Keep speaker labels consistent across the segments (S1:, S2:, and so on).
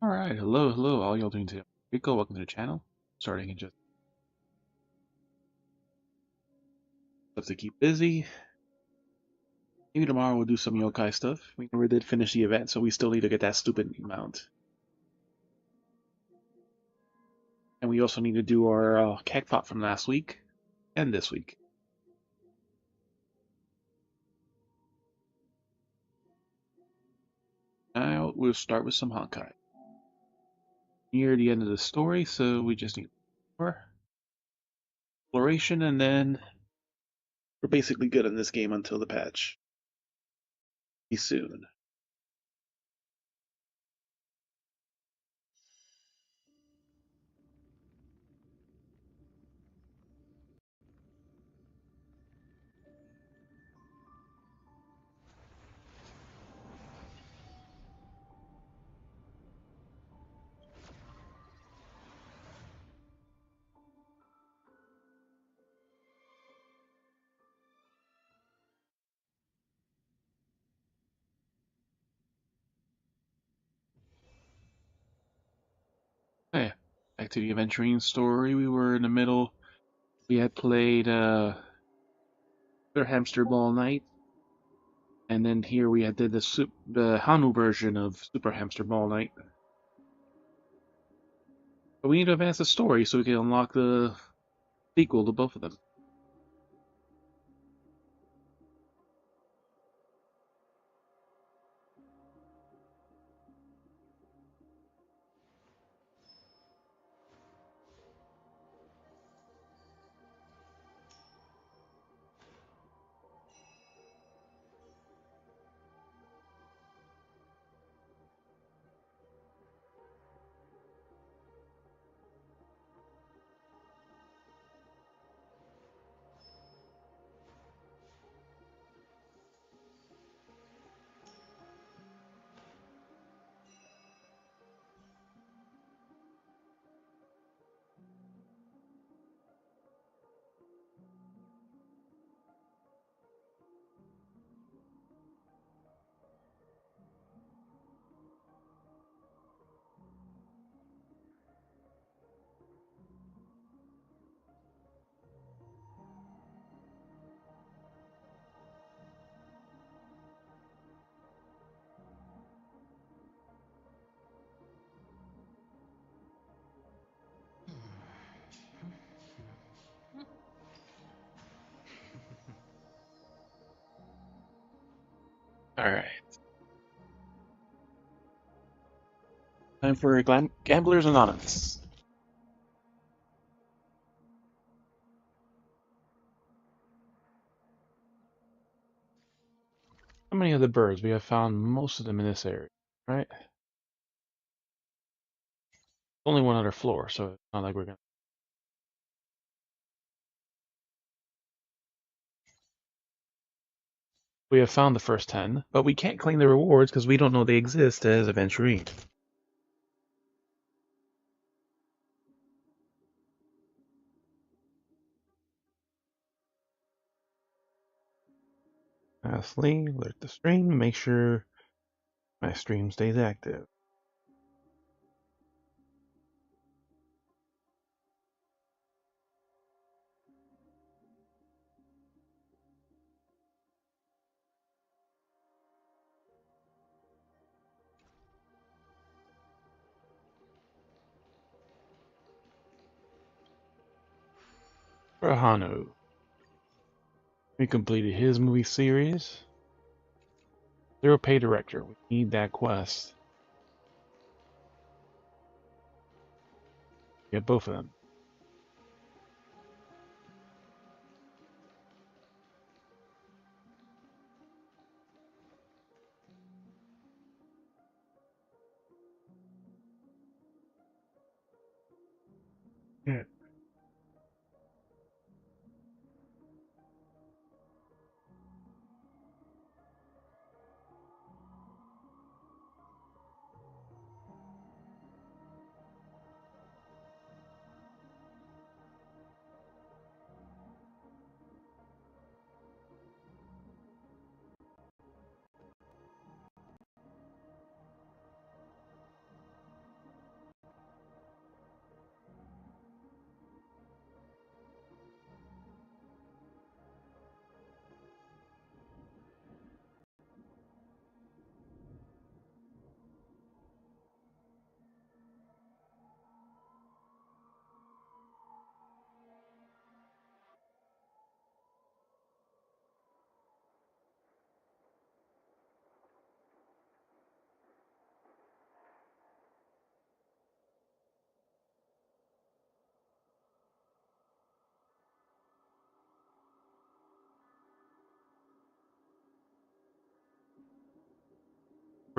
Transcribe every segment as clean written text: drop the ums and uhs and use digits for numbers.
S1: Alright, hello, all y'all doing today? Rico, welcome to the channel. Starting in just stuff to keep busy. Maybe tomorrow we'll do some yokai stuff. We never did finish the event, so we still need to get that stupid mount. And we also need to do our keg pop from last week and this week. Now we'll start with some Honkai. Near the end of the story, so we just need more exploration, and then we're basically good in this game until the patch. Be soon. Okay, back to the adventuring story. We were in the middle. We had played their hamster ball night, and then here we had did the Hanu version of Super Hamster Ball Night. But we need to advance the story so we can unlock the sequel to both of them. Alright. Time for Gamblers Anonymous. How many of the birds? We have found most of them in this area, right? Only one other floor, so it's not like we're gonna. We have found the first 10, but we can't claim the rewards because we don't know they exist as adventuree. Lastly, alert the stream, make sure my stream stays active. Rahanu. We completed his movie series. Zero pay director. We need that quest. Get both of them. Yeah.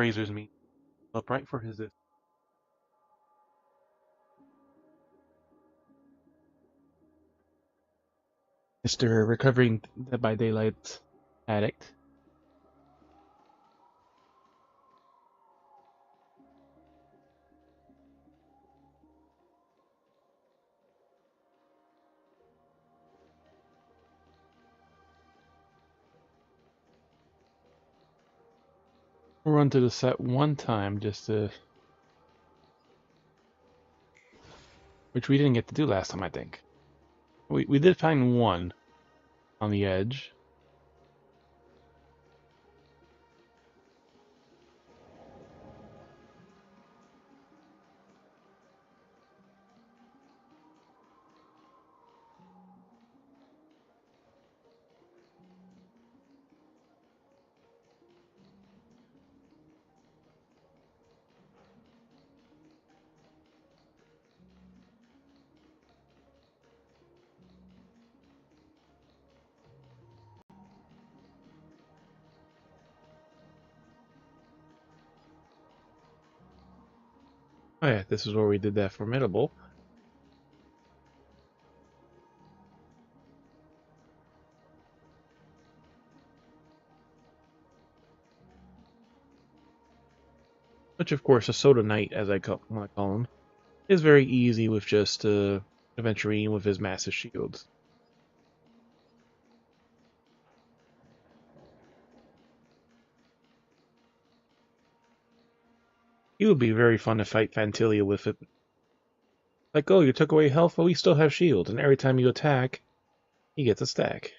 S1: Razor's meat upright for his. Mr. Recovering Dead by Daylight addict. We'll run to the set one time just to. Which we didn't get to do last time, I think. We did find one on the edge. Oh yeah, this is where we did that formidable. Which, of course, a Soda Knight, as I want to call him, is very easy with just Aventurine with his massive shields. He would be very fun to fight Fantilia with it. Like, oh, you took away health, but we still have shields, and every time you attack, he gets a stack.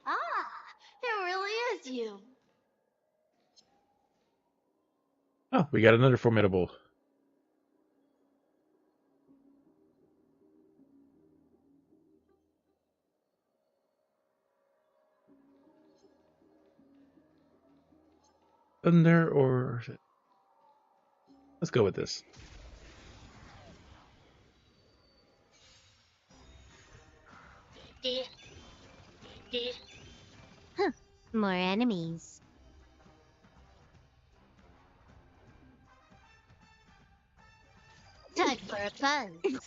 S2: Ah, it really is you.
S1: Oh, we got another formidable. Thunder or... Let's go with this.
S2: Huh, more enemies. Time for a fun. Time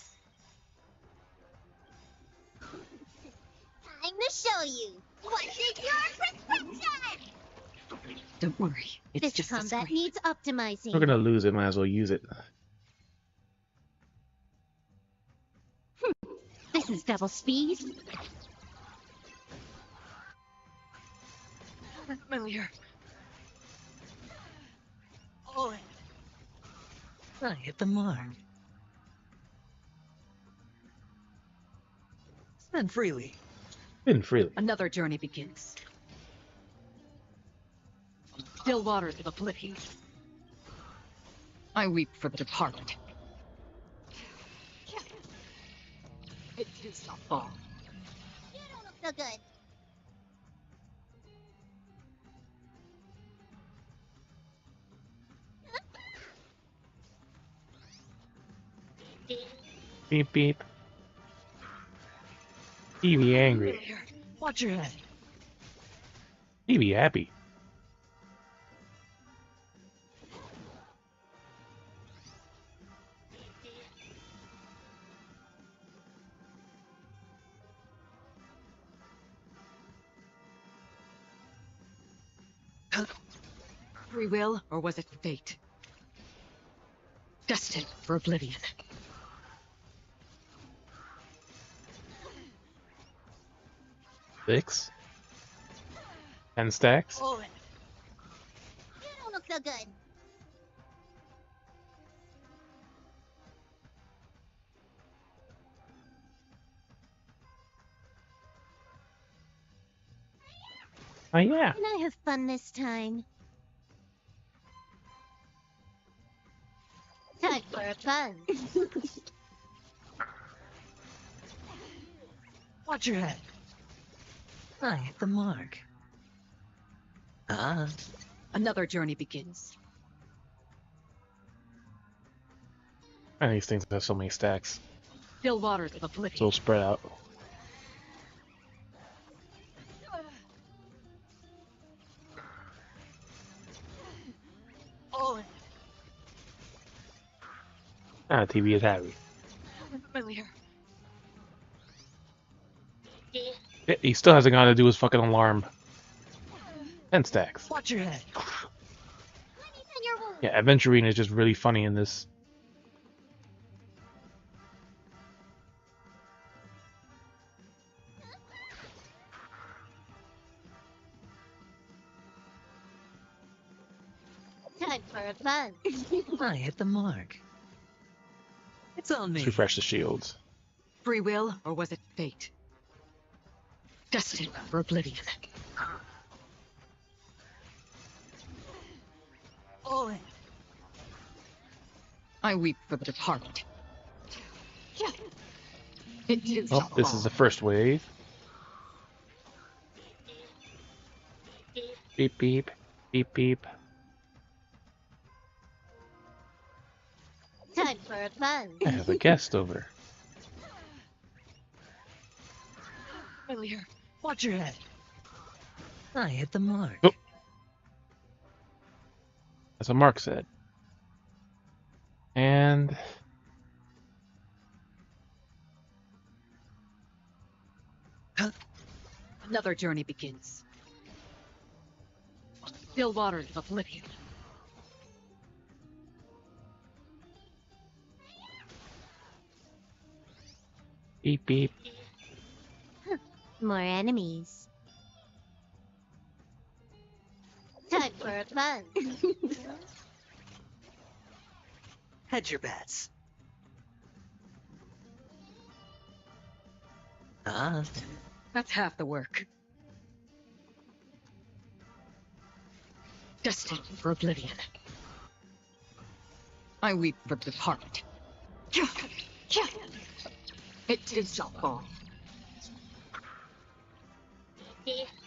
S2: to show you what's in your prescription.
S3: Don't worry, it's
S2: This
S3: just
S2: combat
S3: a scrape.
S2: needs optimizing.
S1: We're gonna lose it, might as well use it.
S2: This is double speed.
S3: Familiar. Oh, I hit the mark. Spend freely.
S1: Spin freely.
S3: Another journey begins. Still waters of oblivion. I weep for the departed. It is not fall.
S2: You don't look so good.
S1: Beep beep. He be angry.
S3: Watch your head.
S1: He be happy.
S3: Free will, or was it fate? Destined for oblivion.
S1: Six. 10 stacks.
S3: Oh,
S2: You don't look so good.
S1: Oh yeah.
S2: Can I have fun this time? Time for a fun.
S3: watch your head. I hit the mark. Ah. Another journey begins.
S1: And these things have so many stacks.
S3: Still waters of oblivion.
S1: So spread out.
S4: Ah, TV is happy.
S3: Familiar.
S4: Yeah, he still hasn't got to do his fucking alarm. 10 stacks.
S3: Watch your head.
S2: And your wound.
S4: Yeah, Adventurine is just really funny in this.
S2: Time for fun.
S3: I hit the mark. It's on
S4: Let's
S3: me.
S4: refresh the shields.
S3: Free will, or was it fate? Destined for oblivion. All in. I weep for the departed. It is
S4: Oh, this is the first wave. Beep beep. Beep beep.
S2: Time for fun.
S4: I have a guest over.
S3: familiar. Watch your head. I hit the mark.
S4: Oh. As what Mark said. And
S3: Another journey begins. Still waters of oblivion.
S4: beep beep.
S2: More enemies. Time for fun.
S3: Hedge your bets. Ah. That's half the work. Destined for oblivion. I weep for the departed. It too shall fall.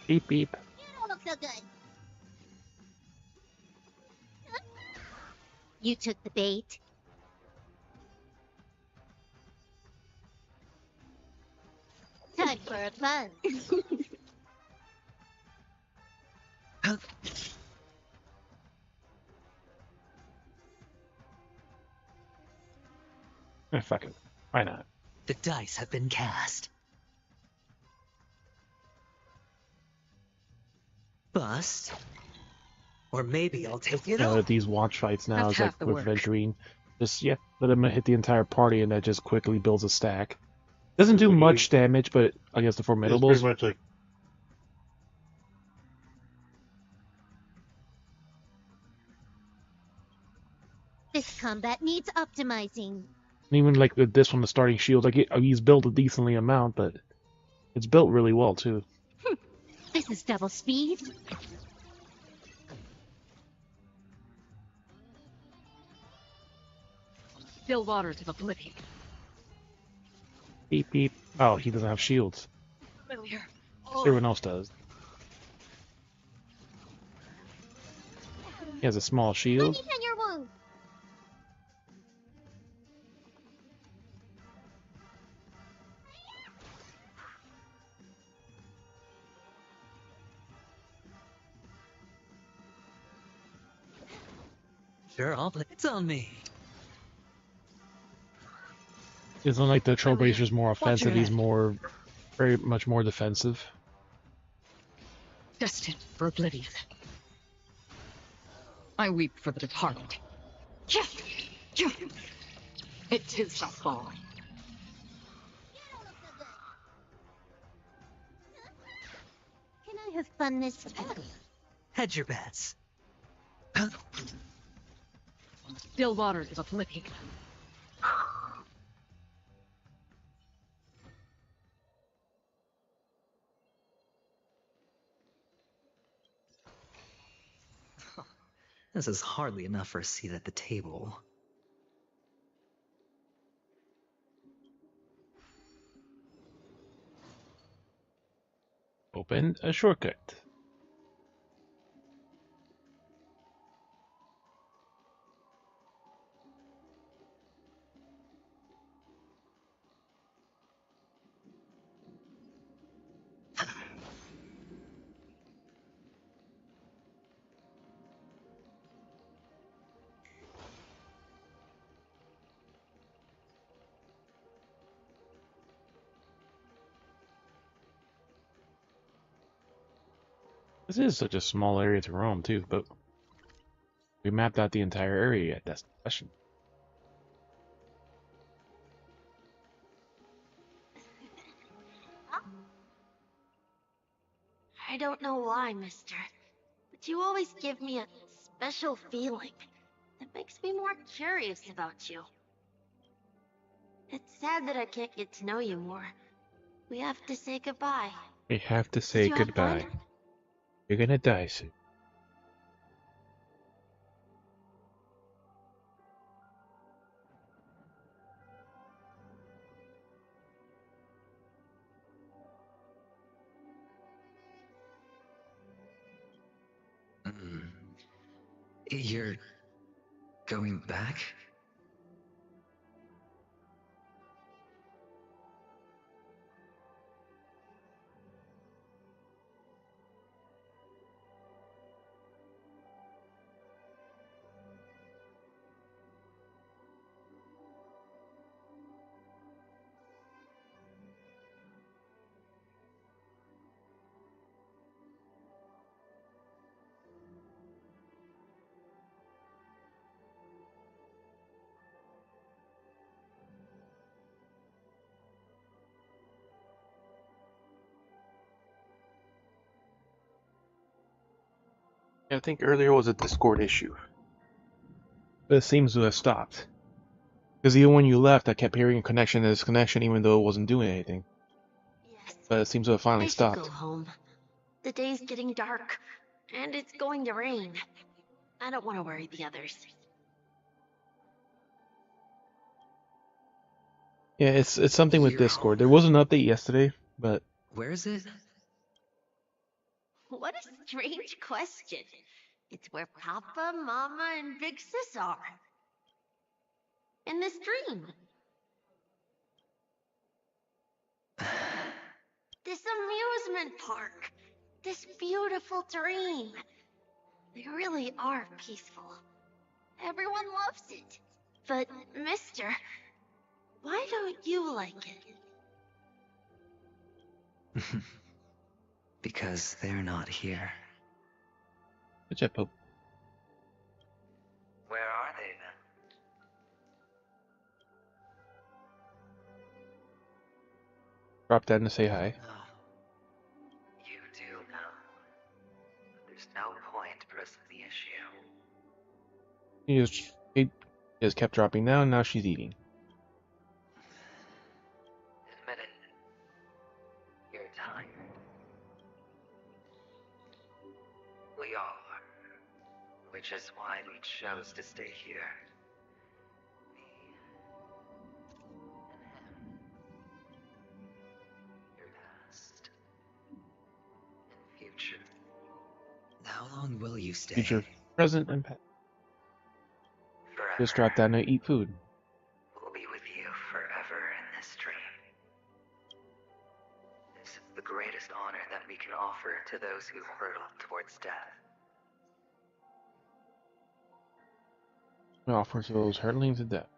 S4: Beep beep.
S2: You don't look so good. You took the bait. Time for fun.
S4: Fuck it. Why not?
S3: The dice have been cast. Bust. Or maybe I'll take it all.
S4: These watch fights now
S3: That's
S4: is like
S3: half the
S4: with
S3: work.
S4: Venturine. Just let him hit the entire party and that just quickly builds a stack. Doesn't do much damage, but against the
S5: It's pretty
S4: formidables,
S5: much like
S2: This combat needs optimizing.
S4: even like with this one, the starting shield, like he's built a decently amount, but it's built really well too.
S2: This is double speed.
S3: Still waters of oblivion.
S4: Beep beep. Oh, he doesn't have shields.
S3: Familiar.
S4: Everyone else does. He has a small shield.
S2: Let me tend your wound.
S3: Sure, it's on me.
S4: It's not like the Trailblazer more
S3: Watch your
S4: offensive. He's
S3: head.
S4: very much more defensive.
S3: Destined for oblivion. I weep for the departed. It too shall fall.
S2: Can I have fun this time?
S3: Hedge your bets. Still waters of oblivion. This is hardly enough for a seat at the table.
S4: Open a shortcut. This is such a small area to roam, too, but we mapped out the entire area yet. That's the question.
S2: I don't know why, mister, but you always give me a special feeling that makes me more curious about you. It's sad that I can't get to know you more. We have to say goodbye.
S4: We have to
S2: Did
S4: say
S2: you have fun?
S4: goodbye. You're gonna die soon.
S3: Mm. You're going back?
S4: I think earlier was a Discord issue, but it seems to have stopped. Because even when you left, I kept hearing a connection and disconnection even though it wasn't doing anything.
S2: Yes.
S4: But it seems to have finally
S2: I should go
S4: stopped.
S2: home. The day's getting dark, and it's going to rain. I don't want to worry the others.
S4: Yeah, it's something with
S3: You're
S4: Discord.
S3: home.
S4: There was an update yesterday, but
S3: Where is it?
S2: What a strange question. It's where Papa, Mama, and Big Sis are. In this dream. This amusement park. This beautiful dream. They really are peaceful. Everyone loves it. But, mister, why don't you like it?
S3: Because they're not here.
S4: good job, Pope.
S3: Where are they then?
S4: Drop down to say hi.
S3: No. You do know. There's no point pressing the issue.
S4: He just kept dropping down. Now she's eating.
S3: Admit it. You're tired. We all are. Which is why we chose to stay here. Me and him. Your past and future. How long will you stay?
S4: Future, present, and past.
S3: Forever.
S4: Just drop down to eat food.
S3: We'll be with you forever in this dream. This is the greatest honor that we can offer to those who hurtle towards death.
S4: We offer to those hurtling to death.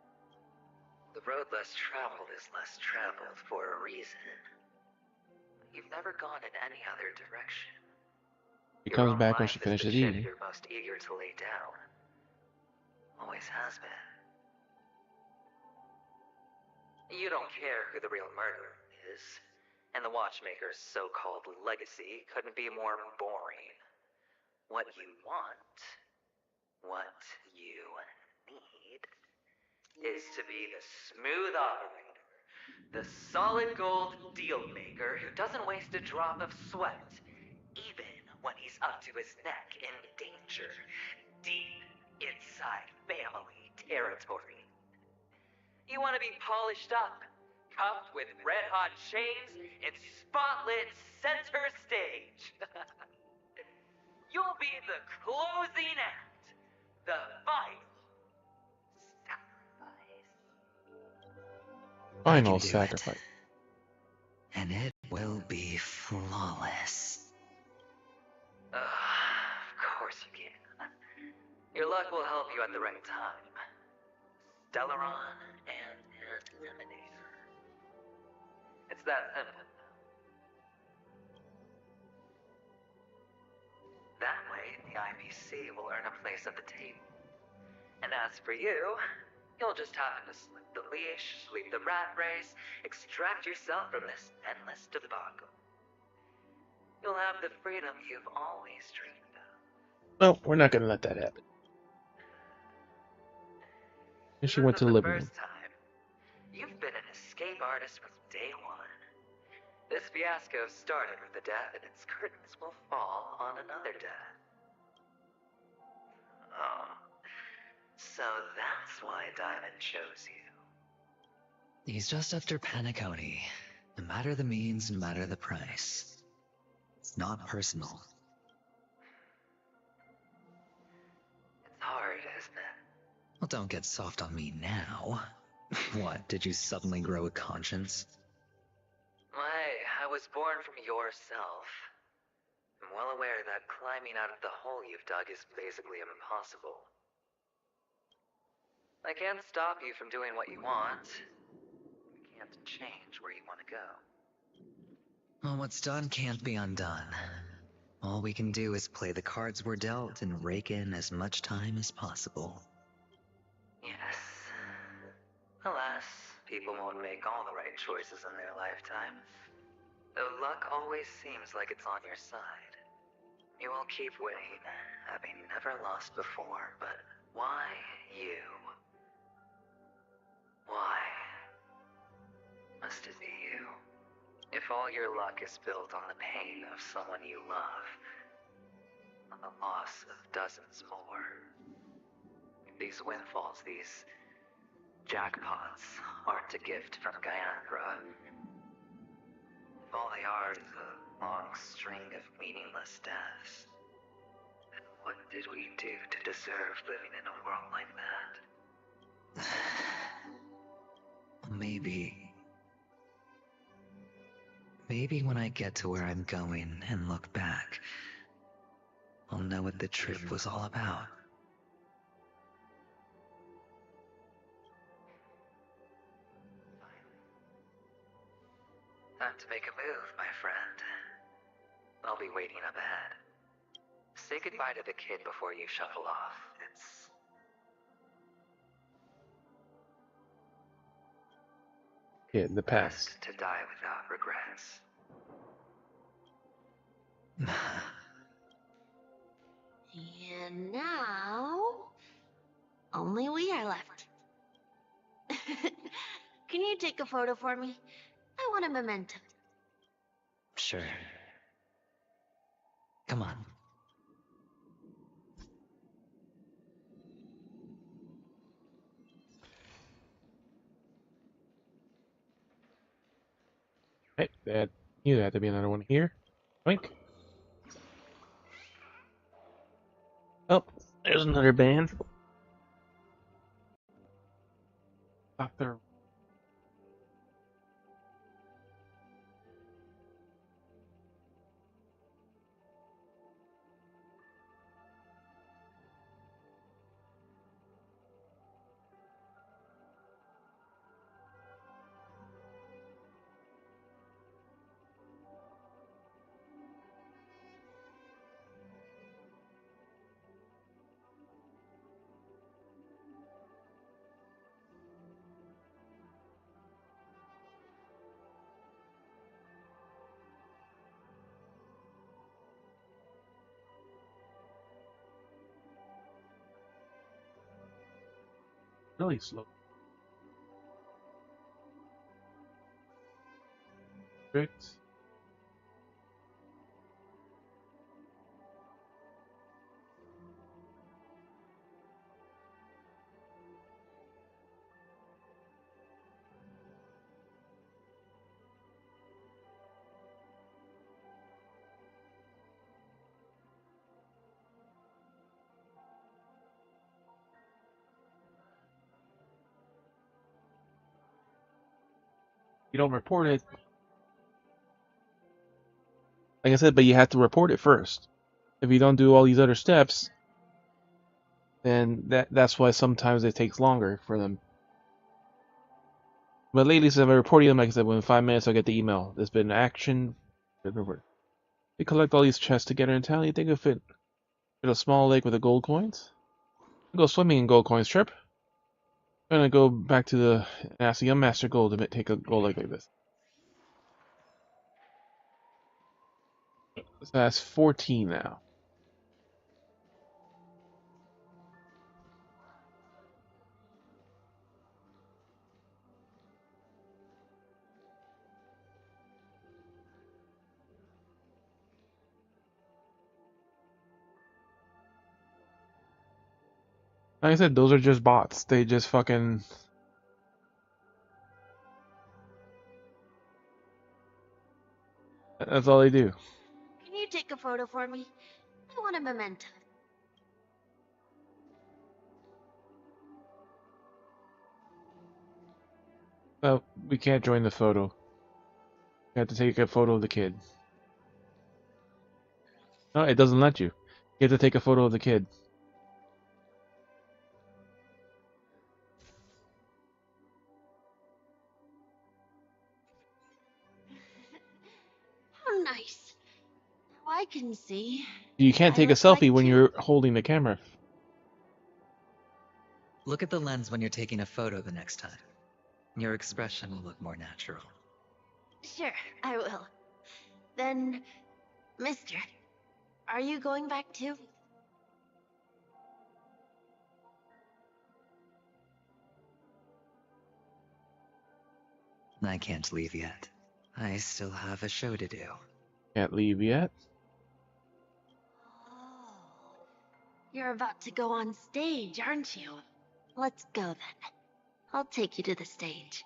S3: The road less traveled is less traveled for a reason. You've never gone in any other direction.
S4: She
S3: Your
S4: comes
S3: own
S4: back when
S3: life
S4: she
S3: is the
S4: finishes
S3: shit
S4: eating.
S3: you're most eager to lay down. Always has been. You don't care who the real murderer is, and the watchmaker's so-called legacy couldn't be more boring. What you want, what you need, is to be the smooth operator, the solid gold deal maker who doesn't waste a drop of sweat, even when he's up to his neck in danger, deep inside family territory. You want to be polished up, cuffed with red-hot chains, and spotlit center stage. You'll be the closing act, the final sacrifice. I
S4: Final
S3: can do
S4: sacrifice.
S3: it. And it will be flawless. Of course you can. Your luck will help you at the right time. Stellaron and Eliminator. It's that simple. That way, the IPC will earn a place at the table. And as for you, you'll just happen to slip the leash, sweep the rat race, extract yourself from this endless debacle. You'll have the freedom you've always dreamed of.
S4: Well, we're not gonna let that happen. And she
S3: This
S4: went to
S3: isn't
S4: the
S3: the
S4: living room.
S3: first time. You've been an escape artist from day one. This fiasco started with a death, and its curtains will fall on another death. Oh, so that's why Diamond chose you.
S5: He's just after Paniconi. No matter the means, no matter the price. It's not personal.
S3: It's hard, isn't it?
S5: Well, don't get soft on me now. What, did you suddenly grow a conscience?
S3: Hey, I was born from yourself. I'm well aware that climbing out of the hole you've dug is basically impossible. I can't stop you from doing what you want. I can't change where you want to go.
S5: Well, what's done can't be undone. All we can do is play the cards we're dealt and rake in as much time as possible.
S3: Yes. Alas, people won't make all the right choices in their lifetime. Though luck always seems like it's on your side. You will keep winning, having never lost before, but why you? Why must it be you? If all your luck is built on the pain of someone you love, on the loss of dozens more, these windfalls, these jackpots, aren't a gift from Guyandra. If all they are is a long string of meaningless deaths, then what did we do to deserve living in a world like that?
S5: Maybe when I get to where I'm going and look back, I'll know what the trip was all about.
S3: Time to make a move, my friend. I'll be waiting up ahead. Say goodbye to the kid before you shuffle off. It's
S4: Yeah, in the past.
S3: best to die without regrets.
S2: And now, only we are left. Can you take a photo for me? I want a memento.
S5: Sure. Come on.
S4: Right, that you had to be another one here. Wink. Oh, there's another band. Doctor. Really slow. Strict. You don't report it. Like I said, but you have to report it first. If you don't do all these other steps, then that's why sometimes it takes longer for them. But lately, since I'm reporting them, like I said, within 5 minutes I'll get the email. There's been action. We collect all these chests together in town. You think if it Hit a small lake with the gold coins. Go swimming in gold coins, Trip. I'm gonna go back to the ask the young master gold to take a gold lake like this. So that's 14 now. Like I said, those are just bots. They just fucking. That's all they do.
S2: Can you take a photo for me? I want a memento.
S4: Well, we can't join the photo. You have to take a photo of the kid. No, it doesn't let you. You have to take a photo of the kid.
S2: How nice. Now I can see.
S4: You can't
S2: I
S4: take a
S2: look like
S4: selfie when
S2: too.
S4: you're holding the camera.
S5: Look at the lens when you're taking a photo the next time. Your expression will look more natural.
S2: Sure, I will. Then, mister, are you going back too?
S5: I can't leave yet. I still have a show to do.
S4: Can't leave yet.
S2: Oh, you're about to go on stage, aren't you? Let's go then. I'll take you to the stage.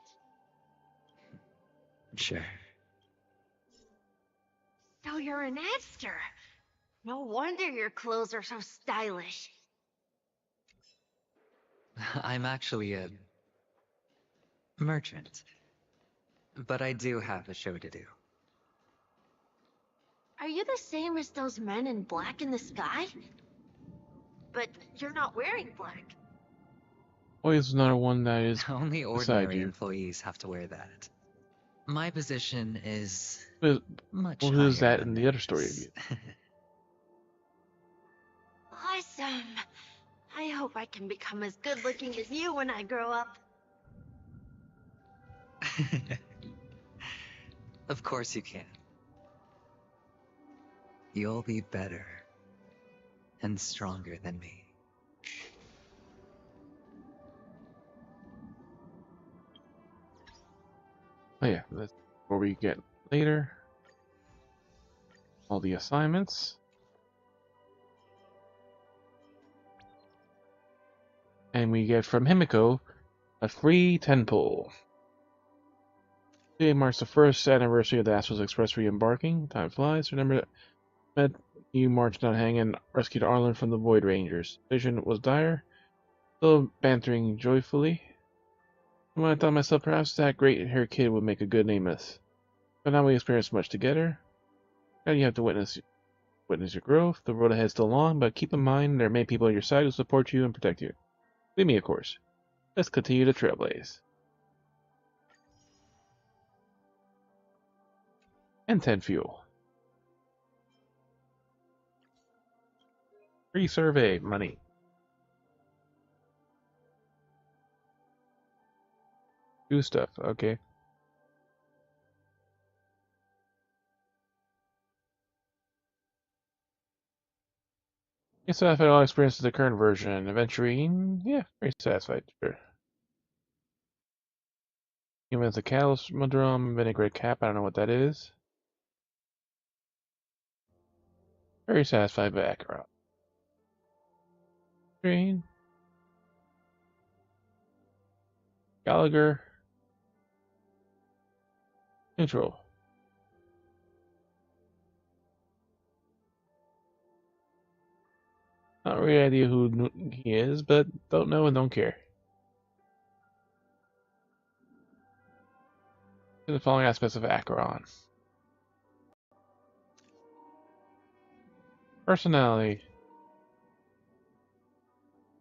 S5: Sure.
S2: So you're an actor. No wonder your clothes are so stylish.
S5: I'm actually a merchant. But I do have a show to do.
S2: Are you the same as those men in black in the sky? But you're not wearing black.
S4: Always another one that is
S5: Only
S4: beside
S5: ordinary
S4: you.
S5: employees have to wear that. My position is
S4: Well,
S5: much
S4: who's
S5: higher
S4: that
S5: than
S4: in the other story?
S5: theirs.
S2: Awesome. I hope I can become as good looking as you when I grow up.
S5: Of course you can. You'll be better and stronger than me.
S4: Oh yeah, that's where we get later. All the assignments. And we get from Himiko a free 10 pull. Today marks the first anniversary of the Astros Express re-embarking. Time flies. Remember that met you marched on Hang and rescued Arlen from the Void Rangers. Vision was dire, still bantering joyfully. When I thought myself perhaps that great-haired kid would make a good Amos. But now we experienced much together. Now you have to witness your growth. The road ahead is still long, but keep in mind there are many people on your side who support you and protect you. Leave me, of course. Let's continue to trailblaze. And 10 fuel. Free survey money. Do stuff, okay. Yes, so I've had all experience with the current version. Adventuring, yeah, very satisfied, sure. Humans a catalyst drum, vinaigrette cap, I don't know what that is. Very satisfied by Acheron. Train. Gallagher. Neutral. Not really idea who he is, but don't know and don't care. The following aspects of Acheron. Personality.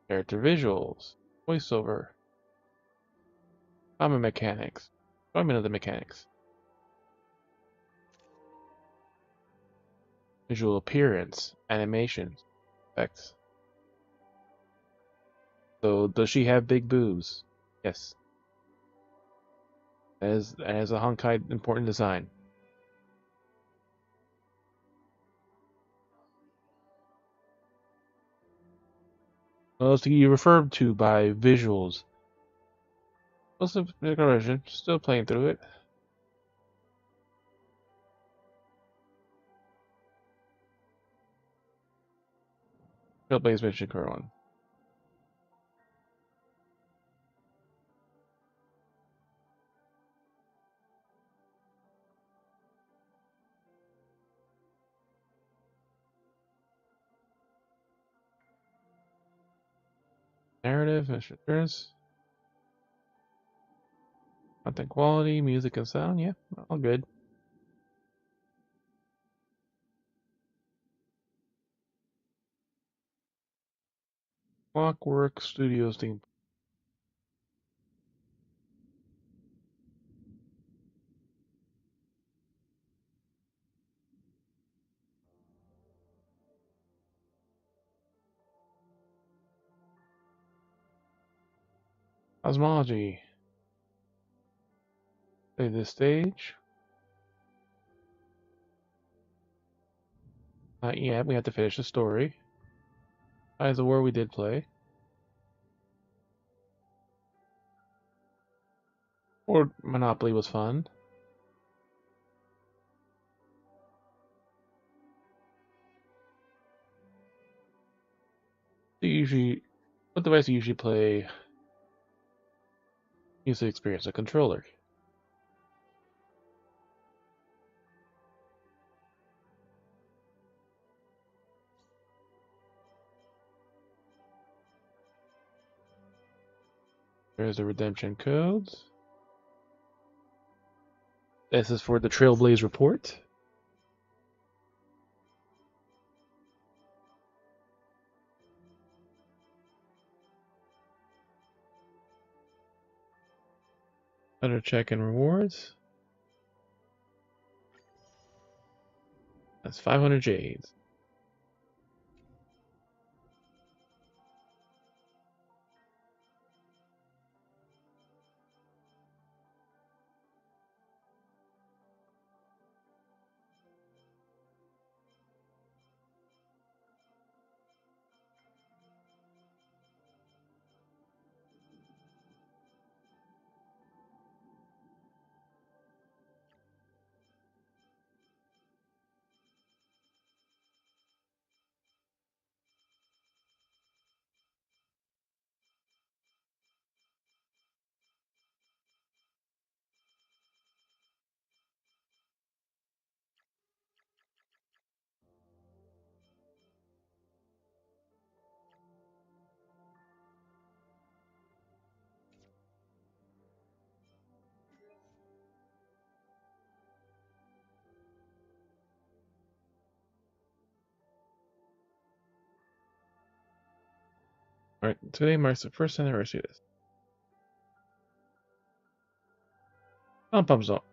S4: Character visuals. Voiceover. Common mechanics. Enjoyment of the mechanics. Visual appearance. Animations. Perfect. So, does she have big boobs? Yes. As a Honkai important design. What else do you refer to by visuals? What's the version? Still playing through it. Trailblaze Mission Current. Narrative, mission appearance, content quality, music and sound. Yeah, all good. Clockwork Studios theme. Cosmology. Play this stage. Not yet. We have to finish the story. Eyes of War we did play. Or Monopoly was fun. What device do you usually play music experience? A controller. There's the redemption codes. This is for the Trailblaze report. Under check and rewards. That's 500 Jades. Alright, today marks the first anniversary of this. Pumps up.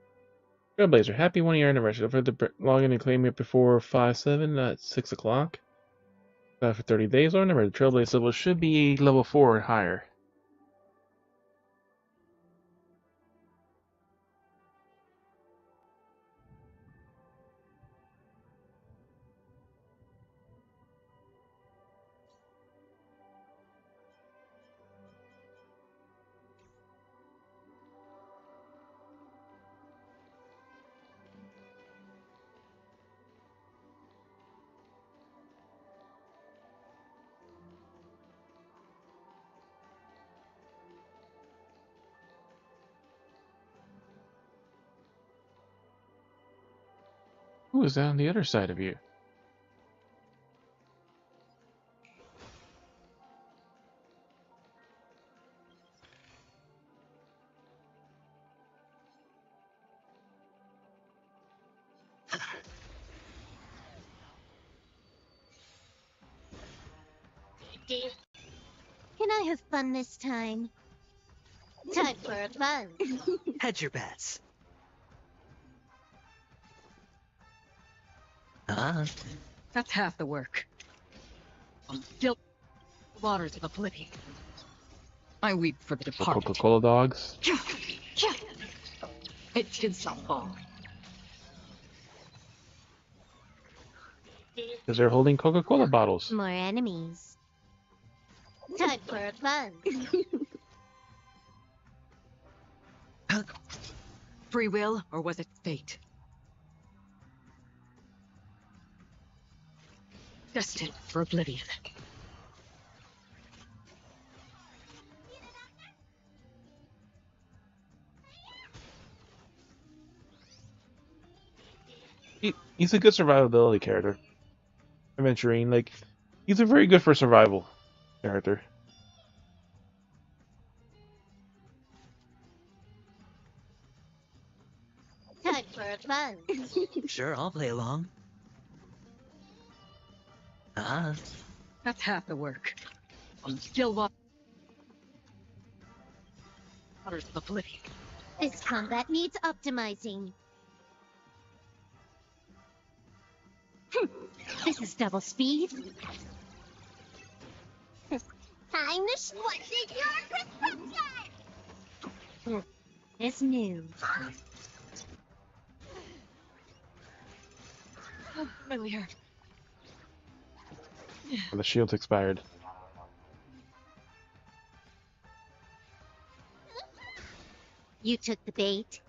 S4: Trailblazer, happy 1 year anniversary. Don't forget to log in and claim it before 5/7 at 6 o'clock. For 30 days. Or remember, the Trailblazer level should be level 4 or higher. Who is that on the other side of you?
S2: Can I have fun this time? Time for fun.
S5: Hedge your bets. Ah,
S6: That's half the work. Still waters of oblivion. I weep for the
S4: The
S6: departed.
S4: Coca-Cola dogs.
S6: It did some fall.
S4: Because they're holding Coca-Cola bottles.
S2: More enemies. Time for a fun.
S6: Free will, or was it fate? Destined for oblivion.
S4: He's a good survivability character. Aventurine, like, he's a very good for survival character.
S2: Time for a fun.
S5: Sure, I'll play along. Ah,
S6: That's half the work. Still waters of oblivion.
S2: This combat needs optimizing. This is double speed. Time to squash your prescription! It's new.
S6: Familiar.
S4: The shield's expired.
S2: You took the bait.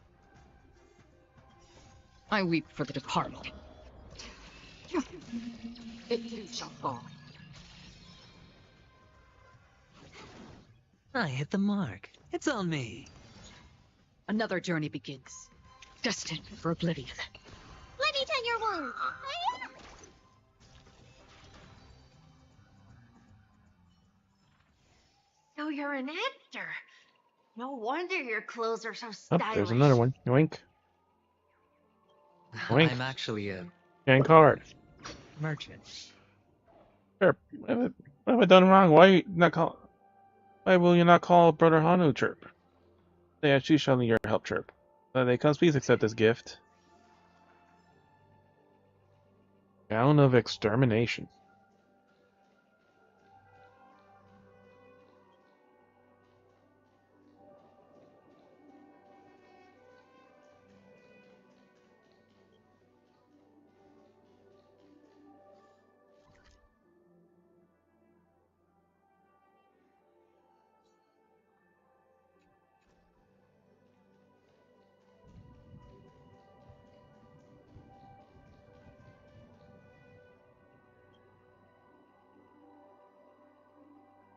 S6: I weep for the departed. It too shall fall.
S5: I hit the mark. It's on me.
S6: Another journey begins. Destined for oblivion.
S2: Let me tend your wounds. So you're an actor. No wonder your clothes are so
S4: Oh,
S2: stylish.
S4: there's another one. Yoink. Wink.
S5: I'm actually a
S4: Gang card.
S5: merchant.
S4: Chirp. What have I done wrong? Why will you not call Brother Hanu Chirp? They actually show me your help, Chirp. They come, please accept this gift. Gown of Extermination.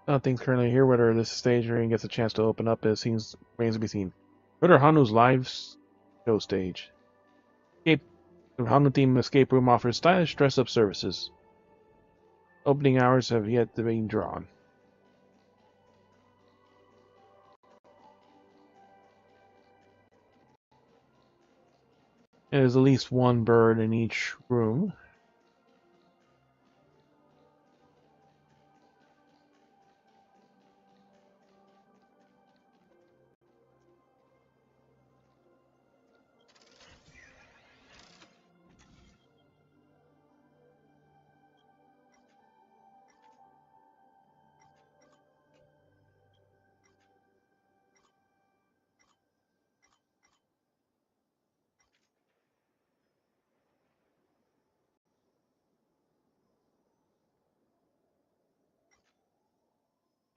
S4: Nothing's currently here. Whether this stage ring gets a chance to open up, remains to be seen. Brother Hanu's live show stage. The Hanu theme escape room offers stylish dress-up services. Opening hours have yet to be drawn. There's at least one bird in each room.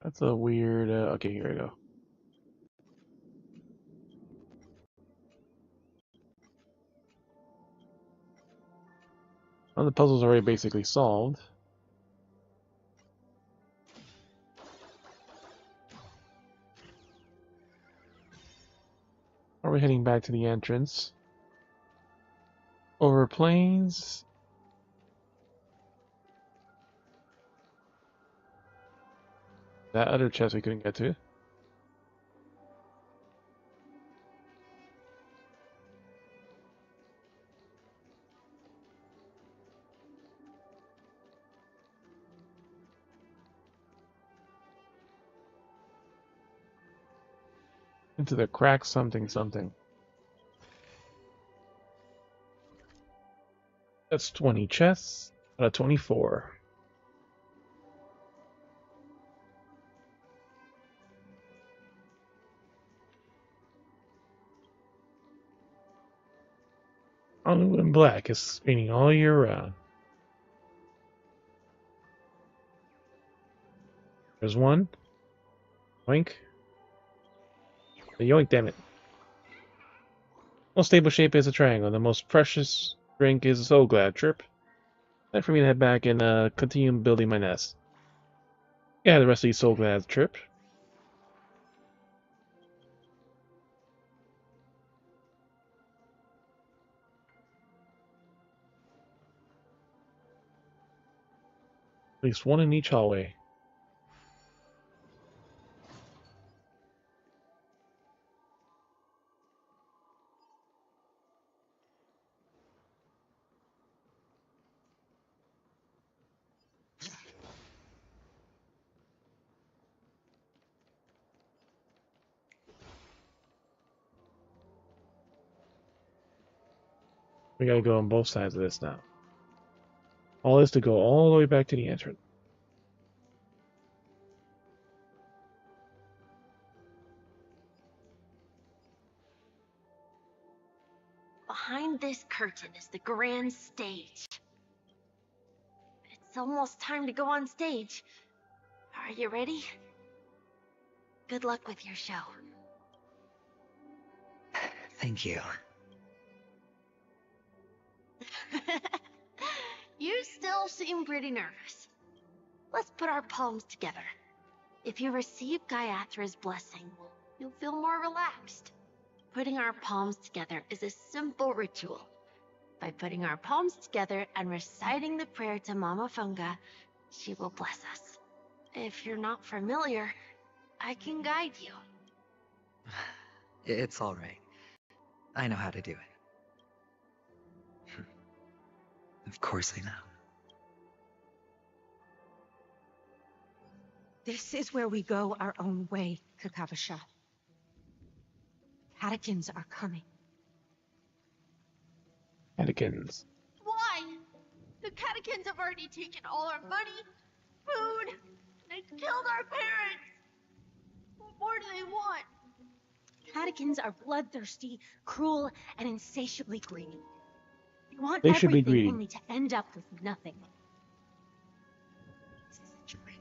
S4: That's a weird... okay, here we go. Well, the puzzle's already basically solved. Are we heading back to the entrance? Over plains. That other chest we couldn't get to. Into the crack something something. That's 20 chests out of 24. Blue and black is spinning all year round. There's one. Yoink. Yoink, damn it. Most stable shape is a triangle. The most precious drink is a soul glad trip. Time for me to head back and continue building my nest. Yeah, the rest of these soul glad trip. At least one in each hallway. We gotta go on both sides of this now. All is to go all the way back to the entrance.
S2: Behind this curtain is the grand stage. It's almost time to go on stage. Are you ready? Good luck with your show.
S5: Thank you.
S2: You still seem pretty nervous. Let's put our palms together. If you receive Gaiathra's blessing, you'll feel more relaxed. Putting our palms together is a simple ritual. By putting our palms together and reciting the prayer to Mama Funga, she will bless us. If you're not familiar, I can guide you.
S5: It's alright. I know how to do it. Of course I know.
S6: This is where we go our own way, Kakavasha. Catechins are coming.
S4: Catechins.
S2: Why? The catechins have already taken all our money, food, and killed our parents. What more do they want?
S6: Catechins are bloodthirsty, cruel, and insatiably greedy. They want
S4: They should be
S6: everything
S4: greedy.
S6: only to end up with nothing. This is a trick,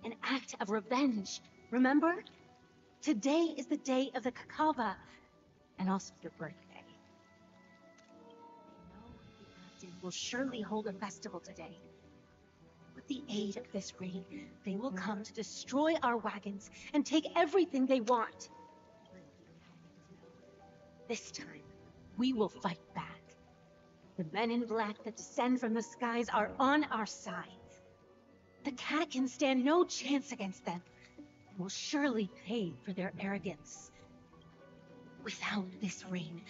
S6: an act of revenge. Remember? Today is the day of the Kakava, and also your birthday. They know the captain will surely hold a festival today. With the aid of this rain, they will come to destroy our wagons and take everything they want. This time, we will fight back. The men in black that descend from the skies are on our side. The catechins stand no chance against them, and will surely pay for their arrogance. Without this rain,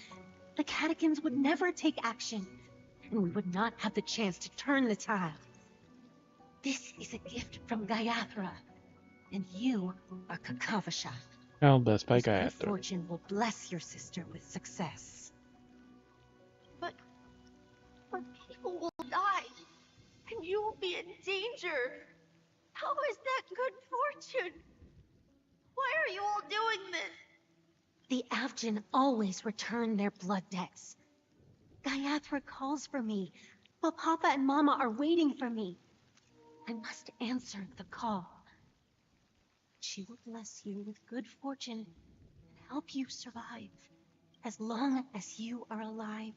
S6: the catechins would never take action, and we would not have the chance to turn the tide. This is a gift from Gaiathra, and you are Kakavasha.
S4: Now blessed by
S6: Whose good
S4: Gaiathra.
S6: fortune will bless your sister with success.
S2: But people will die, and you will be in danger. How is that good fortune? Why are you all doing this?
S6: The Avgin always return their blood debts. Gaiathra calls for me, while Papa and Mama are waiting for me. I must answer the call. She will bless you with good fortune and help you survive. As long as you are alive,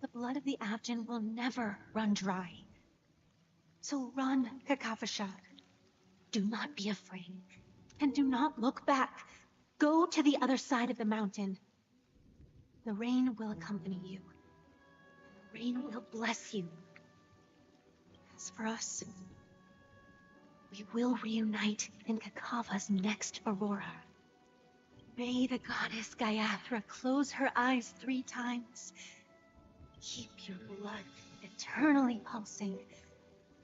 S6: the blood of the Avgin will never run dry. So run, Kakavasha. Do not be afraid, and do not look back. Go to the other side of the mountain. The rain will accompany you. The rain will bless you. As for us, we will reunite in Kakava's next aurora. May the goddess Gaiathra close her eyes 3 times. Keep your blood eternally pulsing.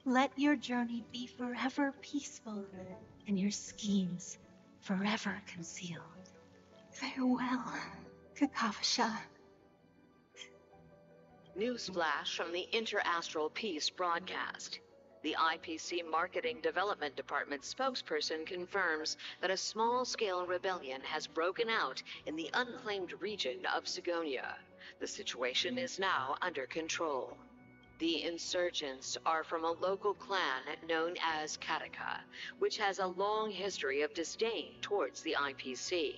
S6: Let your journey be forever peaceful, and your schemes forever concealed. Farewell, Kakavasha.
S7: Newsflash from the Inter-Astral Peace broadcast. The IPC Marketing Development Department spokesperson confirms that a small-scale rebellion has broken out in the unclaimed region of Sigonia. The situation is now under control. The insurgents are from a local clan known as Kataka, which has a long history of disdain towards the IPC.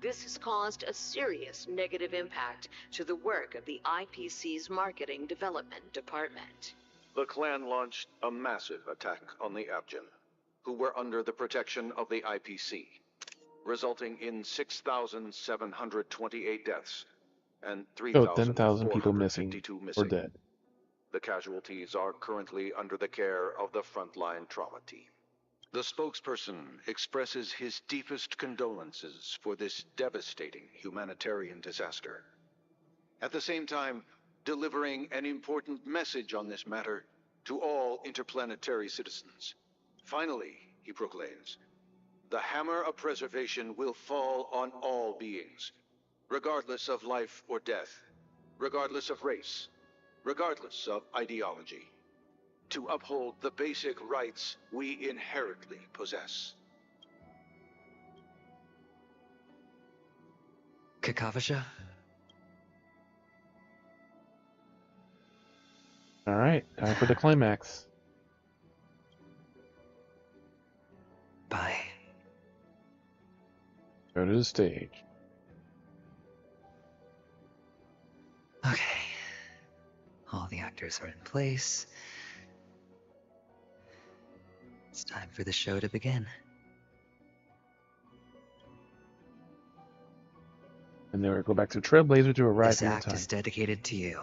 S7: This has caused a serious negative impact to the work of the IPC's Marketing Development Department.
S8: The clan launched a massive attack on the Abjin, who were under the protection of the IPC, resulting in 6,728 deaths and
S4: So 10,000 people missing
S8: 3,452
S4: or
S8: missing.
S4: dead.
S8: The casualties are currently under the care of the frontline trauma team. The spokesperson expresses his deepest condolences for this devastating humanitarian disaster. At the same time, delivering an important message on this matter to all interplanetary citizens. Finally, he proclaims, the hammer of preservation will fall on all beings, regardless of life or death, regardless of race, regardless of ideology, to uphold the basic rights we inherently possess.
S5: Kakavasha?
S4: Alright, time for the climax.
S5: Bye.
S4: Go to the stage.
S5: Okay. All the actors are in place. It's time for the show to begin.
S4: And then we'll go back to Trailblazer to arrive
S5: This
S4: in
S5: act
S4: time.
S5: is dedicated to you.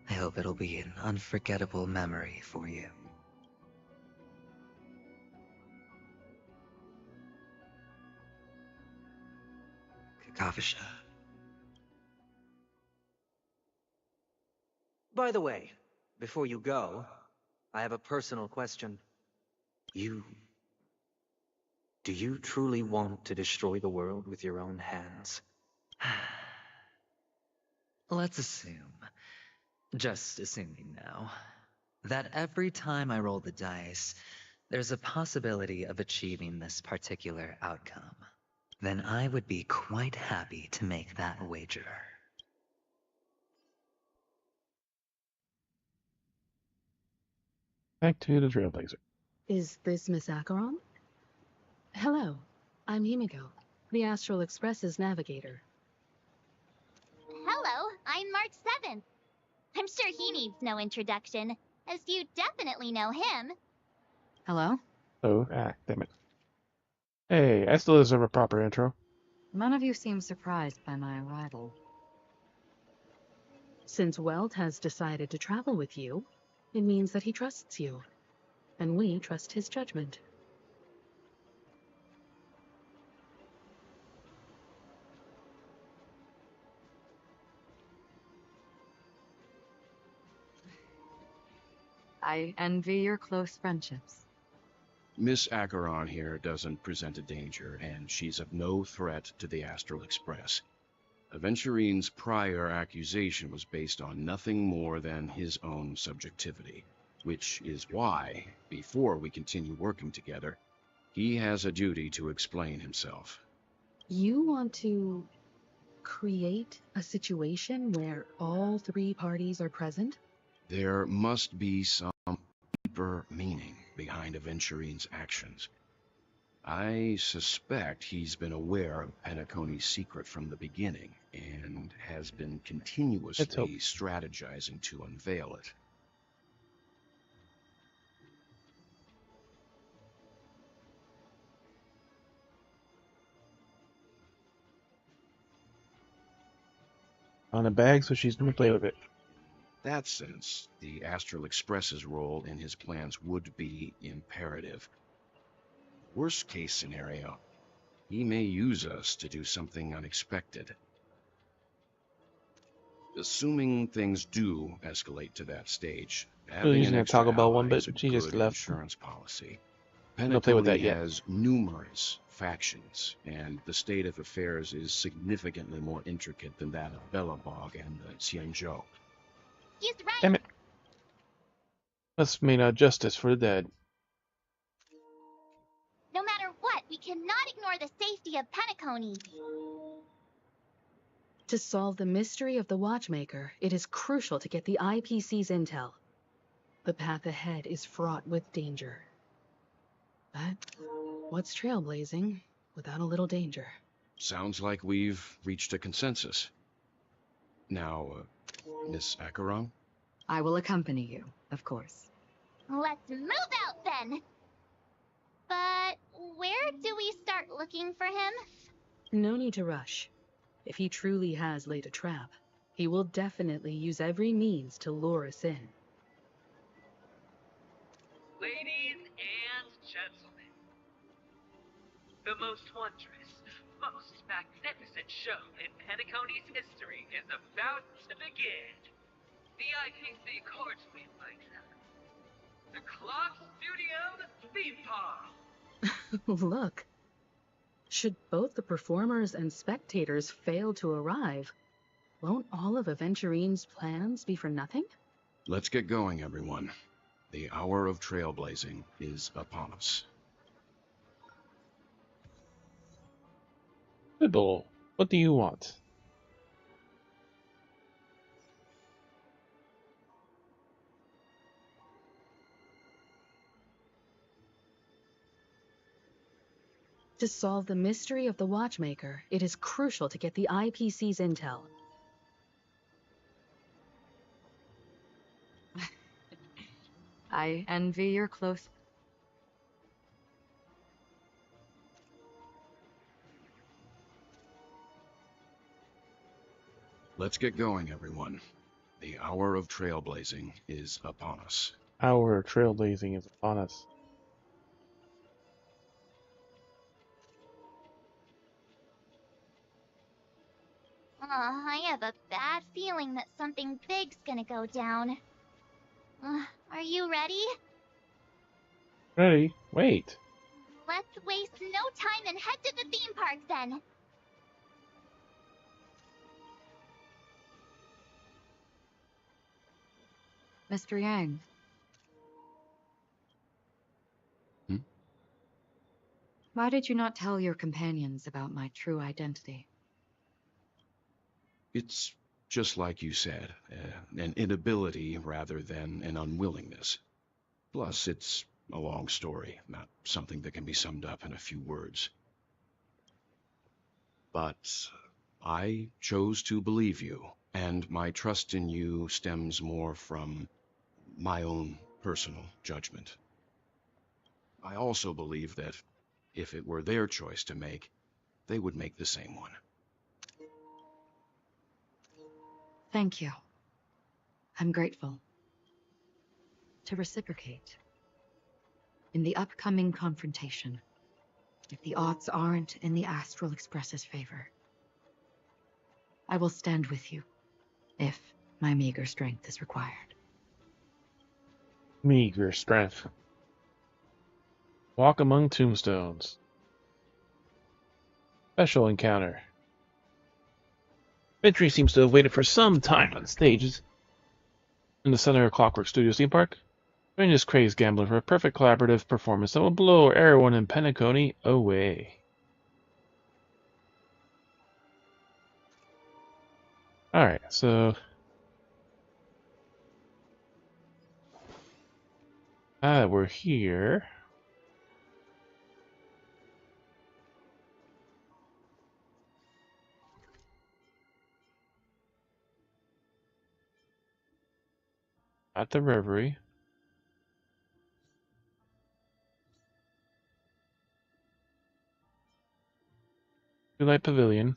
S5: I hope it'll be an unforgettable memory for you. Kakavasha.
S9: By the way, before you go, I have a personal question. Do you truly want to destroy the world with your own hands?
S5: Let's assume, just assuming now, that every time I roll the dice, there's a possibility of achieving this particular outcome. Then I would be quite happy to make that wager.
S4: Back to the Trailblazer.
S10: Is this Miss Acheron? Hello, I'm Himiko, the Astral Express's navigator.
S11: Hello, I'm Mark 7th. I'm sure he needs no introduction, as you definitely know him.
S10: Hello?
S4: Oh, damn it. Hey, I still deserve a proper intro.
S10: None of you seem surprised by my arrival. Since Welt has decided to travel with you, it means that he trusts you, and we trust his judgment. I envy your close friendships.
S12: Miss Acheron here doesn't present a danger, and she's of no threat to the Astral Express. Aventurine's prior accusation was based on nothing more than his own subjectivity, which is why, before we continue working together, he has a duty to explain himself.
S10: You want to create a situation where all three parties are present?
S12: There must be some deeper meaning behind Aventurine's actions. I suspect he's been aware of Penacony's secret from the beginning, and has been continuously strategizing to unveil it.
S4: On a bag, so she's gonna play with it.
S12: That sense, the Astral Express's role in his plans would be imperative. Worst case scenario, he may use us to do something unexpected. Assuming things do escalate to that stage, having an extra
S4: talk about one,
S12: ally
S4: but
S12: is a
S4: she just
S12: good
S4: left.
S12: insurance policy.
S4: I'm gonna play with that
S12: Penacony
S4: yet.
S12: has numerous factions, and the state of affairs is significantly more intricate than that of Belobog and the Xianzhou.
S11: He's right.
S4: Damn it. Must mean justice for the dead.
S11: No matter what, we cannot ignore the safety of Penacony.
S10: To solve the mystery of the Watchmaker, it is crucial to get the IPC's intel. The path ahead is fraught with danger. But what's trailblazing without a little danger?
S12: Sounds like we've reached a consensus. Now, Miss Acheron?
S5: I will accompany you, of course.
S11: Let's move out then! But where do we start looking for him?
S10: No need to rush. If he truly has laid a trap, he will definitely use every means to lure us in.
S13: Ladies and gentlemen, the most wondrous, most magnificent show in Penacony's history is about to begin. The IPC cordially invites the Clock Studios theme park.
S10: Look. Should both the performers and spectators fail to arrive, won't all of Aventurine's plans be for nothing?
S12: Let's get going, everyone. The hour of trailblazing is upon us.
S4: Sybil, what do you want?
S10: To solve the mystery of the Watchmaker, it is crucial to get the IPC's intel.
S5: I envy your close.
S12: Let's get going, everyone. The hour of trailblazing is upon us.
S4: Our trailblazing is upon us.
S11: I have a bad feeling that something big's gonna go down. Are you ready?
S4: Ready? Wait.
S11: Let's waste no time and head to the theme park then.
S5: Mr. Yang. Why did you not tell your companions about my true identity?
S12: It's just like you said, an inability rather than an unwillingness. Plus, it's a long story, not something that can be summed up in a few words. But I chose to believe you, and my trust in you stems more from my own personal judgment. I also believe that if it were their choice to make, they would make the same one.
S5: Thank you. I'm grateful. To reciprocate. In the upcoming confrontation, if the odds aren't in the Astral Express's favor, I will stand with you, if my meager strength is required.
S4: Meager strength. Walk among tombstones. Special encounter. Victory seems to have waited for some time on stages. In the center of Clockwork Studios theme park, join this crazed gambler for a perfect collaborative performance that will blow everyone in Penacony away. Alright, so... we're here. At the Reverie. Light Pavilion.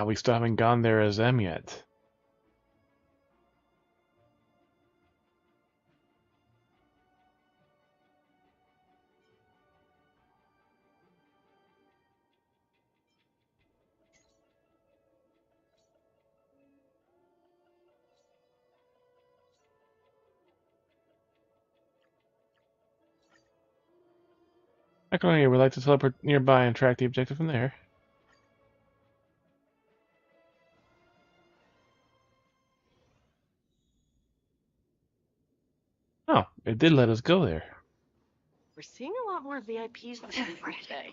S4: We still haven't gone there as them yet. Macaroni would like to teleport nearby and track the objective from there. Oh, it did let us go there.
S14: We're seeing a lot more VIPs than before today.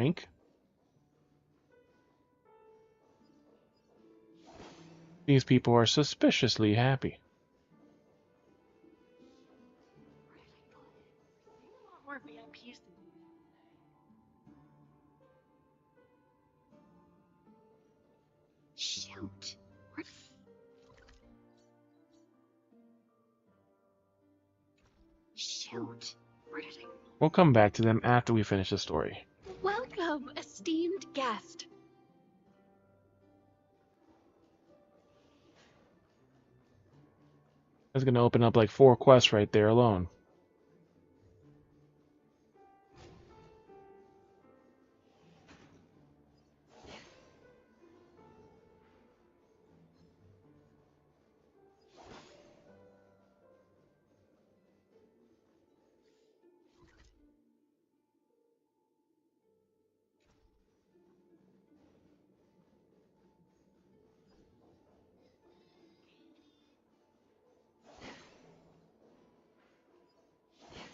S4: Wink. These people are suspiciously happy.
S14: More VIPs.
S6: Shoot. Shoot.
S14: Where did it?
S4: We'll come back to them after we finish the story.
S10: Welcome, esteemed guest.
S4: That's gonna open up like 4 quests right there alone.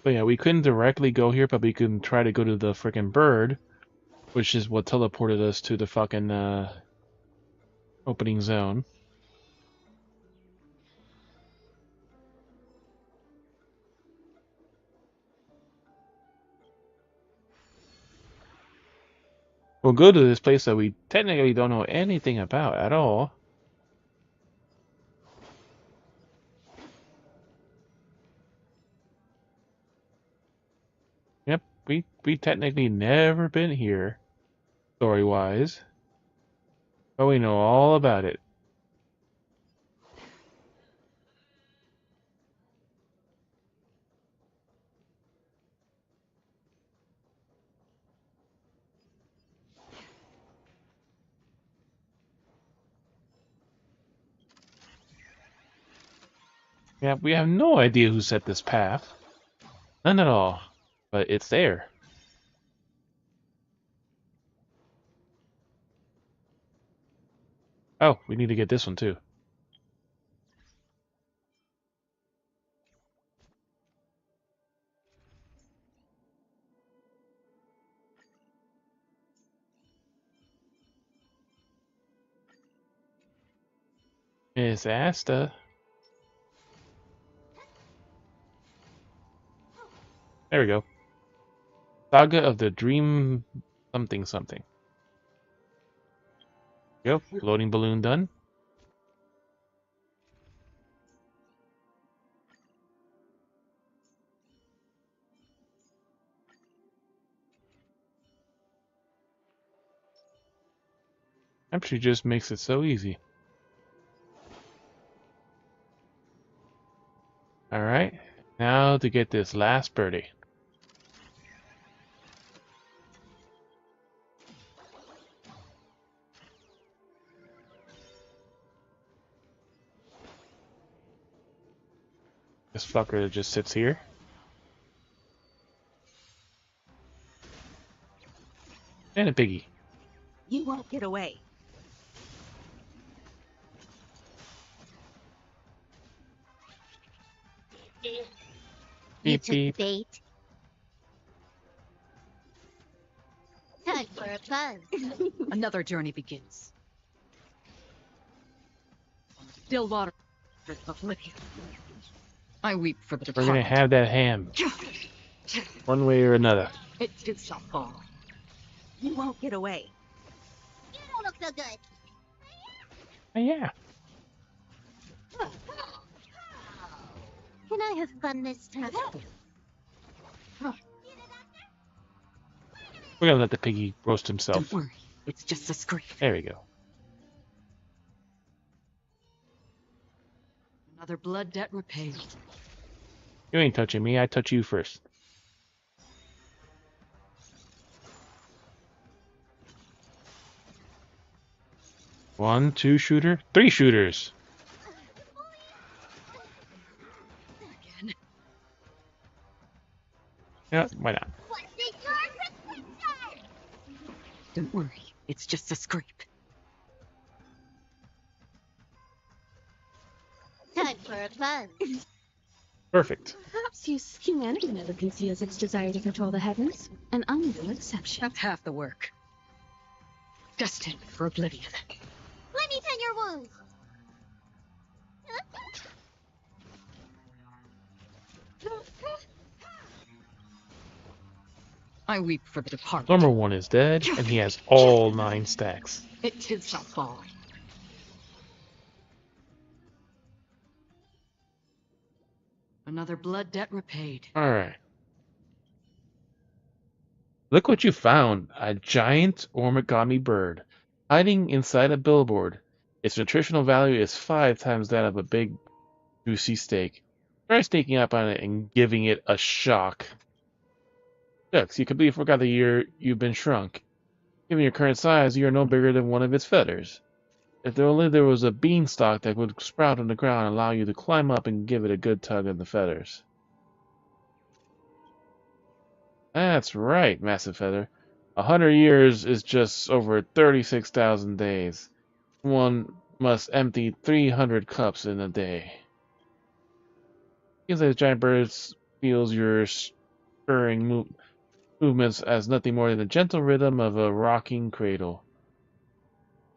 S4: But yeah, we couldn't directly go here, but we can try to go to the freaking bird, which is what teleported us to the fucking opening zone. We'll go to this place that we technically don't know anything about at all. Yep, we technically never been here, story-wise. But we know all about it. Yeah, we have no idea who set this path. None at all. But it's there. Oh, we need to get this one too. Miss Asta. There we go. Saga of the Dream something something. Yep, floating balloon done. Actually just makes it so easy. Alright, now to get this last birdie. This fucker just sits here. And a piggy.
S6: You won't get away. You
S4: Beep
S6: took the
S4: beep.
S6: bait. Time for a buzz.
S10: Another journey begins. Still water. I weep for the
S4: We're gonna
S10: departed.
S4: have that ham. One way or another.
S10: It too shall fall.
S6: You won't get away. You don't look so good.
S4: Oh, yeah.
S6: Can I have fun this time?
S4: We're gonna let the piggy roast himself.
S10: Don't worry, it's just a scrape.
S4: There we go.
S10: Another blood debt repaid.
S4: You ain't touching me, I touch you first. One, 2 shooter, 3 shooters.
S10: Again.
S4: Yeah, why not?
S10: Don't worry, it's just a scrape.
S6: Time for a buzz.
S4: Perfect.
S6: Perhaps humanity never conceals its desire to control the heavens, and I'm no exception.
S10: That's half the work. Destined for oblivion.
S11: Let me tend your wounds.
S10: I weep for the departed.
S4: Number 1 is dead, and he has all 9 stacks.
S10: It too shall fall. Another blood debt repaid.
S4: Alright. Look what you found. A giant origami bird hiding inside a billboard. Its nutritional value is 5 times that of a big, juicy steak. Try sneaking up on it and giving it a shock. Shucks, you completely forgot the year you've been shrunk. Given your current size, you are no bigger than one of its feathers. If only there was a beanstalk that would sprout on the ground and allow you to climb up and give it a good tug of the feathers. That's right, Massive Feather. 100 years is just over 36,000 days. One must empty 300 cups in a day. Seems like the giant bird feels your stirring movements as nothing more than the gentle rhythm of a rocking cradle.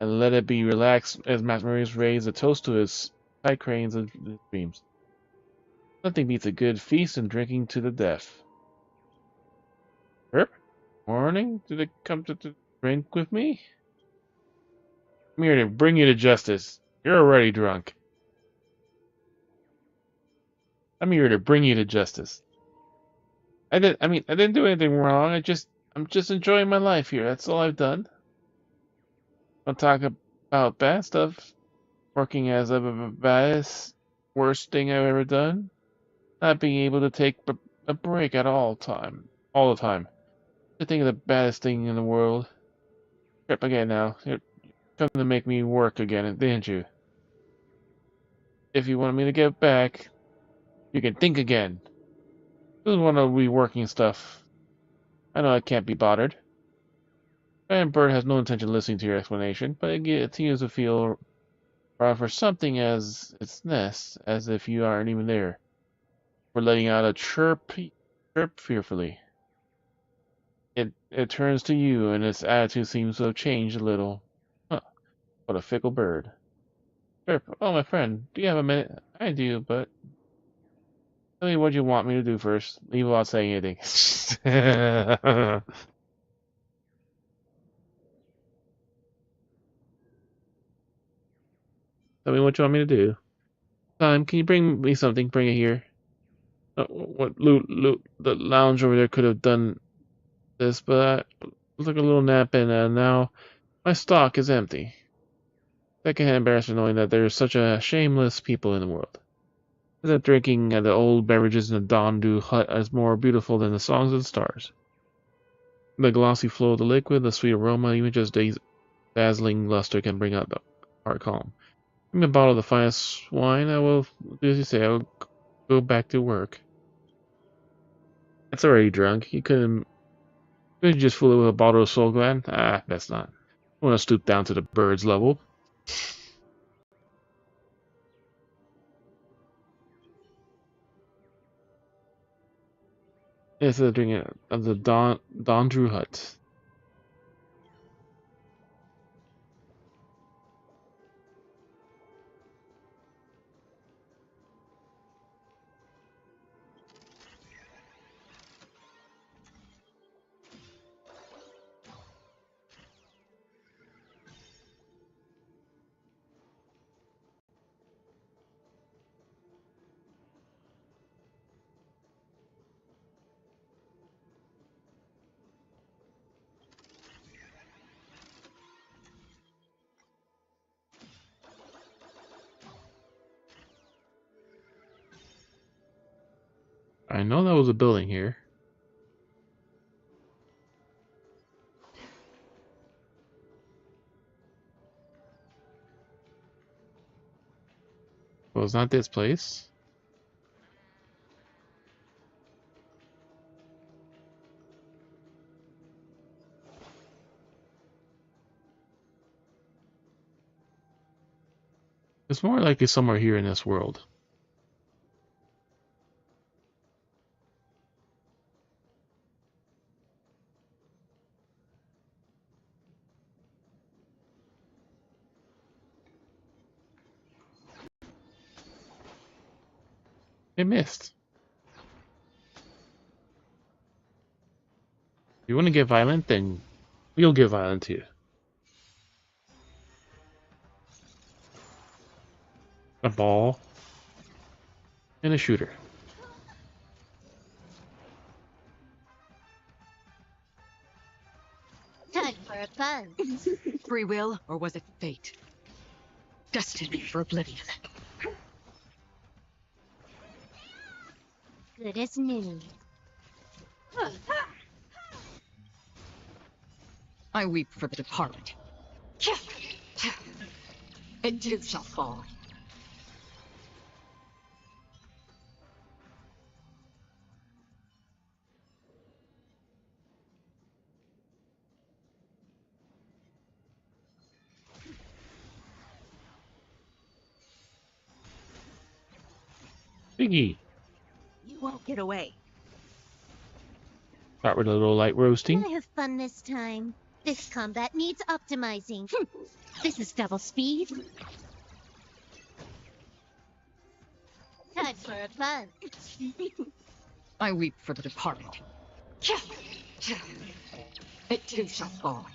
S4: And let it be relaxed as Maurice raised a toast to his tight cranes of his dreams. Nothing beats a good feast and drinking to the death. Herp? Morning? Did it come to drink with me? I'm here to bring you to justice. You're already drunk. I'm here to bring you to justice. I didn't do anything wrong. I'm just enjoying my life here. That's all I've done. I'll talk about bad stuff. Working as a baddest, worst thing I've ever done. Not being able to take a break at all the time. I think of the baddest thing in the world. Trip again now. You're trying to make me work again, didn't you? If you want me to get back, you can think again. This is one of the reworking stuff. I know I can't be bothered. Giant Bird has no intention of listening to your explanation, but it continues to feel for something as its nest, as if you aren't even there. For letting out a chirp fearfully. It turns to you, and its attitude seems to have changed a little. Huh, what a fickle bird. Chirp, oh my friend, do you have a minute? I do, but tell me what you want me to do first, even without saying anything. Tell me what you want me to do. Time, can you bring me something? Bring it here. What loot, the lounge over there could have done this, but I took a little nap and now my stock is empty. Secondhand embarrassment knowing that there is such a shameless people in the world. That drinking the old beverages in the Dondu hut is more beautiful than the songs of the stars. The glossy flow of the liquid, the sweet aroma, even just dazzling luster can bring out the heart calm. Give me a bottle of the finest wine, I will do as you say, I will go back to work. It's already drunk. Couldn't you just fool it with a bottle of Soul Gland? Ah, that's not. I want to stoop down to the bird's level. Instead of drinking of the Don Drew Hut. I know that was a building here. Well, it's not this place. It's more likely somewhere here in this world. It missed. If you want to get violent, then we'll get violent too. A ball and a shooter.
S11: Time for fun.
S10: Free will, or was it fate? Destiny for oblivion.
S11: Good as new.
S10: I weep for the departed. It too shall fall.
S4: Piggy.
S14: You won't get away.
S4: Start with a little light roasting.
S11: Can I have fun this time? This combat needs optimizing. This is double speed. Time for fun.
S10: I weep for the departed. It too shall fall.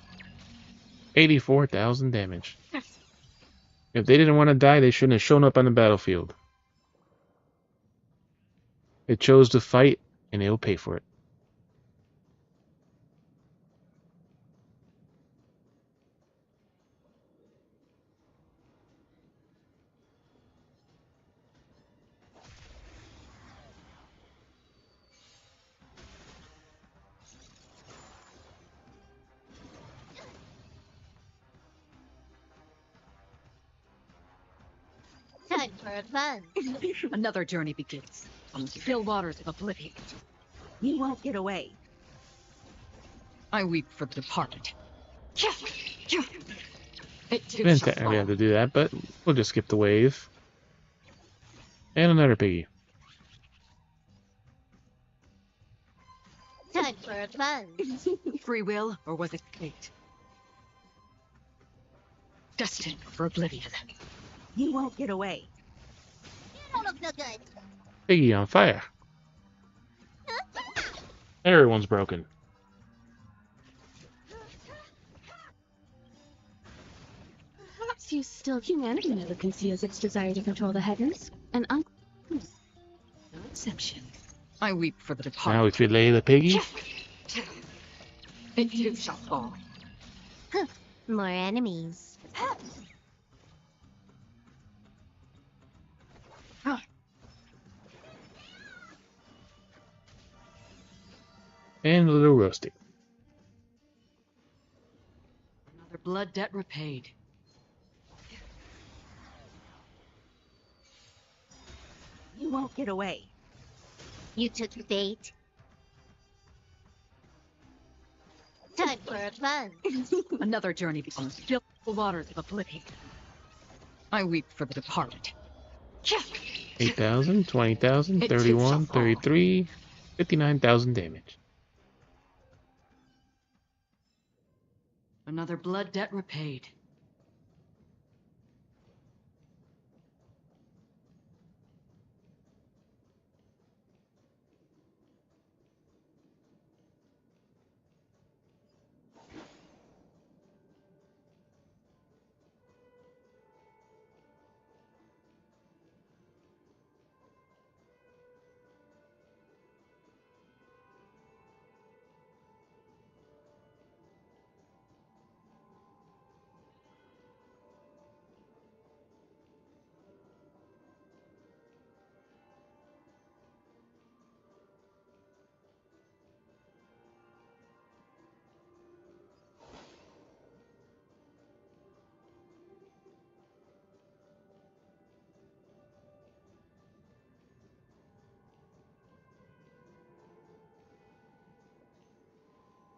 S4: 84,000 damage. If they didn't want to die, they shouldn't have shown up on the battlefield. They chose to fight, and they'll pay for it.
S11: Time for fun.
S10: Another journey begins. On the still waters of oblivion.
S14: You won't get away.
S10: I weep for the departed. It too
S4: Didn't
S10: shall
S4: technically have
S10: fall.
S4: to do that, but we'll just skip the wave. And another piggy.
S11: Time for fun.
S10: Free will, or was it fate? Destined for oblivion.
S14: You won't get away.
S11: You don't look no good.
S4: Piggy on fire. Everyone's broken.
S6: Perhaps you still humanity never conceals its desire to control the heavens. And no exception.
S10: I weep for the departed.
S4: Now we fillet the piggy.
S10: It too shall fall.
S11: More enemies.
S4: And a little roasting.
S10: Another blood debt repaid.
S14: You won't get away.
S11: You took the bait. Time for fun.
S10: Another journey begins. Still waters of oblivion. I weep for the departed.
S4: 8,000, 20,000,
S10: It too
S4: 31,
S10: shall fall.
S4: 33, 59,000 damage.
S10: Another blood debt repaid.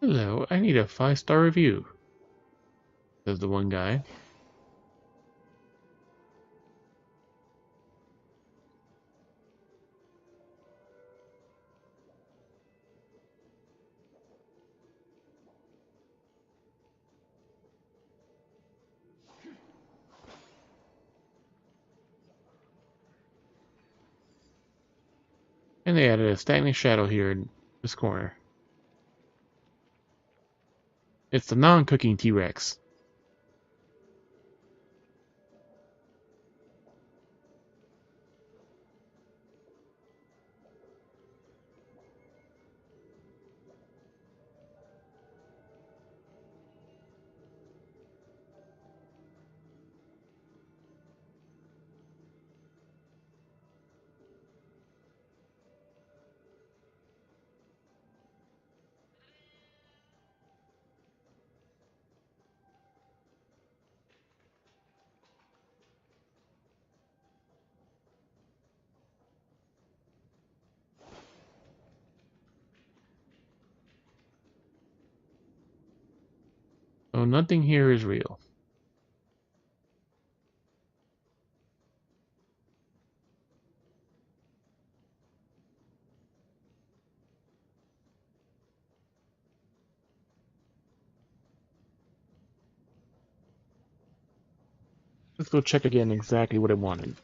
S4: Hello, I need a 5-star review, says the one guy. And they added a standing shadow here in this corner. It's the non-cooking T-Rex. So nothing here is real. Let's go check again exactly what I wanted.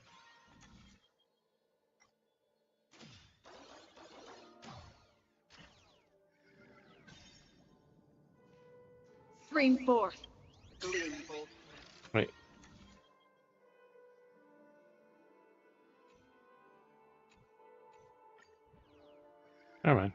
S14: Stream forth. Gleam bolt.
S4: Right. Alright.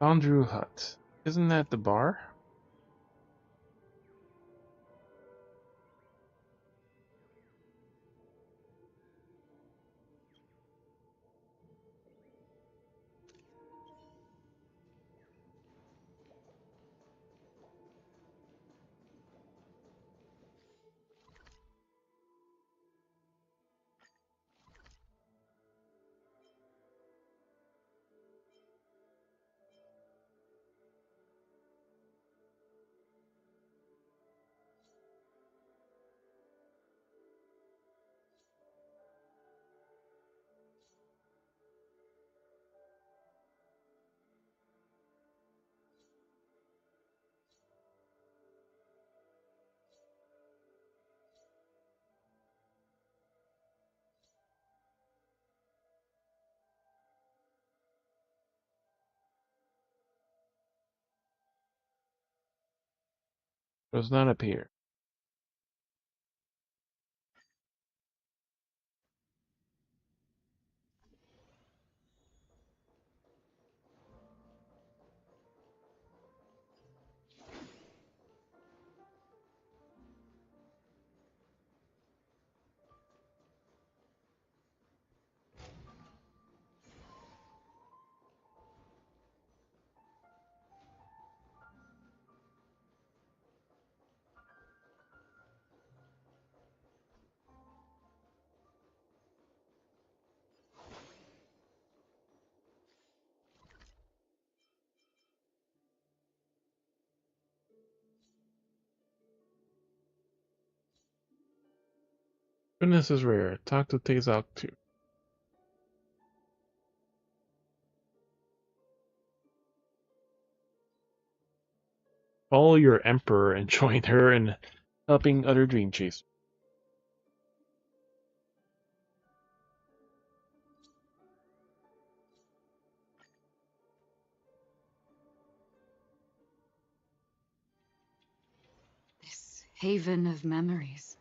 S4: Andrew Hut. Isn't that the bar? Does not appear. Goodness is rare. Talk to Tazok too. Follow your emperor and join her in helping other dream chasers.
S10: This haven of memories.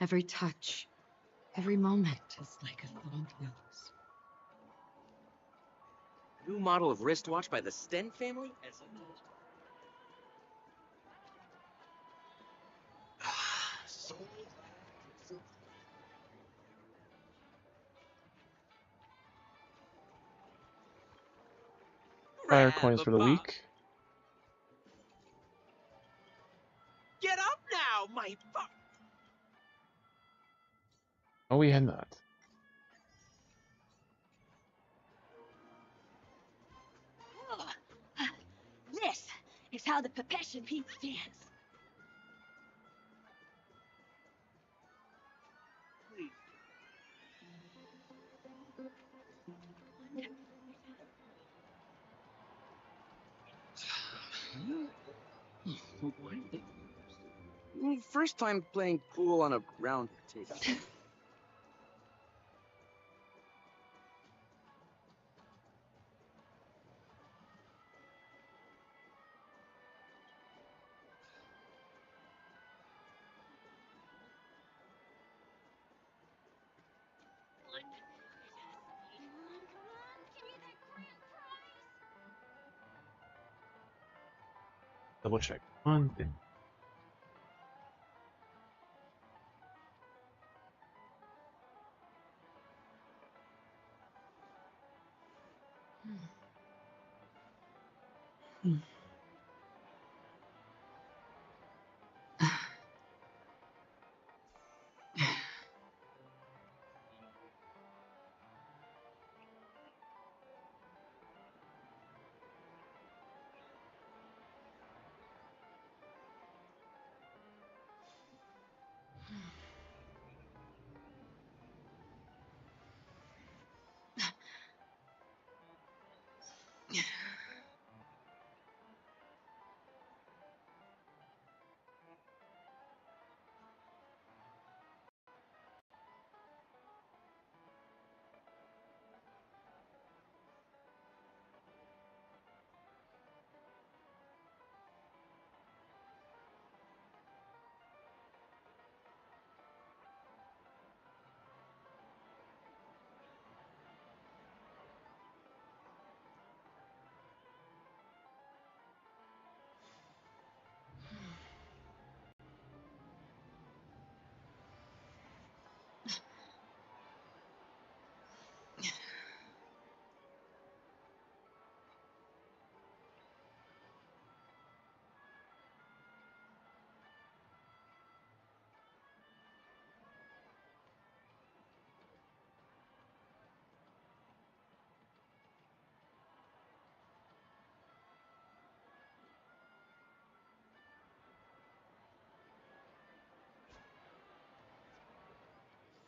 S10: Every touch, every moment is like a fond rose.
S9: New model of wristwatch by the S10 family?
S4: Fire
S9: Grab
S4: coins
S9: a
S4: for the
S9: buck.
S4: week.
S13: Get up now, my fuck!
S4: Oh, we had not.
S6: This is how the Pepesha Peak stands.
S9: First time playing pool on a round table.
S4: Double check one thing.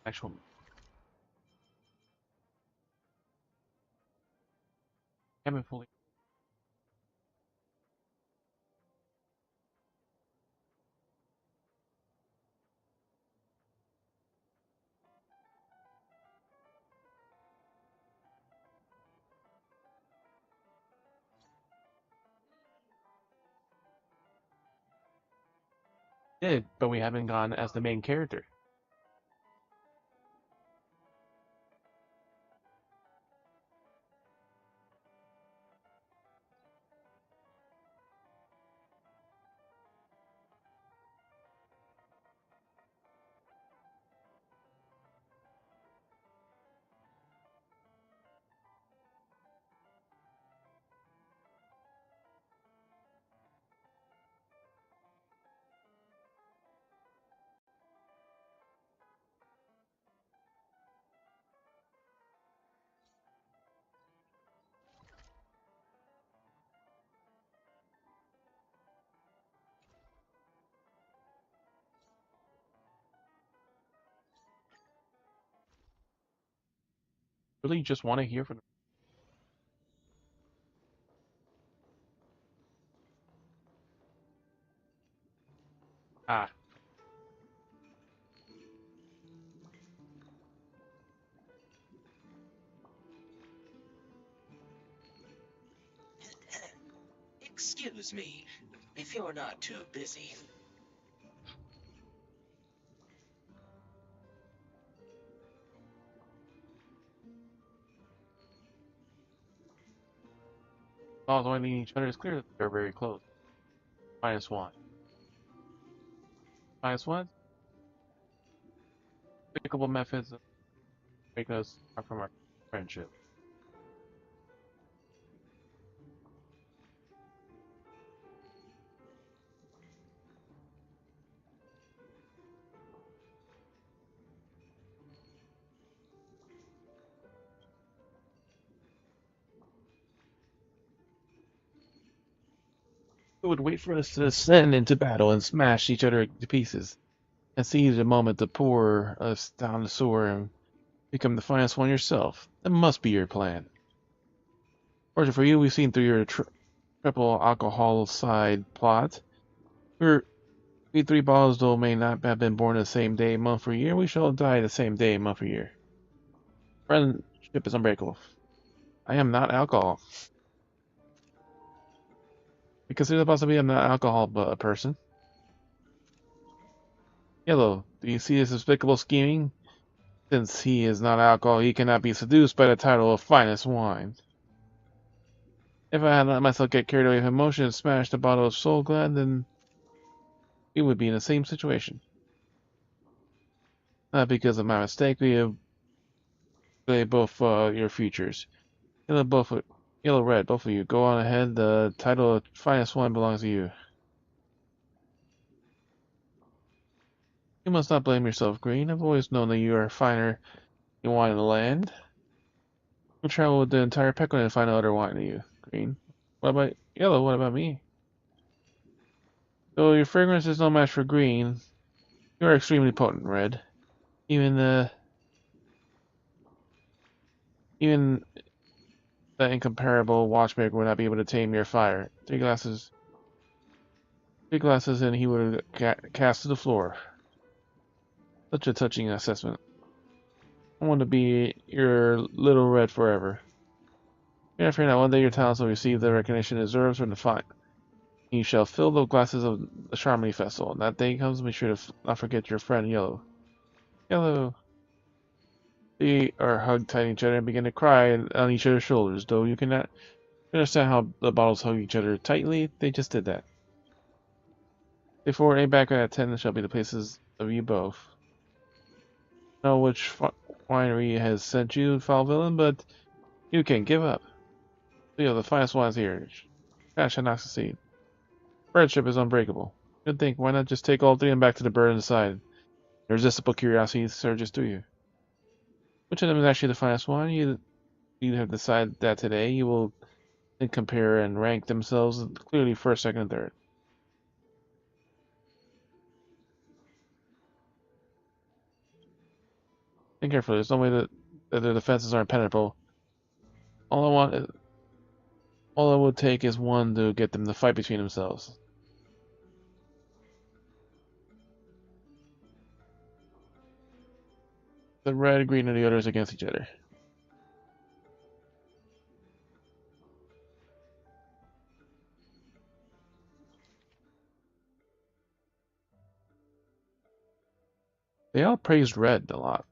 S4: Actual. Haven't fully. Did, but we haven't gone as the main character. Really, just want to hear from. Ah,
S15: Excuse me, if you're not too busy.
S4: all joining each other is clear that they're very close. -1. -1. A couple methods of making us apart from our friendship. It would wait for us to ascend into battle and smash each other to pieces, and seize the moment to pour us down the sewer and become the finest one yourself. That must be your plan. Fortunately for you, we've seen through your triple alcohol side plot. We three balls, though, may not have been born the same day, month, or year. We shall die the same day, month, or year. Friendship is unbreakable. I am not alcohol. Because there's a possibility I'm not alcohol, but a person. Yellow, do you see this despicable scheming? Since he is not alcohol, he cannot be seduced by the title of finest wine. If I had let myself get carried away with emotion and smashed a bottle of Soul Glad, then we would be in the same situation. Not because of my mistake, we have both your futures. Yellow, red, both of you. Go on ahead. The title of finest wine belongs to you. You must not blame yourself, Green. I've always known that you are finer than wine in the land. We'll travel with the entire Pequot and find other wine to you, Green. What about Yellow? What about me? Though your fragrance is no match for Green, you are extremely potent, Red. Even even the incomparable watchmaker would not be able to tame your fire. Three glasses, and he would cast to the floor. Such a touching assessment. I want to be your little Red forever. You're not afraid that one day your talents will receive the recognition it deserves from the fight. You shall fill the glasses of the Charmony Festival. And that day comes, be sure to not forget your friend Yellow. Yellow. They are hugged tight each other and begin to cry on each other's shoulders. Though you cannot understand how the bottles hug each other tightly, they just did that. Before any back at 10 shall be the places of you both. Know which winery has sent you, foul villain, but you can give up. You have the finest wines here. That shall not succeed. Friendship is unbreakable. Good think, why not just take all three and back to the bird inside? Irresistible curiosity surges through you. Which of them is actually the finest wine? You have decided that today. You will then compare and rank themselves clearly first, second, and third. Think carefully. There's no way that their defenses are impenetrable. All it would take is one to get them to fight between themselves. The red, green, and the others against each other. They all praised red a lot.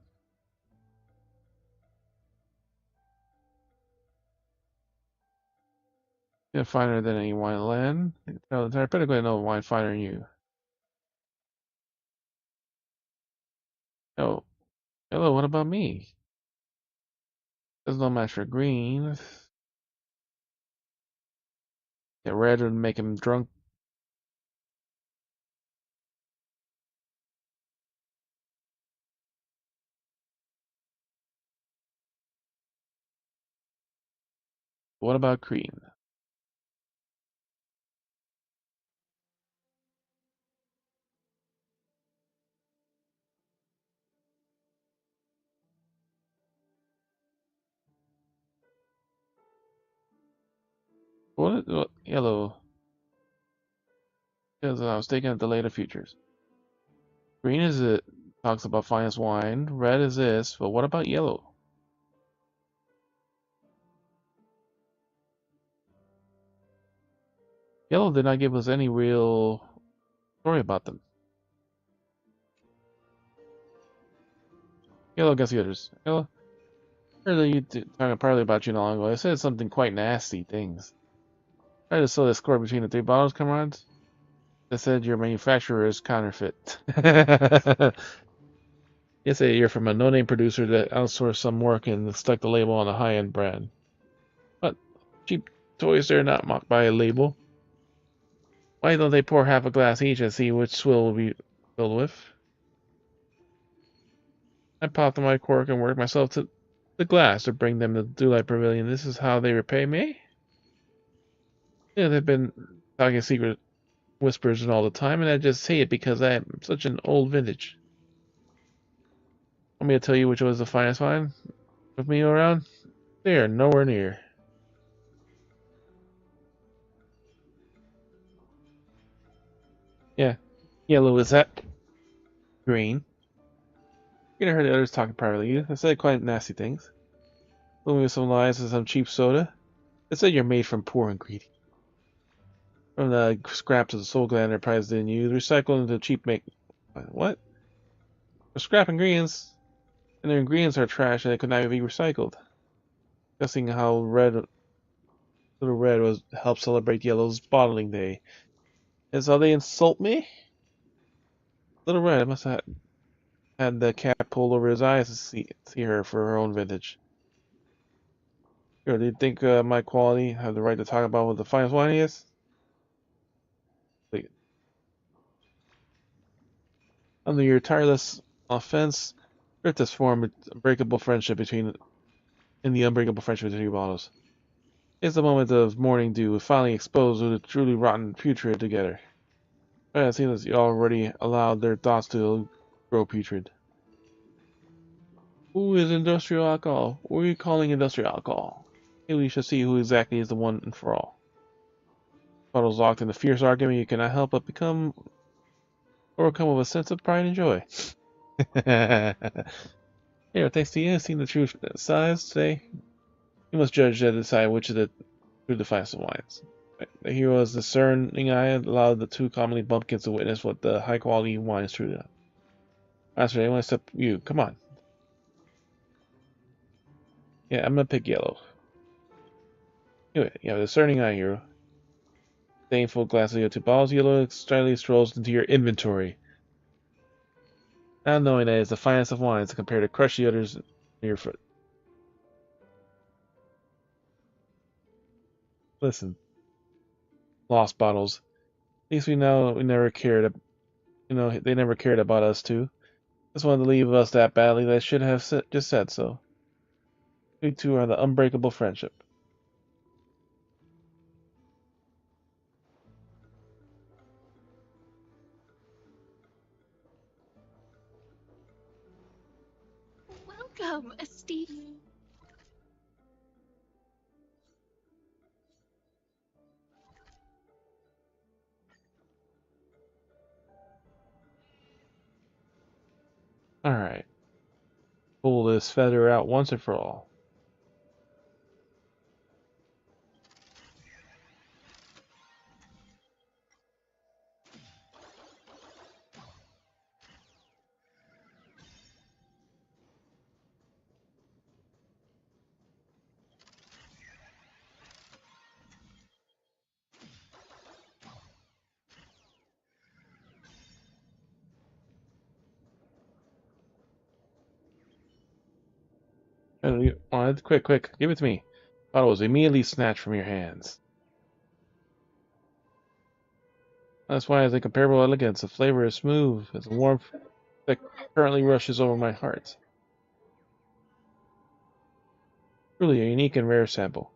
S4: You're finer than any wine in the land. No, there's practically no wine finer than you. Oh, hello, what about me? There's no match for green. Yeah, red would make him drunk. What about cream? What yellow? Because I was thinking of the later futures. Green is it talks about finest wine. Red is this, but what about yellow? Yellow did not give us any real story about them. Yellow against the others. Yellow. Earlier you talking partly about you not long ago. I said something quite nasty things. Try to sell the score between the three bottles, comrades. They said your manufacturer is counterfeit. Yes, you're from a no-name producer that outsourced some work and stuck the label on a high-end brand. But cheap toys are not mocked by a label. Why don't they pour half a glass each and see which swill will be filled with? I popped my cork and worked myself to the glass to bring them to the Daylight Pavilion. This is how they repay me? Yeah, they've been talking whispers and all the time, and I just say it because I'm such an old vintage. Want me to tell you which was the finest wine with me around? They are nowhere near. Yeah. Yellow is that? Green. You know, heard the others talking privately. They said quite nasty things. Told me with some lies and some cheap soda. They said you're made from poor ingredients. From the scraps of the soul gland enterprise didn't use, recycled into cheap make. What? The scrap ingredients, and their ingredients are trash and they could not be recycled. Guessing how Little Red was help celebrate Yellow's bottling day. Is how they insult me? Little Red must have had the cap pulled over his eyes to see her for her own vintage. Yo, do you think my quality have the right to talk about what the finest wine is? Wait. Under your tireless offense, Rift has formed an unbreakable friendship in the unbreakable friendship between two bottles. It's the moment of morning dew, finally exposed with the truly rotten putrid together. It seems you already allowed their thoughts to grow putrid. Who is industrial alcohol? What are you calling industrial alcohol? Maybe we should see who exactly is the one and for all. Bottles locked in a fierce argument you cannot help but become overcome with a sense of pride and joy. Here, thanks to you, seeing the true size today, you must judge and decide which of the two defines the wines. The hero's discerning eye allowed the two commonly bumpkins to witness what the high quality wine is truly like. Master, anyone except you, come on. Yeah, I'm gonna pick yellow. Anyway, you have a discerning eye, hero. Thankful glass of your two bottles, yellow slightly strolls into your inventory. Not knowing that it's the finest of wines compared to crush the others near your foot. Listen, lost bottles. At least we know we never cared. They never cared about us too. Just wanted to leave us that badly. They should have just said so. We two are the unbreakable friendship.
S6: Welcome, Steve.
S4: All right, pull this feather out once and for all. Quick, give it to me. Bottle was immediately snatched from your hands. That's why it's incomparable elegance. The flavor is smooth. It's a warmth that currently rushes over my heart. Truly a unique and rare sample.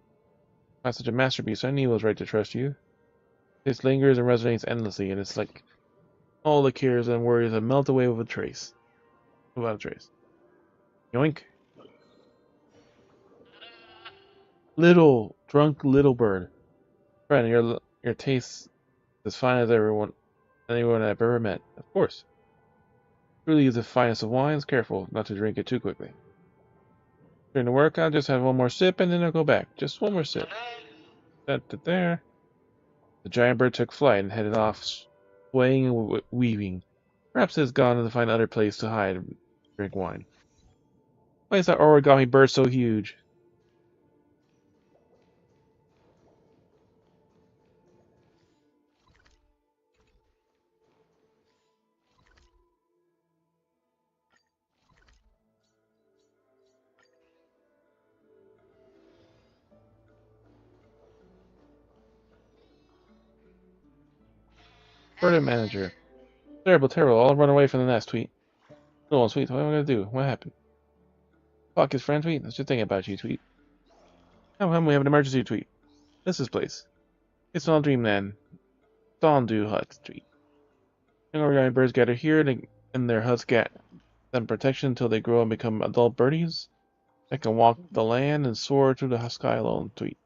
S4: Not such a masterpiece. I knew it was right to trust you. It lingers and resonates endlessly, and it's like all the cares and worries that melt away with a trace. Without a trace. Yoink. Drunk little bird. Friend, your taste is as fine as anyone I've ever met. Of course. Truly is the finest of wines. Careful not to drink it too quickly. During the work, I'll just have one more sip and then I'll go back. Just one more sip. There. The giant bird took flight and headed off, swaying and weaving. Perhaps it has gone to find another place to hide and drink wine. Why is that origami bird so huge? Bird manager. Terrible. I'll run away from the nest, Tweet. No, Tweet, what am I gonna do? What happened? Fuck his friend, Tweet? I was just thinking about you, Tweet. How come we have an emergency, Tweet? This is place. It's all dreamland. Dondu Hut Street. Organized birds gather here and their huts get them protection until they grow and become adult birdies that can walk the land and soar through the sky alone. Tweet.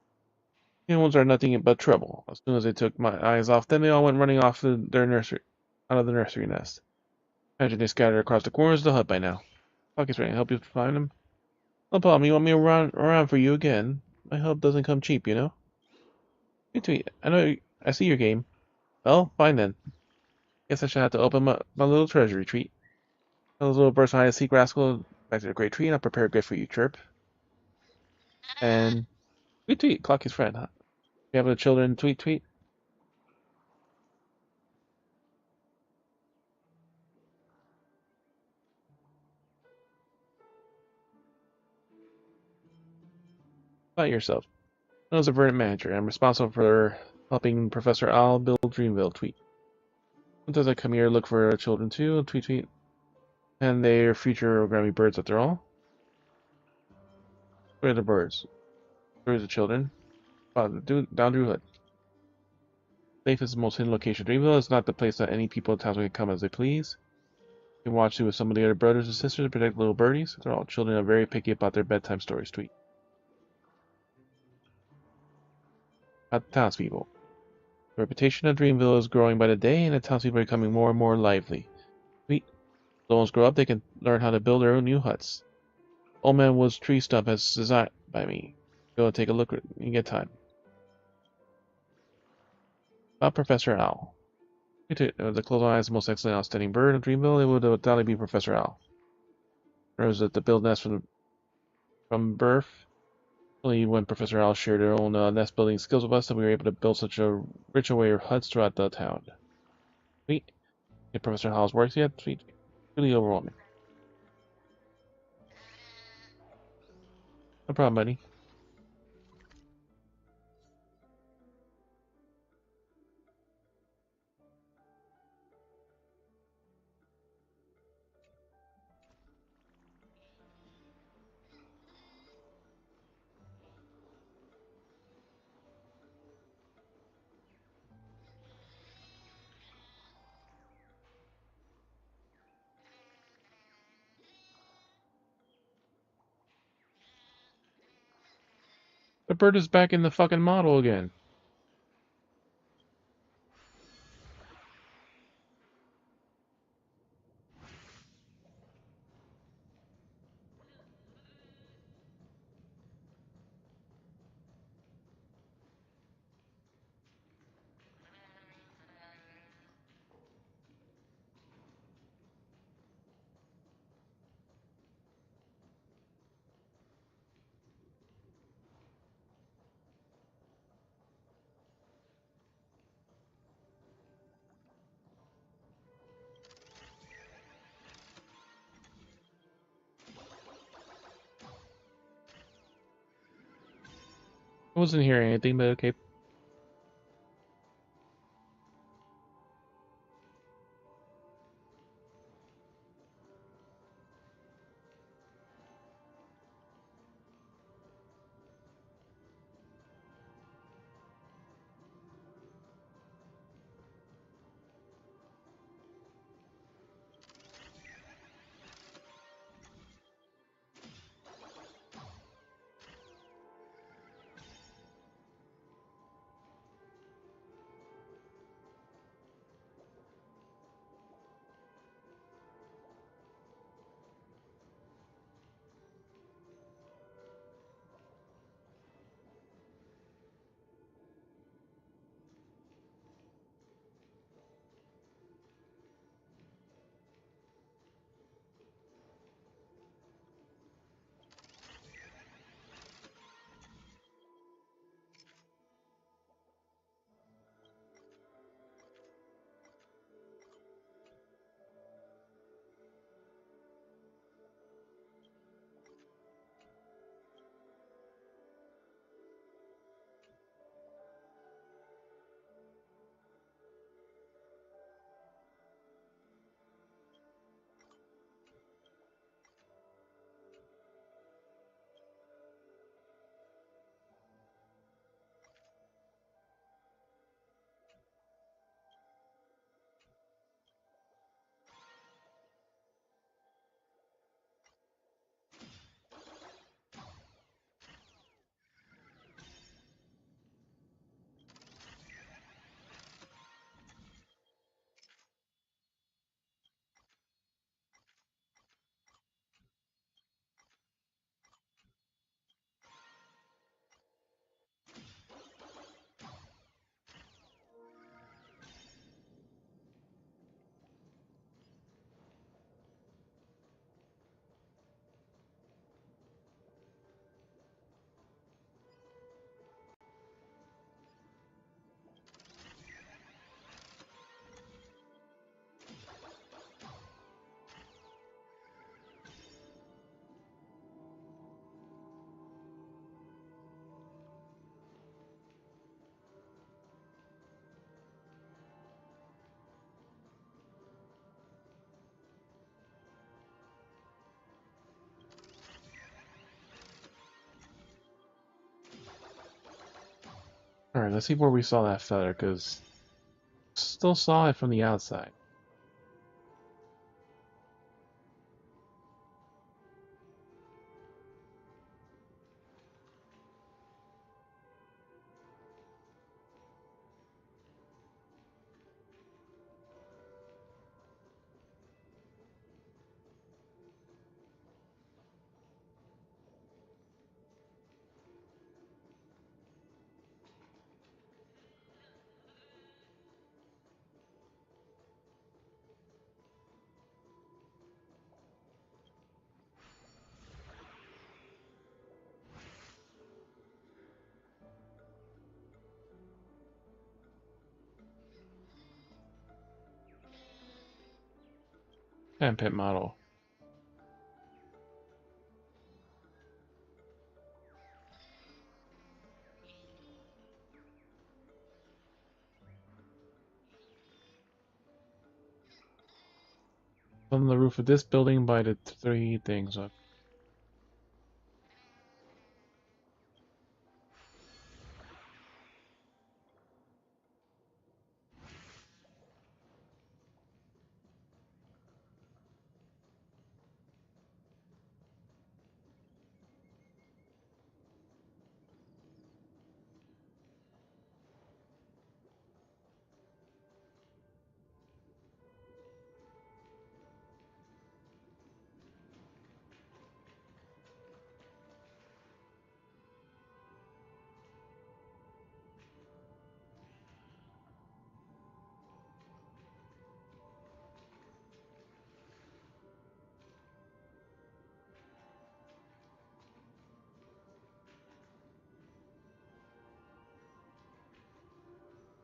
S4: Humans are nothing but trouble. As soon as they took my eyes off them, they all went running off to their nursery, out of the nursery nest. Imagine they scattered across the corners of the hut by now. Pocket's ready to help you find them. No problem. You want me to run around for you again? My help doesn't come cheap, you know. You tweet. I see your game. Well, fine then. Guess I should have to open my little treasury treat. Tell those little birds hide and seek rascal back to the great tree, and I'll prepare a gift for you, chirp. And tweet tweet, clock his friend, huh? You have the children tweet tweet. About yourself. I was a verdant manager. I'm responsible for helping Professor Owl build Dreamville. Tweet. Sometimes I come here to look for children too. Tweet tweet. And they're future Grammy birds after all. Where are the birds? Where are the children? Down Drew Hood. Safe is the most hidden location. Dreamville is not the place that any people in town can come as they please. You can watch it with some of the other brothers and sisters to protect little birdies. They're all children are very picky about their bedtime stories. Tweet. About the townspeople. The reputation of Dreamville is growing by the day, and the townspeople are becoming more and more lively. Tweet. When the ones grow up, they can learn how to build their own new huts. Old Man Wood's tree stump as designed by me. Go and take a look when you get time. About Professor Owl. The closed eye is the most excellent outstanding bird in Dreamville. It would undoubtedly be Professor Owl. Knows that the build nest from birth. Only when Professor Owl shared her own nest building skills with us that we were able to build such a rich array of huts throughout the town. Sweet. If Professor Owl's works yet? Sweet. Really overwhelming. No problem, buddy. The bird is back in the fucking model again. I wasn't hearing anything, but okay. Alright, let's see where we saw that feather, because still saw it from the outside. And pit model. On the roof of this building by the three things.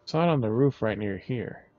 S4: Saw it on the roof right near here.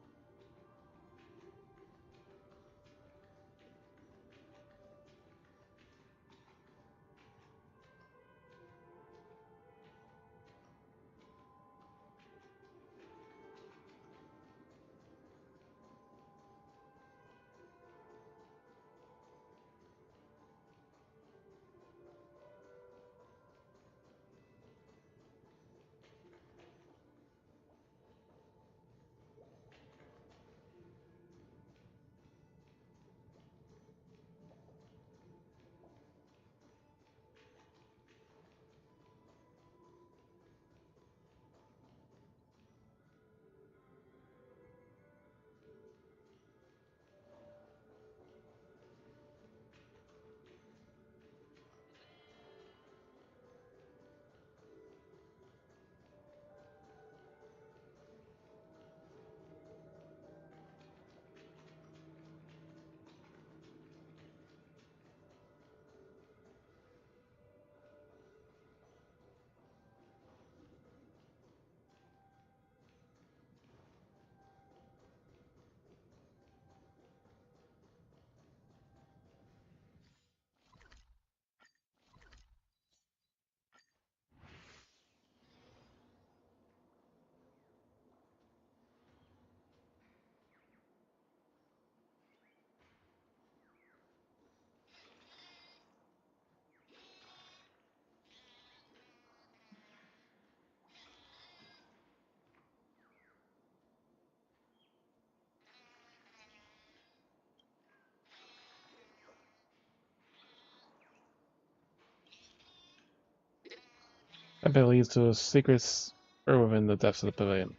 S4: That bit leads to a secret or within the depths of the pavilion.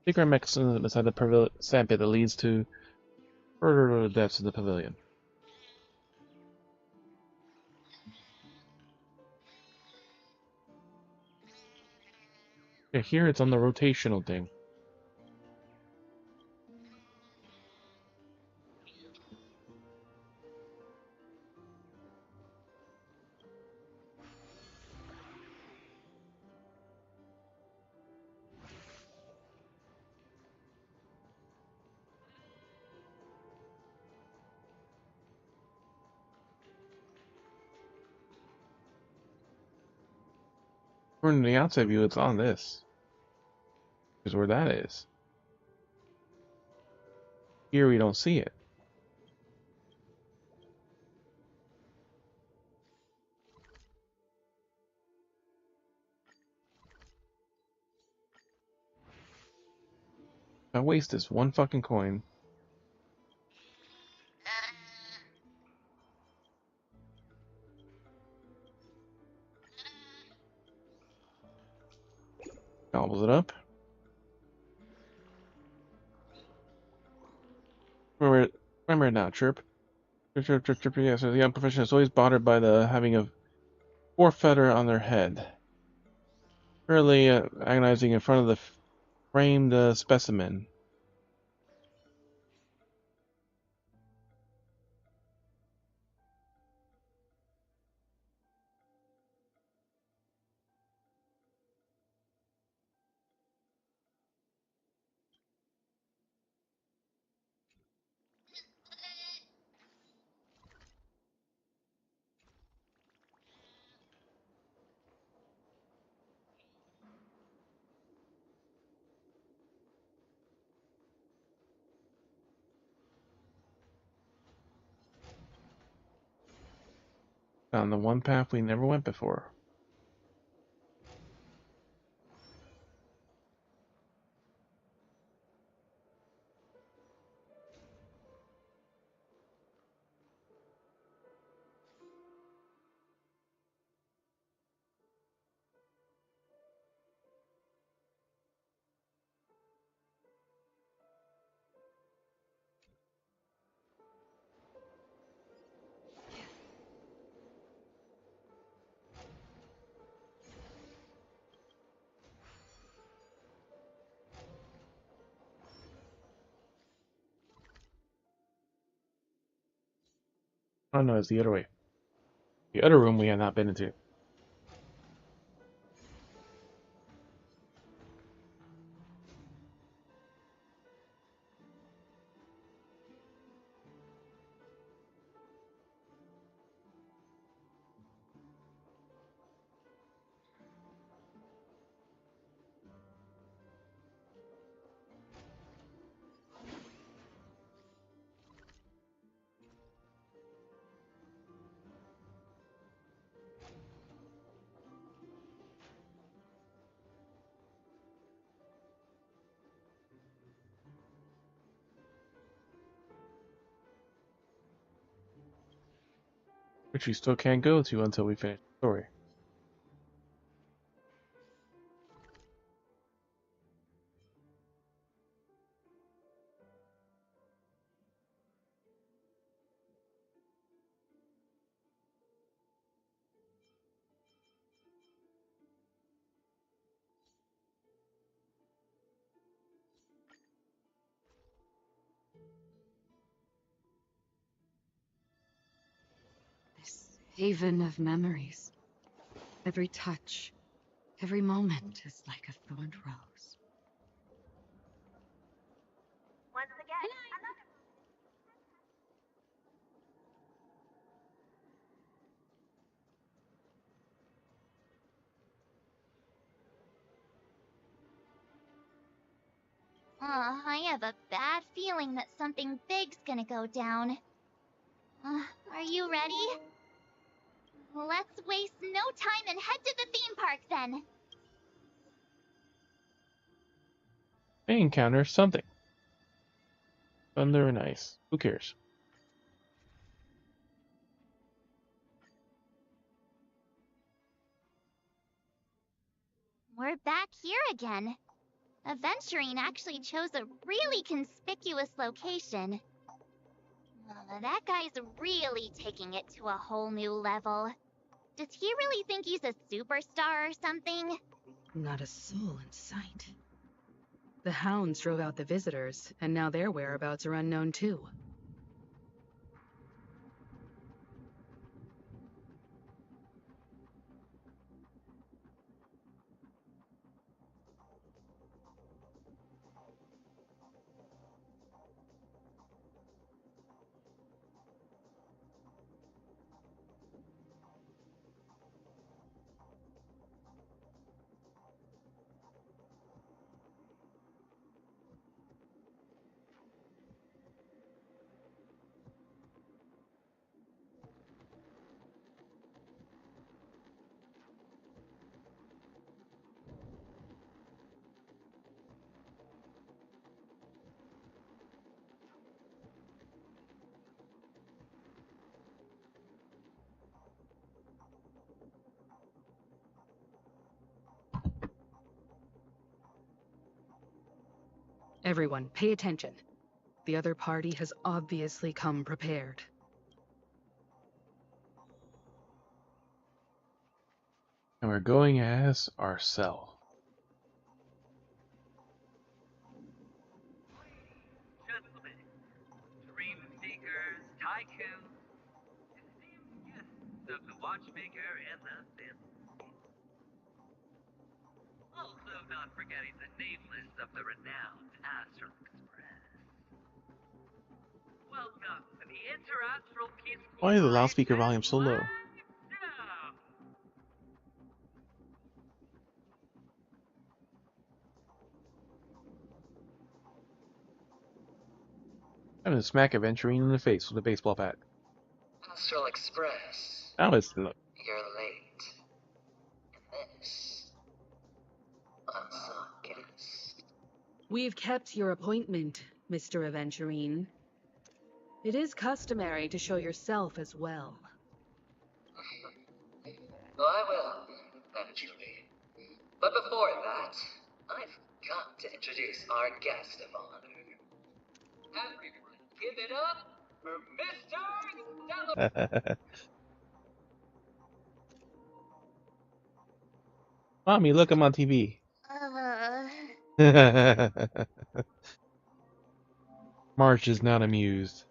S4: Secret mechanism inside the sandpit that leads to further to the depths of the pavilion. Yeah, here it's on the rotational thing. From the outside view, it's on this. Here's where that is. Here we don't see it. I waste this one fucking coin. Gobbles it up. Remember it now, Chirp. Chirp, chirp, chirp, chirp. Yeah, so the young professional is always bothered by the having a forfetter on their head. Currently agonizing in front of the framed specimen. Down the one path we never went before. Oh no, it's the other way. The other room we have not been into. Which we still can't go to until we finish the story.
S10: This haven of memories. Every touch, every moment is like a thorned rose.
S2: Once again,
S11: I have a bad feeling that something big's gonna go down. Are you ready? Let's waste no time and head to the theme park then.
S4: May encounter something. Thunder and ice. Who cares?
S11: We're back here again. Aventurine actually chose a really conspicuous location. That guy's really taking it to a whole new level. Does he really think he's a superstar or something?
S10: Not a soul in sight. The hounds drove out the visitors, and now their whereabouts are unknown too. Everyone, pay attention. The other party has obviously come prepared.
S4: And we're going as ourselves.
S13: Gentlemen, dream seekers, tycoons, esteemed guests of the watchmaker and the family. Also not forgetting the nameless of the renowned Astral Express. Welcome to the Interastral Peaceful
S4: Why is the
S13: Line
S4: loudspeaker
S13: and
S4: volume so low?
S13: live down!
S4: I'm gonna smack Aventurine in the face with a baseball bat.
S3: Astral Express,
S4: Now it's look.
S3: you're late. And this, unsung guest.
S10: We've kept your appointment, Mr. Aventurine. It is customary to show yourself as well.
S3: I will, naturally. But before that, I've got to introduce our guest of honor. Everyone, give it up for Mr. Stella.
S4: Mommy, look, I'm on TV. March is not amused.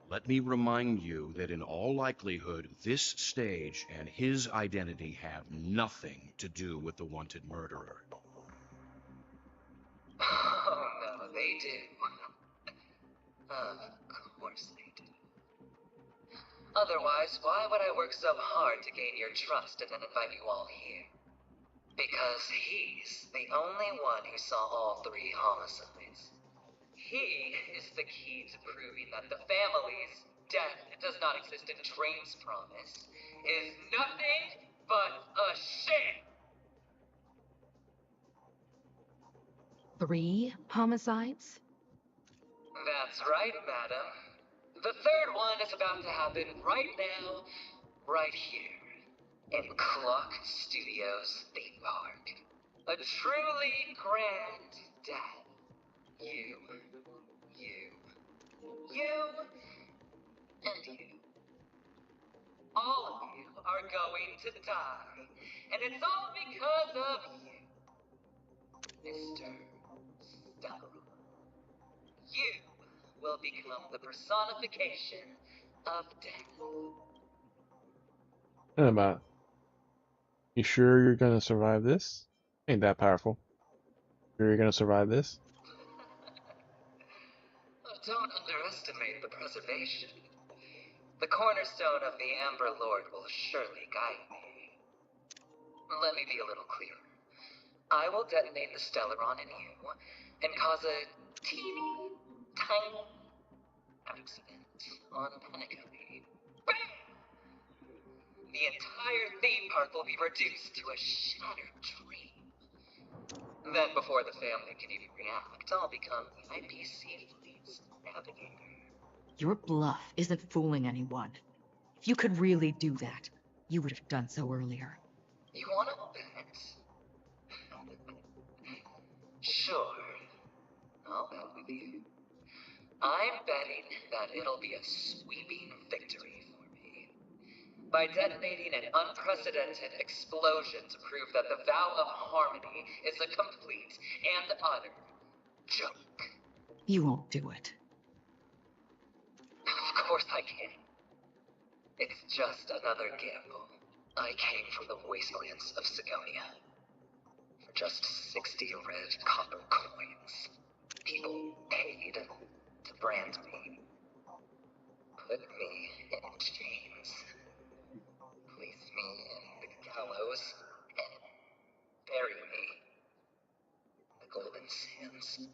S12: Let me remind you that in all likelihood, this stage and his identity have nothing to do with the wanted murderer.
S3: Oh, no, they do. Of course they do. Otherwise, why would I work so hard to gain your trust and then invite you all here? Because he's the only one who saw all 3 homicides. He is the key to proving that the family's death does not exist in Drain's promise is nothing but a sham.
S10: 3 homicides?
S3: That's right, madam. The 3rd one is about to happen right now, right here, in Clock Studios Theme Park. A truly grand death. You, and you. All of you are going to die, and it's all because of you, Mr. Stella. You will become the personification of death.
S4: What about? You sure you're gonna survive this? Ain't that powerful. Sure you're gonna survive this?
S3: Don't underestimate the preservation. The cornerstone of the Amber Lord will surely guide me. Let me be a little clearer. I will detonate the Stellaron in you and cause a teeny, tiny accident on Penacony. Bam! The entire theme park will be reduced to a shattered dream. Then, before the family can even react, I'll become the IPC fleet's navigator.
S16: Your bluff isn't fooling anyone. If you could really do that, you would have done so earlier.
S3: You wanna bet? Sure. I'll bet with you. I'm betting that it'll be a sweeping victory for me. By detonating an unprecedented explosion to prove that the vow of harmony is a complete and utter joke.
S16: You won't do it.
S3: Of course I can. It's just another gamble. I came from the wastelands of Sigonia. For just 60 red copper coins, people paid to brand me. Put me in chains. Place me in the gallows and bury me in the golden sands.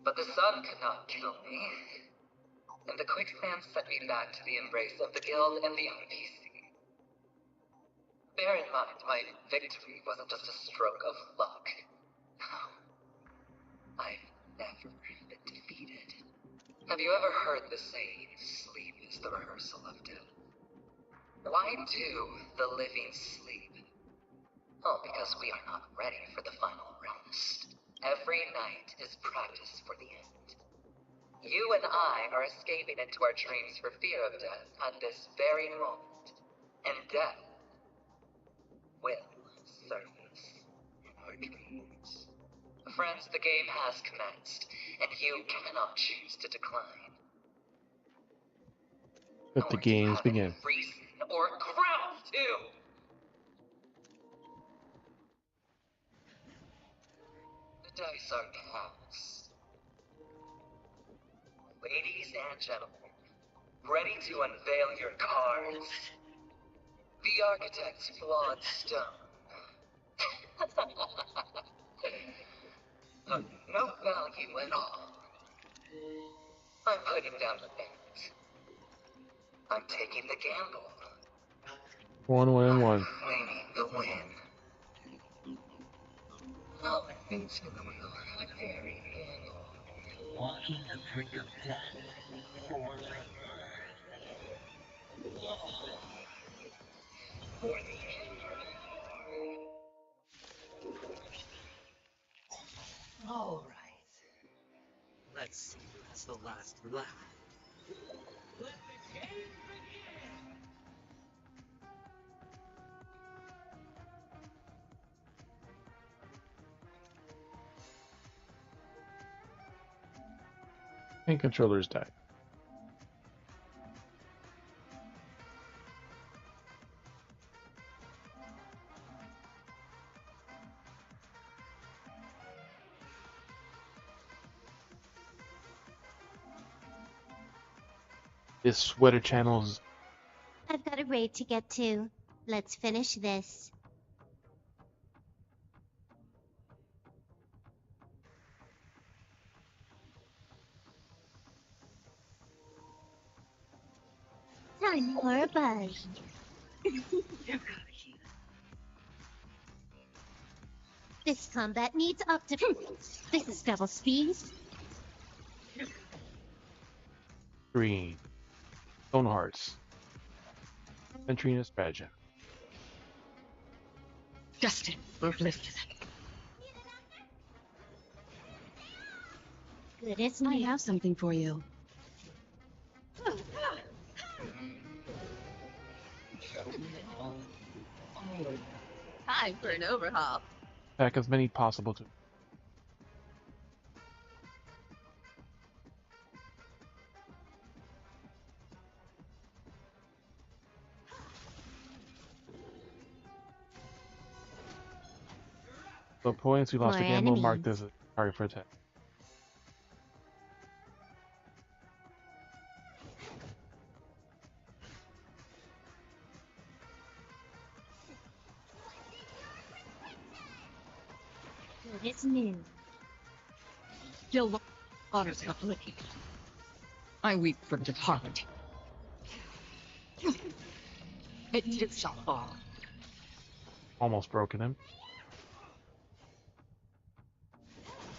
S3: But the sun could not kill me, and the quicksand sent me back to the embrace of the guild and the IPC. Bear in mind, my victory wasn't just a stroke of luck. I've never been defeated. Have you ever heard the saying, sleep is the rehearsal of death? Why do the living sleep? Oh, because we are not ready for the final realm.
S5: honest. Every night is practice for the end. You and I are escaping into our dreams for fear of death at this very moment. And death will surface in our dreams. Friends, the game has commenced, and you cannot choose to decline.
S4: Let the games begin.
S5: Reason or grounds to. The dice are cast. Ladies and gentlemen, ready to unveil your cards. The architect's flawed stone. Of no value at all. I'm putting down the bet. I'm taking the gamble.
S4: 1-1-1.
S5: Claiming the win. I'll admit to the wheel a very gamble.
S15: Walking the brink of death forever.
S5: For the end.
S9: All right. Let's see who has the last laugh.
S13: Let the game begin!
S4: And controllers die. This sweater channel's
S11: I've got a raid to get to. Let's finish this. Time for a buzz. This combat needs optimism. This is double speed.
S4: green. Stone Hearts. Ventrina Strategy.
S16: Justin, we're lifted.
S11: Goodness
S10: I
S11: me.
S10: have something for you.
S16: Time for an overhaul.
S4: Attack as many possible to. So points, we lost
S11: More
S4: a gamble
S11: enemies.
S4: marked as a target for attack.
S11: Goodness me.
S16: Your honor's ability. I weep for the departed. It too shall fall.
S4: Almost broken him.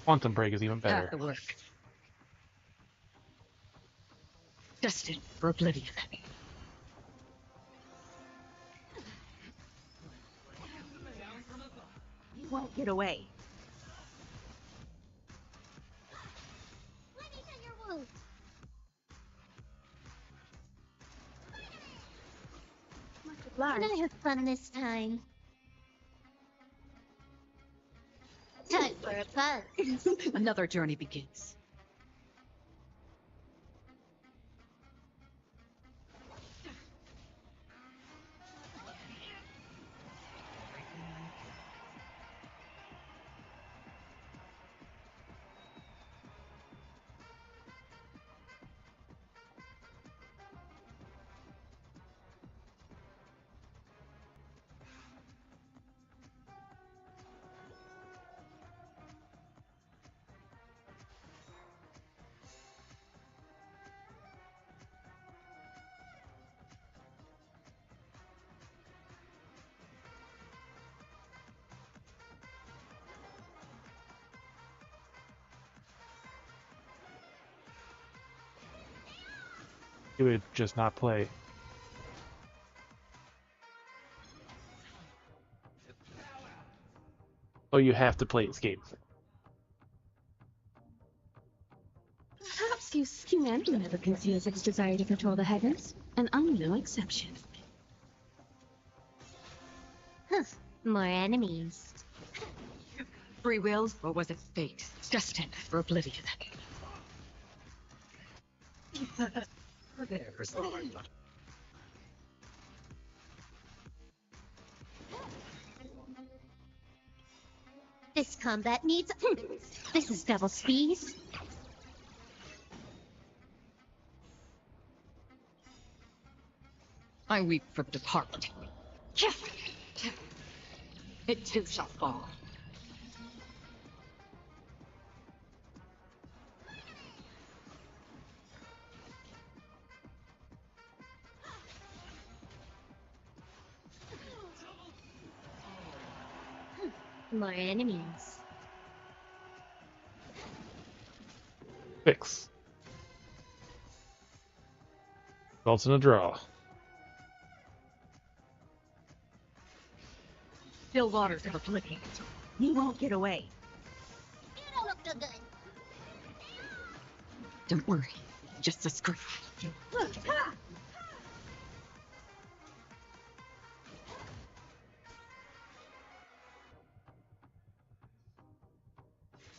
S4: Quantum Break is even better.
S16: Half the work. Destined for oblivion.
S14: You won't get away.
S11: Let me tend your wound.
S14: Much
S11: Can
S14: obliged.
S11: I have fun this time? Time for a buzz.
S16: Another journey begins.
S4: He would just not play. Oh, you have to play Escape.
S6: Perhaps humanity never conceals its desire to control the heavens, and I'm no exception.
S11: Huh. More enemies.
S16: Free will, or was it fate? Destined for oblivion.
S9: Prepare for something.
S11: This combat needs. This is double speed.
S16: I weep for department. It too shall fall.
S11: More enemies.
S4: 6. Results in a draw.
S16: Still waters of oblivion. You won't get away.
S11: You don't look so good.
S16: Don't worry. Just a scream.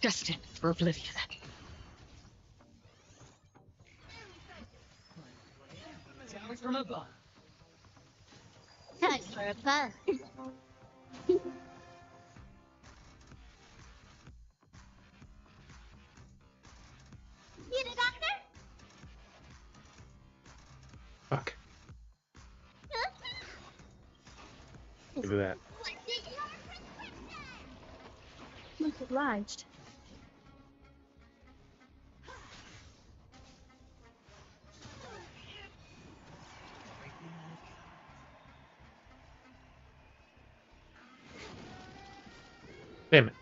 S16: Destined for oblivion.
S9: Down from above.
S11: Time for a fun. You the doctor?
S4: Fuck. Look at that.
S11: What did your prescription?
S6: Much obliged.
S4: Damn it.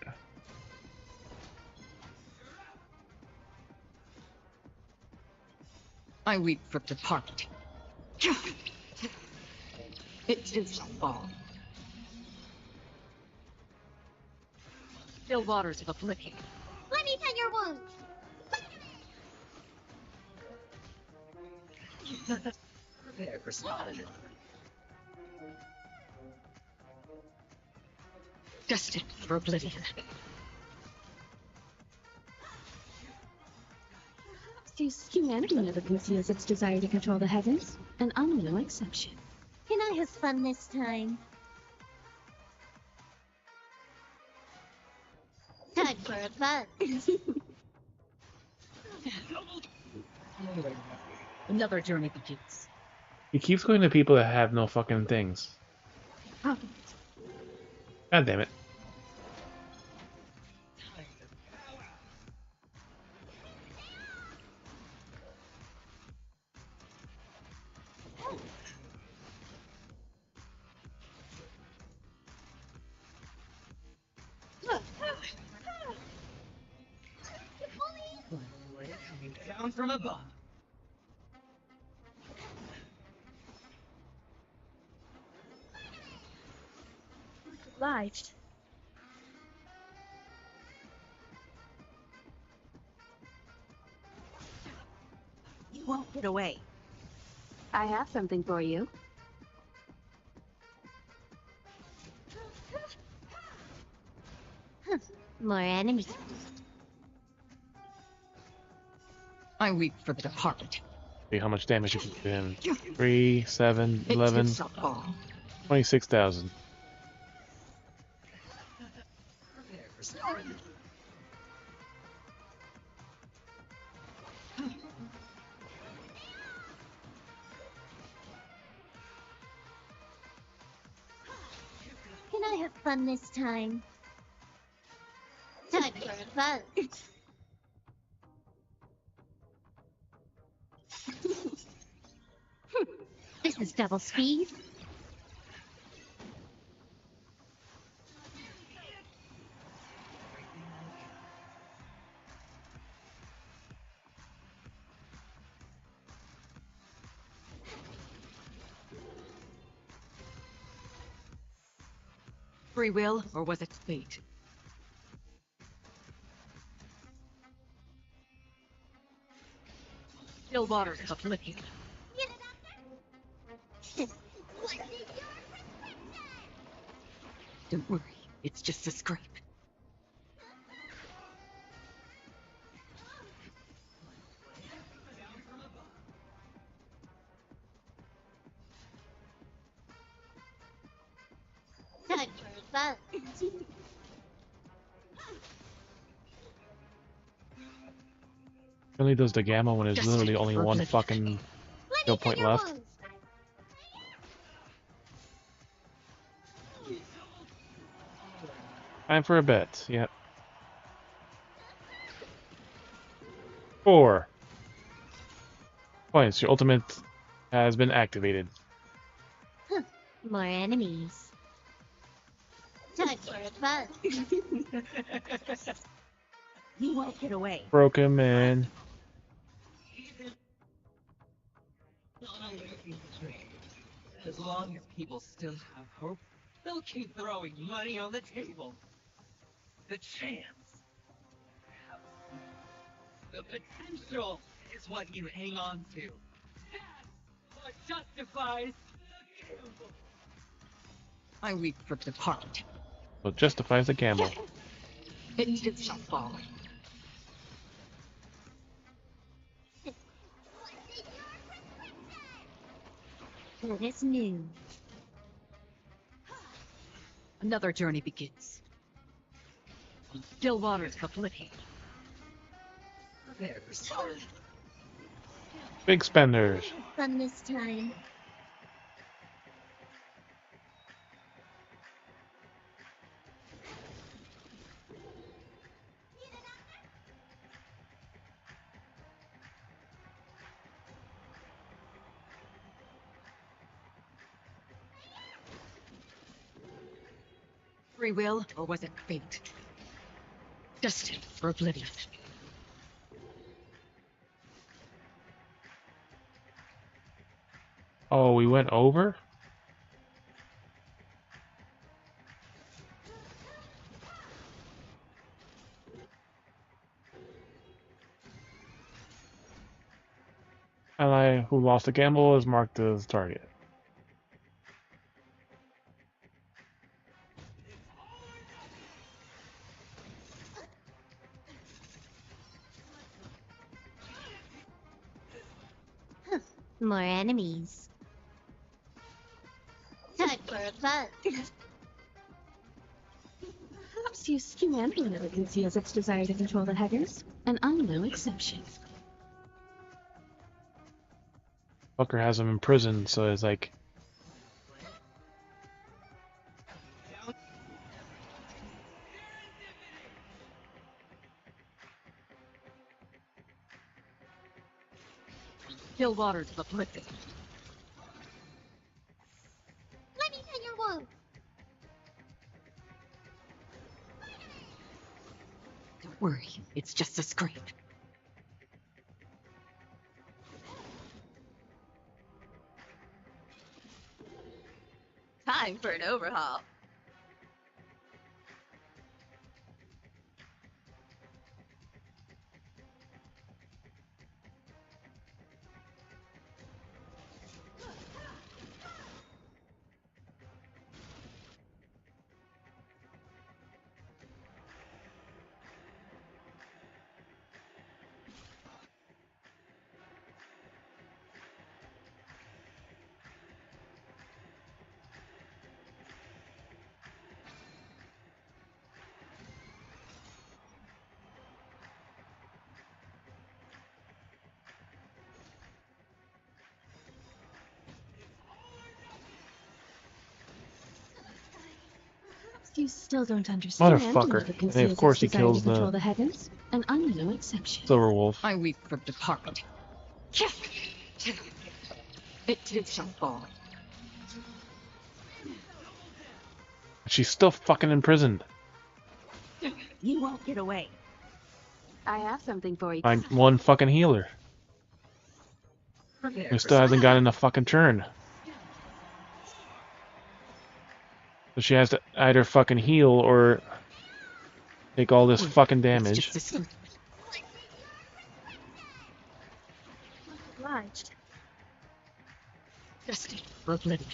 S16: I weep for department. It too shall fall. Still waters of oblivion.
S11: Let me tend your wound.
S9: Prepare for something.
S16: Destined for oblivion.
S6: Humanity never conceals its desire to control the heavens, and I'm no exception.
S11: Can I have fun this time? Time for a fun.
S16: Another journey begins.
S4: He keeps going to people that have no fucking things. God damn it.
S9: Coming down from above.
S6: Obliged.
S16: You won't get away.
S6: I have something for you.
S11: More enemies.
S16: I weep for department.
S4: See how much damage you can do him. 3, 7,
S16: It
S4: 11,
S16: too shall fall.
S4: 26,000.
S9: Prepare for something.
S11: Can I have fun this time? Time for a fun. This is double speed.
S16: Free will, or was it fate? Still water's uplifting. Don't worry, it's just a scrape.
S11: Time for fun.
S4: Really does the gamma when there's literally only one fucking skill point left. Time for a bet. Yep. 4 points. Your ultimate has been activated.
S11: More enemies. Time for fun.
S16: You won't get away.
S4: Broke him and
S15: As long as people still have hope, they'll keep throwing money on the table. The chance, the potential is what you hang on to. That's what justifies the gamble.
S16: I weep for the part.
S4: so justifies the gamble.
S16: It shall fall.
S11: Let us move.
S16: Another journey begins. Still water's uplifting.
S15: There's
S4: Big spenders.
S11: Fun this time.
S16: Free will, or was it fate? Destined for oblivion.
S4: Oh, we went over? Ally who lost the gamble is marked as target.
S11: More enemies. Time for fun.
S6: Perhaps use human conceals its desire to control the headers, and I'm no exception.
S4: Fucker has him in prison, so it's like
S16: Still water's uplifting.
S11: Let me tell your wound.
S16: Don't worry, it's just a scrape.
S17: Time for an overhaul.
S6: You still don't understand.
S4: motherfucker.
S6: It
S4: And
S6: conceals
S4: of course he
S6: its desire to
S4: kills
S6: control
S4: the
S6: the heavens, and I'm no exception.
S4: Silver Wolf.
S16: I weep for department. It too shall fall.
S4: She's still fucking imprisoned.
S6: You won't get away. I have something for you.
S4: By one fucking healer. Who still hasn't gotten a fucking turn. So she has to either fucking heal or take all this fucking damage.
S6: Obliged.
S16: Destiny for oblivion.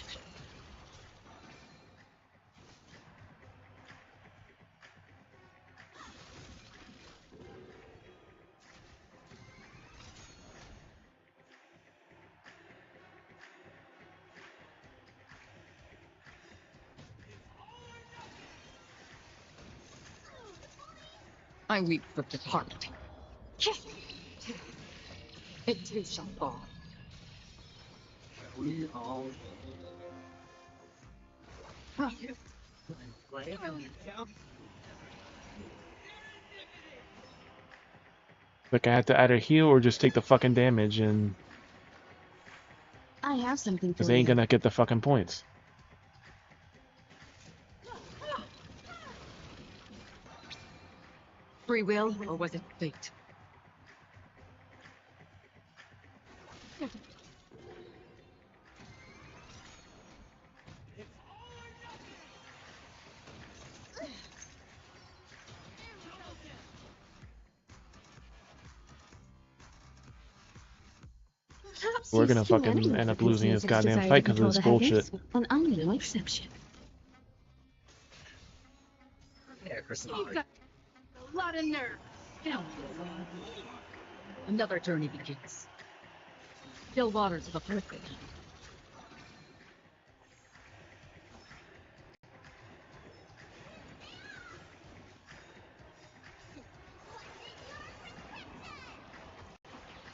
S16: I weep for departed. It too shall fall.
S15: We all play it down.
S4: Like I have to either heal or just take the fucking damage, and
S10: I have something
S4: because
S10: for
S4: they ain't
S10: you.
S4: gonna get the fucking points.
S16: Free will, or was it fate?
S6: Perhaps
S4: We're
S6: you
S4: gonna
S6: skew
S4: fucking
S6: anyone
S4: end
S6: for
S4: up losing this
S6: Constance's
S4: goddamn
S6: desire to
S4: fight because of
S6: control
S4: this
S6: the
S4: bullshit.
S6: heavens, and I'm no exception.
S15: There for some
S16: You've got a lot of nerve. Down. Another journey begins. Still waters of oblivion.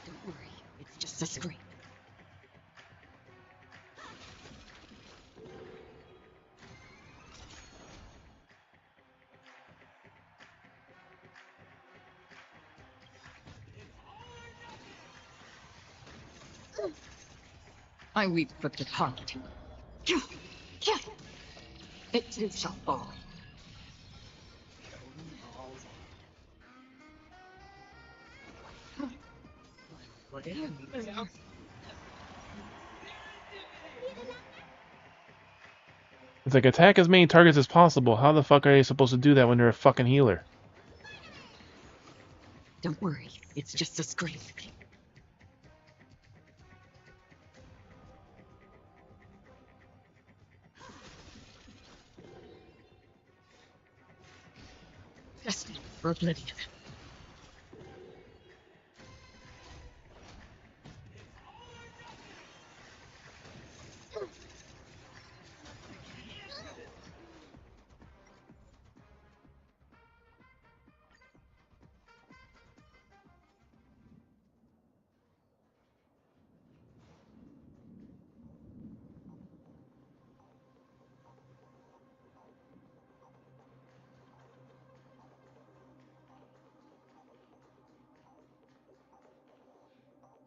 S16: Don't worry, it's just a scream. I weep for the departed. It too shall fall.
S15: play it down.
S4: It's like attack as many targets as possible. How the fuck are they supposed to do that when they're a fucking healer?
S16: Don't worry, it's just a scream. Destiny for oblivion.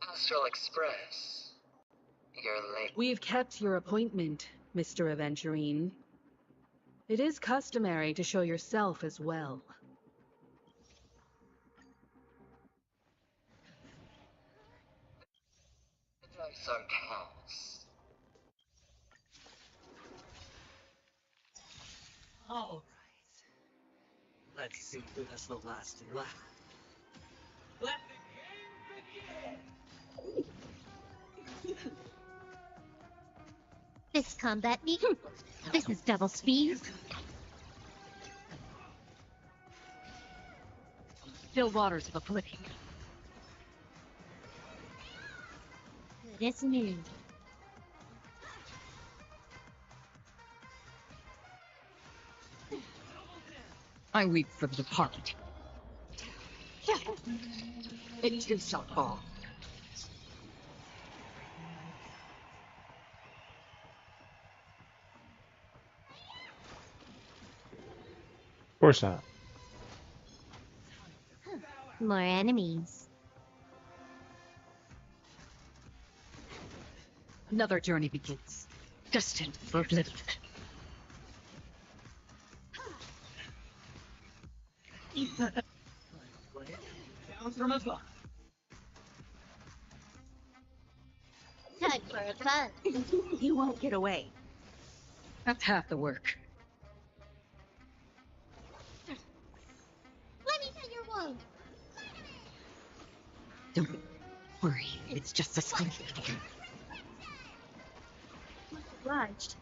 S5: Astral Express. You're late.
S10: We've kept your appointment, Mr. Aventurine. It is customary to show yourself as well.
S5: Dice are counts.
S15: All right. Let's see who has the last laugh. Let the game begin.
S11: This combat me? This is double speed.
S16: Still waters of oblivion.
S11: Good as new.
S16: I weep for the departed. It too shall fall.
S4: Of course not.
S11: More enemies.
S16: Another journey begins. Destined for oblivion.
S15: Play it down from above.
S11: Time for a fun.
S6: You won't get away.
S16: That's half the work.
S11: Let me tell your wound.
S16: Don't worry, it's just a scream.
S6: Much obliged.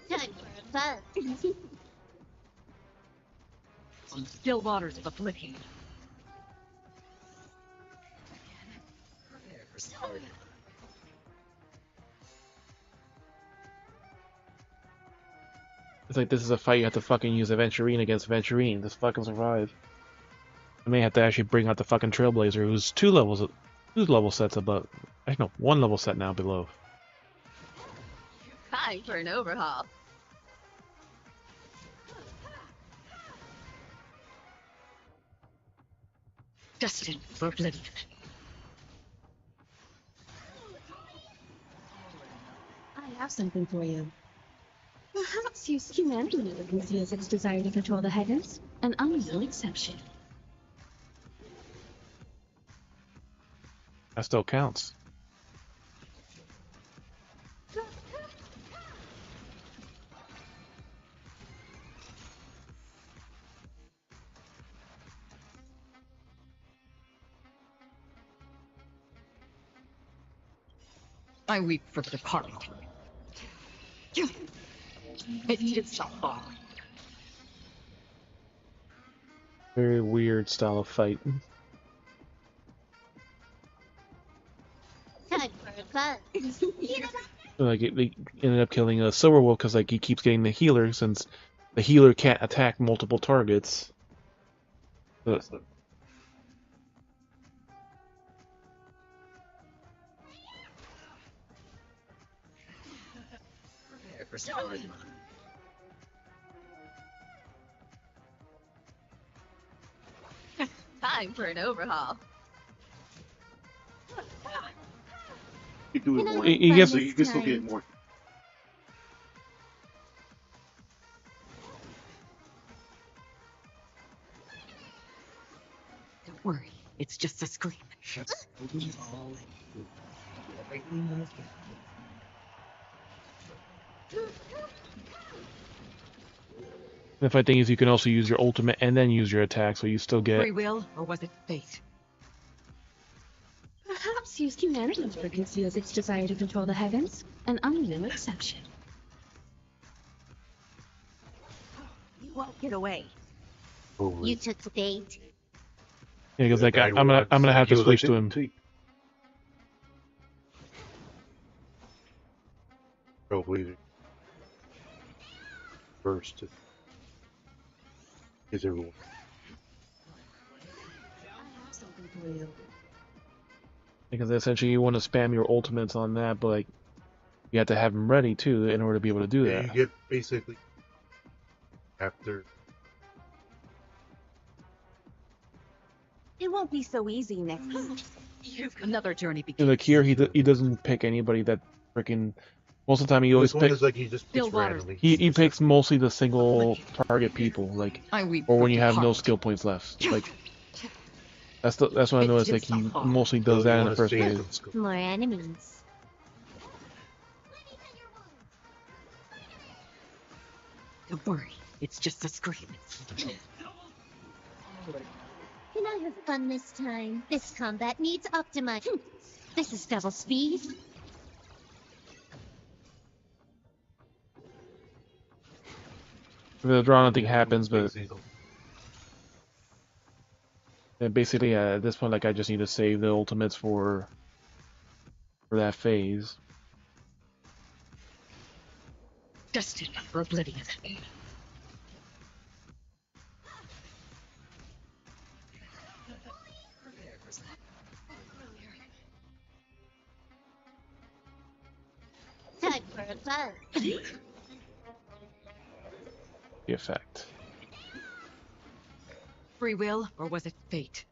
S2: Time for a buzz.
S16: On still waters of oblivion. Prepare for start.
S4: It's like this is a fight you have to fucking use Aventurine against Aventurine to fucking survive. I may have to actually bring out the fucking Trailblazer, who's two level sets above. Actually, no, one level set now below.
S16: Time for an overhaul. Destined for oblivion.
S6: I have something for you. Perhaps humanity never conceals its desire to control the heavens, and I'm no exception.
S4: That still counts.
S16: I weep for the departed. It needed so far.
S4: Very weird style of fight.
S2: Time for a buzz.
S4: Like they ended up killing a Silverwolf because like he keeps getting the healer since the healer can't attack multiple targets. So
S16: Prepare for start. Time for an overhaul.
S1: You do it
S2: Can I
S1: more.
S2: have
S4: he
S2: fun
S4: gets-
S1: So
S2: this
S1: you can still
S2: time?
S1: get more.
S16: Don't worry, it's just a scream.
S4: the funny thing is you can also use your ultimate and then use your attack, so you still get.
S16: Free will, or was it fate?
S6: Perhaps humanity never conceals its desire to control the heavens, and I'm no exception.
S16: You won't get away.
S2: You took the bait.
S4: Yeah, because like I'm gonna have to switch to him.
S17: Trailblazer first is everyone.
S6: I have something for you.
S4: Because essentially you want to spam your ultimates on that, but like you have to have them ready too in order to be able to do
S17: Yeah,
S4: that.
S17: you get basically after.
S6: It won't be so easy next time.
S16: Another journey
S4: And
S16: begins.
S4: like here he doesn't pick anybody that freaking. Most of the time he always
S17: This one
S4: picks.
S17: is like he just picks
S16: Still waters.
S17: randomly.
S4: He picks mostly the single target people, like
S16: I weep
S4: or
S16: for
S4: when you have no
S16: departed.
S4: skill points left. Like that's what I noticed. Like he mostly does
S17: So
S4: that
S17: you
S4: in the
S17: wanna
S4: first
S17: save
S4: phase.
S17: them skill.
S2: More enemies.
S16: Don't worry, it's just a scream.
S2: Can I have fun this time? This combat needs optimize. This is double speed.
S4: The draw, nothing happens, but and basically at this point, like I just need to save the ultimates for that phase.
S16: Destined for oblivion.
S2: Time for a buzz.
S4: The effect.
S16: Free will, or was it fate?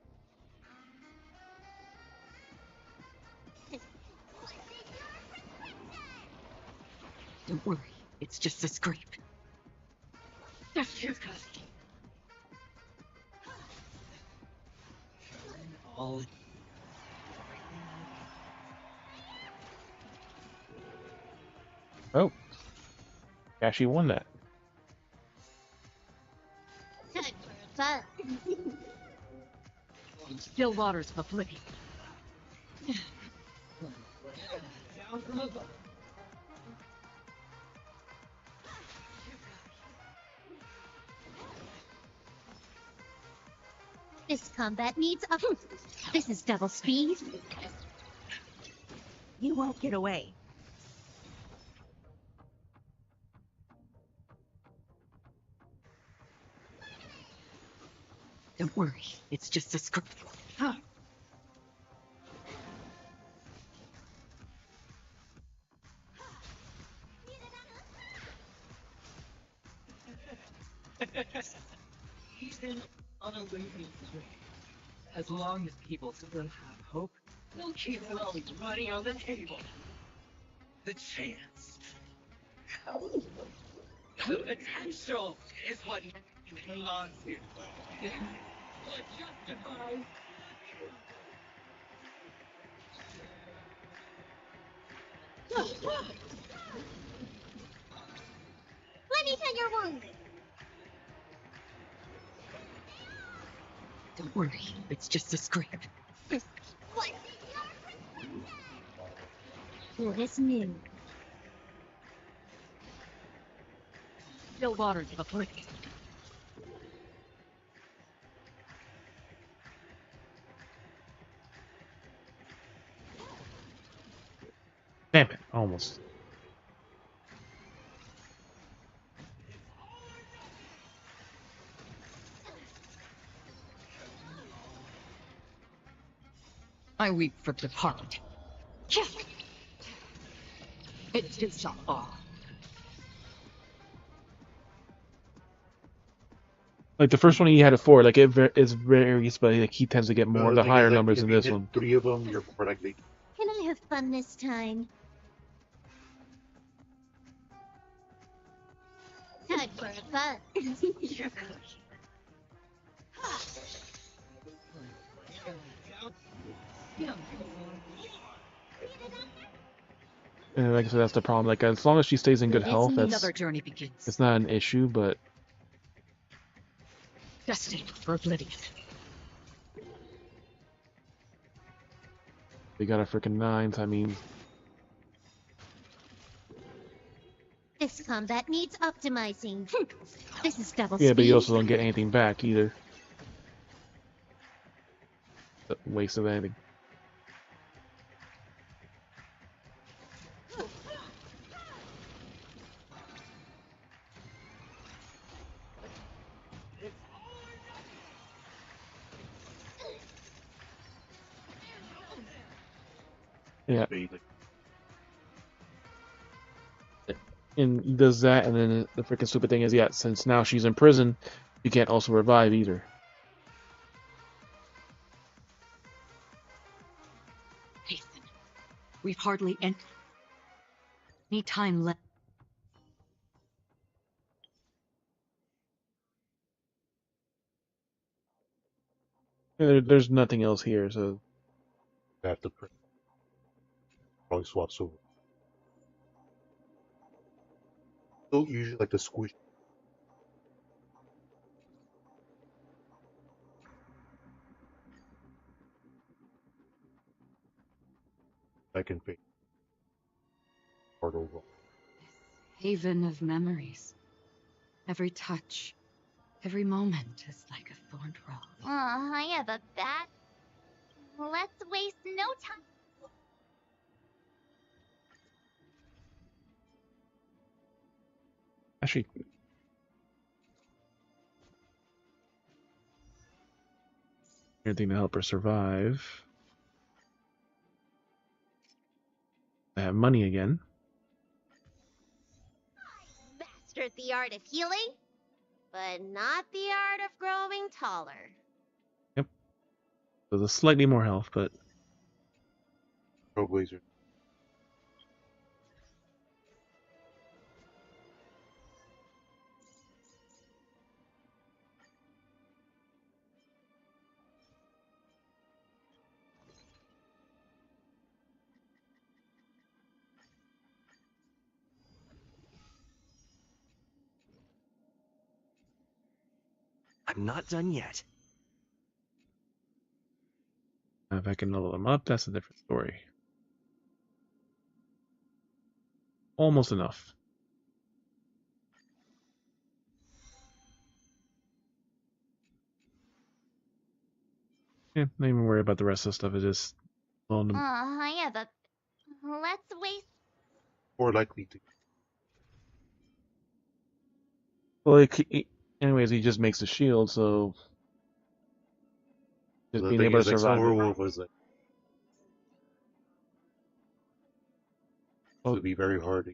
S16: Don't worry, it's just a scream. All
S4: Oh, actually won that.
S2: Time
S16: Still waters of oblivion.
S15: Down from above.
S11: This combat needs up. This is double speed.
S16: You won't get away. Don't worry, it's just a script. Huh.
S15: Even on a losing streak. As long as people still have hope, they'll keep throwing money on the table. The chance. The potential is what you can hang on to. What justifies.
S11: Let me tend your wound.
S16: Don't worry, it's just a script.
S11: What? Who is new?
S16: Still waters of oblivion.
S4: Damn it, almost.
S16: I weep for the heart. It's just all.
S4: Like the first one he had it for, like it varies, but like he tends to get more the
S17: thing
S4: higher
S17: is, like,
S4: numbers
S17: if
S4: in
S17: you
S4: this
S17: hit
S4: one.
S17: 3 of them, you're more likely.
S11: Can I have fun this time? Time for a fun.
S4: And like I said, that's the problem. Like as long as she stays in good health,
S16: Another journey begins.
S4: it's not an issue. But
S16: Destined for oblivion.
S4: they got a freaking 9s. I mean,
S11: This combat needs optimizing. This is double
S4: yeah,
S11: speed.
S4: but you also don't get anything back either. Waste of anything. Yeah. And he does that, and then the freaking stupid thing is, yeah, since now she's in prison, you can't also revive either.
S16: Nathan, we've hardly any time left.
S4: There's nothing else here, so
S17: Have to probably swaps over. Still usually like the squish. I can pick part over.
S16: Haven of memories. Every touch, every moment is like a thorned rose.
S11: I have a bat. Let's waste no time.
S4: actually, anything to help her survive. I have money again.
S11: Mastered the art of healing, but not the art of growing taller.
S4: Yep. So there's slightly more health, but
S17: Trailblazer.
S9: I'm not done yet.
S4: If I can level them up, that's a different story. Almost enough. Yeah, not even worry about the rest of the stuff. It's just on them.
S11: Yeah, but let's waste.
S17: More likely to.
S4: Well, anyways, he just makes a shield, so just
S17: The
S4: being
S17: thing
S4: able to
S17: is, like, some
S4: survive it.
S17: werewolf was like, it would be very hard to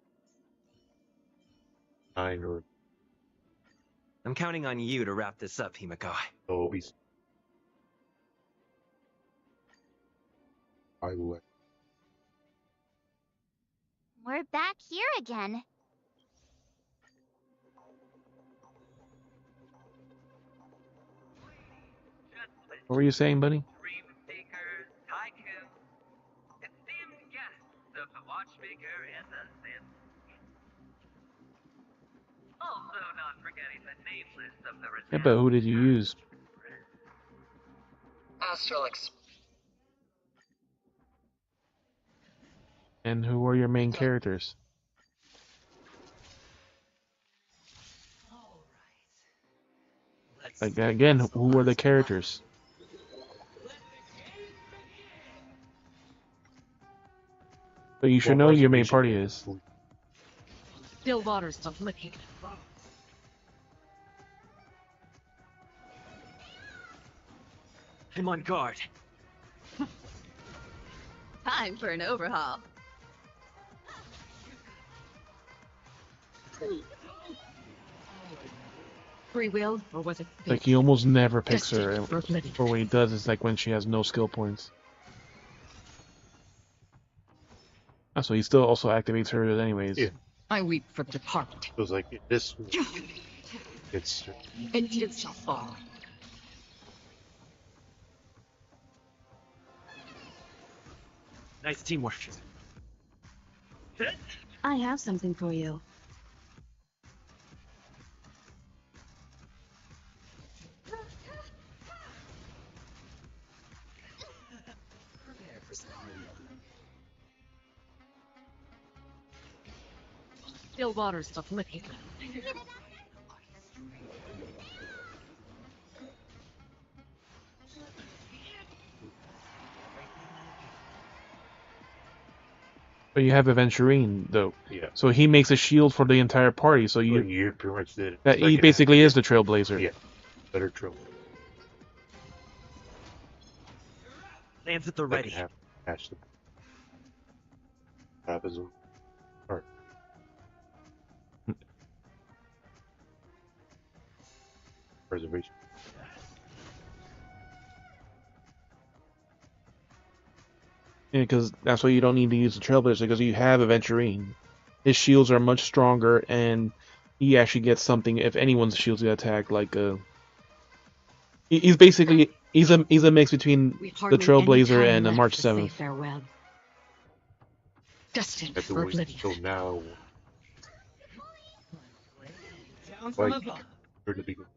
S17: find or
S9: I'm counting on you to wrap this up, Himiko.
S17: always. I will.
S11: We're back here again.
S4: What were you saying, buddy?
S13: Dream Seeker, Tycoon, esteemed guests of the Watchmaker and the Sin. Also not forgetting the nameless of the
S4: Yeah, but who did you use?
S7: Astrolix.
S4: And who were your main characters? Like, again, who were the characters? But you should know who your main party is.
S10: Still waters of licking.
S9: I'm on guard.
S16: Time for an overhaul.
S10: Free will, or was it fate?
S4: Like, he almost never picks her,
S10: Destiny for oblivion.
S4: or when he does, it's like when she has no skill points. Oh, so he still also activates her anyways.
S17: Yeah.
S10: I weep for the departed.
S17: It was like this. It's
S10: It shall fall.
S9: Nice teamwork.
S10: I have something for you. Still waters of licking.
S4: But you have Aventurine, though.
S17: Yeah.
S4: So he makes a shield for the entire party, so
S17: you pretty much did it.
S4: that he basically is the Trailblazer.
S17: Yeah. Better trail.
S9: Lands at the ready.
S17: Have catch the trapezoid. Or preservation.
S4: Yeah, because that's why you don't need to use the Trailblazer, because you have Aventurine. His shields are much stronger, and he actually gets something if anyone's shields get attacked. Like he's basically he's a mix between the Trailblazer and March 7th.
S10: Farewell. Destined
S17: Have to
S10: for
S17: wait
S10: oblivion.
S17: until now.
S13: Down from
S17: Like,
S13: above.
S17: for the beginning.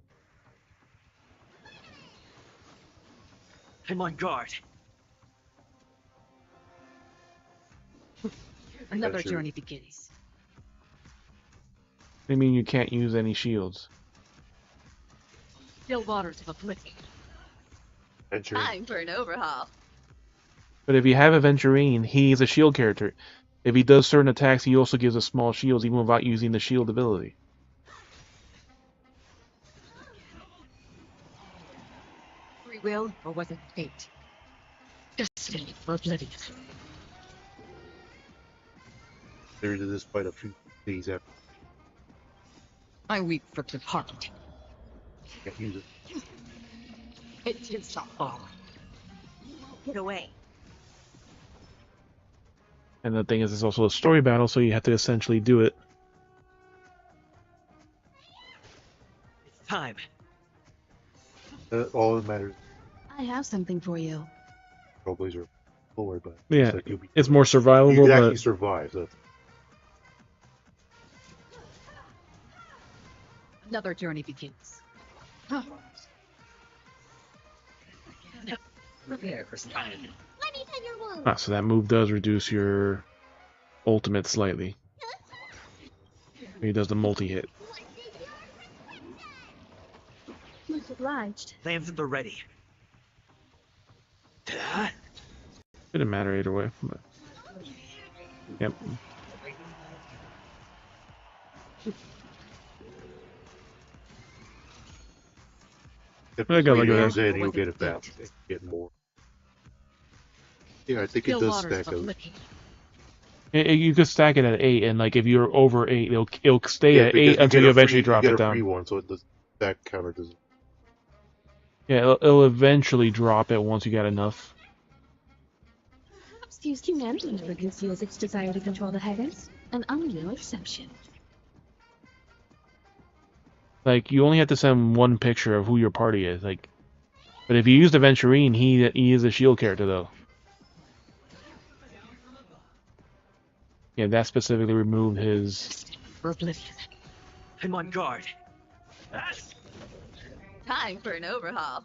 S9: I'm on guard.
S10: Another
S17: That's
S10: journey begins.
S4: I mean, you can't use any shields.
S10: Still waters of oblivion.
S17: Adventure.
S16: Time for an overhaul.
S4: But if you have Aventurine, he's a shield character. If he does certain attacks, he also gives us small shields, even without using the shield ability.
S10: Free will, or was it fate? Destined for oblivion.
S17: There to this fight a few days after.
S10: I weep for the departed.
S17: Can't use it.
S10: It shall fall. Get away.
S4: And the thing is, it's also a story battle, so you have to essentially do it.
S9: It's time.
S17: All that matters.
S10: I have something for you.
S17: Trailblazer forward, but
S4: Yeah,
S17: like you'll be,
S4: it's more survivable,
S17: you can actually
S4: but
S17: survive. So
S10: Another journey begins.
S15: Prepare for some.
S11: Let me tend your wound.
S4: Ah, so that move does reduce your ultimate slightly. He does the multi-hit.
S6: Much obliged.
S15: Lance at the ready.
S4: Didn't matter either way. But... Yep.
S17: If
S4: I got like
S17: use
S4: that.
S17: it, you'll get it back. Get more. Yeah, I think it does stack up.
S4: You could stack it at 8, and like if you're over 8, it'll stay
S17: Yeah,
S4: at
S17: because
S4: 8 until you eventually drop
S17: get
S4: it
S17: a free
S4: down.
S17: one, so the stack counter doesn't.
S4: Yeah, it'll eventually drop it once you get enough.
S6: Perhaps used humanity never conceals its desire to control the heavens. And I'm no exception.
S4: Like you only have to send one picture of who your party is. Like, but if you use the Venturine, he is a shield character though. Yeah, that specifically removed his.
S15: For oblivion. I'm on guard.
S16: Time for an overhaul.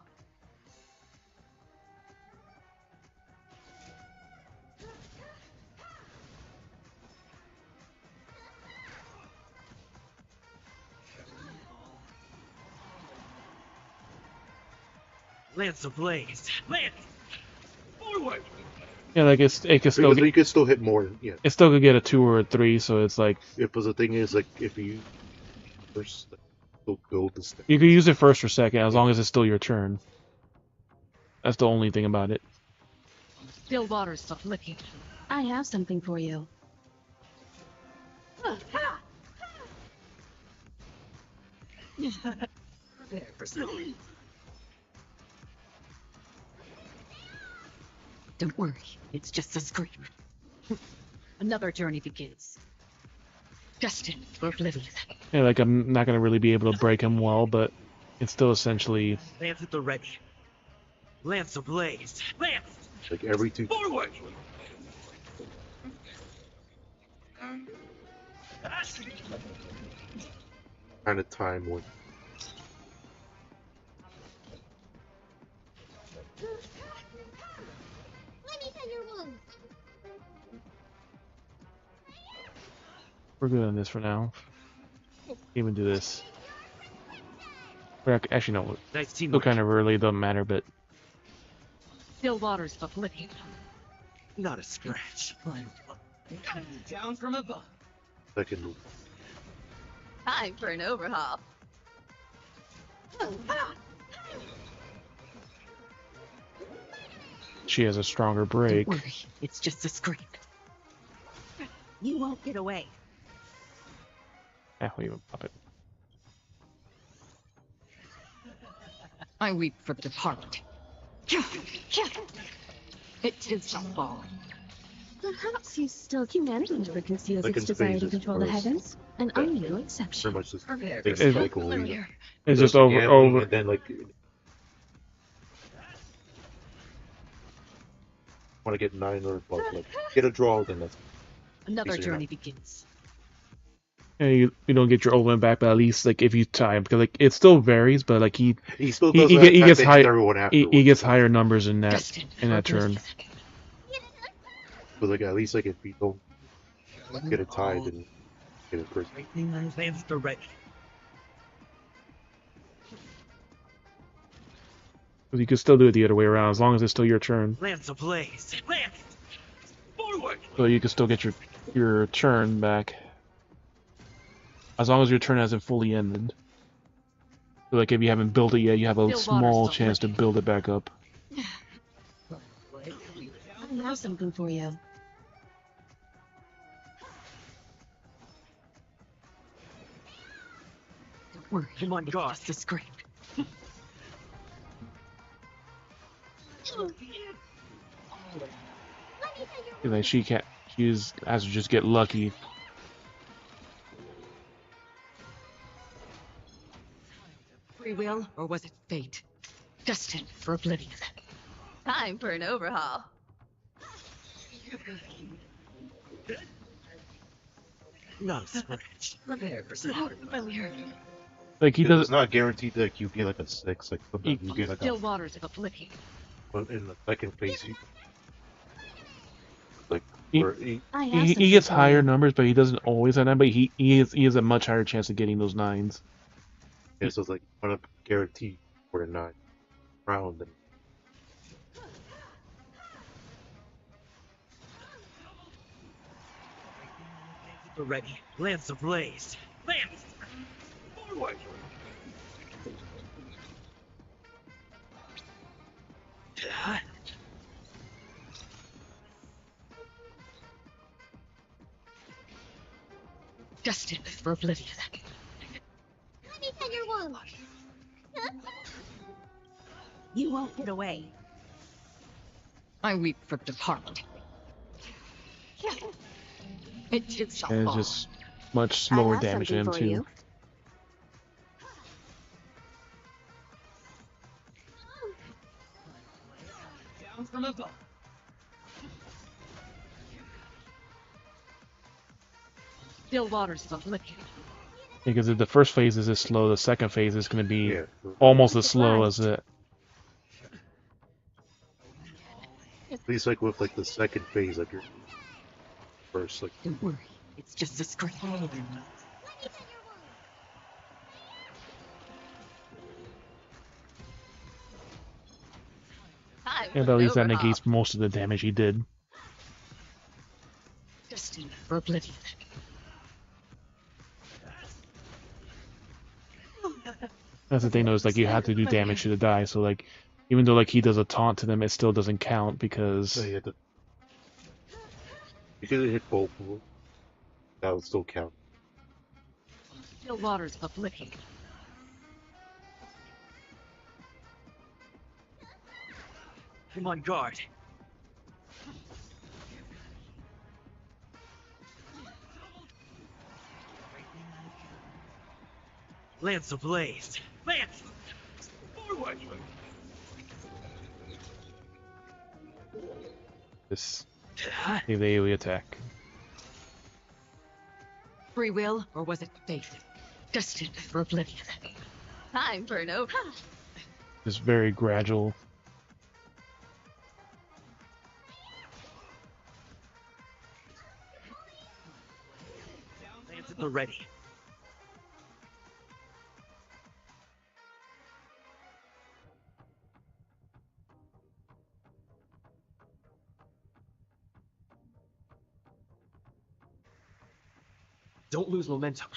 S15: Lance ablaze. Lance! Forward!
S4: Yeah, like it could still.
S17: Because you could still hit more. Yeah.
S4: It still could get a 2 or a 3, so it's like.
S17: Yeah, but the thing is, like, if you first still build the stack.
S4: You could use it first or second, as long as it's still your turn. That's the only thing about it.
S6: Still waters stop licking. I have something for you.
S15: Prepare for some.
S16: Don't worry, it's just a scream. Another journey begins. Destined for oblivion.
S4: Yeah, like I'm not gonna really be able to break him well, but it's still essentially.
S15: Lance at the ready. Lance ablaze. Lance!
S17: Like every 2.
S15: Forward!
S17: Kind of time when.
S11: Let me tend your wound.
S4: We're good on this for now. Even do this. Actually, no.
S15: Nice
S4: Still
S15: teamwork.
S4: kind of early, doesn't matter, but.
S6: Still waters stop licking.
S15: Not a scratch. Coming down from above.
S17: Second move.
S16: Time for an overhaul.
S4: She has a stronger break.
S16: Don't worry, it's just a scream. You won't get away.
S4: Yeah, we'll even pop it.
S16: I weep for the departed. It is a fall.
S6: Perhaps you still humanity never conceals
S17: Like
S6: its
S17: in
S6: desire to
S17: phases,
S6: control the
S17: whereas
S6: heavens. And I'm no exception.
S17: Pretty much this
S15: Prepare
S17: big
S15: for
S17: cycle.
S4: It's just over.
S17: And then, like. Want to get 9 or above, like get a draw, then that's.
S16: Another
S17: Easier
S16: journey
S17: enough.
S16: begins.
S4: Yeah, you don't get your ultimate back, but at least like if you tie him, because like it still varies, but like
S17: He still does that
S4: gets
S17: thing
S4: high.
S17: to everyone
S4: He
S17: afterwards.
S4: gets higher numbers in that turn.
S17: But like at least like if you don't get a tie, then get it first.
S15: Lance at the ready.
S4: Because you can still do it the other way around as long as it's still your turn.
S15: Lance ablaze. Lance! Forward!
S4: So you can still get your turn back. As long as your turn hasn't fully ended. So like if you haven't built it yet, you have a small chance to build it back up.
S6: I have something for you.
S16: Don't worry,
S15: I'm on guard.
S16: it's just a scream.
S4: Like she has to just get lucky.
S16: Free will, or was it fate? Destined for oblivion. Time for an overhaul.
S15: Not a scratch. Prepare for some.
S4: Like he
S17: It's
S4: doesn't.
S17: not guaranteed that you get like a 6. Like sometimes you get like
S16: Still
S17: a.
S16: waters of oblivion.
S17: But in the second phase, he, like,
S4: He,
S17: where he,
S6: I have
S4: he
S6: something
S4: gets
S6: for
S4: higher
S6: you.
S4: numbers, but he doesn't always have 9. But he has a much higher chance of getting those 9s.
S17: yeah, so it's like, I want to guarantee for a 9 round. And
S15: We're ready. Lance ablaze. Lance! Forward!
S16: Destined for oblivion.
S11: Let me pet your wound.
S6: You won't get away.
S16: I weep for departed. It too shall
S4: And it's
S16: fall.
S4: just much
S6: I
S4: slower
S6: have
S4: damage to
S6: something
S4: him
S6: for
S4: too.
S6: you.
S15: Down from above.
S16: Still waters of oblivion.
S4: Because if the first phase is this slow, the second phase is going to be
S17: yeah,
S4: almost as slow as
S6: Surprised.
S4: it.
S17: at least like with like the second phase, like your first, like,
S16: Don't worry, it's just a script.
S4: And at least that negates most of the damage he did.
S16: Destined for oblivion.
S4: That's the thing though, is like you have to do damage to the die, so like even though like he does a taunt to them, it still doesn't count because
S17: so you had to, you could have hit both of them. That would still count.
S16: Still waters of oblivion.
S15: I'm on guard. Lance ablaze. Lance! Forward!
S4: this the AoE attack.
S16: Free will, or was it fate? Destined for oblivion. Time for no.
S4: Just very gradual.
S15: Lance at the ready. Don't lose momentum.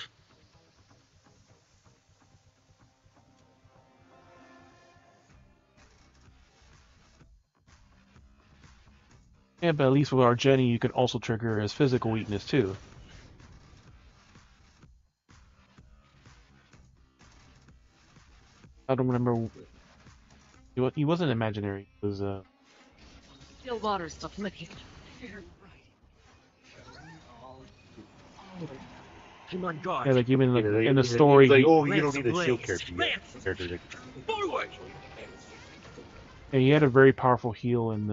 S4: Yeah, but at least with our Jenny, you can also trigger his physical weakness too. I don't remember. He wasn't imaginary. He was
S16: Still waters of oblivion.
S15: I'm on guard.
S4: yeah, like even like
S17: Yeah,
S4: in the
S17: he's
S4: story,
S17: like,
S4: he,
S17: oh, you
S15: Lance
S17: don't need a shield
S15: ablaze.
S17: character yet.
S15: Lance!
S17: Compared to the,
S15: Forward!
S4: yeah, he had a very powerful heal in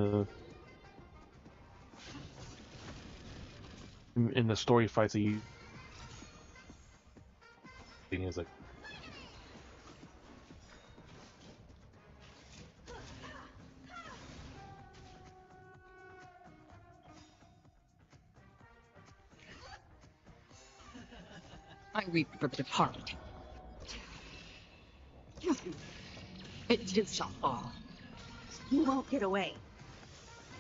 S4: the story fights that you.
S17: thing is like,
S16: I weep for the departed. It too shall fall.
S6: You won't get away.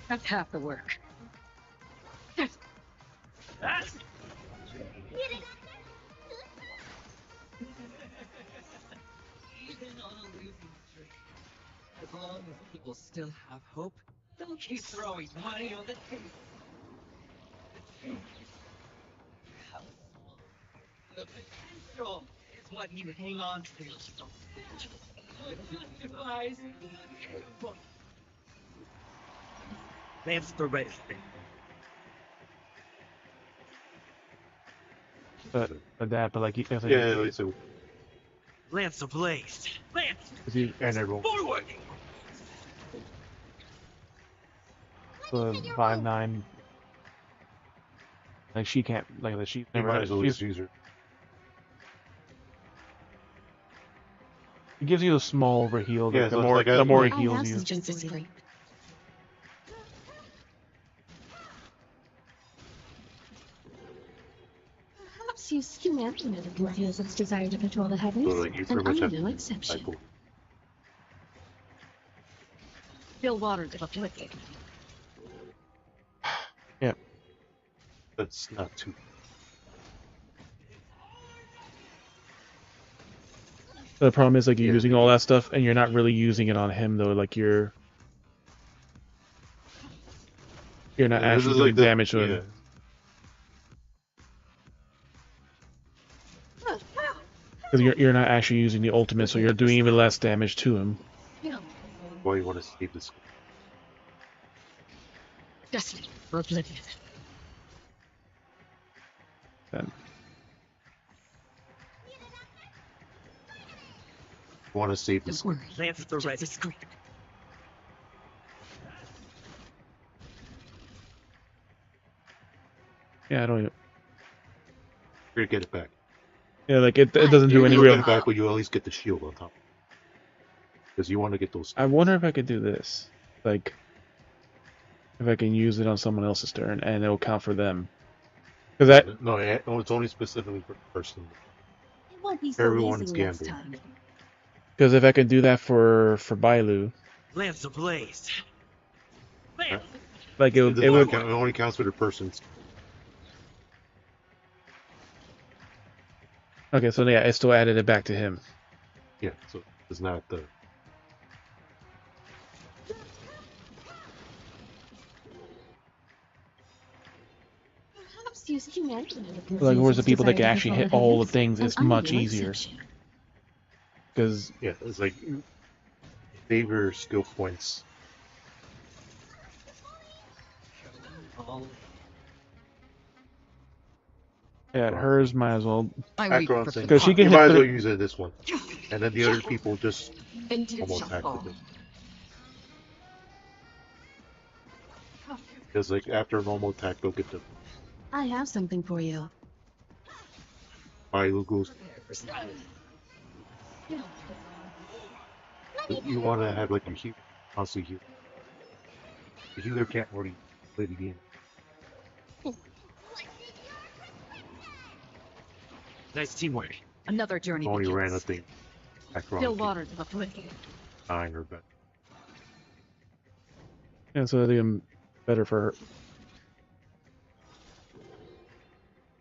S16: That's half the work.
S15: Even on a losing streak, as long as people still have hope, they'll keep throwing money on the table. The potential is what you hang on to. What justifies evil. Lance the ready.
S4: But that, but like, like
S17: yeah, like, so,
S15: Lance ablaze. Lance!
S17: and everyone,
S15: Forward!
S4: the 5/9, like she can't, like she
S17: you
S4: never
S17: might
S4: had.
S17: as well
S4: She's,
S17: just use her.
S4: it gives you a small overheal.
S17: Yeah,
S4: The
S17: so it's
S4: more
S17: like
S4: the more it
S6: I
S4: heals
S6: have
S4: you.
S6: something for you. Perhaps use humanity to confuse its desire to control the heavens.
S17: So like you
S6: And
S17: pretty much
S6: I'm
S17: have
S6: no exception.
S17: cycle.
S16: Fill water to the liquid.
S4: Yeah.
S17: That's not too.
S4: The problem is like you're
S17: Yeah.
S4: using all that stuff and you're not really using it on him though. Like you're not
S17: Yeah, this
S4: actually
S17: is
S4: doing
S17: like the
S4: damage to
S17: yeah.
S4: him. Because you're not actually using the ultimate, so you're doing even less damage to him.
S17: Why you want to save this?
S16: Destiny for oblivion.
S4: Then
S17: Want to save this?
S15: Lance at the ready.
S4: yeah, I don't even.
S17: Here, get it back.
S4: Yeah, like it doesn't do any
S17: You'll
S4: real.
S17: get it back, but you at least get the shield on top. Because you want to get those.
S4: I wonder if I could do this, like, if I can use it on someone else's turn and it'll count for them. Because that.
S17: No, it's only specifically for the person.
S6: It won't be so
S17: Everyone's
S6: easy next
S17: gambling.
S6: time.
S4: Because if I could do that for Bailu,
S15: Lance ablaze. Lance.
S4: like
S17: It only counts for the person's.
S4: Okay, so yeah, I still added it back to him.
S17: Yeah, so it's not the.
S6: Perhaps use humanity to confuse
S4: Like, whereas the
S6: its
S4: people that
S6: desire
S4: can
S6: to
S4: actually
S6: control
S4: hit
S6: the
S4: all the
S6: heavens.
S4: things,
S6: And
S4: it's
S6: I'm
S4: much
S6: no
S4: easier.
S6: exception.
S4: Because
S17: Yeah, it's like save your skill points.
S4: yeah, hers might as well.
S17: After I'm saying,
S4: Because she can
S17: you might
S4: hit.
S17: as well use it this one, and then the other people just normal attack with it. Because like after a normal attack, they'll get the
S6: I have something for you.
S17: Bailu goes. You want to have like your heal, constantly heal. The healer can't already play the game.
S15: Nice teamwork.
S16: Another journey
S17: Only
S16: begins.
S17: ran a thing. After
S16: Fill
S17: on
S16: water to the liquid.
S17: 9 or better.
S4: Yeah, so that'd even better for her.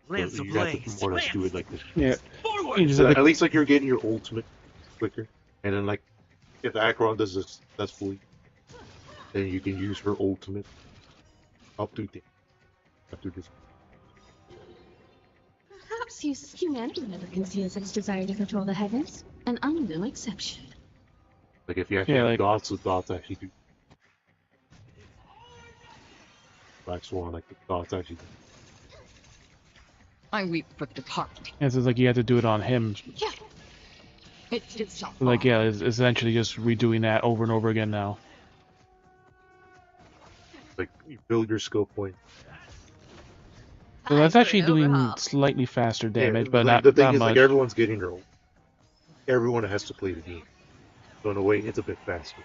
S15: Lance
S17: So you have to
S15: ablaze.
S17: more or less do it like this.
S4: Yeah.
S15: Forward.
S4: You just
S17: So
S4: have to-
S17: at least like you're getting your ultimate quicker, and then like if Acheron does this successfully, then you can use her ultimate up to the after this.
S6: Perhaps use humanity to confuse its desire to control the heavens. And I'm no exception.
S17: Like if you actually have gods, so gods actually do. Black Swan, like the gods actually do.
S16: I weep for the departed.
S4: Yeah, so it's like you have to do it on him.
S16: Yeah. It is so
S4: Like, yeah, it's essentially just redoing that over and over again now.
S17: Like you build your skill point.
S4: So that's actually doing slightly faster damage, but
S17: like,
S4: not
S17: the thing
S4: not
S17: is
S4: much.
S17: like everyone's getting their own. Everyone has to play the game. So in a way, it's a bit faster.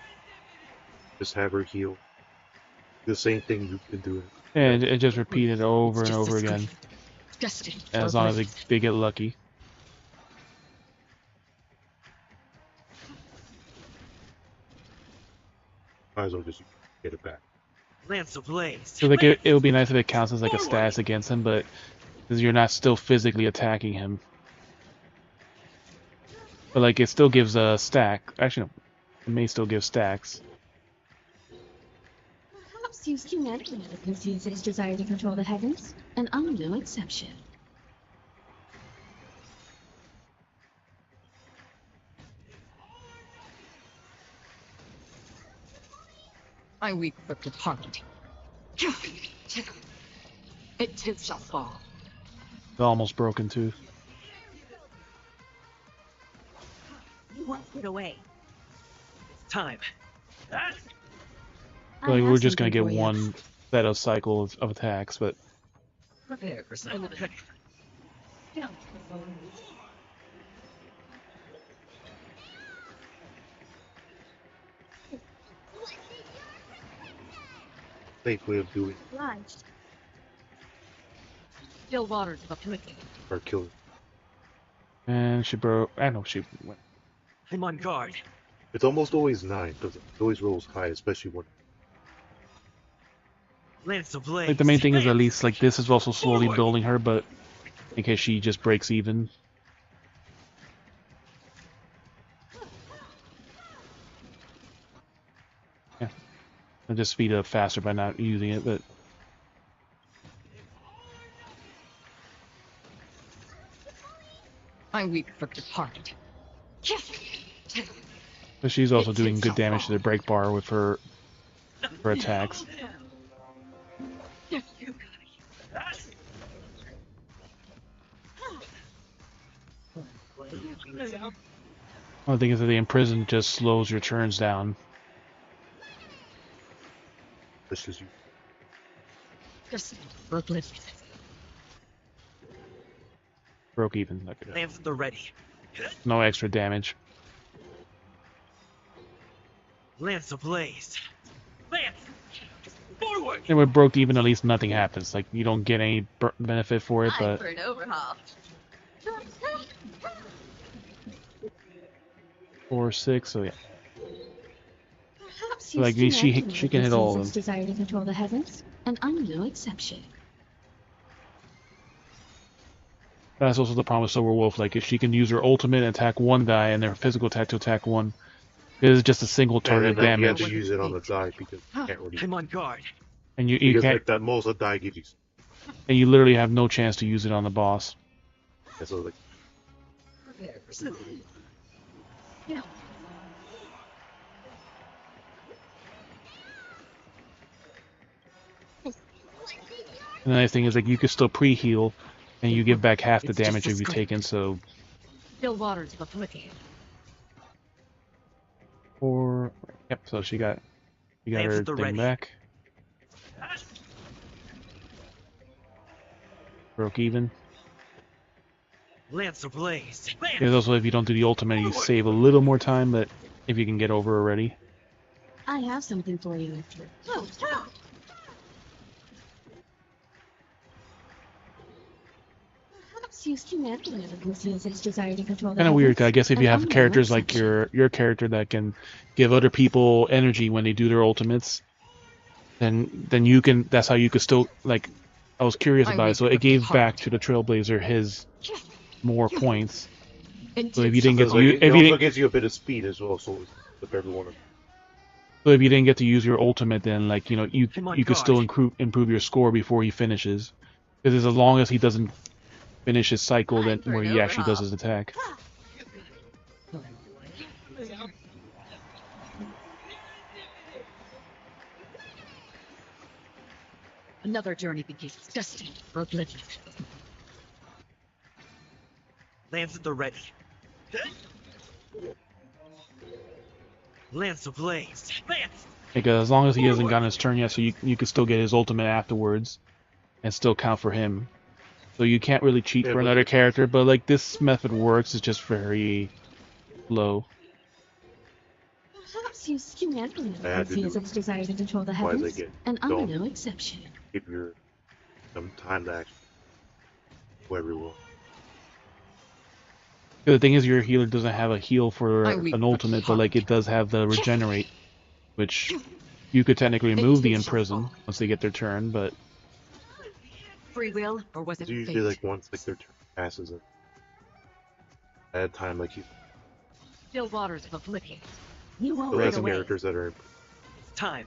S17: Just have her heal. The same thing you've been doing.
S4: And it just repeated over and over again. As long as they get lucky.
S17: Might as well just get it back.
S15: Lance ablaze.
S4: So like it would be nice if it counts as like a status against him, but because you're not still physically attacking him. But like it still gives a stack. Actually, no, it may still give stacks.
S6: Perhaps use humanity to confuse its desire to control the heavens. And I'm no exception.
S16: I weep for the departed. It too shall fall.
S4: It's almost broken too.
S14: You won't get away.
S15: It's time.
S4: Like we're just gonna get one set of cycle of attacks, but
S15: Prepare for something.
S17: Safe way of doing it.
S6: Obliged.
S15: Still waters of affliction.
S17: Or kill it.
S4: And she broke. I know she went.
S15: I'm on guard.
S17: It's almost always 9, because it always rolls high, especially when.
S15: Lance of
S4: Like the
S15: Blaze.
S4: main thing is at least like this is also slowly building her, but in case she just breaks even. Yeah, and just speed up faster by not using it, but.
S16: I weep for departed.
S4: But she's also doing good damage to the break bar with her attacks. One thing is that the imprison just slows your turns down.
S17: This is you.
S16: Just Brooklyn.
S4: Broke even. Okay.
S15: Lance at the ready.
S4: No extra damage.
S15: Lance ablaze. Lance! Forward!
S4: And with broke even, at least nothing happens. Like, you don't get any benefit for it, but...
S16: For an overhaul.
S4: 4, 6, so yeah.
S6: Perhaps
S4: Like, she can hit all of them.
S6: desire to control the heavens, and I'm no exception.
S4: That's also the problem with Silver Wolf. Like, if she can use her ultimate and attack one guy, and their physical attack to attack one, it is just a single target
S17: And then you have
S4: damage.
S17: to use it on the die because you can't really.
S15: I'm on guard.
S4: And you
S17: Because
S4: can't,
S17: like that most of the die gives you.
S4: and you literally have no chance to use it on the boss.
S17: Yeah, so like.
S6: Yeah.
S4: And the nice thing is, like, you can still pre-heal, and you give back half the damage if you've taken, so...
S15: Still waters of affliction.
S4: Or... Yep, so she got her thing back. Broke even.
S15: Lance ablaze.
S4: There's also, if you don't do the ultimate, you save a little more time, but if you can get over already.
S6: I have something for you. Perhaps use humanity its desire to control the
S4: Kind of weird, 'cause I guess if you have
S6: and
S4: characters like
S6: exception.
S4: your character that can give other people energy when they do their ultimates, then you can. That's how you could still like. I was curious about it, so it gave back to the Trailblazer his more points. So if you didn't get to use,
S17: It also gives you a bit of speed as well, so with everyone.
S4: so if you didn't get to use your ultimate, then like you could still improve your score before he finishes, because as long as he doesn't finish his cycle, then where he actually does his attack.
S16: Another journey begins. Destined for oblivion.
S15: Lance at the ready. Lance ablaze. Lance!
S4: Because as long as he hasn't gotten his turn yet, so you can still get his ultimate afterwards, and still count for him. So you can't really cheat for another character, but like this method works, it's just very low.
S6: Perhaps use humanity its desire to control the heavens, and I'm no exception.
S17: Give your some time to actually do everyone.
S4: The thing is, your healer doesn't have a heal for an ultimate, but like it does have the regenerate, which you could technically remove the imprison once they get their turn, but
S16: Free will, or was it
S17: It's usually
S16: fate?
S17: like once like their turn passes it. At a time like you.
S16: Still waters of affliction.
S6: You won't
S17: So
S6: run
S17: that's
S6: away.
S17: characters that are.
S15: It's time.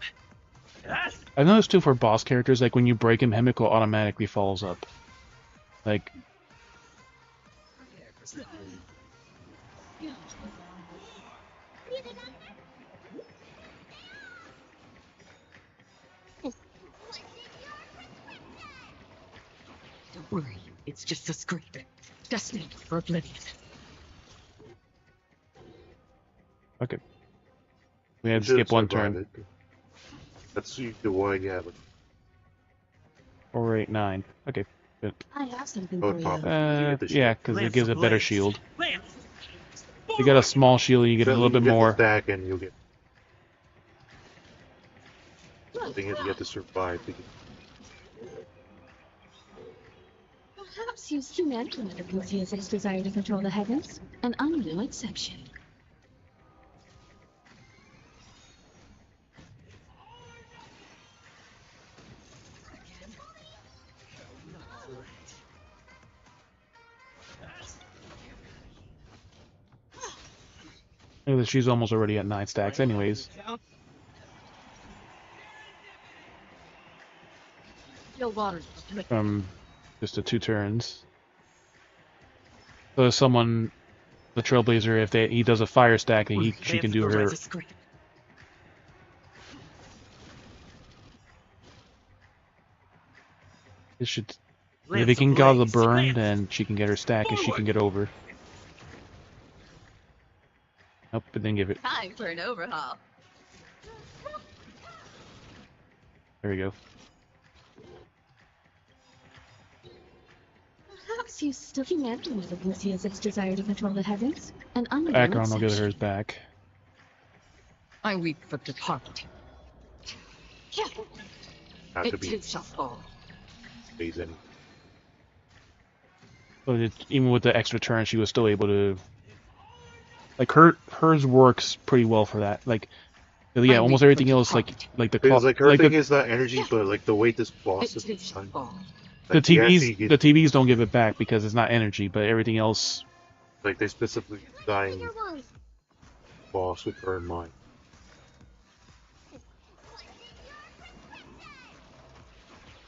S4: I've noticed too for boss characters, like when you break him, Himiko automatically falls up. Like,
S16: Don't worry, it's just a scrape. Destined for oblivion.
S4: okay. We had to skip one turn.
S17: That's usually why you have it.
S4: 4, 8, 9. Okay, good.
S6: I have something
S17: Oh,
S6: for you.
S17: pop.
S4: Yeah, because it gives a better
S15: ablaze.
S4: shield.
S15: Lance!
S4: You get a small shield, you get a little bit more.
S17: Stack and you'll get. The thing is, you have to survive.
S10: Perhaps use humanity can see as its desire to control the heavens, and I'm no exception.
S4: Look at this, she's almost already at 9 stacks anyways. From just the 2 turns. So if someone, the Trailblazer, if he does a fire stack, then she can do her. This should. If he can cause a burn, then she can get her stack and she can get over. Nope, but then give it.
S10: Time for an overhaul.
S4: There we go.
S10: Perhaps use still humanity can see as its desire to control the heavens, and I'm no
S4: Acheron will get
S10: exception.
S4: hers back.
S16: I weep for departed.
S17: Have to be.
S16: It shall fall.
S17: Stays in.
S4: But even with the extra turn, she was still able to. Like hers works pretty well for that. Like, yeah, almost everything else, like the
S17: Because like her
S4: like
S17: thing
S4: the,
S17: is not energy, but like the way this boss is designed.
S4: the TVs don't give it back because it's not energy, but everything else.
S17: Like they specifically designed boss with her in mind.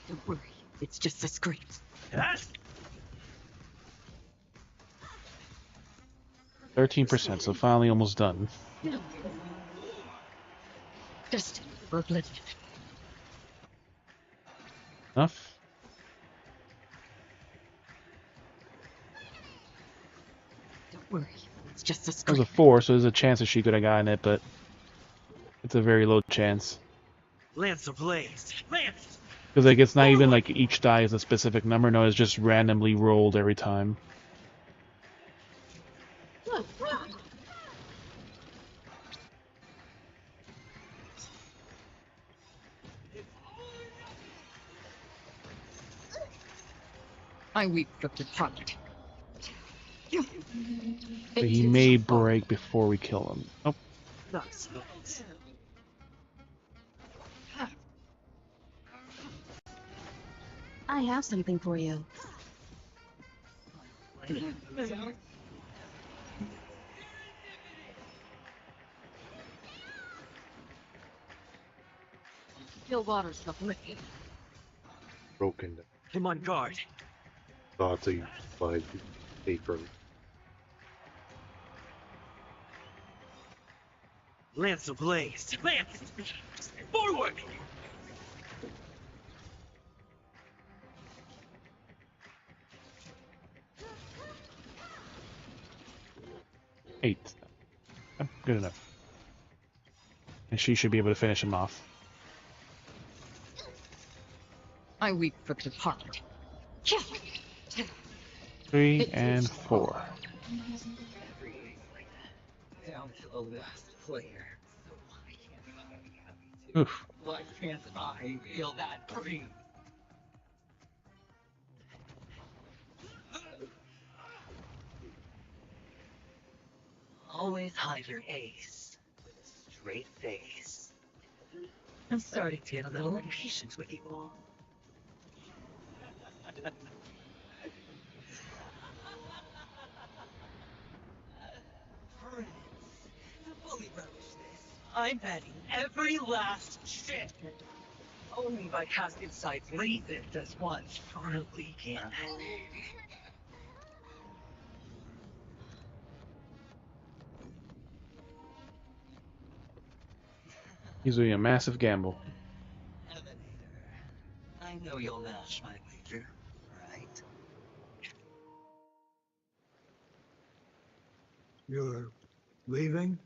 S16: Don't worry, it's just a scream.
S4: 13%, so finally almost done.
S16: Destined for oblivion.
S4: Enough.
S16: Don't worry, it's just a
S4: That
S16: scream.
S4: was a 4, so there's a chance that she could have gotten it, but it's a very low chance.
S15: Lance ablaze! Lance!
S4: Because like it's not even like each die is a specific number, no, it's just randomly rolled every time.
S16: I weep for departed.
S4: So he may break before we kill him. Oh,
S15: Nice.
S10: I have something for you.
S16: Still water's not lifting.
S17: Broken.
S15: I'm on guard.
S17: Thought to by paper.
S15: Lance ablaze! Lance! Forward!
S4: eight. Oh, good enough. And she should be able to finish him off.
S16: I weep for departed.
S4: 3 and 4.
S15: Down to the last player. So why can't I be happy too?
S4: Oof.
S15: Why can't I feel that dream? Always hide your ace with a straight face. I'm starting to get a little impatient with you all. Friends, to fully relish this, I'm betting every last chip. Only by casting Side's reason does one truly get.
S4: He's doing a massive gamble.
S15: I know you'll match my wager, right? You're leaving?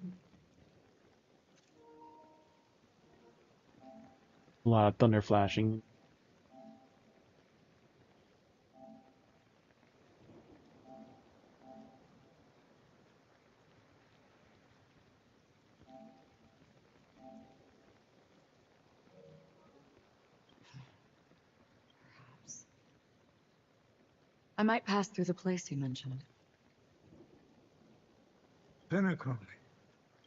S4: A lot of thunder flashing.
S16: I might pass through the place you mentioned.
S18: Pinnacle,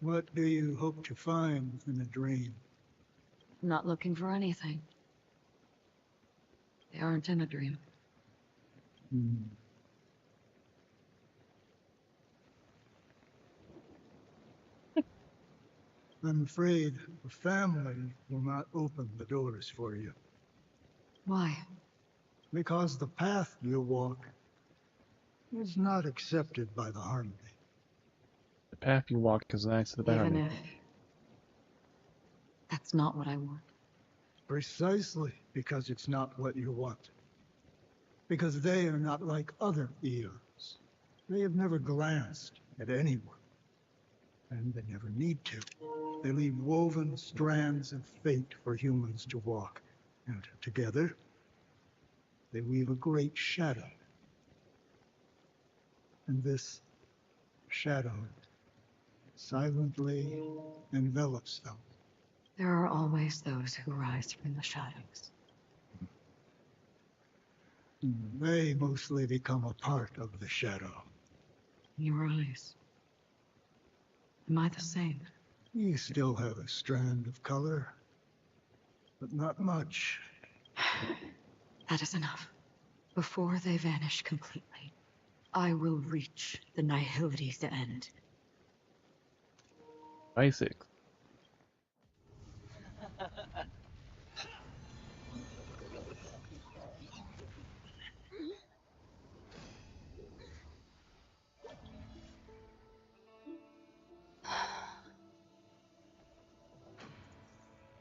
S18: what do you hope to find in a dream?
S16: Not looking for anything. They aren't in a dream.
S18: I'm afraid the family will not open the doors for you.
S16: Why?
S18: Because the path you walk is not accepted by the Harmony.
S4: The path you walk is next to the better.
S16: Even if that's not what I want.
S18: Precisely because it's not what you want. Because they are not like other eons. They have never glanced at anyone. And they never need to. They leave woven strands of fate for humans to walk. And together, they weave a great shadow. And this shadow silently envelops them.
S16: There are always those who rise from the shadows.
S18: They mostly become a part of the shadow.
S16: Your eyes. Am I the same?
S18: You still have a strand of color, but not much.
S16: That is enough. Before they vanish completely, I will reach the nihility's end.
S4: Isaac.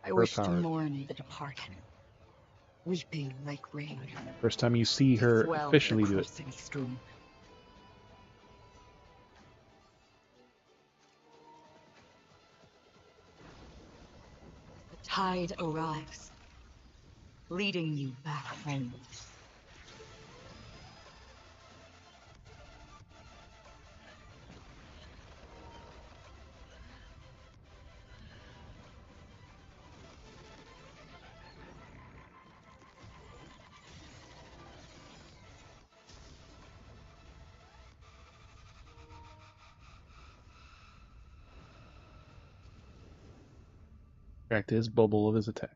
S16: I wish to mourn the departed, weeping like rain.
S4: First time you see her officially do it.
S16: Stream. The tide arrives, leading you back home.
S4: Back to his bubble of his attack.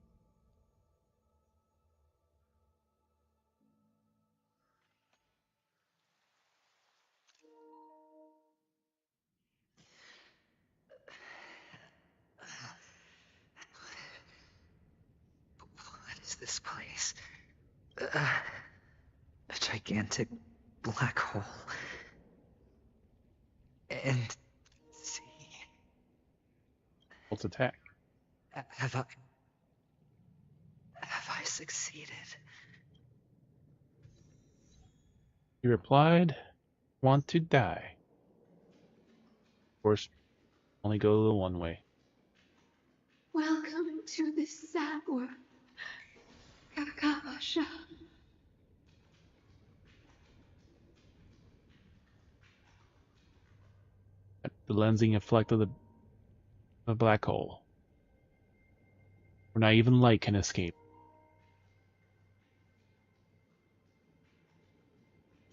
S5: What is this place? A gigantic black hole. And see.
S4: Let's attack.
S5: Have I succeeded?
S4: He replied, "Want to die." Of course, only go the one way.
S6: Welcome to the sad world, Kakasha.
S4: The lensing effect of the black hole, where not even light can escape.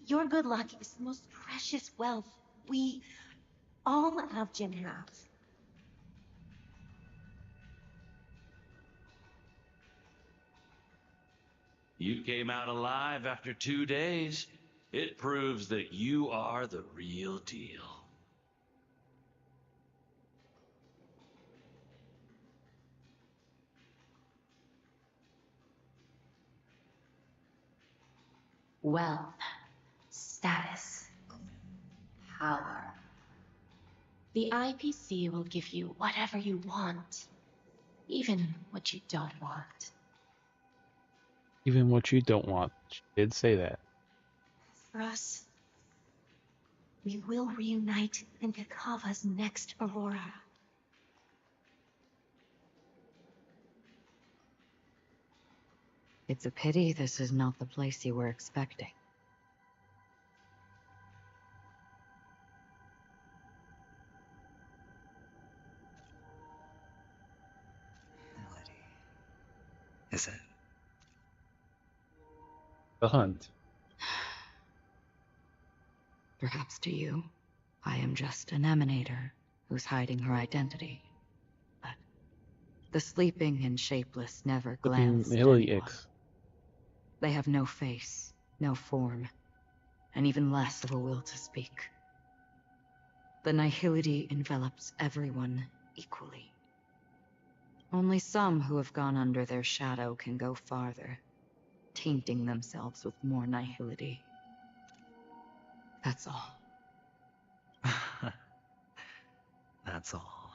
S6: Your good luck is the most precious wealth we all Avgin have.
S19: You came out alive after 2 days. It proves that you are the real deal.
S6: Wealth, status, power. The IPC will give you whatever you want, even what you don't want.
S4: Even what you don't want. She did say that.
S6: For us, we will reunite in Kakava's next Aurora.
S16: It's a pity this is not the place you were expecting.
S5: Is it?
S4: The hunt.
S16: Perhaps to you, I am just an emanator who's hiding her identity. But the sleeping and shapeless never
S4: Flipping
S16: glance at
S4: Hilly
S16: anyone.
S4: X.
S16: They have no face, no form, and even less of a will to speak. The nihility envelops everyone equally. Only some who have gone under their shadow can go farther, tainting themselves with more nihility. That's all.
S5: That's all.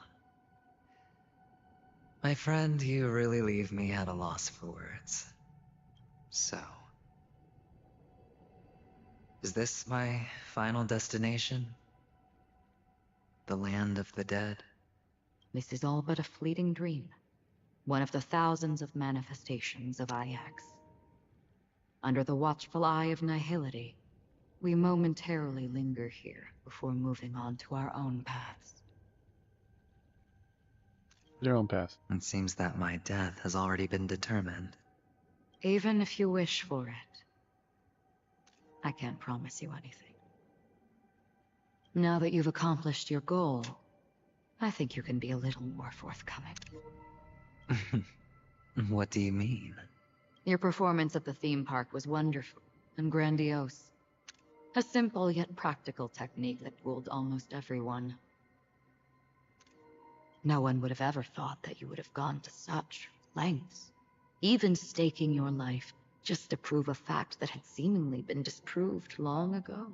S5: My friend, you really leave me at a loss for words. So, is this my final destination? The land of the dead?
S16: This is all but a fleeting dream. One of the thousands of manifestations of IX. Under the watchful eye of nihility, we momentarily linger here before moving on to our own paths.
S4: Their own path.
S5: It seems that my death has already been determined.
S16: Even if you wish for it, I can't promise you anything. Now that you've accomplished your goal, I think you can be a little more forthcoming.
S5: What do you mean?
S16: Your performance at the theme park was wonderful and grandiose. A simple yet practical technique that fooled almost everyone. No one would have ever thought that you would have gone to such lengths, even staking your life just to prove a fact that had seemingly been disproved long ago.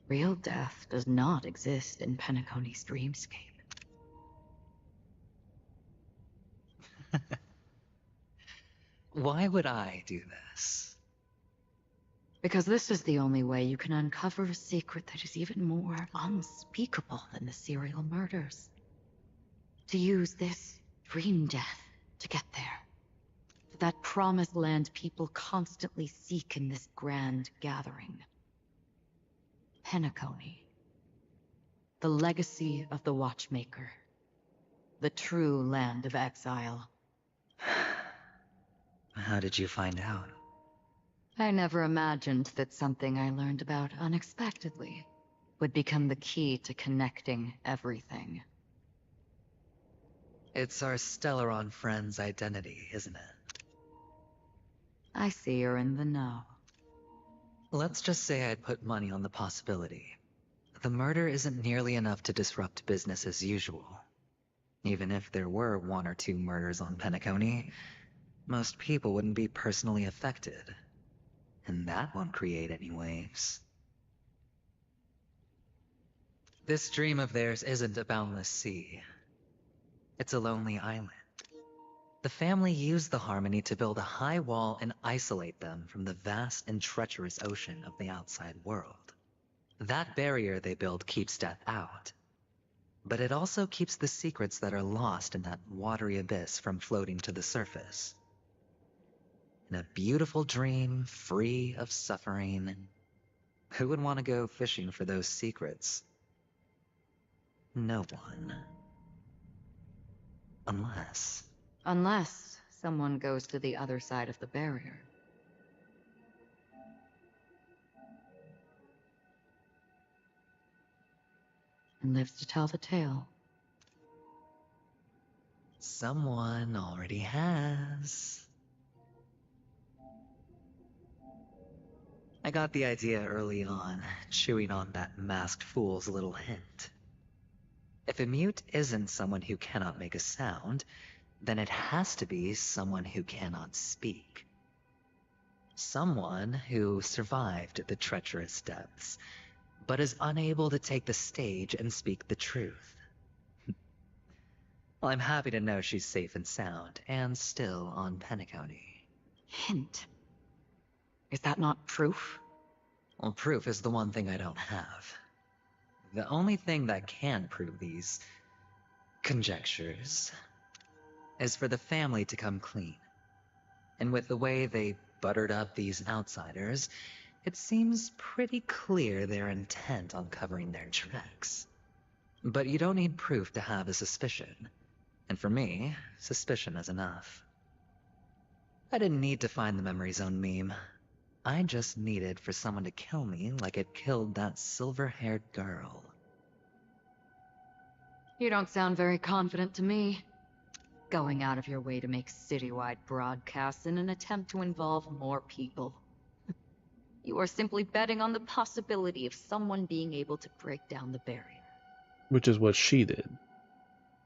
S16: Real death does not exist in Penacony's dreamscape.
S5: Why would I do this?
S16: Because this is the only way you can uncover a secret that is even more unspeakable than the serial murders. To use this dream death to get there. To that promised land people constantly seek in this grand gathering. Penacony. The legacy of the Watchmaker. The true land of exile.
S5: How did you find out?
S16: I never imagined that something I learned about unexpectedly would become the key to connecting everything.
S5: It's our Stellaron friend's identity, isn't it?
S16: I see you're in the know.
S5: Let's just say I'd put money on the possibility. The murder isn't nearly enough to disrupt business as usual. Even if there were 1 or 2 murders on Penacony, most people wouldn't be personally affected. And that won't create any waves. This dream of theirs isn't a boundless sea. It's a lonely island. The family used the Harmony to build a high wall and isolate them from the vast and treacherous ocean of the outside world. That barrier they build keeps death out. But it also keeps the secrets that are lost in that watery abyss from floating to the surface. In a beautiful dream, free of suffering, who would want to go fishing for those secrets? No one.
S16: Unless someone goes to the other side of the barrier. And lives to tell the tale.
S5: Someone already has. I got the idea early on, chewing on that masked fool's little hint. If a mute isn't someone who cannot make a sound, then it has to be someone who cannot speak. Someone who survived the treacherous depths, but is unable to take the stage and speak the truth. Well, I'm happy to know she's safe and sound, and still on Penacony.
S16: Hint. Is that not proof?
S5: Well, proof is the one thing I don't have. The only thing that can prove these conjectures is for the family to come clean. And with the way they buttered up these outsiders, it seems pretty clear they're intent on covering their tracks. But you don't need proof to have a suspicion. And for me, suspicion is enough. I didn't need to find the memory zone meme. I just needed for someone to kill me like it killed that silver-haired girl.
S16: You don't sound very confident to me. Going out of your way to make citywide broadcasts in an attempt to involve more people. You are simply betting on the possibility of someone being able to break down the barrier.
S4: Which is what she did,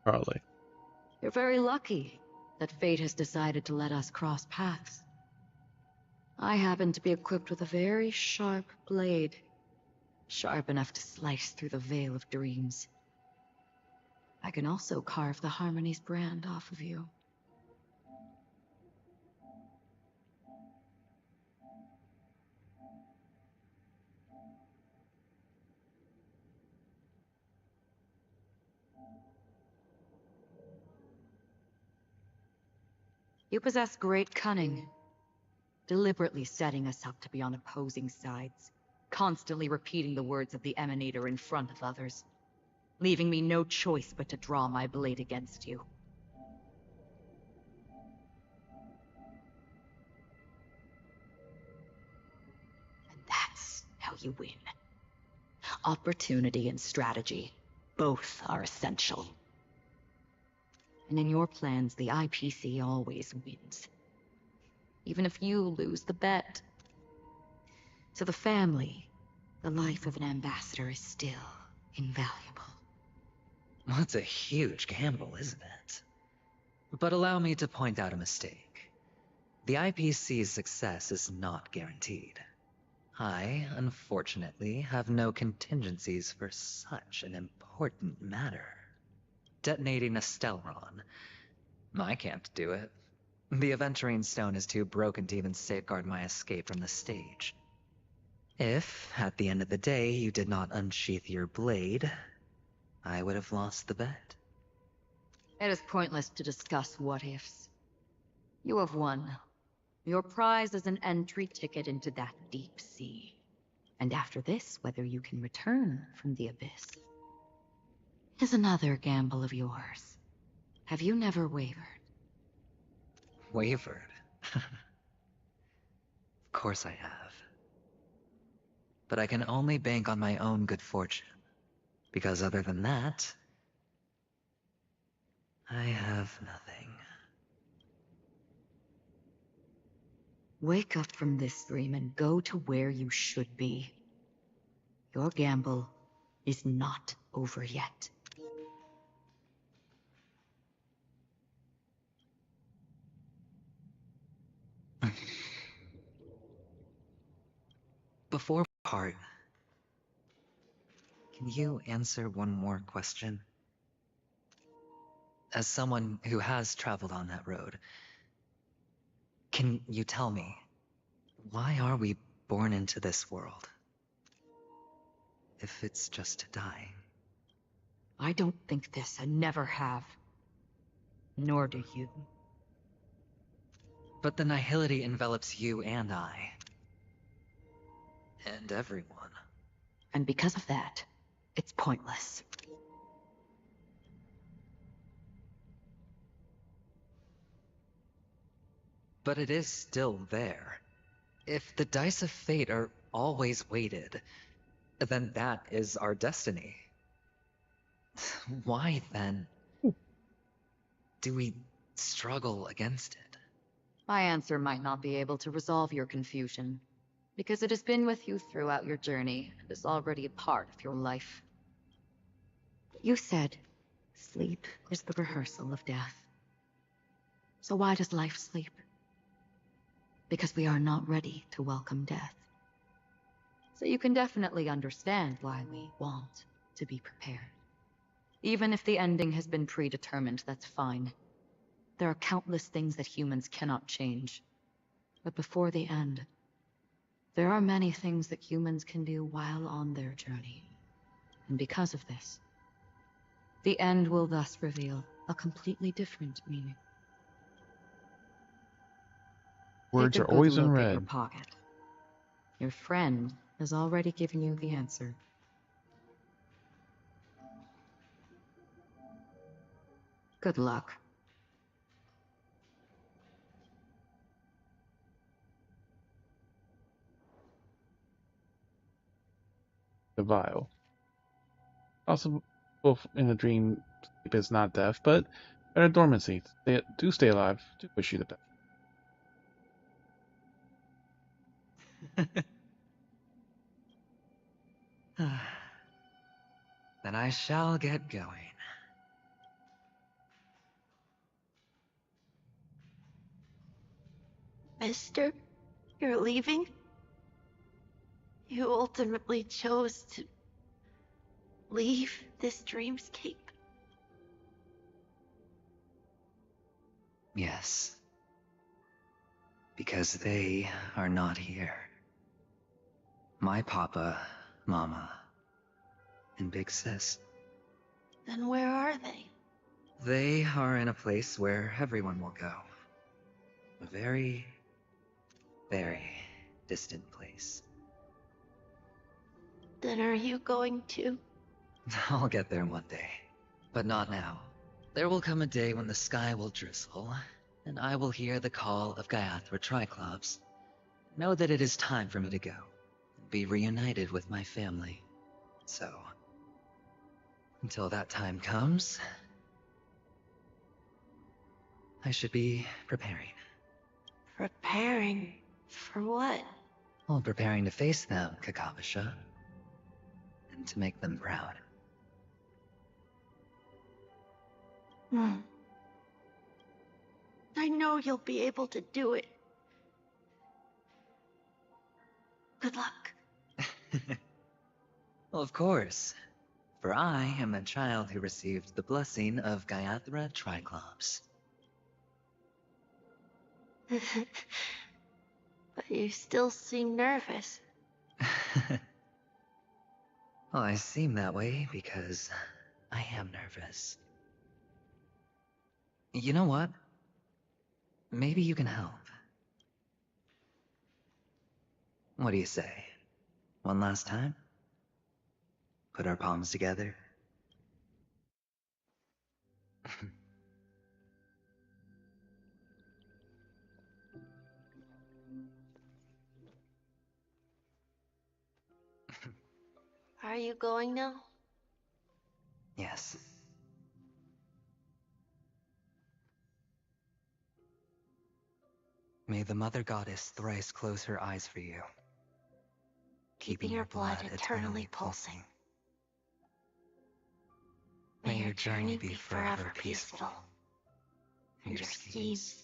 S4: probably.
S16: You're very lucky that fate has decided to let us cross paths. I happen to be equipped with a very sharp blade, sharp enough to slice through the veil of dreams. I can also carve the Harmony's brand off of you. You possess great cunning, deliberately setting us up to be on opposing sides, constantly repeating the words of the Emanator in front of others, leaving me no choice but to draw my blade against you. And that's how you win. Opportunity and strategy, both are essential. And in your plans, the IPC always wins. Even if you lose the bet. To the family, the life of an ambassador is still invaluable.
S5: Well, it's a huge gamble, isn't it? But allow me to point out a mistake. The IPC's success is not guaranteed. I, unfortunately, have no contingencies for such an important matter. Detonating a Stelron. I can't do it. The Aventurine Stone is too broken to even safeguard my escape from the stage. If, at the end of the day, you did not unsheath your blade, I would have lost the bet.
S16: It is pointless to discuss what-ifs. You have won. Your prize is an entry ticket into that deep sea. And after this, whether you can return from the abyss is another gamble of yours. Have you never wavered?
S5: Wavered? Of course I have. But I can only bank on my own good fortune. Because other than that, I have nothing.
S16: Wake up from this dream and go to where you should be. Your gamble is not over yet.
S5: Before we part, can you answer one more question? As someone who has traveled on that road, can you tell me, why are we born into this world? If it's just to die.
S16: I don't think this, and never have. Nor do you.
S5: But the nihility envelops you and I. And everyone.
S16: And because of that, it's pointless.
S5: But it is still there. If the dice of fate are always weighted, then that is our destiny. Why, then, do we struggle against it?
S16: My answer might not be able to resolve your confusion, because it has been with you throughout your journey and is already a part of your life. You said, sleep is the rehearsal of death. So why does life sleep? Because we are not ready to welcome death. So you can definitely understand why we want to be prepared. Even if the ending has been predetermined, that's fine. There are countless things that humans cannot change. But before the end, there are many things that humans can do while on their journey. And because of this, the end will thus reveal a completely different meaning.
S4: Words
S16: Take
S4: are
S16: a good
S4: always in
S16: look at your
S4: red.
S16: pocket. Your friend has already given you the answer. Good luck.
S4: The vial. Possible in a dream, sleep is not death, but better dormancy. Do stay alive. Do wish you the best.
S5: Then I shall get going.
S2: Mister, you're leaving? You ultimately chose to leave this dreamscape.
S5: Yes. Because they are not here. My papa, mama, and big sis.
S2: Then where are they?
S5: They are in a place where everyone will go. A very, very distant place.
S2: Then are you going to?
S5: I'll get there one day. But not now. There will come a day when the sky will drizzle, and I will hear the call of Gaiathra Triclops. Know that it is time for me to go, and be reunited with my family. So, until that time comes, I should be preparing.
S2: Preparing? For what?
S5: Well, preparing to face them, Kakavasha. And to make them proud.
S2: I know you'll be able to do it. Good luck.
S5: Well, of course. For I am a child who received the blessing of Gaiathra Triclops.
S2: But you still seem nervous.
S5: Well, I seem that way because I am nervous. You know what? Maybe you can help. What do you say? One last time? Put our palms together?
S2: Are you going now?
S5: Yes. May the Mother Goddess thrice close her eyes for you,
S2: Keeping your blood eternally pulsing.
S5: May your journey be forever peaceful,
S2: and your schemes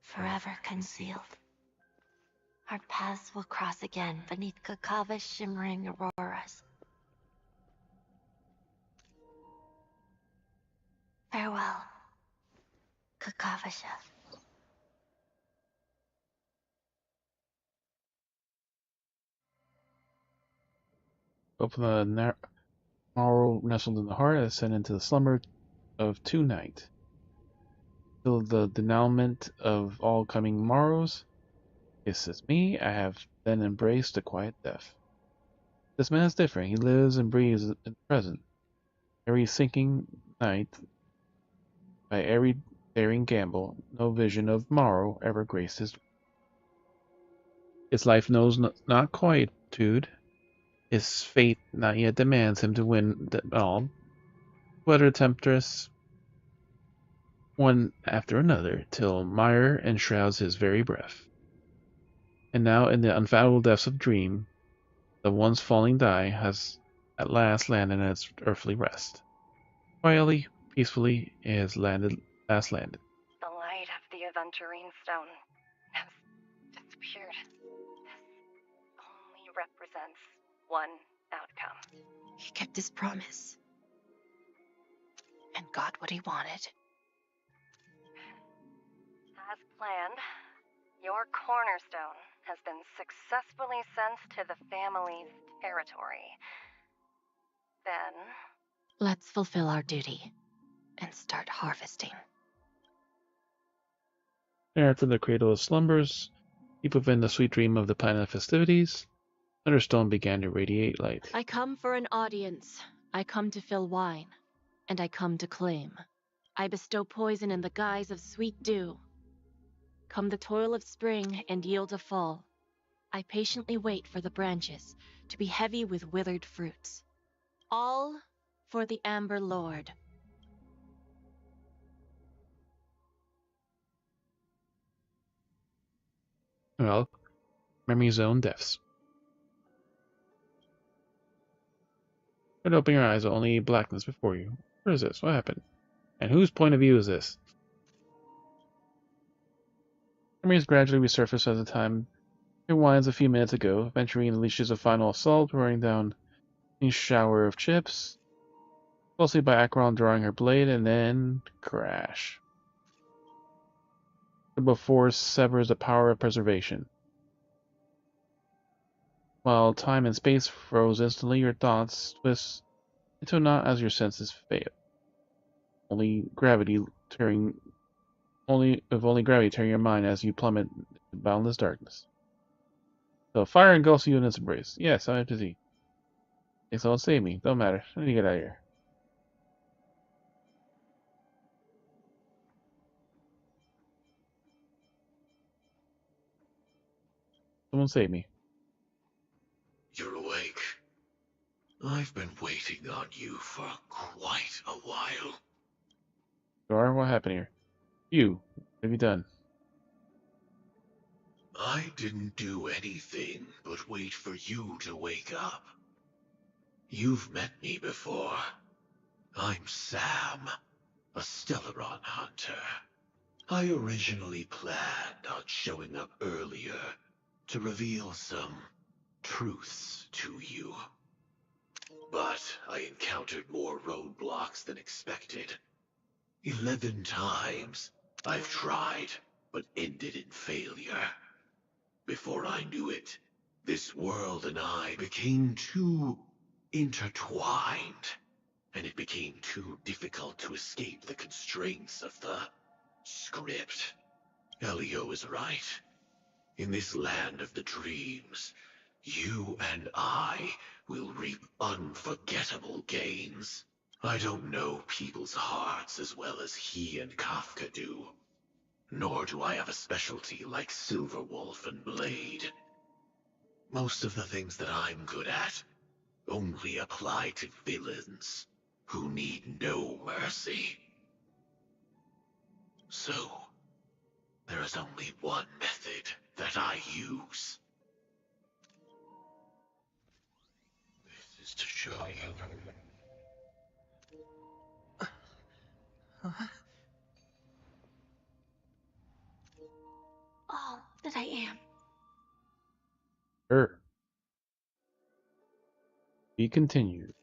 S2: forever concealed. Our paths will cross again beneath Kakava's shimmering auroras. Farewell, Kakavasha.
S4: Open the morrow nestled in the heart, ascend into the slumber of two night. Till the denouement of all coming morrows. Yes, it's me. I have then embraced the quiet death. This man is different. He lives and breathes in the present. Every sinking night, by every daring gamble, no vision of morrow ever graced his life knows not quietude. His fate not yet demands him to win all. Whether temptress, one after another, till mire enshrouds his very breath. And now, in the unfathomable depths of dream, the once falling die has at last landed in its earthly rest. Quietly, peacefully, it has last landed.
S20: The light of the Aventurine Stone has disappeared. This only represents one outcome.
S14: He kept his promise. And got what he wanted.
S20: As planned, your cornerstone has been successfully sent to the family's territory. Then,
S14: Let's fulfill our duty and start harvesting.
S4: After the cradle of slumbers, Deep within the sweet dream of the planet festivities, Thunderstone began to radiate light.
S21: I come for an audience. I come to fill wine. And I come to claim. I bestow poison in the guise of sweet dew. Come the toil of spring and yield a fall. I patiently wait for the branches to be heavy with withered fruits. All for the Amber Lord.
S4: Well, memory zone deaths. Try to open your eyes, only blackness before you. Where is this? What happened? And whose point of view is this? Memories gradually resurface as the time rewinds a few minutes ago. Venturine unleashes a final assault, roaring down a shower of chips, closely by Acheron drawing her blade, and then crash. The force severs the power of preservation. While time and space froze instantly, your thoughts twist into a knot as your senses fail. Only gravity tearing your mind as you plummet into boundless darkness. So fire engulfs you in its embrace. Yes, I have to see. Hey, someone save me. Don't matter. I need to get out of here. Someone save me.
S22: You're awake. I've been waiting on you for quite a while.
S4: Gar, what happened here? You. What have you done?
S22: I didn't do anything but wait for you to wake up. You've met me before. I'm Sam, a Stellaron hunter. I originally planned on showing up earlier to reveal some truths to you. But I encountered more roadblocks than expected. 11 times I've tried, but ended in failure. Before I knew it, this world and I became too intertwined, and it became too difficult to escape the constraints of the script. Elio is right. In this land of the dreams, you and I will reap unforgettable gains. I don't know people's hearts as well as he and Kafka do. Nor do I have a specialty like Silverwolf and Blade. Most of the things that I'm good at only apply to villains who need no mercy. So, there is only one method that I use. This is to show you.
S6: All that I am.
S4: Sure. Be continued.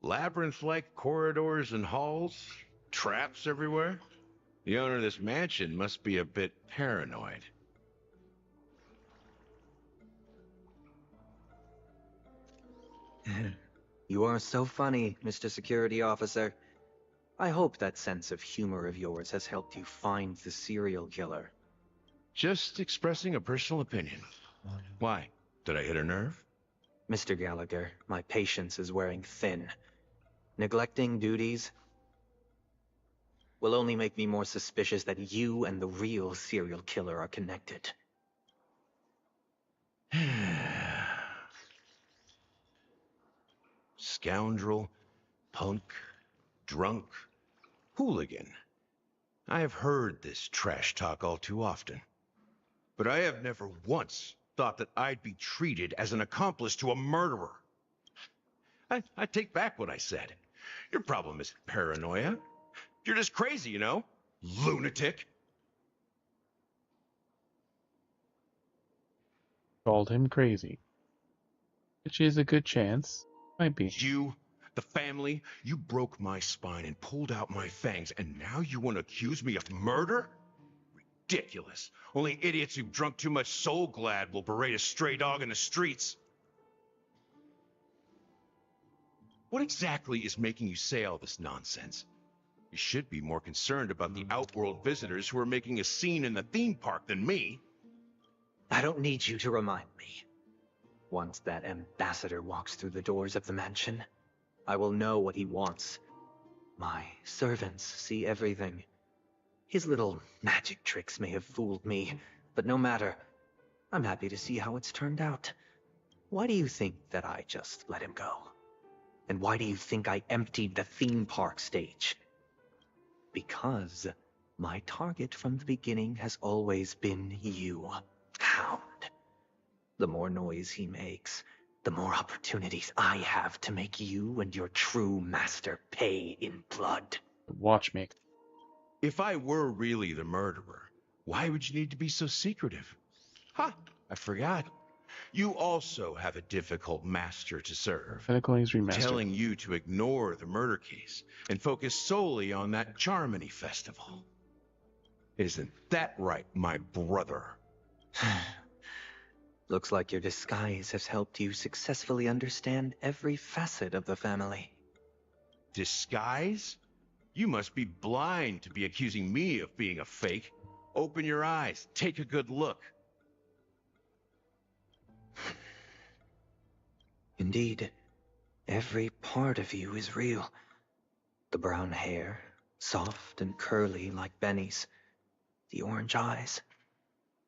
S12: Labyrinth-like corridors and halls, traps everywhere. The owner of this mansion must be a bit paranoid.
S9: You are so funny, Mr. Security Officer. I hope that sense of humor of yours has helped you find the serial killer.
S12: Just expressing a personal opinion. Why? Did I hit a nerve?
S9: Mr. Gallagher, my patience is wearing thin. Neglecting duties will only make me more suspicious that you and the real serial killer are connected.
S12: Scoundrel, punk, drunk, hooligan. I have heard this trash talk all too often. But I have never once thought that I'd be treated as an accomplice to a murderer. I take back what I said. Your problem isn't paranoia. You're just crazy, you know? Lunatic.
S4: Called him crazy. Which is a good chance. Might be.
S12: You, the family, you broke my spine and pulled out my fangs, and now you want to accuse me of murder? Ridiculous. Only idiots who've drunk too much Soul Glad will berate a stray dog in the streets. What exactly is making you say all this nonsense? You should be more concerned about the outworld visitors who are making a scene in the theme park than me.
S9: I don't need you to remind me. Once that ambassador walks through the doors of the mansion, I will know what he wants. My servants see everything. His little magic tricks may have fooled me, but no matter. I'm happy to see how it's turned out. Why do you think that I just let him go? And why do you think I emptied the theme park stage? Because my target from the beginning has always been you, Hound. The more noise he makes, the more opportunities I have to make you and your true master pay in blood.
S4: Watchmaker.
S12: If I were really the murderer, why would you need to be so secretive? Ha! I forgot. You also have a difficult master to serve. Telling you to ignore the murder case and focus solely on that Charmony festival. Isn't that right, my brother?
S9: Looks like your disguise has helped you successfully understand every facet of the family.
S12: Disguise? You must be blind to be accusing me of being a fake. Open your eyes, take a good look.
S9: Indeed, every part of you is real. The brown hair, soft and curly like Benny's. The orange eyes,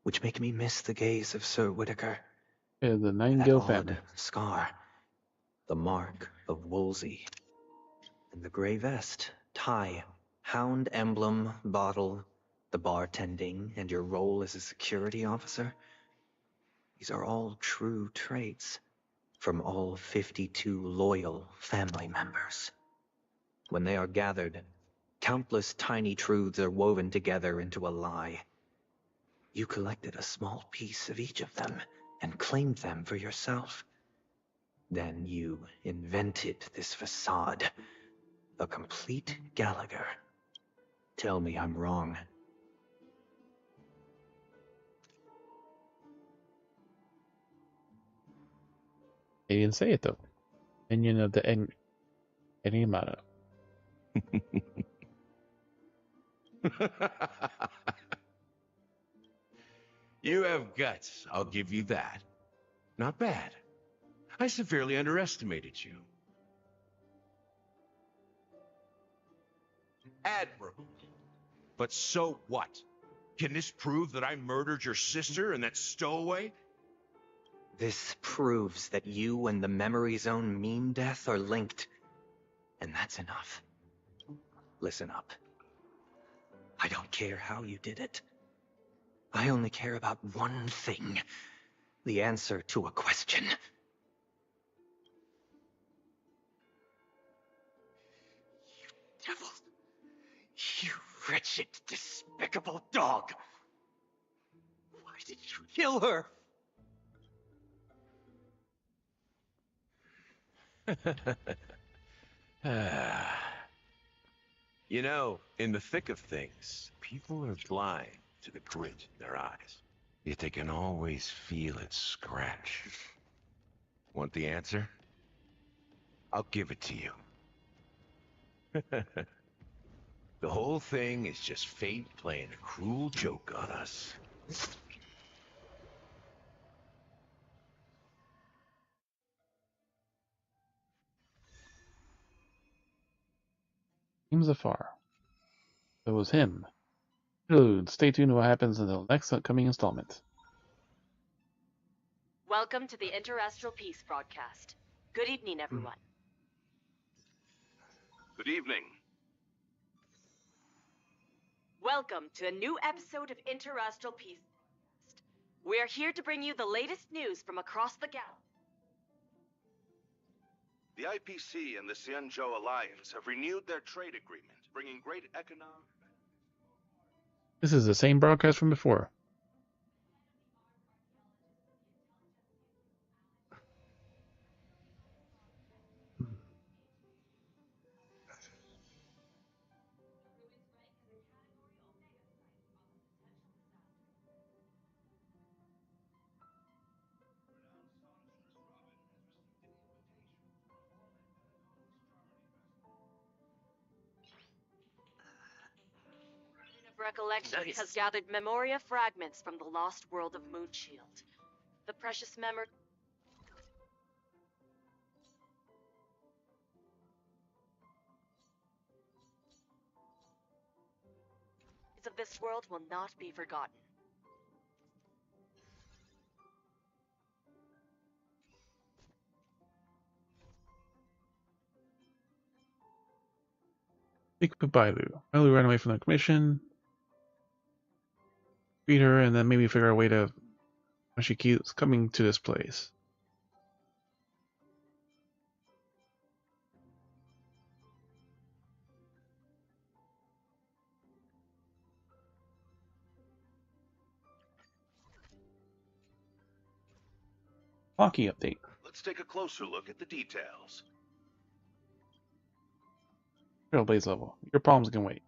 S9: which make me miss the gaze of Sir Whitaker.
S4: Yeah, the Nightingale
S9: that
S4: family.
S9: odd scar, the mark of Wolsey. And the gray vest, tie, hound emblem, bottle, the bartending, and your role as a security officer. These are all true traits from all 52 loyal family members. When they are gathered, countless tiny truths are woven together into a lie. You collected a small piece of each of them and claimed them for yourself. Then you invented this facade, a complete Gallagher. Tell me I'm wrong.
S4: They didn't say it though. Opinion of the Enigmata.
S12: You have guts, I'll give you that. Not bad. I severely underestimated you. Admirable. But so what? Can this prove that I murdered your sister and that stowaway?
S9: This proves that you and the Memory Zone meme death are linked. And that's enough. Listen up. I don't care how you did it. I only care about one thing. The answer to a question. You devil. You wretched, despicable dog. Why did you kill her?
S12: You know, in the thick of things, people are blind to the grit in their eyes. Yet they can always feel it scratch. Want the answer? I'll give it to you. The whole thing is just fate playing a cruel joke on us.
S4: Seems afar. It was him. Dude, stay tuned to what happens in the next upcoming installment.
S21: Welcome to the Interastral Peace broadcast. Good evening, everyone.
S12: Good evening.
S21: Welcome to a new episode of Interastral Peace. We are here to bring you the latest news from across the galaxy.
S3: The IPC and the Xianzhou Alliance have renewed their trade agreement, bringing great economic...
S4: This is the same broadcast from before.
S21: Recollections has gathered Memoria fragments from the lost world of Moonshield. The precious memory of this world will not be forgotten.
S4: Speak with Bailu. Bailu ran away from the commission. Beat her, and then maybe figure out a way to when she keeps coming to this place. Hockey update.
S3: Let's take a closer look at the details.
S4: Trailblaze level. Your problems can wait.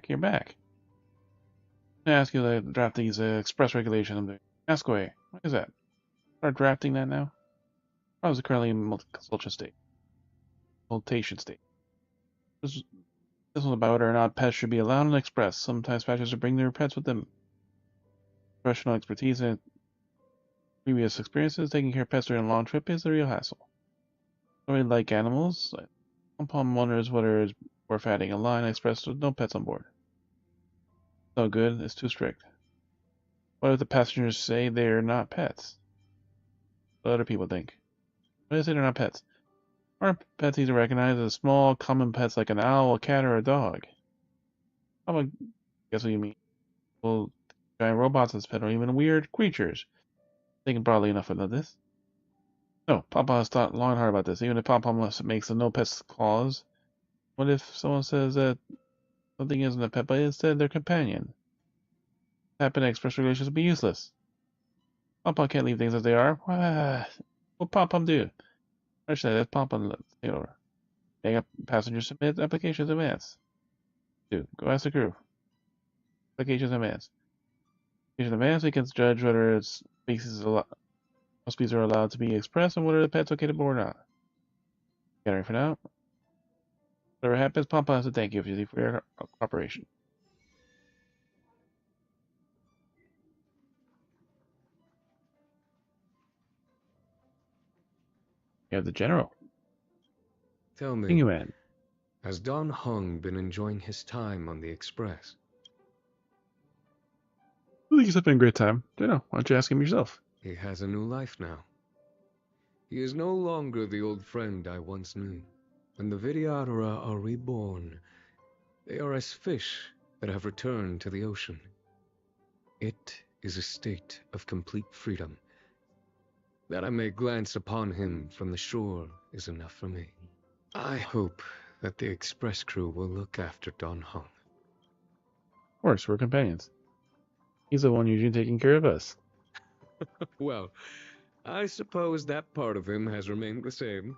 S4: You're back. I ask you to draft these express regulations I'm doing. Ask away. What is that? Start drafting that now? I was currently in consultation state. Consultation state. This one's about whether or not pets should be allowed in Express. Sometimes patches should bring their pets with them. Professional expertise and previous experiences taking care of pets during a long trip is a real hassle. Somebody like animals. Pom wonders whether it's worth adding a line Express with no pets on board. No good, it's too strict. What if the passengers say they're not pets? What other people think? What if they say they're not pets? Aren't pets easy to recognize as small, common pets like an owl, a cat, or a dog? I'm gonna guess what you mean. Well, giant robots as pet, or even weird creatures. Thinking broadly enough about this. No, Papa has thought long and hard about this. Even if Papa makes a no pets clause, what if someone says that something isn't a pet, but instead their companion? Happen express relations would be useless. Papa can't leave things as they are. What Papa do? I said that Papa take over. Hang up passengers submit applications in advance. Go ask the crew. Applications in advance. Applications in advance, we can judge whether its species are allowed to be expressed and whether the pet's okay to board or not. Getting for now. Whatever happens, Papa has to thank you for your cooperation. You have the general.
S1: Tell me,
S4: Inhuman.
S1: has Don Hung been enjoying his time on the Express?
S4: I think he's having a great time. General, why don't you ask him yourself?
S1: He has a new life now. He is no longer the old friend I once knew. When the Vidyadhara are reborn, they are as fish that have returned to the ocean. It is a state of complete freedom. That I may glance upon him from the shore is enough for me. I hope that the Express crew will look after Don Hung.
S4: Of course, we're companions. He's the one usually taking care of us.
S1: Well, I suppose that part of him has remained the same.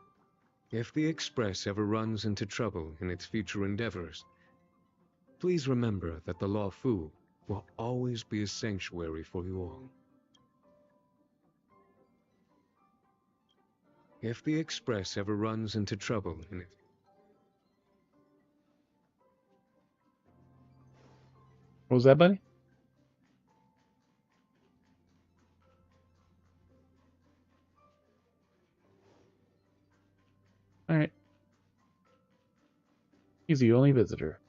S1: If the Express ever runs into trouble in its future endeavors, please remember that the Law Fu will always be a sanctuary for you all. If the Express ever runs into trouble in its...
S4: What was that, buddy? Alright. He's the only visitor.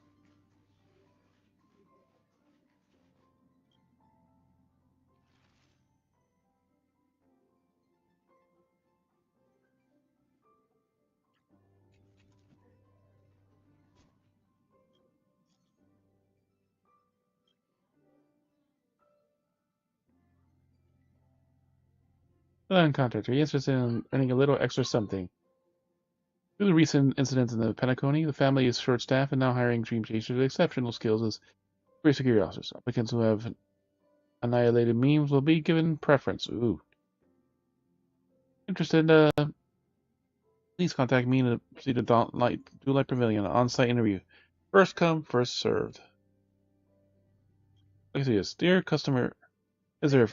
S4: Contractor, he interested in earning a little extra something. Due to recent incidents in the Penacony, the family is short-staffed and now hiring dream chasers with exceptional skills as great security officers. Applicants who have annihilated memes will be given preference. Ooh. Interested, please contact me to proceed to Light Pavilion on-site interview. First come, first served. Look at this. Dear customer, is there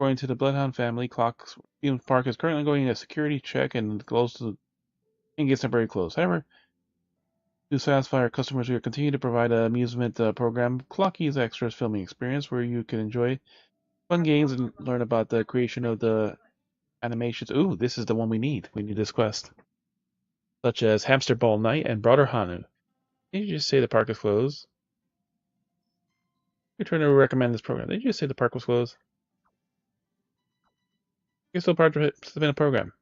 S4: According to the Bloodhound family, Clock's theme park is currently going a security check and gets temporarily closed. However, to satisfy our customers, we will continue to provide an amusement program, Clocky's Extras filming experience, where you can enjoy fun games and learn about the creation of the animations. Ooh, this is the one we need. We need this quest. Such as Hamster Ball Night and Broader Hanu. Did you just say the park is closed? You're trying to recommend this program. Did you just say the park was closed? You're still participating in the program.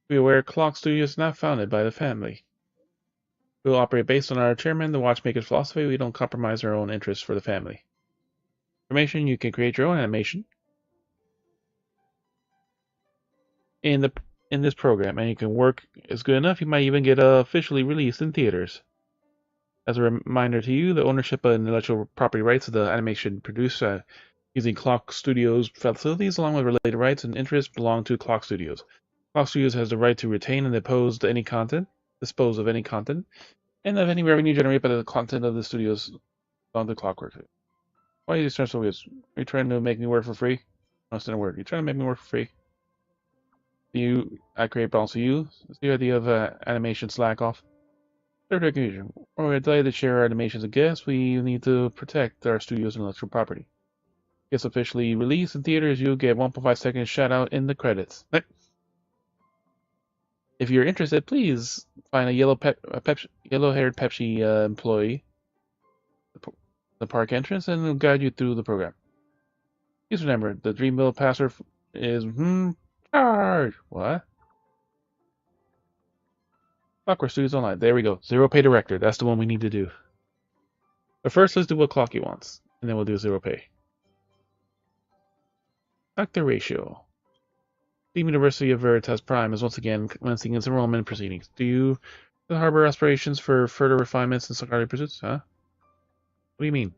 S4: Be aware Clock Studio is not founded by the family. We will operate based on our chairman, the watchmaker's philosophy. We don't compromise our own interests for the family. Information, you can create your own animation in this program, and you can work is good enough. You might even get officially released in theaters. As a reminder to you, the ownership and intellectual property rights of the animation produced using Clock Studios facilities, along with related rights and interests, belong to Clock Studios. Clock Studios has the right to retain and dispose of any content, and of any revenue generated by the content of the studios on the Clockwork. Why are you so weird? Are you trying to make me work for free? No, it's not a word. You're trying to make me work for free. I create balance for you. It's the idea of animation slack off. Third recognition. Or we're delighted to share our animations and guests. We need to protect our studio's intellectual property. Gets officially released in theaters. You get 1.5 seconds shout out in the credits. If you're interested, please find a yellow-haired Pepsi employee at the park entrance and will guide you through the program. Please remember, the Dreamville password is charge. What? Clockwork Studios Online. There we go. Zero pay director. That's the one we need to do. But first, let's do what Clocky wants, and then we'll do zero pay. Factor ratio. The University of Veritas Prime is once again commencing its enrollment proceedings. Do you harbor aspirations for further refinements in scholarly pursuits? Huh? What do you mean?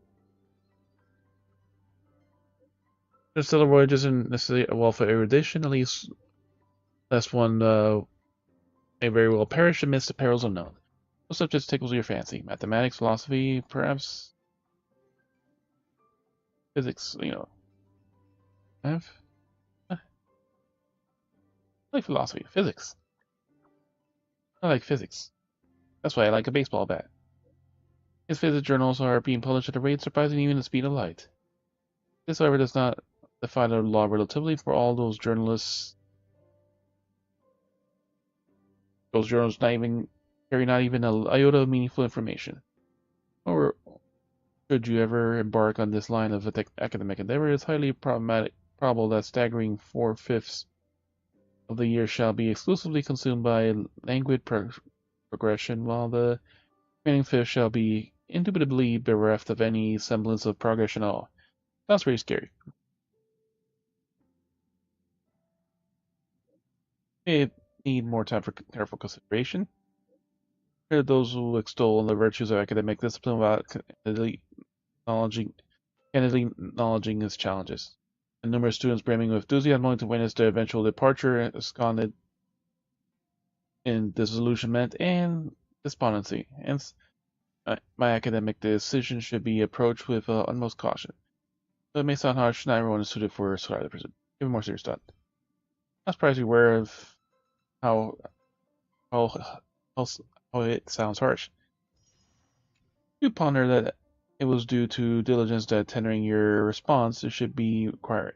S4: The stellar voyage isn't necessarily a wealth of erudition, at least lest one may very well perish amidst the perils unknown. What subjects tickles your fancy? Mathematics, philosophy, perhaps? Physics, Math? I like philosophy. Physics. I like physics. That's why I like a baseball bat. His physics journals are being published at a rate surpassing even the speed of light. This, however, does not defy the law of relativity for all those journalists. Those journals carry not even a iota of meaningful information. Or should you ever embark on this line of academic endeavor, it is highly probable that staggering 4/5 of the year shall be exclusively consumed by languid progression, while the remaining fifth shall be indubitably bereft of any semblance of progression at all. Sounds pretty scary. May need more time for careful consideration. There are those who extol the virtues of academic discipline without candidly acknowledging its challenges. And numerous students brimming with enthusiasm wanting to witness their eventual departure absconded in disillusionment and despondency. Hence, my academic decision should be approached with utmost caution. Though it may sound harsh, not everyone is suited for scholarly pursuit. Give a more serious thought. I'm surprised you're aware of how it sounds harsh. You ponder that it was due to diligence that tendering your response should be required.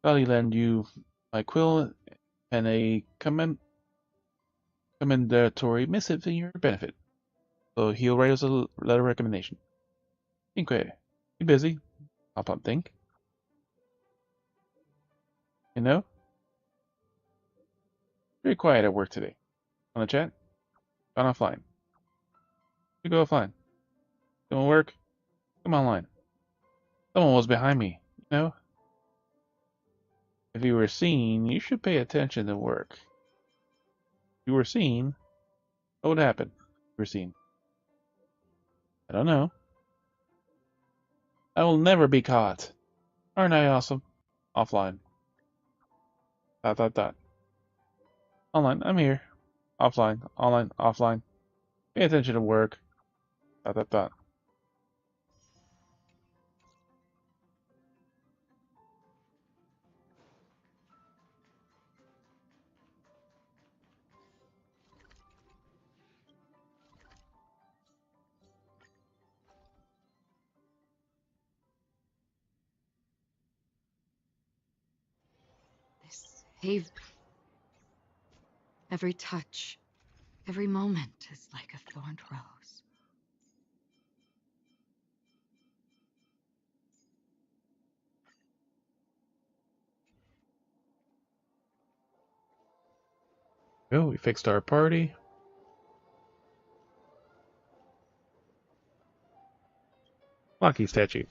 S4: I'll lend you my quill and a commendatory missive in your benefit. So he'll write us a letter of recommendation. Inque, you busy? Hop on, think. You know? Very quiet at work today. On the chat? Gone offline. You go offline. Don't work? Come online. Someone was behind me, you know? If you were seen, you should pay attention to work. If you were seen, what would happen if you were seen? I don't know. I will never be caught. Aren't I awesome? Offline. ... Online, I'm here. Offline, online, offline. Pay attention to work. ...
S16: They've... Every touch, every moment is like a thorned rose.
S4: Oh, we fixed our party. Lucky statue.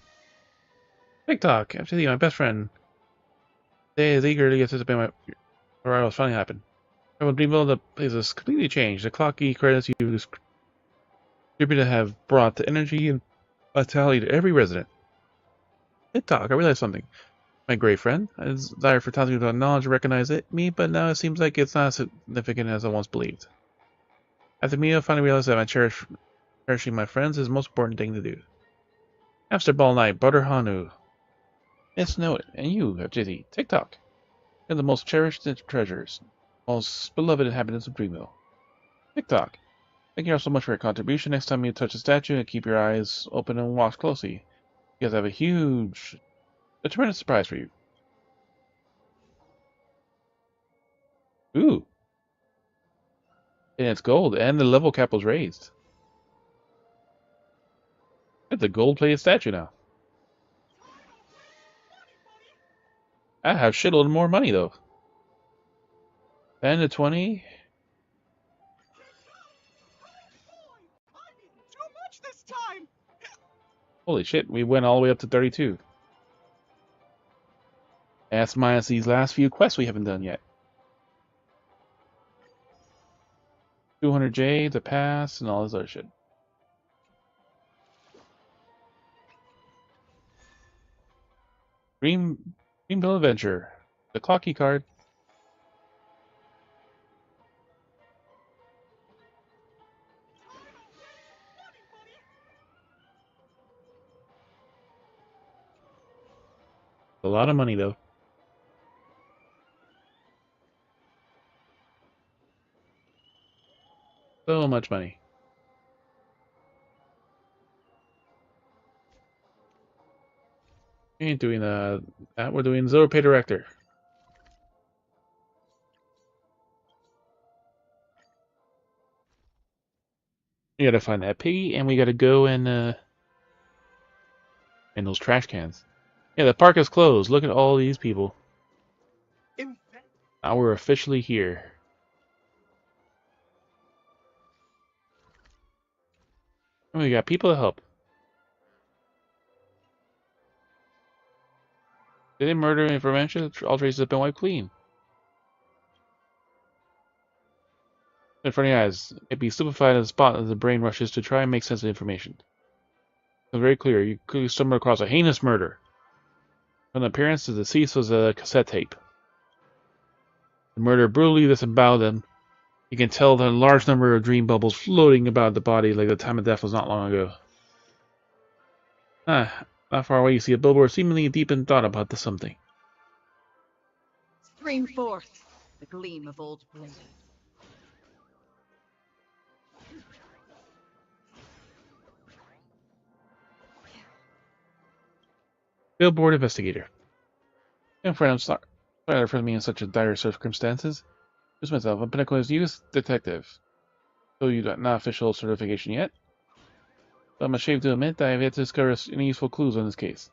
S4: TikTok. After my best friend. Today is eagerly anticipating my arrival finally happened. I will rebuild the place has completely changed. The clocky credits you distributed have brought the energy and vitality to every resident. TikTok, I realized something. My great friend, I desire for thousands to acknowledge and recognize me, but now it seems like it's not as significant as I once believed. After me, I finally realized that cherishing my friends is the most important thing to do. Hamster Ball Night, Brother Hanu. It's Note, and you, FJT, TikTok. You're the most cherished treasures, most beloved inhabitants of Dreamville. TikTok. Thank you all so much for your contribution. Next time you touch a statue, keep your eyes open and watch closely. You guys have a tremendous surprise for you. Ooh. And it's gold, and the level cap was raised. It's a gold-plated statue now. I have shitload more money, though. 10 to 20. Holy shit, we went all the way up to 32. That's minus these last few quests we haven't done yet. 200J to pass and all this other shit. Dreamville Adventure. The clocky card. A lot of money, though. So much money. We ain't doing that. We're doing Zero Pay Director. We gotta find that piggy, and we gotta go and in those trash cans. Yeah, the park is closed. Look at all these people. Now we're officially here. And we got people to help. They didn't murder any information. All traces have been wiped clean. In front of your eyes, it'd be stupefied at the spot as the brain rushes to try and make sense of information. It's very clear. You clearly stumbled across a heinous murder. From the appearance, the deceased was a cassette tape. The murderer brutally disemboweled them. You can tell the large number of dream bubbles floating about the body like the time of death was not long ago. Not far away you see a billboard seemingly deep in thought about the something.
S16: Stream forth the gleam of old blade.
S4: Billboard investigator. Young friend, I'm sorry for me in such a dire circumstances. Just myself, I'm Pinnacle's youth detective. Though you got not official certification yet. But I'm ashamed to admit that I have yet to discover any useful clues on this case.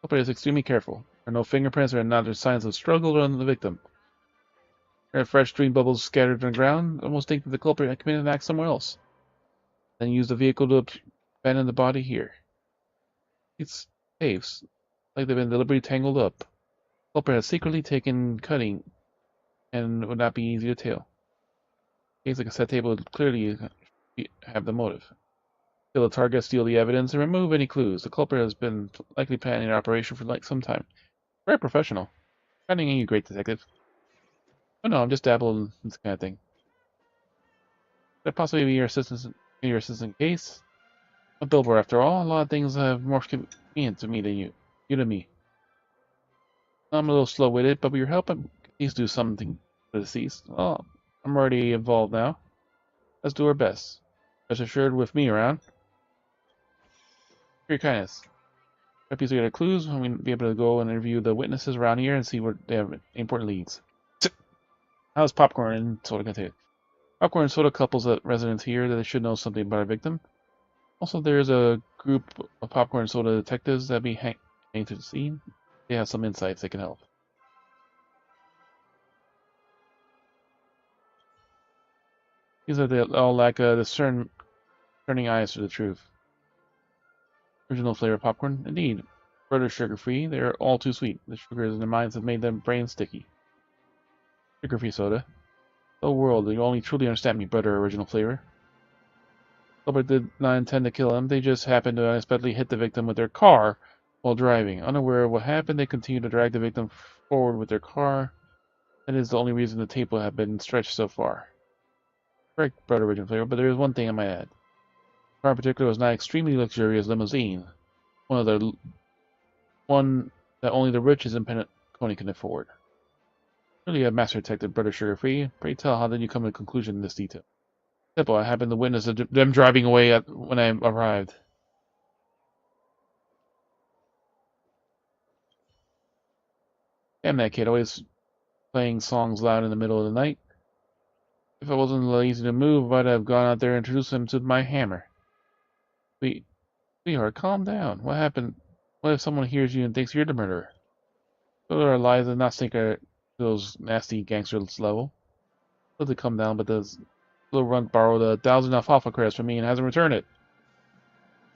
S4: Culprit is extremely careful. There are no fingerprints or other signs of struggle on the victim. There are fresh dream bubbles scattered on the ground. I almost think that the culprit had committed an act somewhere else. Then used the vehicle to abandon the body here. It's tapes, like they've been deliberately tangled up. Culprit has secretly taken cutting and would not be easy to tell. Case like a cassette tape would clearly have the motive. Kill the target, steal the evidence, and remove any clues. The culprit has been likely planning an operation for some time. Very professional. Finding you, great detective. Oh no, I'm just dabbling in this kind of thing. Could I possibly be your assistant case? A billboard, after all. A lot of things have more convenient to me than you. You to me. I'm a little slow-witted, but with your help, I can at least do something for the deceased. Oh, I'm already involved now. Let's do our best. Rest assured, with me around. For your kindness. If you get clues, I'm going to be able to go and interview the witnesses around here and see where they have important leads. How's popcorn and soda contained? Popcorn and soda couples that residents here that they should know something about a victim. Also, there's a group of popcorn and soda detectives that be hanging to the scene. They have some insights that can help. These are they all lack a discerning eyes for the truth. Original flavor popcorn, indeed. Butter sugar-free, they are all too sweet. The sugars in their minds have made them brain sticky. Sugar-free soda. Oh world, you only truly understand me, butter original flavor. Culprit did not intend to kill him, they just happened to unexpectedly hit the victim with their car while driving. Unaware of what happened, they continued to drag the victim forward with their car. That is the only reason the tape will have been stretched so far. Correct, butter original flavor, but there is one thing I might add. The car in particular was not an extremely luxurious limousine. One that only the rich and Penacony can afford. Really a master detective, butter sugar-free. Pray tell, how did you come to a conclusion in this detail? Simple, I happened to witness them driving away when I arrived. Damn that kid, always playing songs loud in the middle of the night. If I wasn't lazy to move, I'd have gone out there and introduced him to my hammer. Sweetheart, calm down. What happened? What if someone hears you and thinks you're the murderer? So our lives and not sink to those nasty gangsters level. Let it come down, but the little runt borrowed 1,000 alfalfa credits from me and hasn't returned it.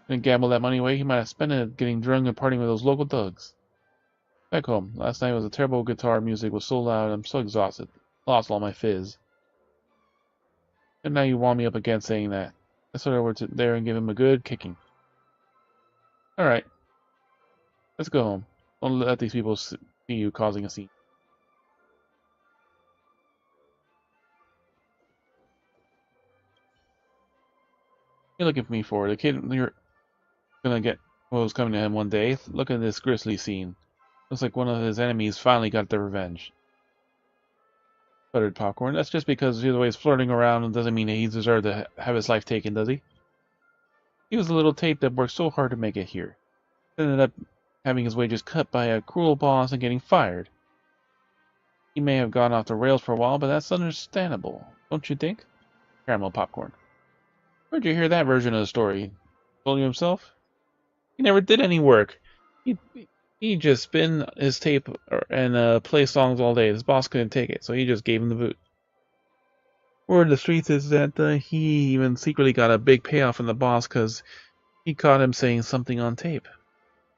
S4: Didn't gamble that money away, he might have spent it getting drunk and partying with those local thugs. Back home, last night was a terrible guitar music was so loud I'm so exhausted. Lost all my fizz. And now you want me up again saying that. I sort of were there and give him a good kicking. Alright. Let's go home. Don't let these people see you causing a scene. You're looking for me for the kid you're gonna get what was coming to him one day. Look at this grisly scene. Looks like one of his enemies finally got their revenge. Buttered popcorn. That's just because the way he's flirting around and doesn't mean he deserved to have his life taken, does he? He was a little tape that worked so hard to make it here. Ended up having his wages cut by a cruel boss and getting fired. He may have gone off the rails for a while, but that's understandable, don't you think? Caramel popcorn. Where'd you hear that version of the story? Told you himself? He never did any work. He just spin his tape and play songs all day. His boss couldn't take it, so he just gave him the boot. Word in the streets is that he even secretly got a big payoff from the boss because he caught him saying something on tape.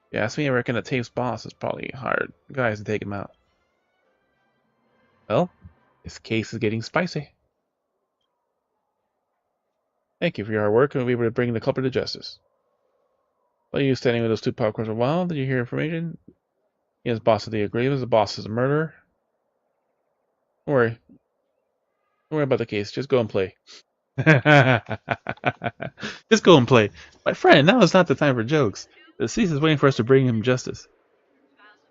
S4: If you ask me, I reckon the tape's boss is probably hired guys to take him out. Well, this case is getting spicy. Thank you for your hard work, and we'll be able to bring the culprit to justice. While you standing with those two popcorns for a while, did you hear information? He is boss of the agreement. The boss is a murderer. Don't worry. Don't worry about the case. Just go and play. Just go and play. My friend, now is not the time for jokes. The deceased is waiting for us to bring him justice.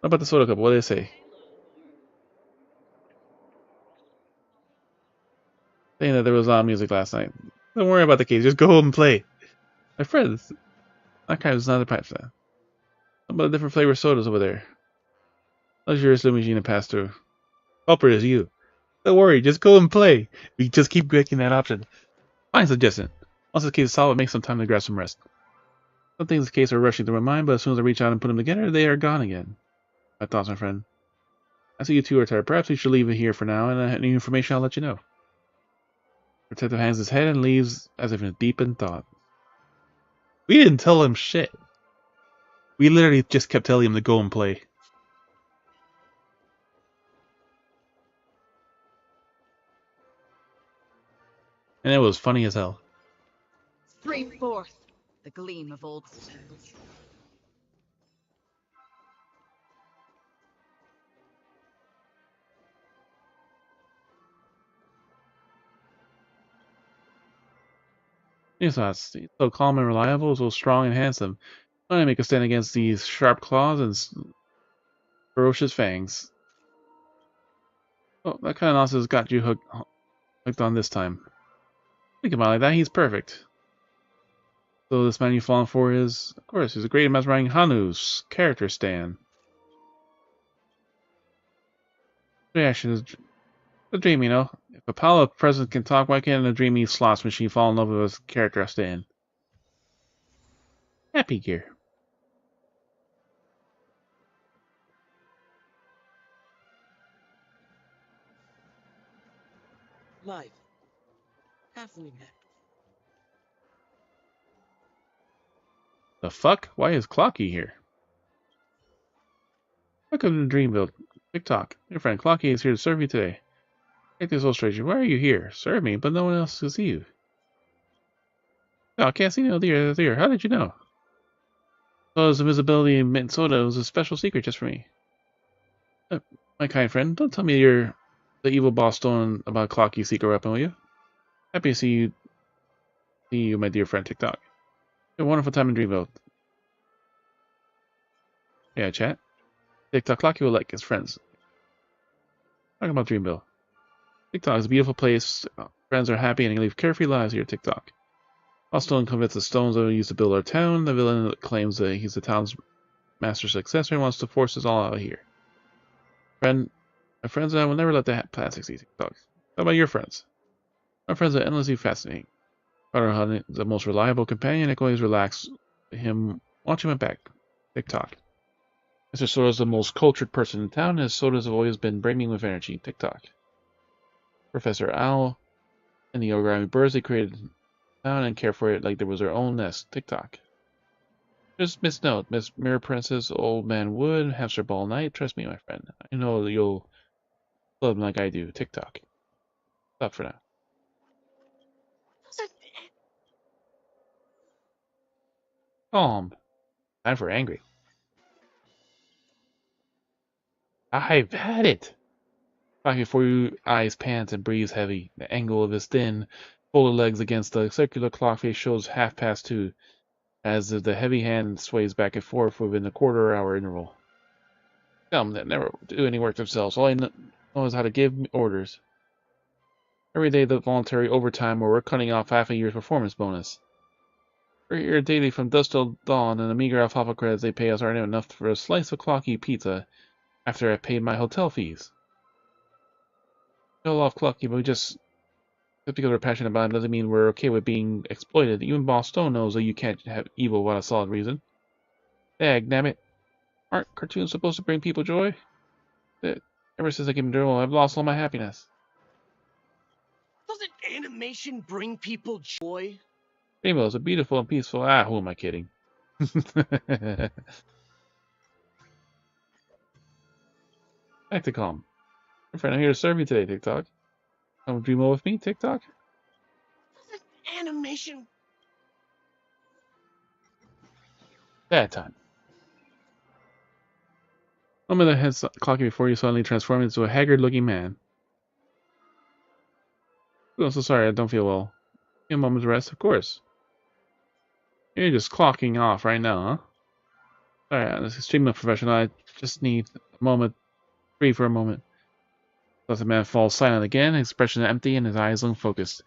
S4: What about the soda cup? What do they say? Saying that there was loud music last night. Don't worry about the case. Just go home and play. My friend, that kind of another pipe fan. How about the different flavor sodas over there? Luxurious limousine to pass through. Culprit is you. Don't worry, just go and play. We just keep making that option. Fine suggestion. Once the case is solved, it makes some time to grab some rest. Some things in the case are rushing through my mind, but as soon as I reach out and put them together, they are gone again. My thoughts, my friend. I see you two are tired. Perhaps we should leave it here for now, and any information I'll let you know. The detective hangs his head and leaves as if in deep in thought. We didn't tell him shit. We literally just kept telling him to go and play. And it was funny as hell.
S16: Stream forth the gleam of old sins.
S4: He's not so calm and reliable, so strong and handsome. Why not make a stand against these sharp claws and ferocious fangs? Oh, that kind of nonsense got you hooked on this time. Think about it like that, he's perfect. So this man you've fallen for is, of course, he's a great and mesmerizing Hanu's character Stan. Reaction is A dream, you know. If Apollo present can talk, why can't a dreamy slots machine fall in love with his character I stay in? Happy Gear.
S15: Live. Halfling neck.
S4: The fuck? Why is Clocky here? Welcome to Dreamville. TikTok. Your friend Clocky is here to serve you today. Take this illustration. Why are you here? Serve me, but no one else can see you. No, I can't see no there. How did you know? Oh, his invisibility in mint soda was a special secret just for me. My kind friend, don't tell me you're the evil boss stolen about Clocky's secret weapon, will you? Happy to see you, my dear friend TikTok. Have a wonderful time in Dreamville. Yeah, chat. TikTok Clocky will like his friends. Talking about Dreamville. TikTok is a beautiful place. Friends are happy and live carefree lives here at TikTok. Stone convinces the stones that we used to build our town. The villain claims that he's the town's master successor and wants to force us all out of here. My friends and I will never let the plat succeed. TikTok. How about your friends? My friends are endlessly fascinating. Father is the most reliable companion. I can always relax him watching my back. TikTok. Mr. Soda's the most cultured person in town, and his sodas have always been brimming with energy. TikTok. Professor Owl and the origami birds, they created town and care for it like there was their own nest. TikTok. Just Miss Note, Miss Mirror Princess, Old Man Wood, Hamster Ball Night. Trust me, my friend. I know you'll love them like I do. TikTok. Stop for now. Calm. Time for angry. I've had it. Back before you, eyes pants and breathes heavy. The angle of his thin, folded legs against the circular clock face shows 2:30, as the heavy hand sways back and forth within a quarter-hour interval. Some that never do any work themselves. All I know is how to give orders. Every day the voluntary overtime where we're cutting off half a year's performance bonus. We're here daily from dusk till dawn, and the meager alfalfa credits they pay us aren't enough for a slice of clocky pizza after I've paid my hotel fees. We love Clocky, but just because we're passionate about him doesn't mean we're okay with being exploited. Even Boss Stone knows that you can't have evil without a solid reason. Dagnabbit. Aren't cartoons supposed to bring people joy? Ever since I came to Joel, I've lost all my happiness.
S15: Doesn't animation bring people joy?
S4: Rainbow is a beautiful and peaceful. Who am I kidding? Back to calm. My friend, I'm here to serve you today, TikTok. Come dream with me, TikTok?
S15: Animation.
S4: Bad time. Moment that heads clocky before you suddenly transform into a haggard-looking man. Oh, I'm so sorry, I don't feel well. Give a moment's rest, of course. You're just clocking off right now, huh? Sorry, this is extremely unprofessional. I just need a moment, free for a moment. Thus the man falls silent again, his expression empty and his eyes unfocused.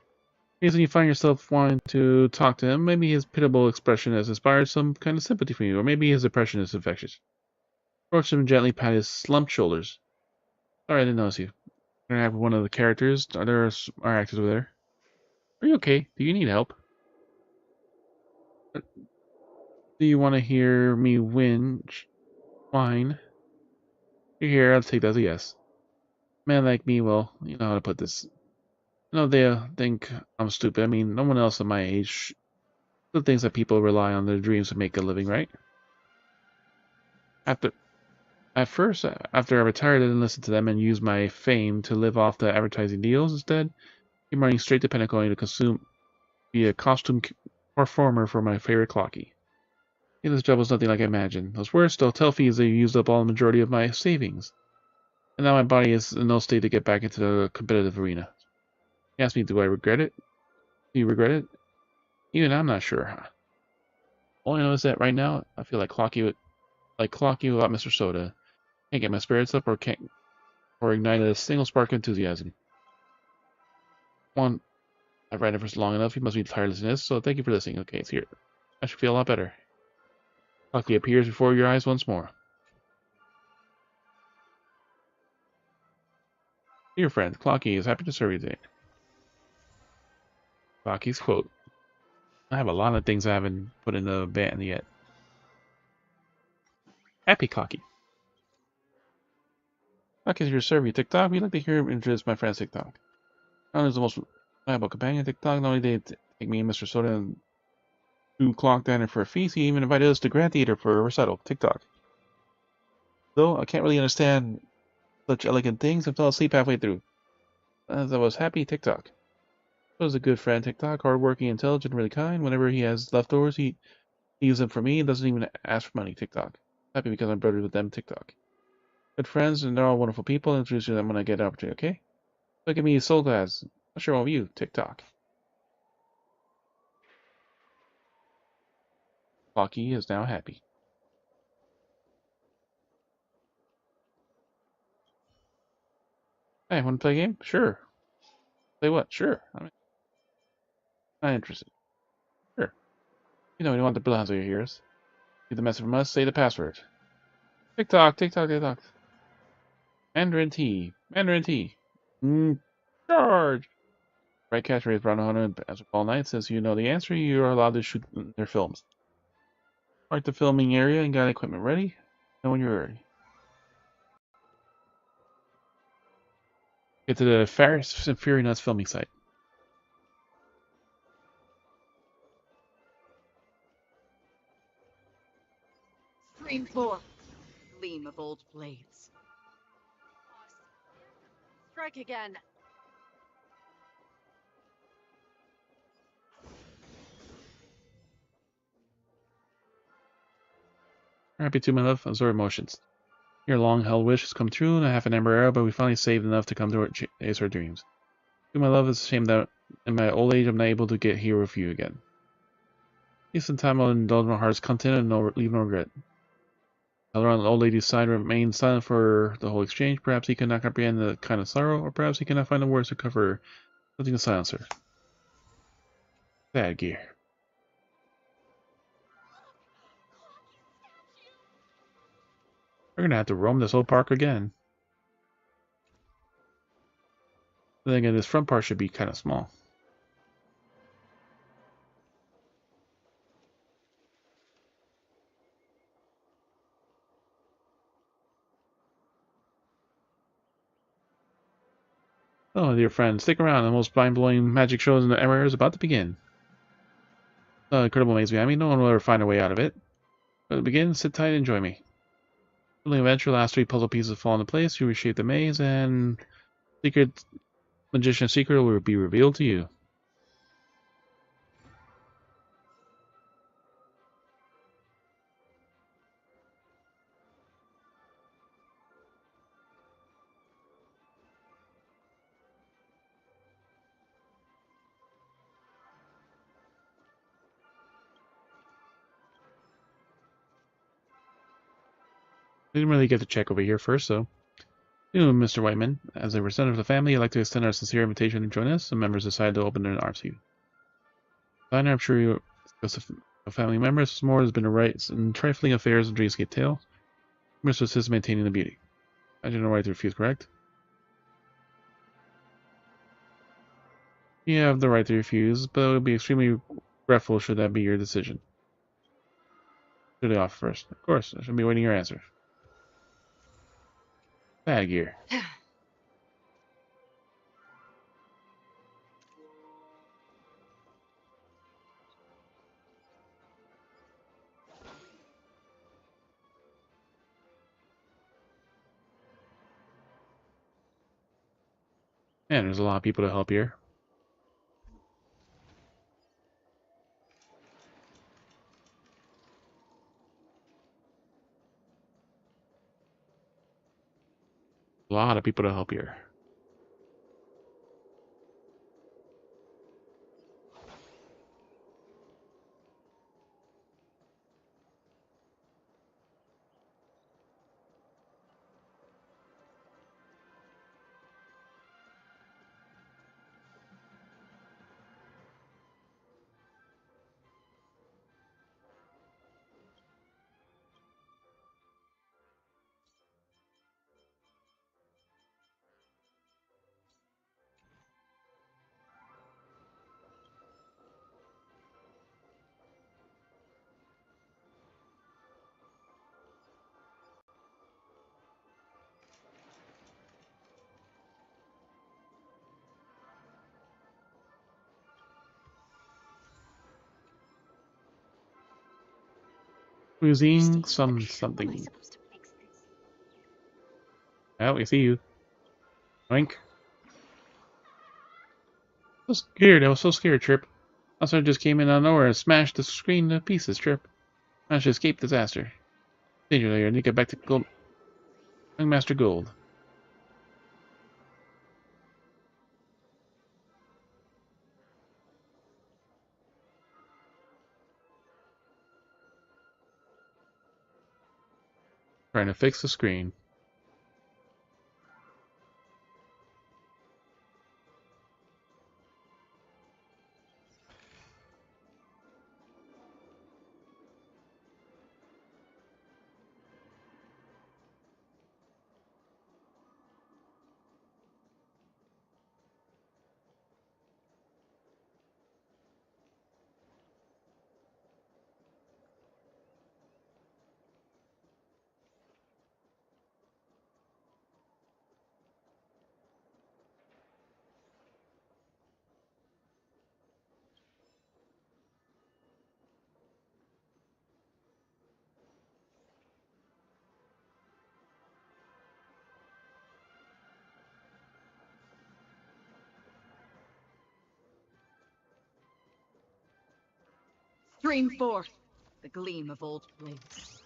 S4: Reason you find yourself wanting to talk to him, maybe his pitiable expression has inspired some kind of sympathy from you, or maybe his depression is infectious. Approach him and gently pat his slumped shoulders. Sorry, I didn't notice you. I'm gonna have one of the characters. Are actors over there? Are you okay? Do you need help? Do you want to hear me whinge? Whine? You're here, I'll take that as a yes. A man like me, well, you know how to put this. I know they think I'm stupid. I mean, no one else at my age still thinks that people rely on their dreams to make a living, right? After I retired, I didn't listen to them and used my fame to live off the advertising deals. Instead, I'm running straight to Pentagon to be a costume performer for my favorite Clocky. This job was nothing like I imagined. What's worse, the hotel fees, they used up all the majority of my savings. And now my body is in no state to get back into the competitive arena. He asked me, do I regret it? Do you regret it? Even I'm not sure. All I know is that right now, I feel like Clocky without Mr. Soda. Can't get my spirits up or ignite a single spark of enthusiasm. One, I've read it for long enough. You must be tired of listening, so thank you for listening. Okay, it's here. I should feel a lot better. Clocky appears before your eyes once more. Dear friend, Clocky is happy to serve you today. Clocky's quote. I have a lot of things I haven't put in the band yet. Happy Clocky. Clocky is here to serve you. TikTok, we'd like to hear him introduce my friend's TikTok. Not only is the most reliable companion TikTok, not only did they take me and Mr. Soda and to Clock Diner for a feast, he even invited us to Grand Theater for a recital. TikTok. Though I can't really understand such elegant things, I fell asleep halfway through. As I was happy, TikTok. He was a good friend, TikTok, hardworking, intelligent, really kind. Whenever he has leftovers, he uses them for me and doesn't even ask for money, TikTok. Happy because I'm brothers with them, TikTok. Good friends, and they're all wonderful people. I'll introduce you to them when I get an opportunity, okay? Look at me, Soul Glass. I'll share all of you, TikTok. Clocky is now happy. Hey, want to play a game? Sure. Play what? Sure. I'm not interested. Sure. You know, you want the blood of your ears. Get the message from us, say the password. TikTok, TikTok, TikTok. Mandarin T. Mandarin T. Charge! Right catchphrase Brown Hunter as all night says you know the answer, you are allowed to shoot their films. Mark the filming area and got equipment ready. Know when you're ready. Get to the Fast and Fury Nuts filming site.
S16: Stream 4. Gleam of old blades.
S21: Strike again.
S4: Happy to my love, absorb emotions. Your long-held wish has come true, and I have an ember arrow, but we finally saved enough to come to chase our dreams. To my love, it's a shame that in my old age I'm not able to get here with you again. At least in time I'll indulge my heart's content and leave no regret. Elrond, on the old lady's side, remained silent for the whole exchange. Perhaps he could not comprehend the kind of sorrow, or perhaps he could not find the words to cover something to silence her. Bad gear. We're gonna have to roam this old park again. But then again, this front part should be kind of small. Oh, dear friend, stick around. The most mind-blowing magic shows in the era is about to begin. The incredible maze behind me. No one will ever find a way out of it. But to begin, sit tight and enjoy me. When eventually the last 3 puzzle pieces fall into place, you reshape the maze, and secret magician's secret will be revealed to you. We didn't really get to check over here first, so. You know, Mr. Whiteman, as a representative of the family, I'd like to extend our sincere invitation to join us. Some members decided to open their arms to you. Diner, I'm sure you discuss a family members. More has been a rights and trifling affairs of Dreamscape Tale. Mr. Assist maintaining the beauty. I do not right to refuse, correct? You have the right to refuse, but it would be extremely regretful should that be your decision. Should I offer first? Of course, I should be waiting your answer. Bad gear. Man, there's a lot of people to help here. A lot of people to help here. Cuisine something. Oh, we see you. Oink. So scared. I was so scared, Trip. Also, just came in out of nowhere and smashed the screen to pieces, Trip. Managed to escape disaster. Danger layer. I need to get back to Gold. Young Master Gold. Trying to fix the screen.
S16: Stream forth the gleam of old blades.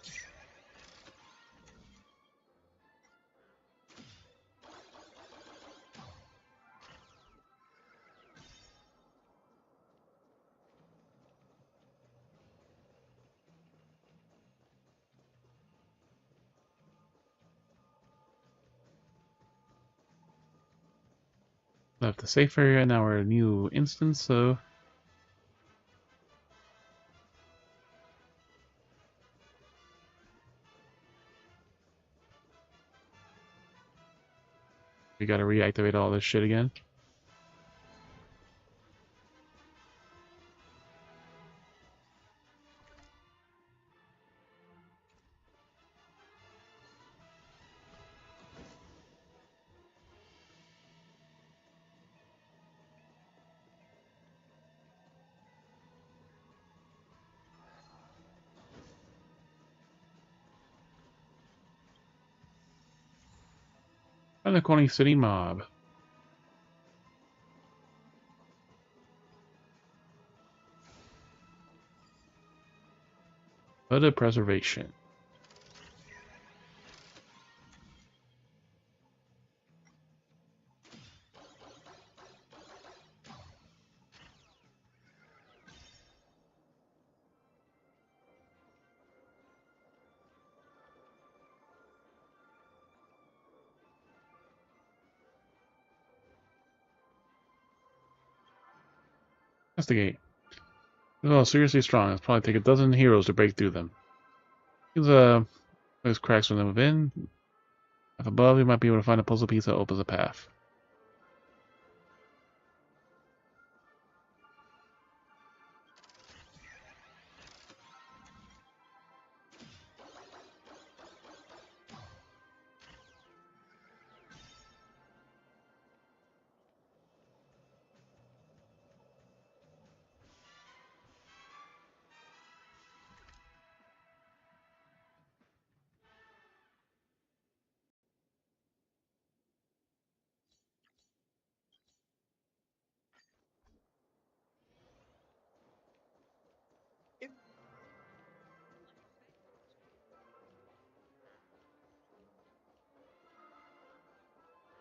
S4: Left the safe area in our new instance, so we gotta reactivate all this shit again. And the Coney City mob. Other preservation. Investigate. Oh, seriously strong. It's probably take a dozen heroes to break through them. There's cracks from them within. Up above, we might be able to find a puzzle piece that opens a path.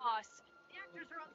S20: Boss, the actors are on.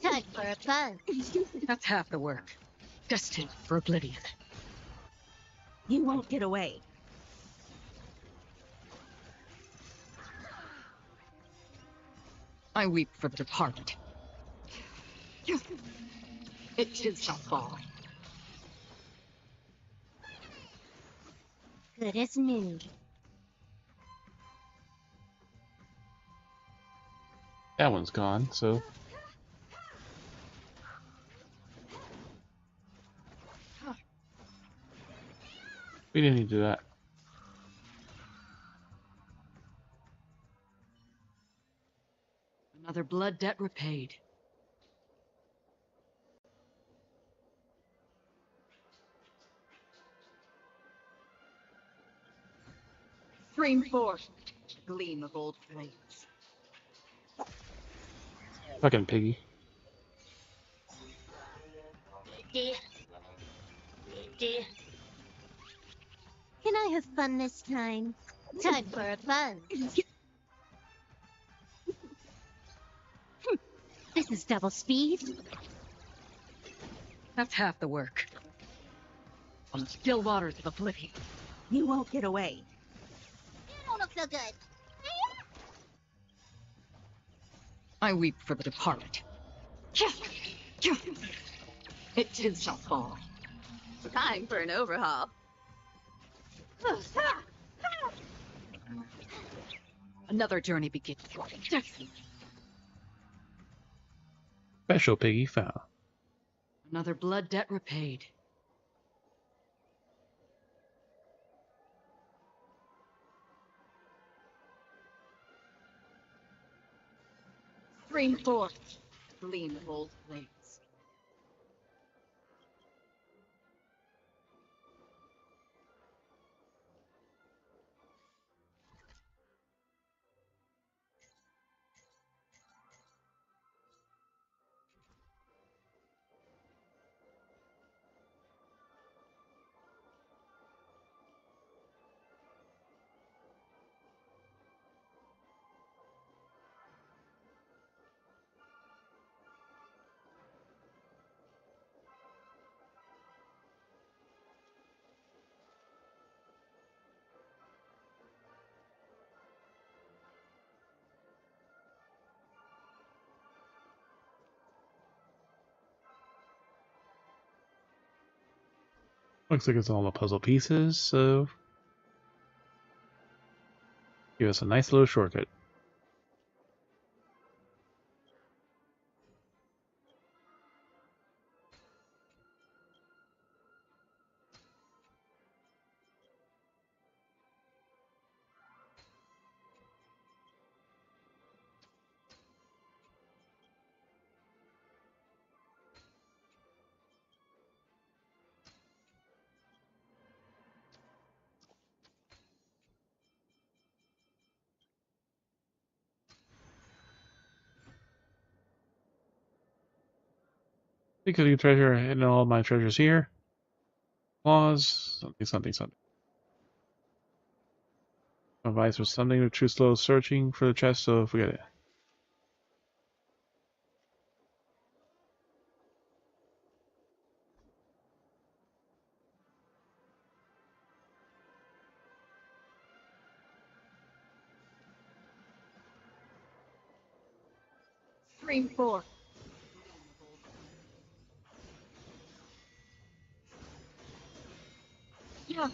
S11: Time for a fun.
S16: That's half the work. Destined for oblivion.
S6: You won't get away.
S16: I weep for the departed. It too shall fall.
S2: Good as new.
S4: That one's gone, so. We didn't need to do that.
S16: Another blood debt repaid. Stream forth, gleam of old flames.
S4: Fucking piggy.
S2: Can I have fun this time? Time for fun. This is double speed.
S16: That's half the work. On the still waters of oblivion.
S2: You won't get away. You don't look so good.
S16: I weep for the departed. It too shall fall.
S14: Time for an overhaul.
S16: Another journey begins.
S4: Special piggy found.
S16: Another blood debt repaid. Stream forth, gleam of old flames.
S4: Looks like it's all the puzzle pieces, so. Give us a nice little shortcut. Because you treasure and all my treasures here. Pause. Something. Advice was something to too slow searching for the chest, so forget it.
S16: Stream forth. Yeah.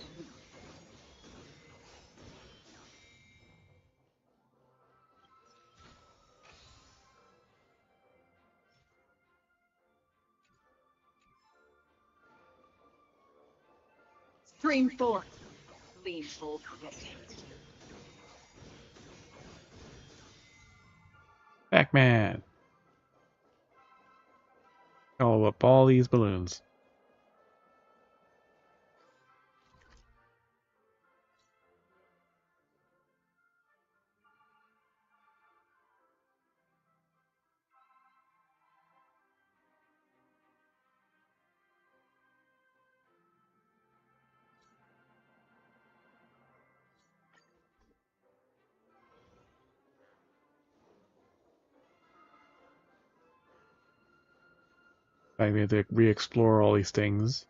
S16: Stream forth, gleam of old flames.
S4: Pac-Man! Call up all these balloons. I need to re-explore all these things.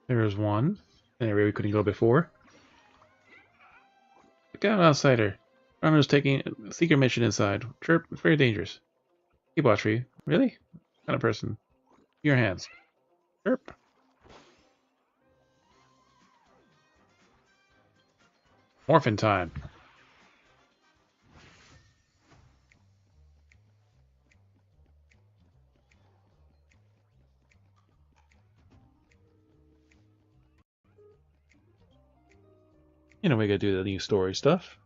S4: There's one. An area we couldn't go before. Look out, outsider. Runner's taking a secret mission inside. Chirp, it's very dangerous. Keep watch for you. Really? What kind of person? Your hands. Chirp. Morphin time. You know we gotta do the new story stuff.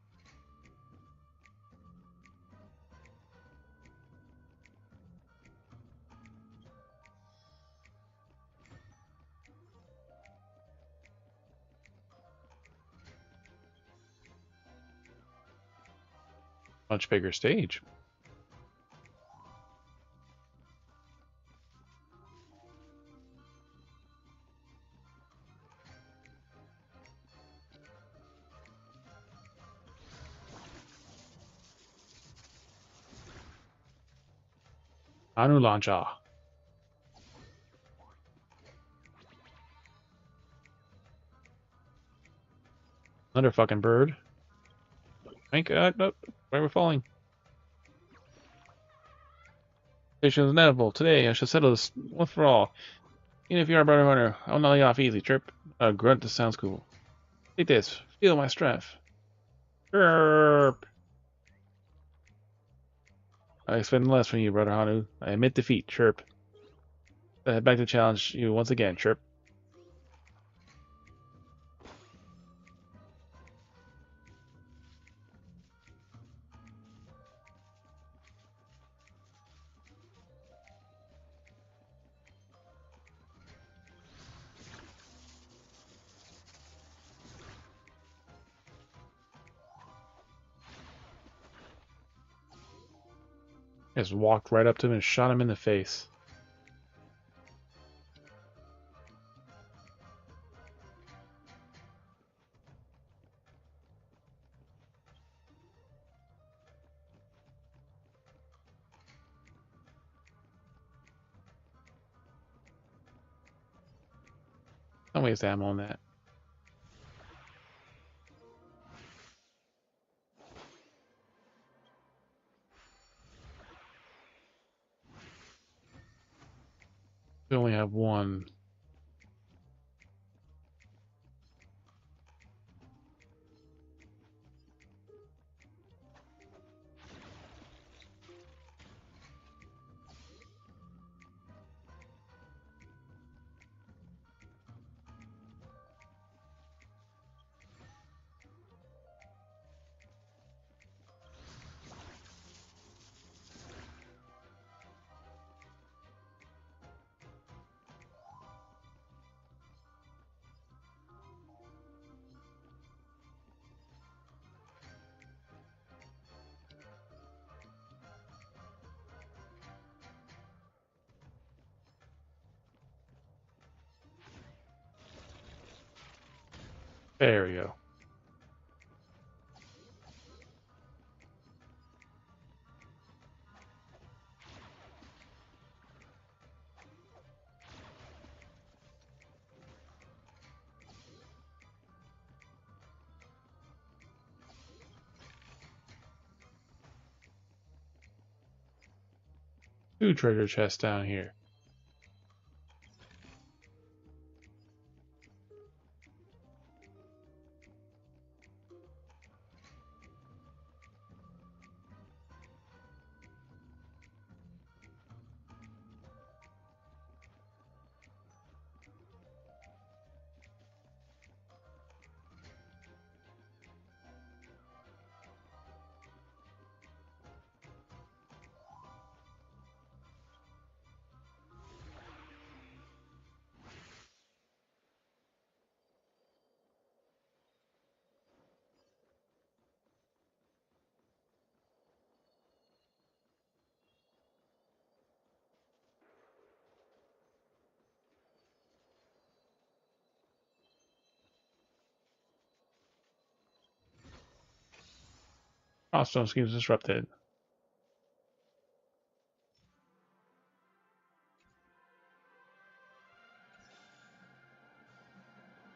S4: Much bigger stage. Anu Lancha. Another fucking bird. Thank God. No, why are we falling? Station is inevitable. Today, I shall settle this once for all. Even if you are a brother hunter, I'll not lay off easy, Chirp. Grunt, this sounds cool. Take this. Feel my strength. Chirp. I expect less from you, brother Hanu. I admit defeat, Chirp. I head back to challenge you once again, Chirp. Just walked right up to him and shot him in the face. Don't waste ammo on that. We only have one. There we go. Two treasure chests down here. Milestone schemes disrupted.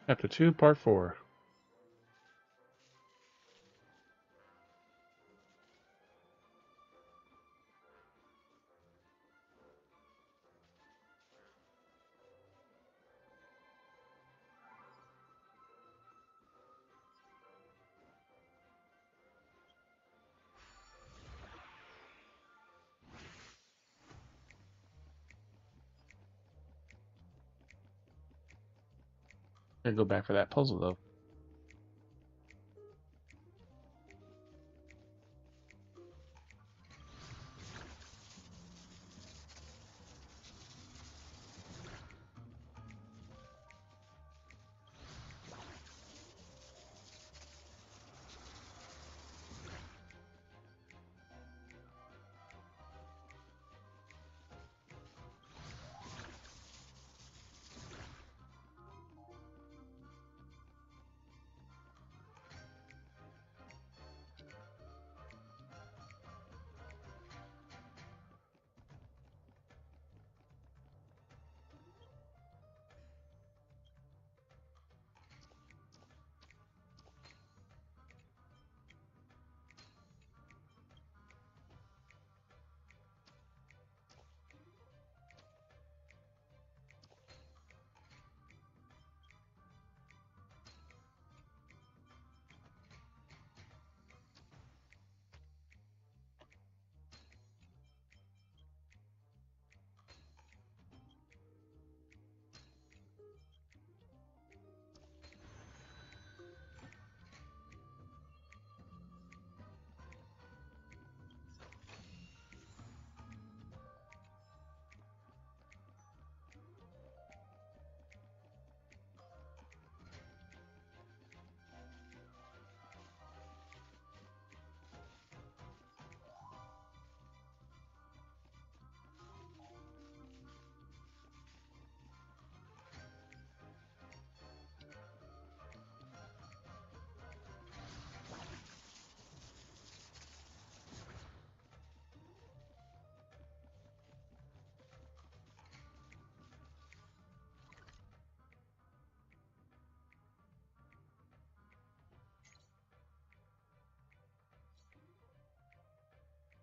S4: Chapter 2, Part 4. Gonna go back for that puzzle though.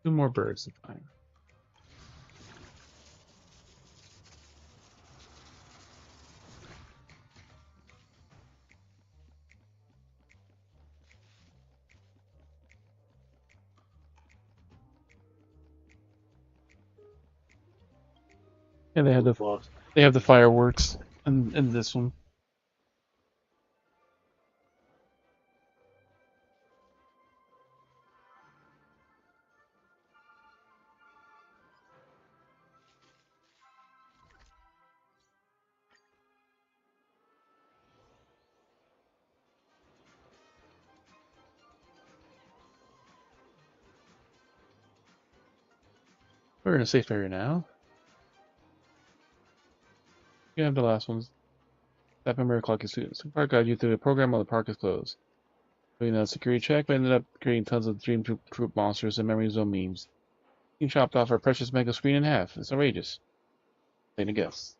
S4: Two more birds to find. And they have the fireworks in this one. We're in a safe area now. You have the last ones. That memory clock is students. The park guide you through the program while the park is closed. Doing a security check, we ended up creating tons of Dream Troop monsters and Memory Zone memes. You chopped off our precious mega screen in half. It's outrageous. Plain to guess.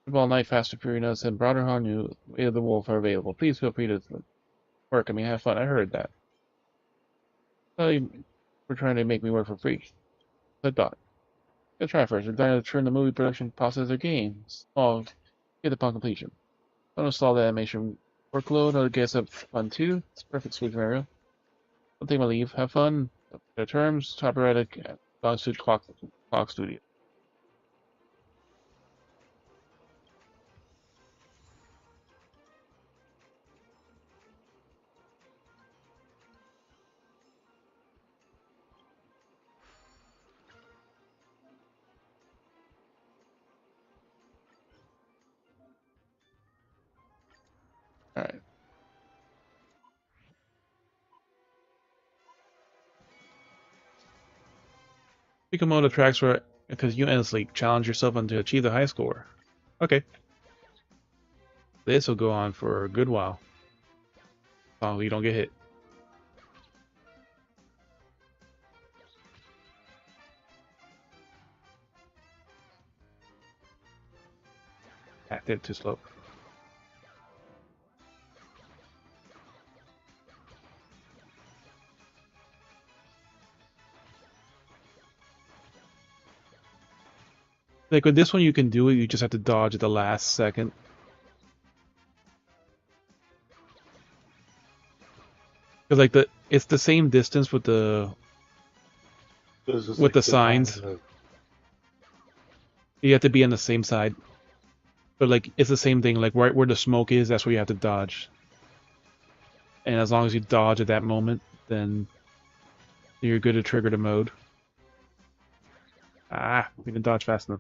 S4: Football Night, Fast and Furious, and Broader Honu, Way of the Wolf are available. Please feel free to work. I mean, have fun. I heard that. Well, you were trying to make me work for free. I thought. Good try first. We're trying to turn the movie production process into games. Oh, get upon completion. Don't install the animation workload. I'll get up fun too. It's perfect, sweet Mario. Don't take my leave. Have fun. Their terms. Copyrighted. Dog Suit Clock Studio. Alright. Pick a mode of tracks where because you endlessly challenge yourself to achieve the high score. Okay. This will go on for a good while. Oh, you don't get hit. That did too slow. Like with this one, you can do it. You just have to dodge at the last second. Because like it's the same distance with the
S17: like
S4: signs. You have to be on the same side. But like it's the same thing. Like right where the smoke is, that's where you have to dodge. And as long as you dodge at that moment, then you're good to trigger the mode. Ah, we didn't dodge fast enough.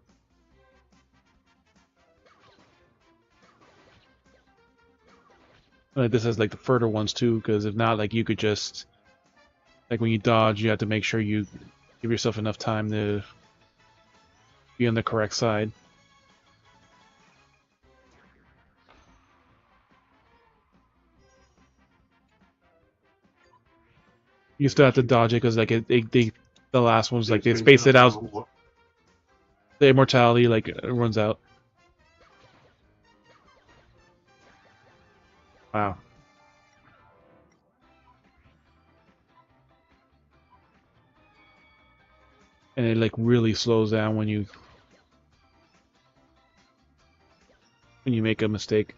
S4: Like this is like the further ones too, because if not, like you could just like when you dodge, you have to make sure you give yourself enough time to be on the correct side. You still have to dodge it because like the last one's like they spaced it out. The immortality like runs out. Wow. And it like really slows down when you make a mistake.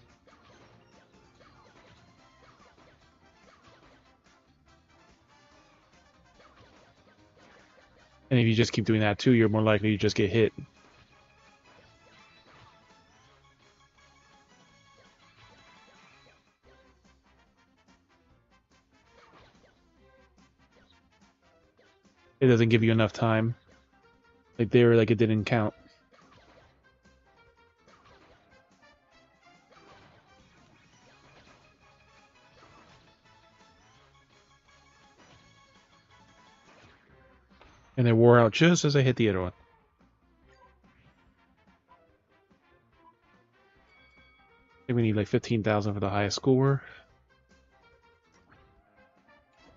S4: And if you just keep doing that too, you're more likely to just get hit. It doesn't give you enough time. Like they were like it didn't count. And it wore out just as I hit the other one. I think we need like 15,000 for the highest score.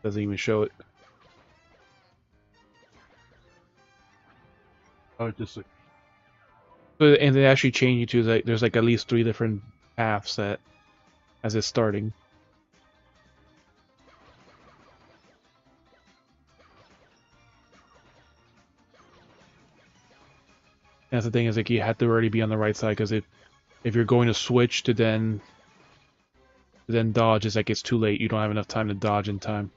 S4: Doesn't even show it.
S17: Oh, just like.
S4: But and they actually change you to like there's like at least 3 different paths that as it's starting. And that's the thing is like you have to already be on the right side because if you're going to switch to then dodge, it's like it's too late. You don't have enough time to dodge in time.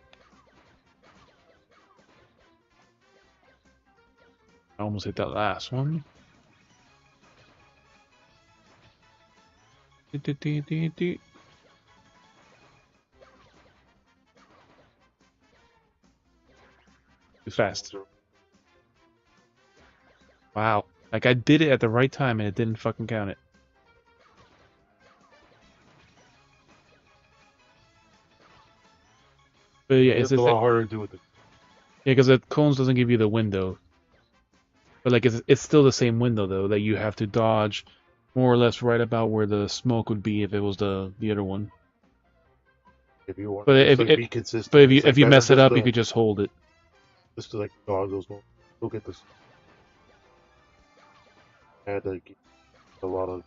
S4: I almost hit that last one. It's fast. Wow. Like I did it at the right time and it didn't fucking count it. But yeah,
S17: It's a lot harder to do with it.
S4: Yeah, because the cones doesn't give you the window. But like it's still the same window though that you have to dodge more or less right about where the smoke would be if it was the other one.
S17: If you want
S4: But
S17: to be consistent,
S4: but if you mess it up, you could just hold it.
S17: Just to like dodge those ones. Look at this. Had like a lot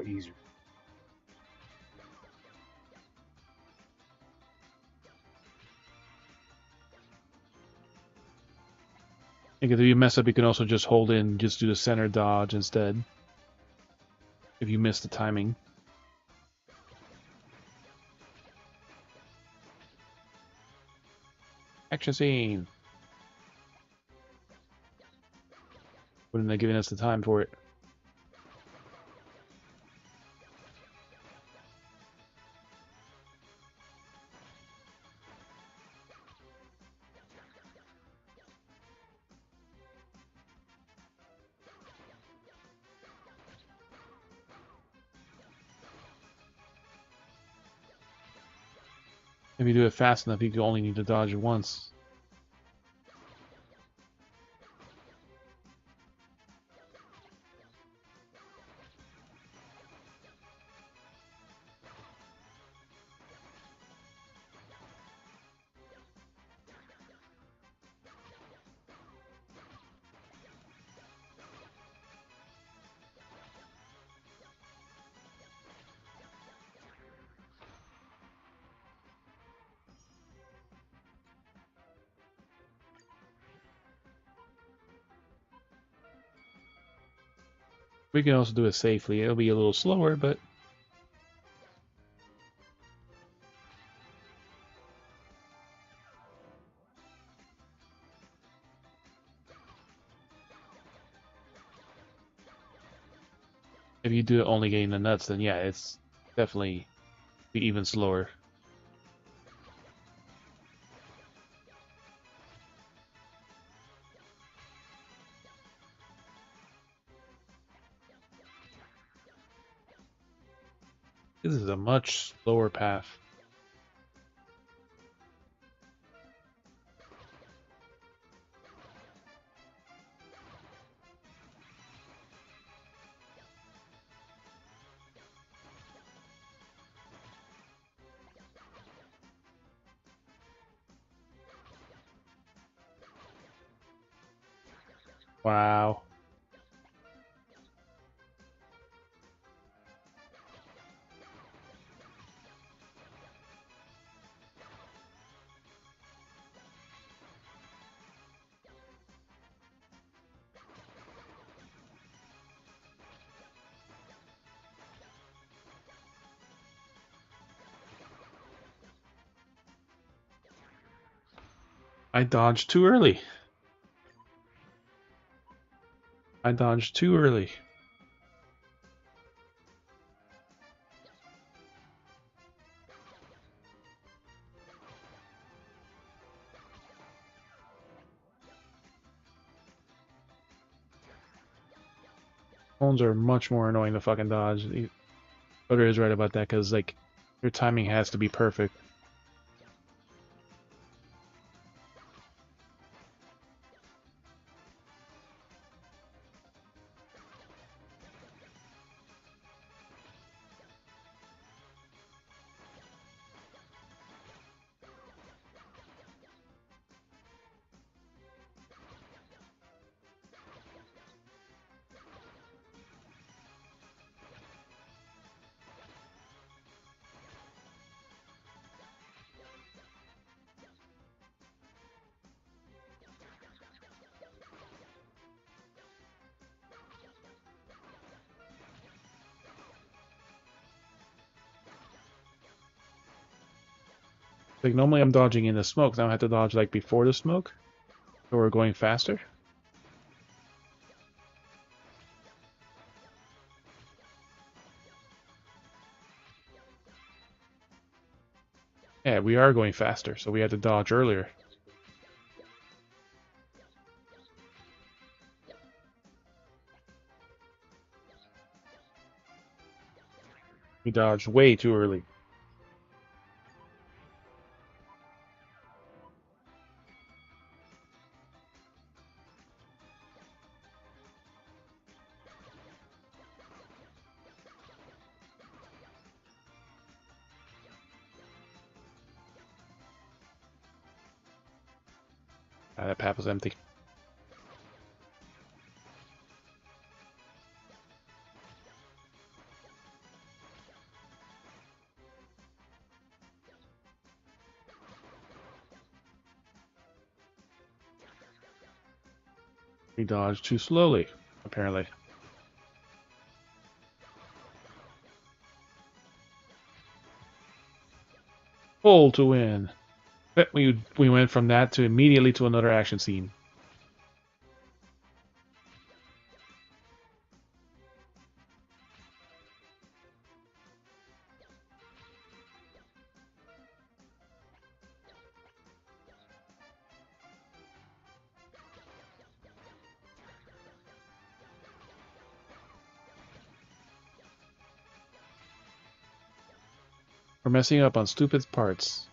S17: easier.
S4: Because if you mess up, you can also just hold it and just do the center dodge instead. If you miss the timing. Action scene. Wouldn't they giving us the time for it? If you do it fast enough, you only need to dodge it once. We can also do it safely. It'll be a little slower, but if you do it only getting the nuts, then yeah, it's definitely be even slower. This is a much slower path. Wow. I dodged too early. I dodged too early. Phones are much more annoying to fucking dodge. Butter is right about that, because like your timing has to be perfect. Like normally I'm dodging in the smoke, now I have to dodge like before the smoke, so we're going faster. Yeah, we are going faster, so we had to dodge earlier. We dodged way too early. Ah, that path was empty. We dodged too slowly, apparently. Pull to win. But we went from that to immediately to another action scene. We're messing up on stupid parts.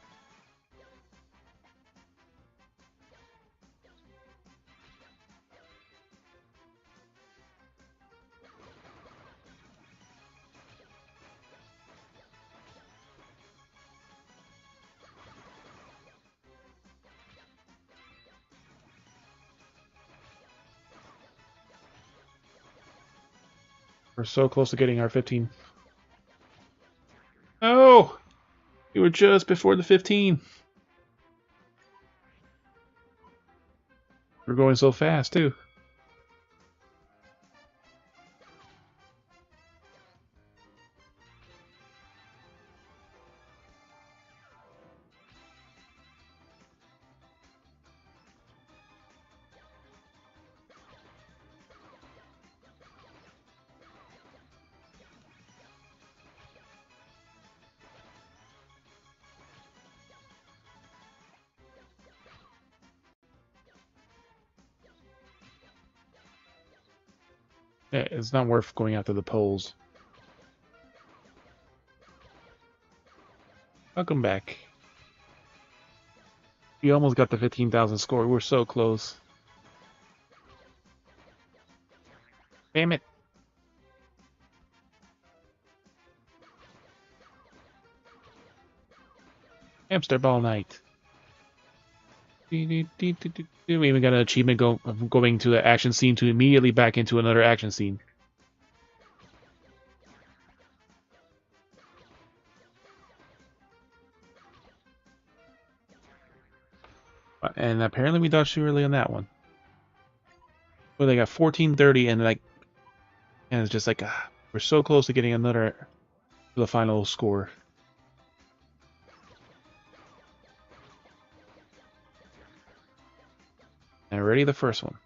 S4: We're so close to getting our 15. Oh! We were just before the 15. We're going so fast, too. It's not worth going after the poles. Welcome back. We almost got the 15,000 score. We're so close. Damn it. Hamster ball night. We even got an achievement of going to the action scene to immediately back into another action scene. And apparently we dodged too early on that one. Well, they got 1430 and it's just like, we're so close to getting another to the final score. And already the first one.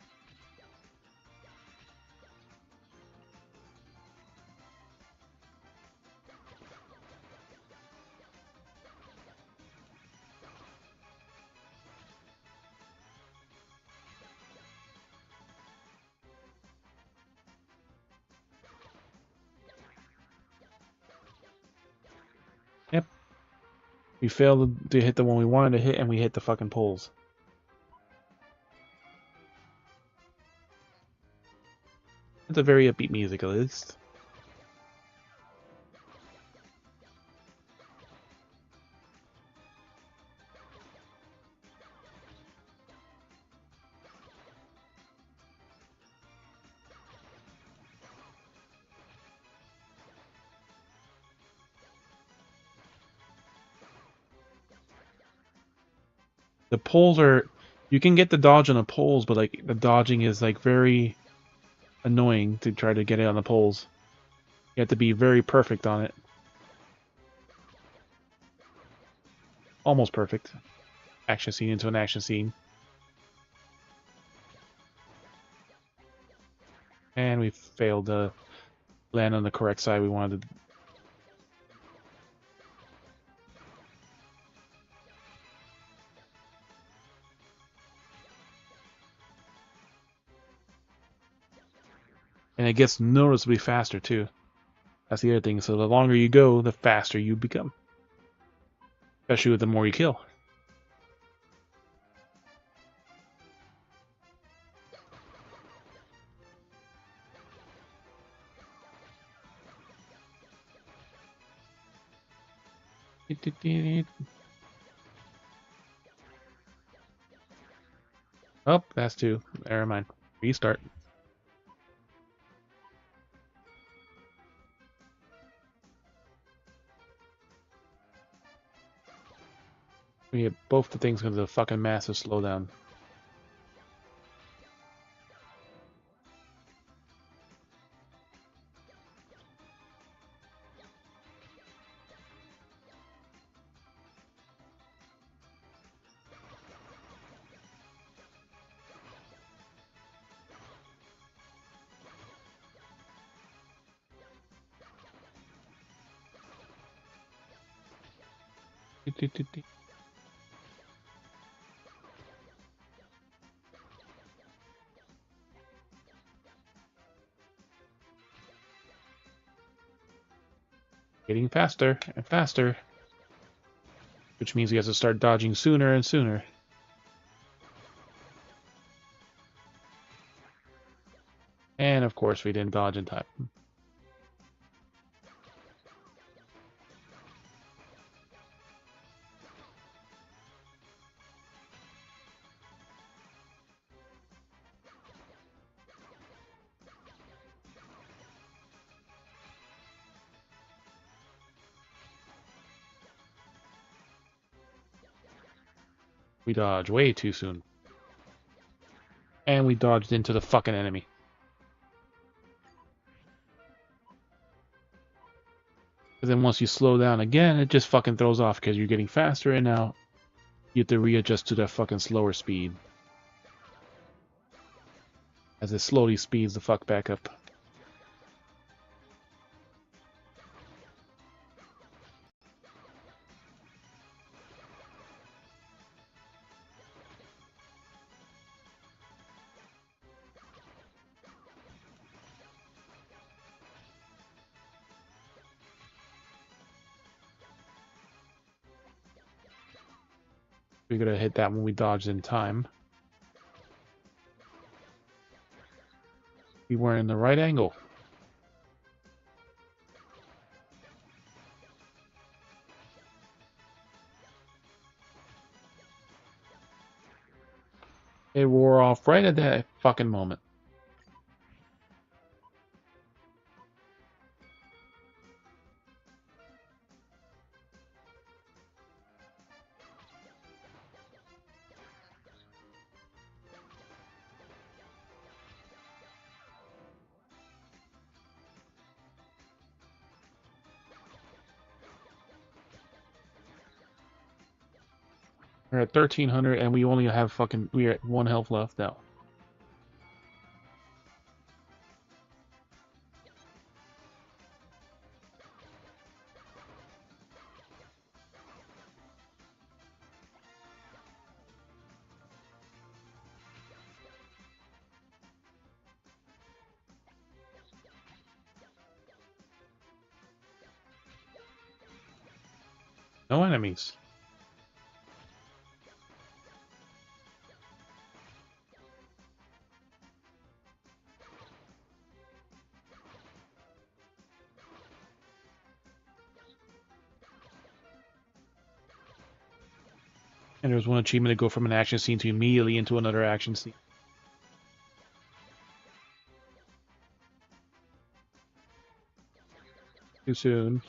S4: Yep. We failed to hit the one we wanted to hit, and we hit the fucking poles. It's a very upbeat music, at least. The poles are... You can get the dodge on the poles, but like the dodging is like very annoying to try to get it on the poles. You have to be very perfect on it. Almost perfect. Action scene into an action scene. And we failed to land on the correct side we wanted. And it gets noticeably faster too. That's the other thing. So the longer you go, the faster you become. Especially with the more you kill. Oh, that's two. Never mind. Restart. We hit both the things because of the fucking massive slowdown. Getting faster and faster. Which means we have to start dodging sooner and sooner. And of course we didn't dodge in time. We dodged way too soon. And we dodged into the fucking enemy. But then once you slow down again, it just fucking throws off because you're getting faster and now you have to readjust to that fucking slower speed. As it slowly speeds the fuck back up. We're gonna hit that when we dodge in time. We were in the right angle. It wore off right at that fucking moment. We're at 1300 and we only have we're at 1 health left now. No enemies. And there's one achievement to go from an action scene to immediately into another action scene. Too soon.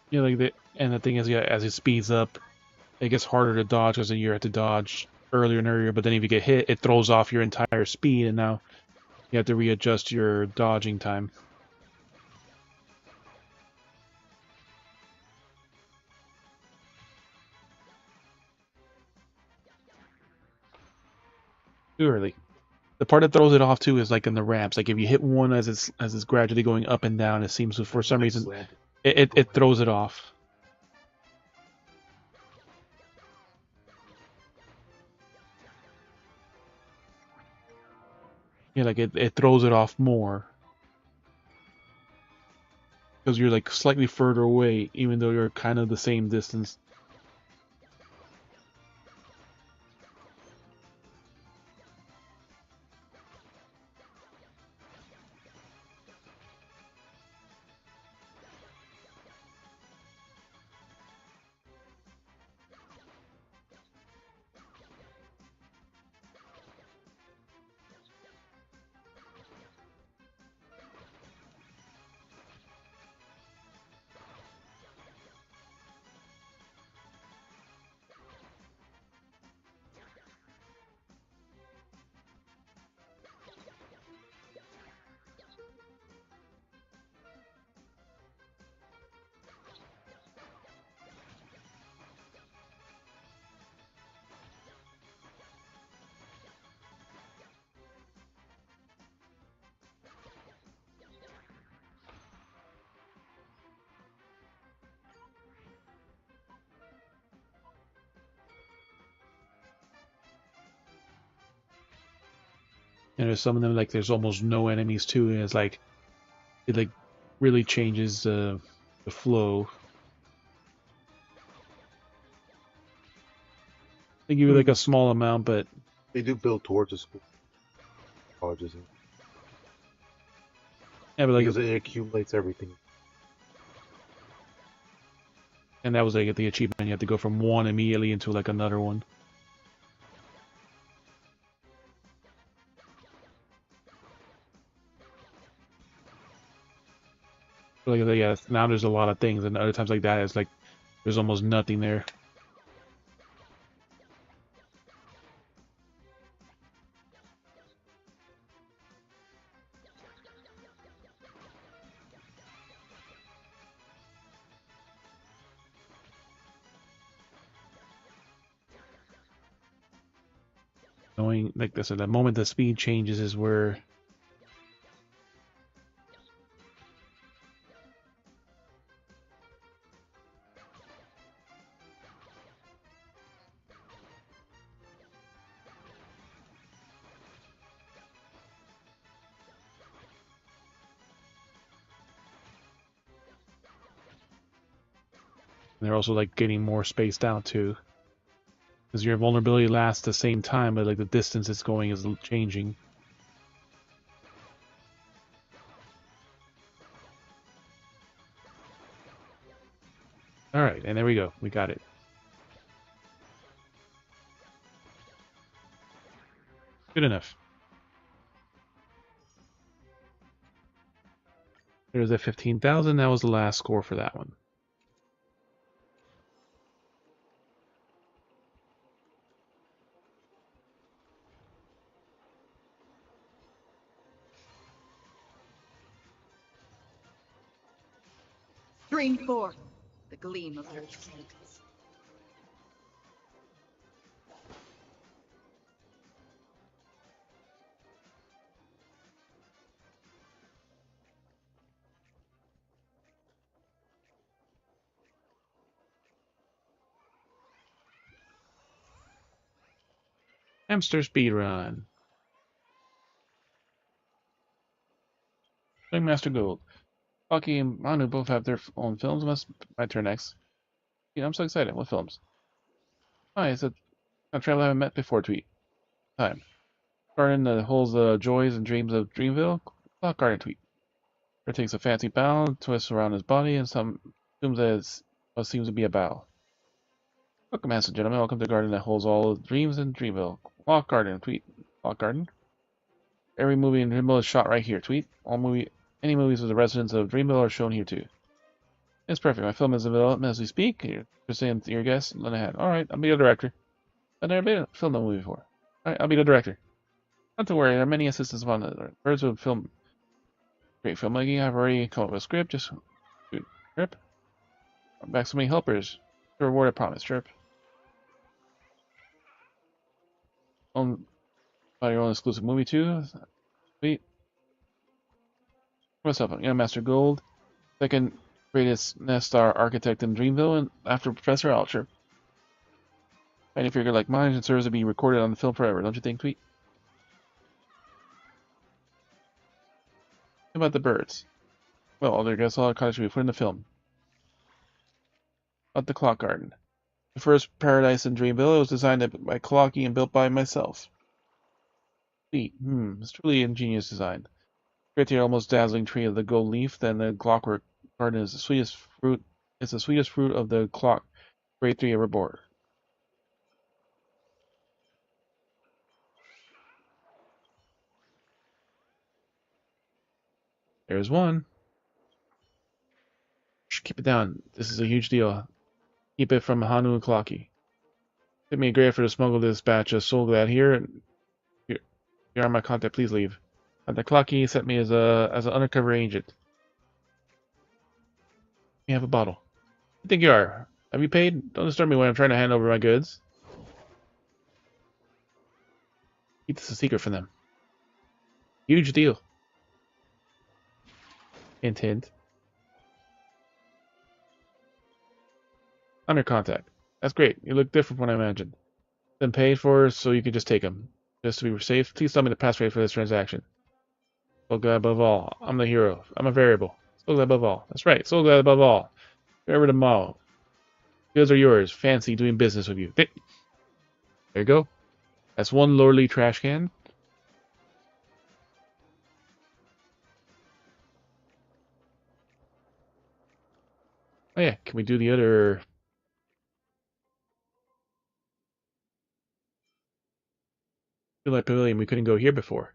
S4: Yeah, and the thing is, yeah, as it speeds up, it gets harder to dodge because you have to dodge earlier and earlier. But then if you get hit, it throws off your entire speed, and now you have to readjust your dodging time. Too early. The part that throws it off too is like in the ramps. Like if you hit one as it's gradually going up and down, it seems to, for some reason it throws it off. Yeah, like it throws it off more because you're like slightly further away, even though you're kind of the same distance. And there's some of them like there's almost no enemies too, and it's like it like really changes the flow. They give you like a small amount, but
S17: they do build towards the school.
S4: Yeah, but like
S17: because it accumulates everything.
S4: And that was like the achievement. You have to go from one immediately into like another one. Like yeah, now there's a lot of things, and other times like that, it's like there's almost nothing there. Knowing like this, the moment the speed changes is where And they're also like getting more spaced out too. Because your vulnerability lasts the same time, but like the distance it's going is changing. Alright, and there we go. We got it. Good enough. There's a 15,000. That was the last score for that one.
S16: Bring forth the gleam of your strength.
S4: Hamster speedrun. Master Gold. Bucky and Manu both have their own films. Must my turn next. Yeah, I'm so excited. What films? Hi, it's a traveler I haven't met before tweet. Time. Garden that holds the joys and dreams of Dreamville. Clock Garden tweet. There takes a fancy bow, twists around his body, and some assumes that it's what seems to be a bow. Welcome, master gentlemen. Welcome to the garden that holds all the dreams in Dreamville. Clock Garden tweet. Clock Garden. Every movie in Dreamville is shot right here. Tweet. Any movies with the residents of Dreamville are shown here too. It's perfect. My film is in development as we speak. You're saying to your guests, let ahead. Alright, I'll be the director. I've never been filmed a movie before. Alright, I'll be the director. Not to worry, there are many assistants on the birds with film. Great filmmaking. I've already come up with a script. Just shoot. Chirp. I'm back so many helpers. The reward I promised. Chirp. Own by your own exclusive movie too. Sweet. What's up? Master Gold. Second greatest nest star architect in Dreamville, and after Professor Alcher. Any figure like mine deserves to be recorded on the film forever, don't you think, Tweet? How about the birds? Well, there goes all the cottage we put in the film. About the Clock Garden. The first paradise in Dreamville, it was designed by Clocky and built by myself. Sweet. It's truly ingenious design. Great to your almost dazzling tree of the gold leaf, then the clockwork garden is the sweetest fruit. It's the sweetest fruit of the clock great tree ever bore. There's one. Keep it down. This is a huge deal. Keep it from Hanu and Clocky. Took me a great effort to smuggle this batch of soul glad here. Here are my contact. Please leave. The Clocky sent me as an undercover agent. You have a bottle. You think you are? Have you paid? Don't disturb me when I'm trying to hand over my goods. Keep this a secret from them. Huge deal. Hint, hint. Under contact. That's great. You look different from what I imagined. Been paid for, so you can just take them. Just to be safe, please tell me the password for this transaction. Soul glad above all. I'm the hero. I'm a variable. Soul glad above all. That's right. Soul glad above all. Remember tomorrow. Goods are yours. Fancy doing business with you. There you go. That's one lordly trash can. Oh yeah, can we do the other... Like Pavilion, we couldn't go here before.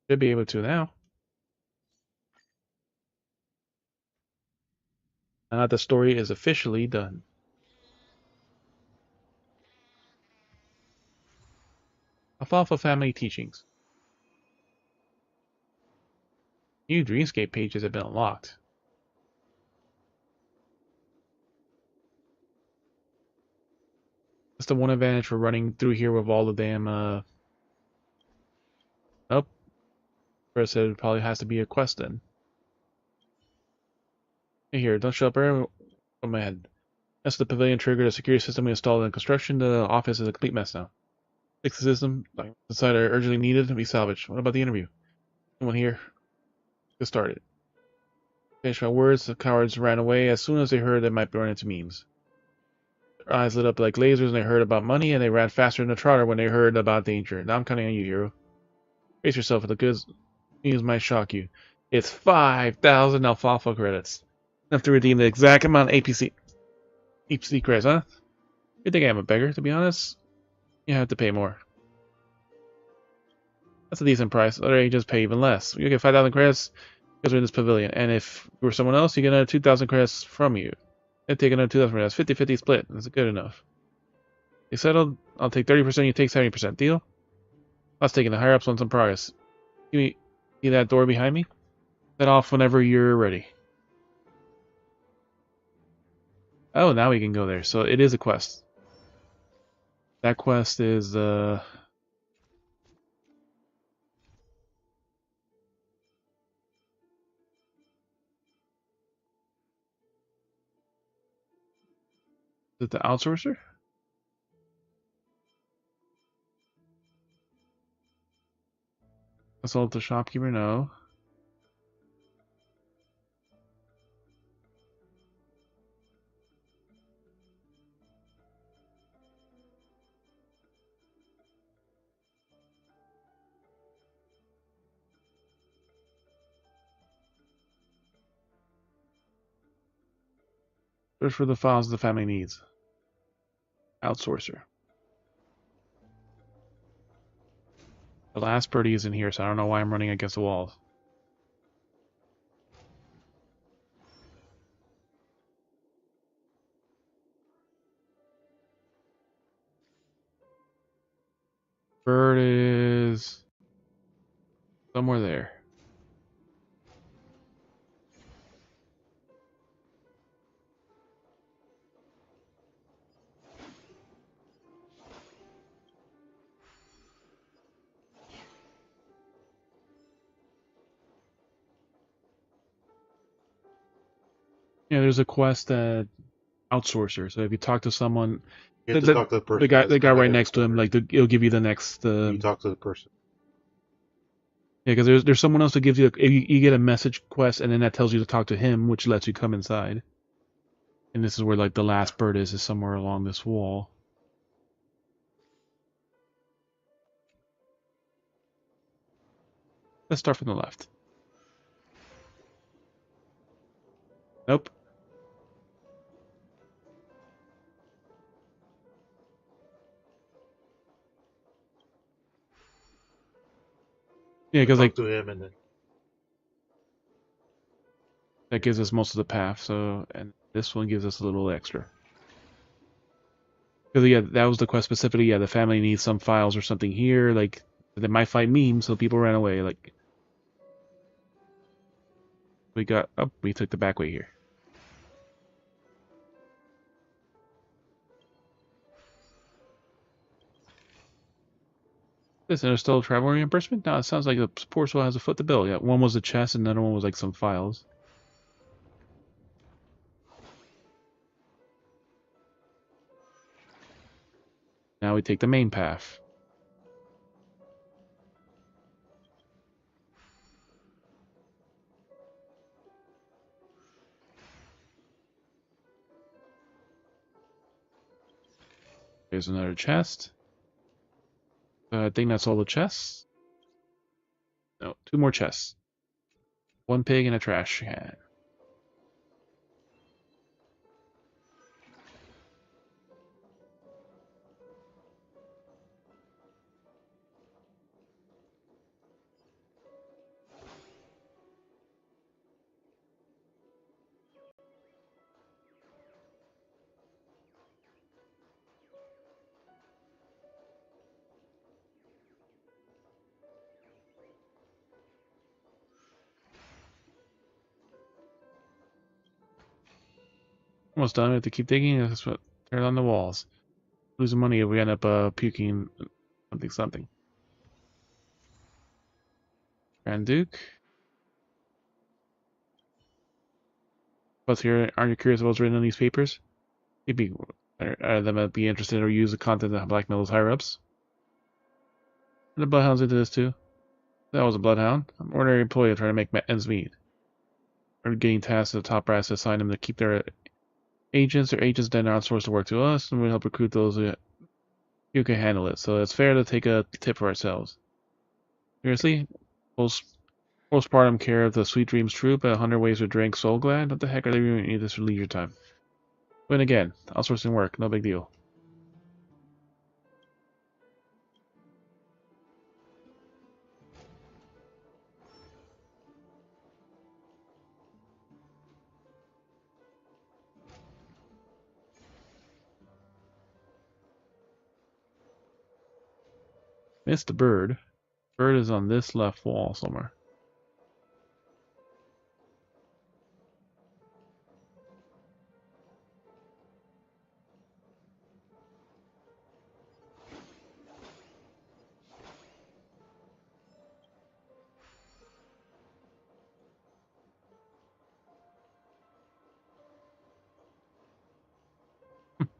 S4: Should be able to now. Now the story is officially done. Alfalfa Family Teachings. New Dreamscape pages have been unlocked. That's the one advantage for running through here with all the damn, Nope. First said it probably has to be a quest then. Hey here, don't show up early. Oh my head. That's the pavilion triggered a security system we installed in construction. The office is a complete mess now. Fix the system. Inside are urgently needed to be salvaged. What about the interview? Someone here. Get started. Finished my words, the cowards ran away as soon as they heard they might run into memes. Their eyes lit up like lasers when they heard about money, and they ran faster than a trotter when they heard about danger. Now I'm counting on you, hero. Brace yourself for the good news might shock you. It's 5,000 alfalfa credits. Enough to redeem the exact amount of APC credits, huh? You think I'm a beggar, to be honest? You have to pay more. That's a decent price. Other agents pay even less. You get 5,000 credits because we're in this pavilion. And if you were someone else, you get another 2,000 credits from you. I'd take another 2,000 credits. 50-50 split. That's good enough. You settled? I'll take 30%, you take 70%. Deal? I was taking the higher ups on some progress. See that door behind me? Set off whenever you're ready. Oh, now we can go there. So it is a quest. That quest is is it the outsourcer? Assault the shopkeeper? No. Search for the files the family needs. Outsourcer. The last birdie is in here, so I don't know why I'm running against the walls. Bird is somewhere there. Yeah, there's a quest at outsourcer. So if you talk to someone,
S17: You have to talk to the person.
S4: the guy right next to him, like it'll give you the next.
S17: You talk to the person.
S4: Yeah, because there's someone else that gives you, you get a message quest, and then that tells you to talk to him, which lets you come inside. And this is where like the last bird is somewhere along this wall. Let's start from the left. Nope. Yeah, because like
S17: to him and then
S4: that gives us most of the path. So, and this one gives us a little extra. Because yeah, that was the quest specifically. Yeah, the family needs some files or something here. Like they might find memes, so people ran away. Like we took the back way here. Is there still a travel reimbursement? No, it sounds like the poor soul has a foot the bill. Yeah, one was a chest, and the other one was like some files. Now we take the main path. There's another chest. I think that's all the chests. No, 2 more chests. 1 pig and a trash can. Almost done. We have to keep digging. That's what turn on the walls. Losing money if we end up puking something. Grand Duke. Plus, here, aren't you curious about what's written on these papers? Maybe they might be interested or use the content to blackmail those higher ups. And the Bloodhound's into this too. That was a Bloodhound. I'm an ordinary employee trying to make ends meet. are getting tasks the top brass to assign them to keep their agents. Their agents then outsource the work to us, and we help recruit those who can handle it. So it's fair to take a tip for ourselves. Seriously? Postpartum care of the Sweet Dreams troop at 100 Ways to Drink Soul Glad? What the heck are they doing this for leisure time? But again, outsourcing work, no big deal. Missed the bird. Bird is on this left wall somewhere.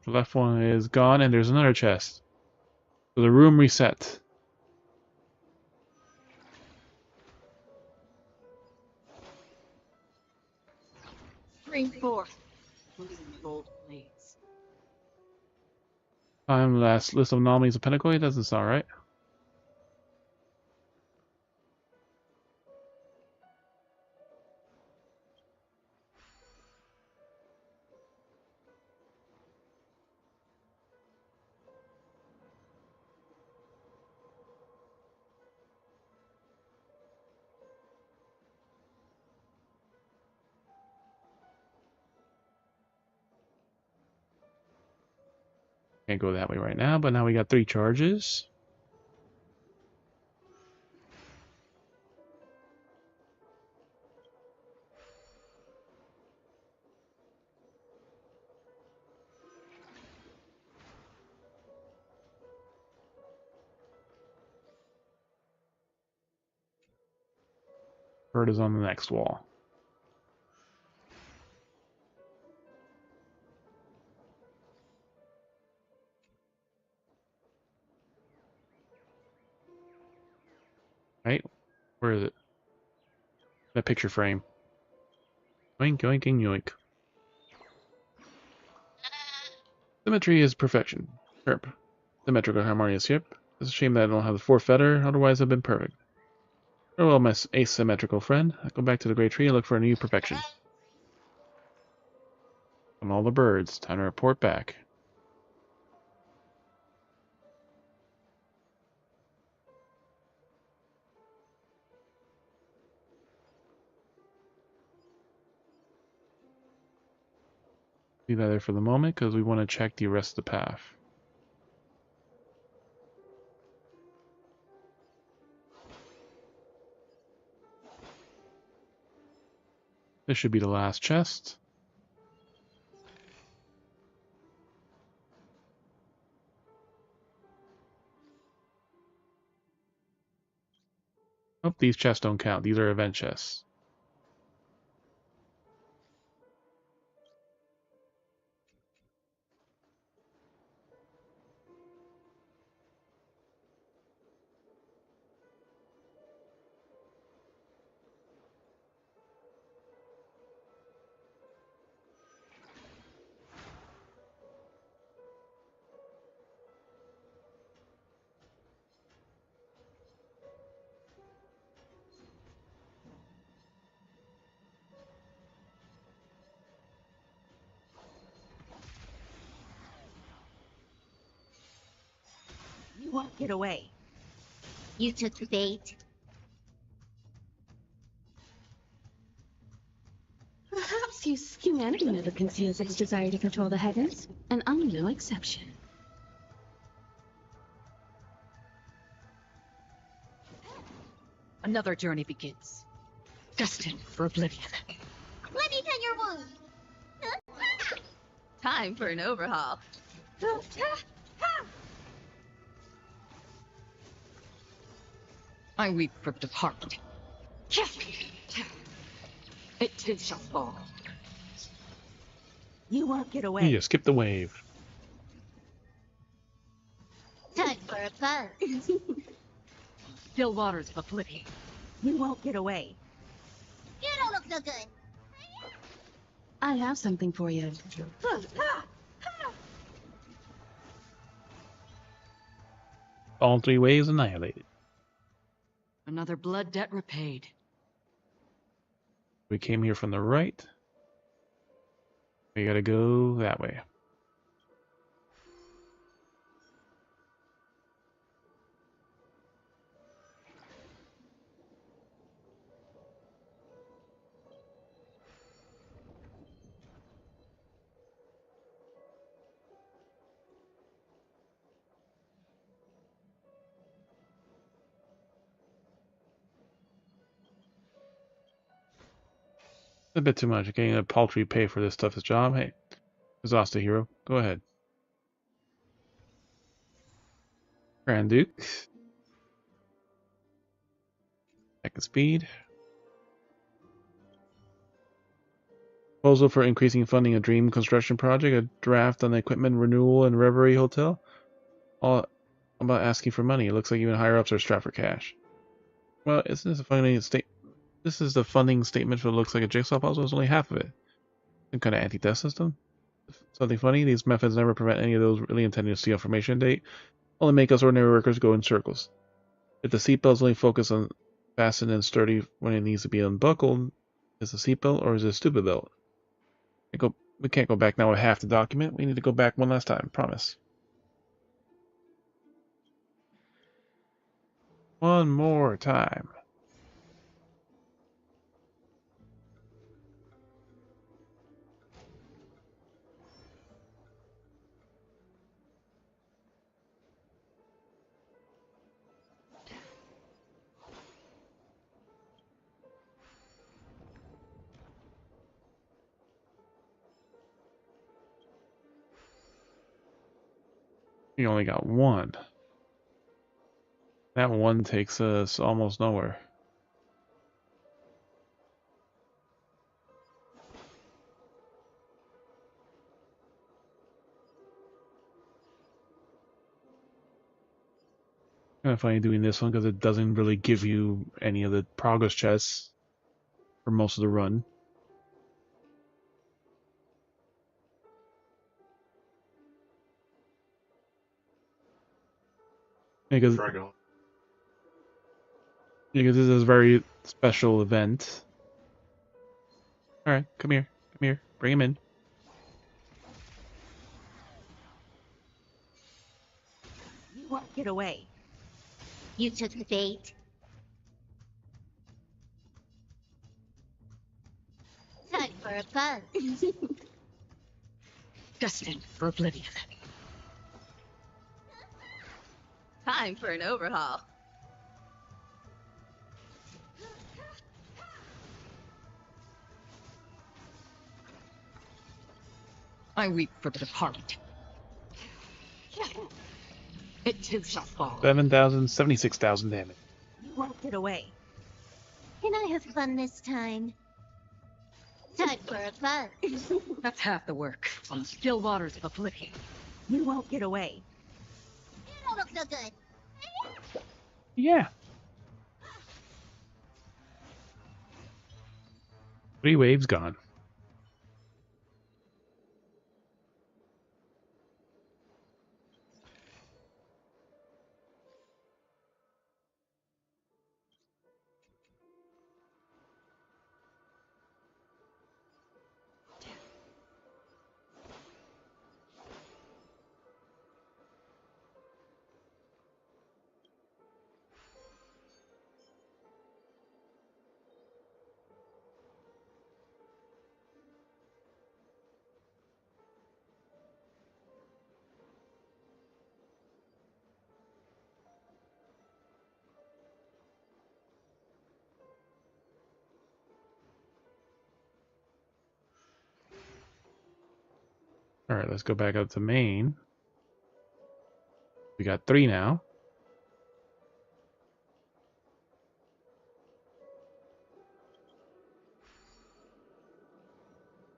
S4: The left one is gone, and there's another chest. So the room reset.
S6: Bring forth gold blades.
S4: Last list of anomalies of Pentacoid? Doesn't sound right. Can't go that way right now, but now we got 3 charges. Bird is on the next wall. Right? Where is it? That picture frame. Yoink, yoink, and yoink. Symmetry is perfection. Herp. Symmetrical harmonious ship. It's a shame that I don't have the 4th feather, otherwise I've been perfect. Farewell, my asymmetrical friend. I go back to the great tree and look for a new perfection. On all the birds. Time to report back. Leave that there for the moment because we want to check the rest of the path. This should be the last chest. Oh, these chests don't count. These are event chests.
S6: You won't get away.
S11: You took the bait.
S6: Perhaps humanity never conceals its desire to control the heavens, and I'm no exception.
S14: Another journey begins. Destined for oblivion.
S11: Let me pin your wound.
S14: Time for an overhaul. I weep ripped of heart.
S6: Kiss me. It too shall fall. You won't get away.
S4: Yeah, skip the wave.
S11: Time for a fun.
S14: Still waters of oblivion.
S6: You won't get away.
S11: You don't look so good.
S10: I have something for you.
S4: All 3 waves annihilated.
S16: Another blood debt repaid.
S4: We came here from the right. We gotta go that way. A bit too much. Getting a paltry pay for this toughest job. Hey, exhausted hero. Go ahead. Grand Duke. Second speed. Proposal for increasing funding a dream construction project, a draft on the equipment renewal and Reverie Hotel. All about asking for money. It looks like even higher ups are strapped for cash. Well, isn't this a funding state? This is the funding statement for what looks like a jigsaw puzzle. It's only half of it. Some kind of anti-theft system. Something funny. These methods never prevent any of those really intending to steal information. They only make us ordinary workers go in circles. If the seatbelt's only focused on fastened and sturdy when it needs to be unbuckled, is it a seatbelt or is it a stupid belt? We can't go back now with half the document. We need to go back one last time. Promise. One more time. We only got one. That one takes us almost nowhere. Kind of funny doing this one because it doesn't really give you any of the progress chests for most of the run. Because this is a very special event. Alright, come here. Come here. Bring him in.
S11: You won't get away. You took the bait. Time for a buzz.
S16: Destined for oblivion.
S14: Time for an overhaul.
S16: I weep for the departed. It too shall fall.
S4: 7,000, 76,000 damage.
S11: You won't get away. Can I have fun this time? Time for a buzz.
S16: That's half the work. On the still waters of oblivion.
S11: You won't get away. You don't look so good.
S4: Yeah. 3 waves gone. Alright, let's go back up to main. We got 3 now.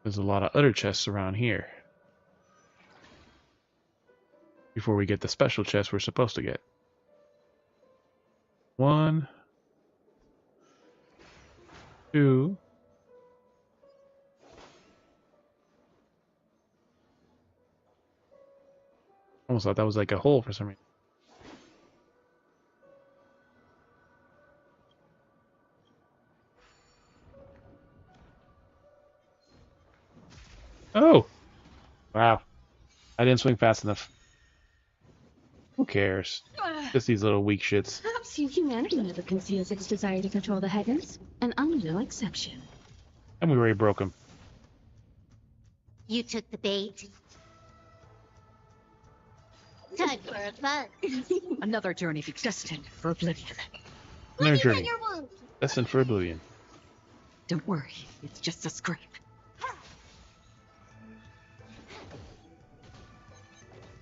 S4: There's a lot of other chests around here. Before we get the special chest we're supposed to get. 1, 2, Almost thought that was like a hole for some reason. Oh! Wow. I didn't swing fast enough. Who cares? Just these little weak shits.
S6: Perhaps humanity never conceals its desire to control the heavens, and I'm no exception.
S4: And we already broke him.
S11: You took the bait. Time for a fun.
S16: Another journey destined for oblivion.
S4: Another journey. Destined for oblivion.
S16: Don't worry, it's just a scrape.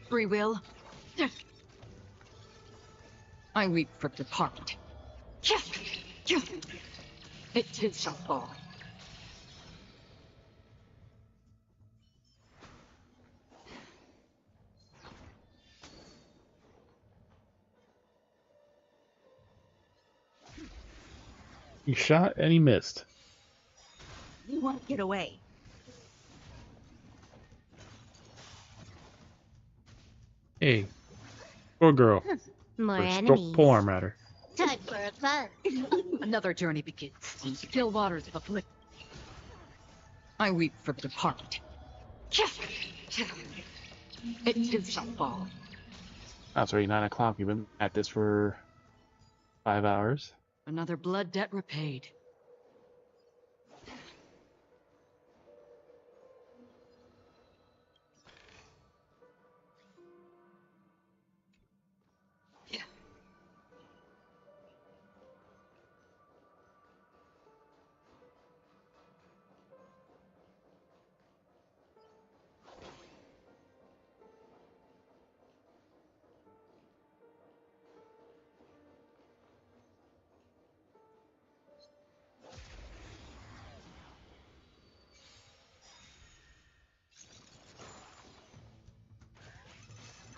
S16: Free will. I weep for departed. It too shall fall.
S4: He shot and he missed.
S16: You won't get away.
S4: Hey, poor girl.
S11: More
S4: Or
S11: enemies.
S4: polearm at her.
S11: Time for a fun.
S16: Another journey begins. Still waters of affliction. I weep for the departed. It too shall fall.
S4: That's already 9 o'clock. We've been at this for 5 hours.
S16: Another blood debt repaid.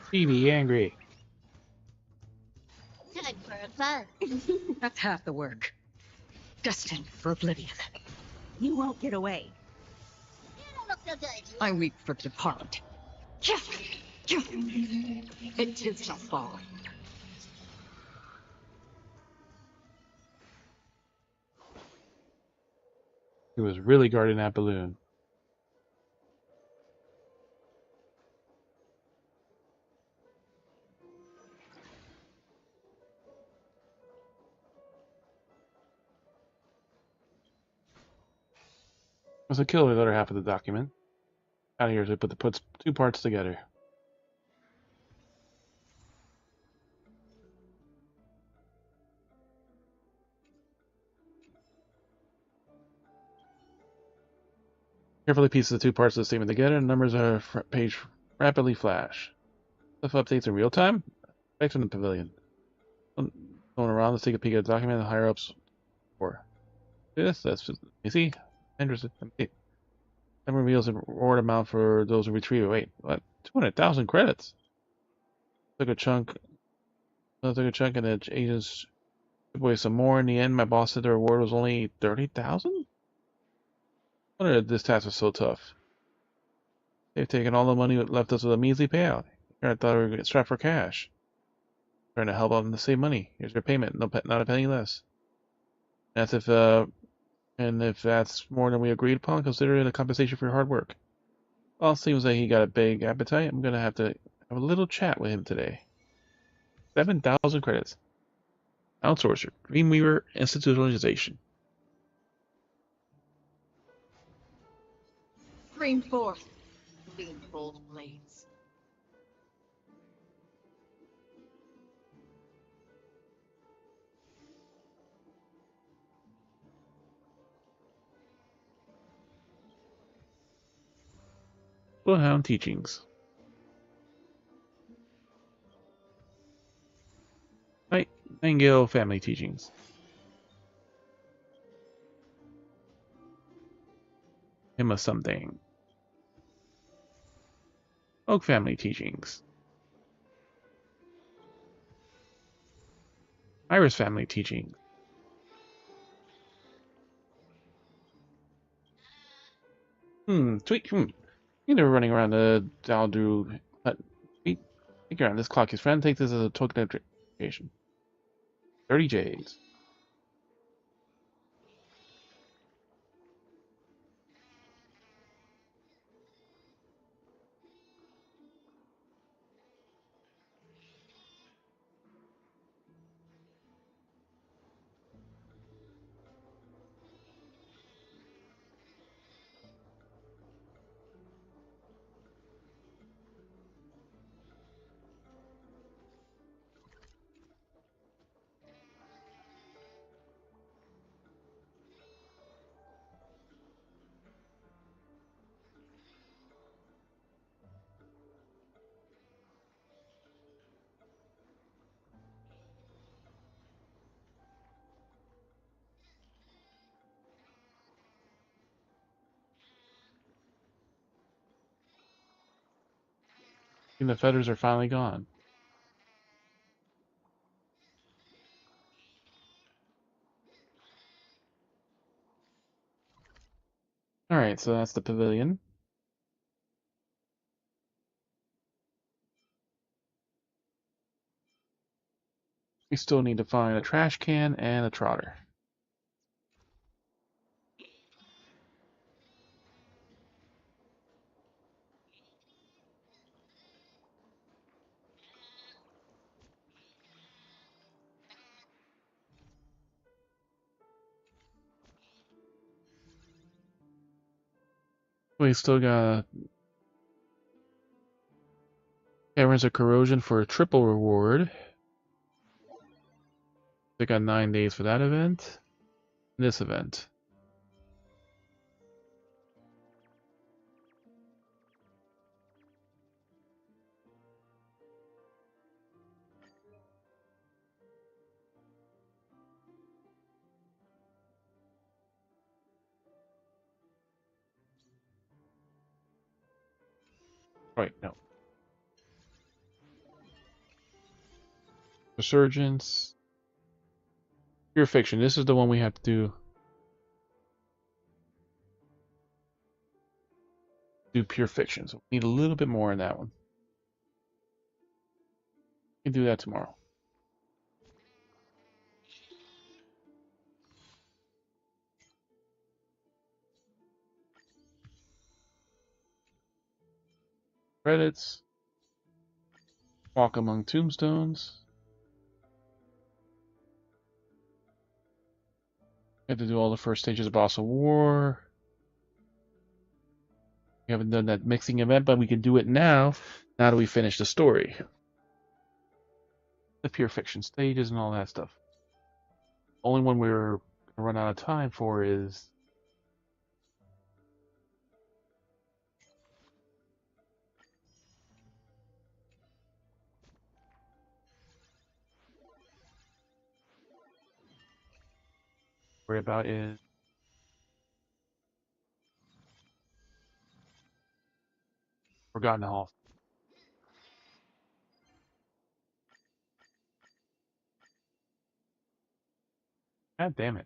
S4: Be angry.
S11: Time for a fun.
S16: That's half the work. Destined for oblivion. You won't get away.
S11: You don't look so good.
S16: I weep for the departed. It too shall fall.
S4: He was really guarding that balloon. Let's kill the other half of the document. Out of here, so we put the two parts together. Carefully piece the two parts of the statement together, and numbers are front page rapidly flash. Stuff updates in real time? Back from the pavilion. Going around, let's take a peek at the document. The higher ups for this. That's you see, interesting. And reveals a reward amount for those who retrieve it. Wait, what? 200,000 credits. Took a chunk. I took a chunk, and the agents took away some more. In the end, my boss said the reward was only 30,000. I wonder if this task was so tough. They've taken all the money and left us with a measly payout. I thought we were going to get strapped for cash. Trying to help them to save money. Here's your payment. No, not a penny less. That's if that's more than we agreed upon, consider it a compensation for your hard work. Well, it seems like he got a big appetite. I'm gonna have to have a little chat with him today. 7,000 credits. Outsourcer. Dreamweaver Institutionalization.
S16: Stream forth. Being bold blades.
S4: Bloodhound Teachings. Nightingale Family Teachings. Him of something. Oak Family Teachings. Iris Family Teachings. Tweet. You know, running around the Daldru hut. Figure out this clock. His friend takes this as a token of identification. 30 J's. And the feathers are finally gone. Alright, so that's the pavilion. We still need to find a trash can and a trotter. We still got cameras of corrosion for a triple reward. They got 9 days for that event. This event. Right, no. Resurgence. Pure Fiction. This is the one we have to do. Do Pure Fiction. So we need a little bit more in that one. We can do that tomorrow. Credits. Walk among tombstones. We have to do all the first stages of Boss of War. We haven't done that mixing event, but we can do it now. Now that we finish the story. The Pure Fiction stages and all that stuff. Only one we're going to run out of time for is worry about is Forgotten Hall. God damn it.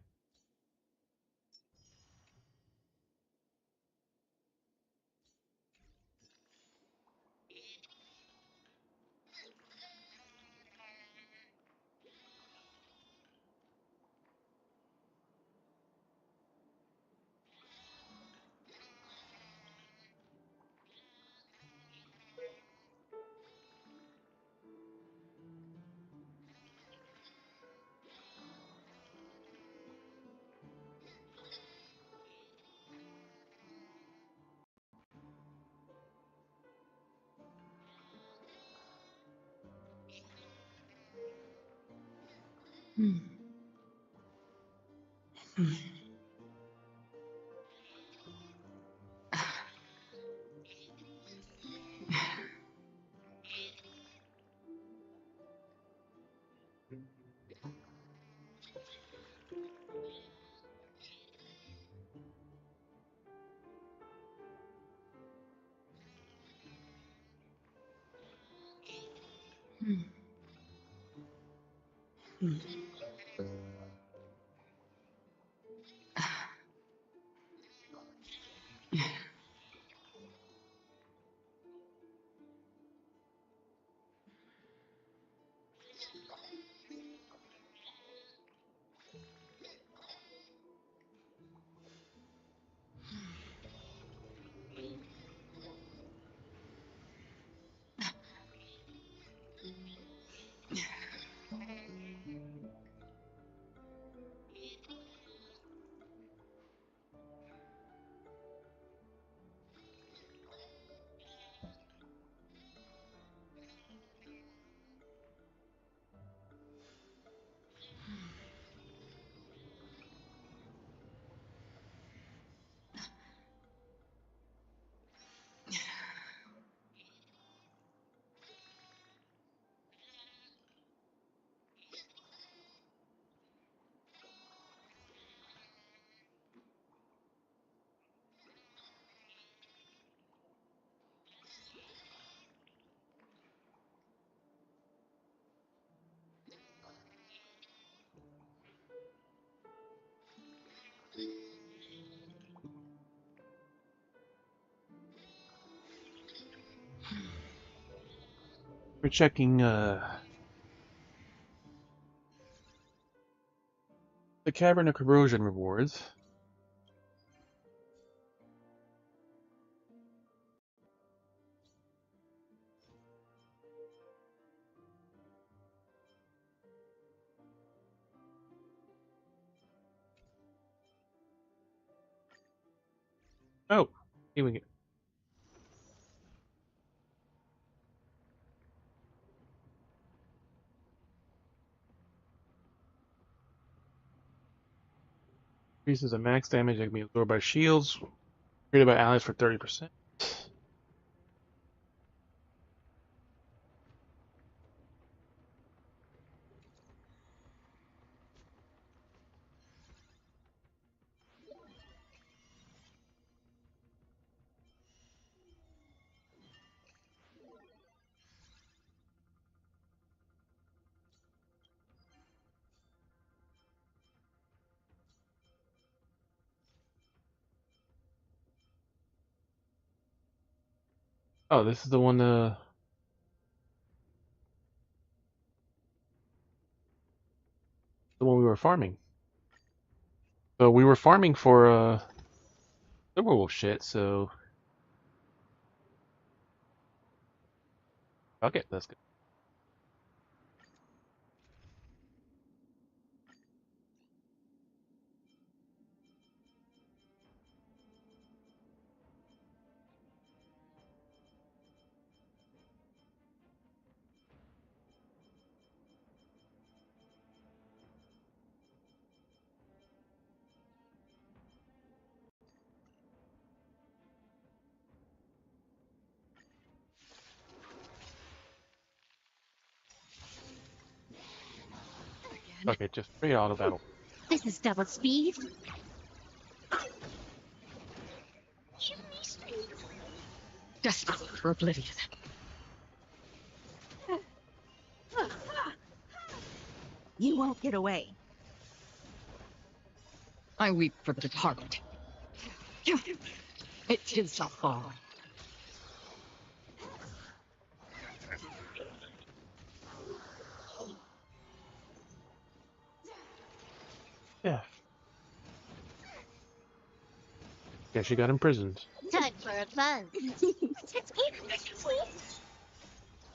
S4: checking the Cavern of Corrosion rewards. Oh, here we go. Increases the max damage that can be absorbed by shields, created by allies for 30%. Oh, this is the one we were farming. So we were farming for Overwatch shit, so okay, that's good. Okay, just straight auto battle.
S6: This is double speed.
S16: Destined for oblivion.
S6: You won't get away.
S16: I weep for the departed. It tis shall fall.
S4: Yeah. Yeah, she got imprisoned.
S11: Time for a buzz.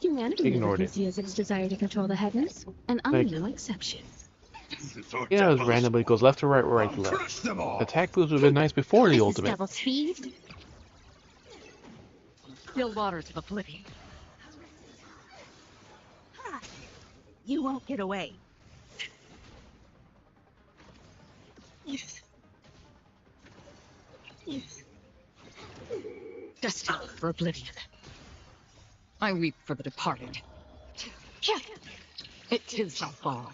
S6: Humanity never
S4: Ignored it.
S6: conceals its desire to control the heavens, and I'm
S4: Like-
S6: no exception.
S4: Yeah, it randomly goes left to right, right to left. Attack boost would have been nice before the
S6: This is
S4: ultimate.
S6: double speed.
S16: Still waters of oblivion.
S6: You won't get away.
S16: Destined for oblivion. I weep for the departed. It tis shall fall.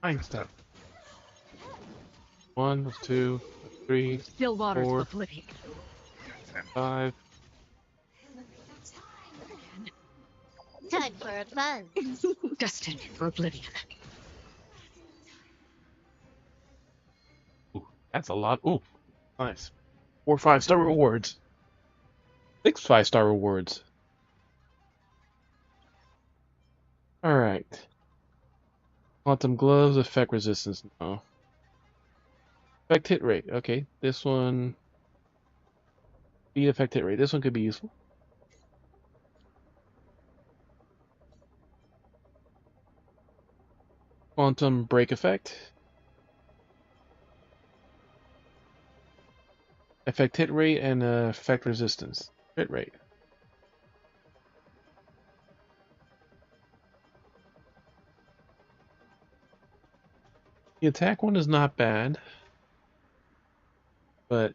S4: Fine stuff. 1, 2, 3,
S16: Still waters
S4: 4,
S16: of oblivion.
S4: 5.
S11: Time for a buzz.
S16: Destined for oblivion.
S4: Ooh, that's a lot. Ooh, nice. 4 5-star rewards. 6 5-star rewards. Alright. Quantum gloves, effect resistance. No. Effect hit rate. Okay, this one. Speed effect hit rate. This one could be useful. Quantum break effect. Effect hit rate and effect resistance. Hit rate. The attack one is not bad, but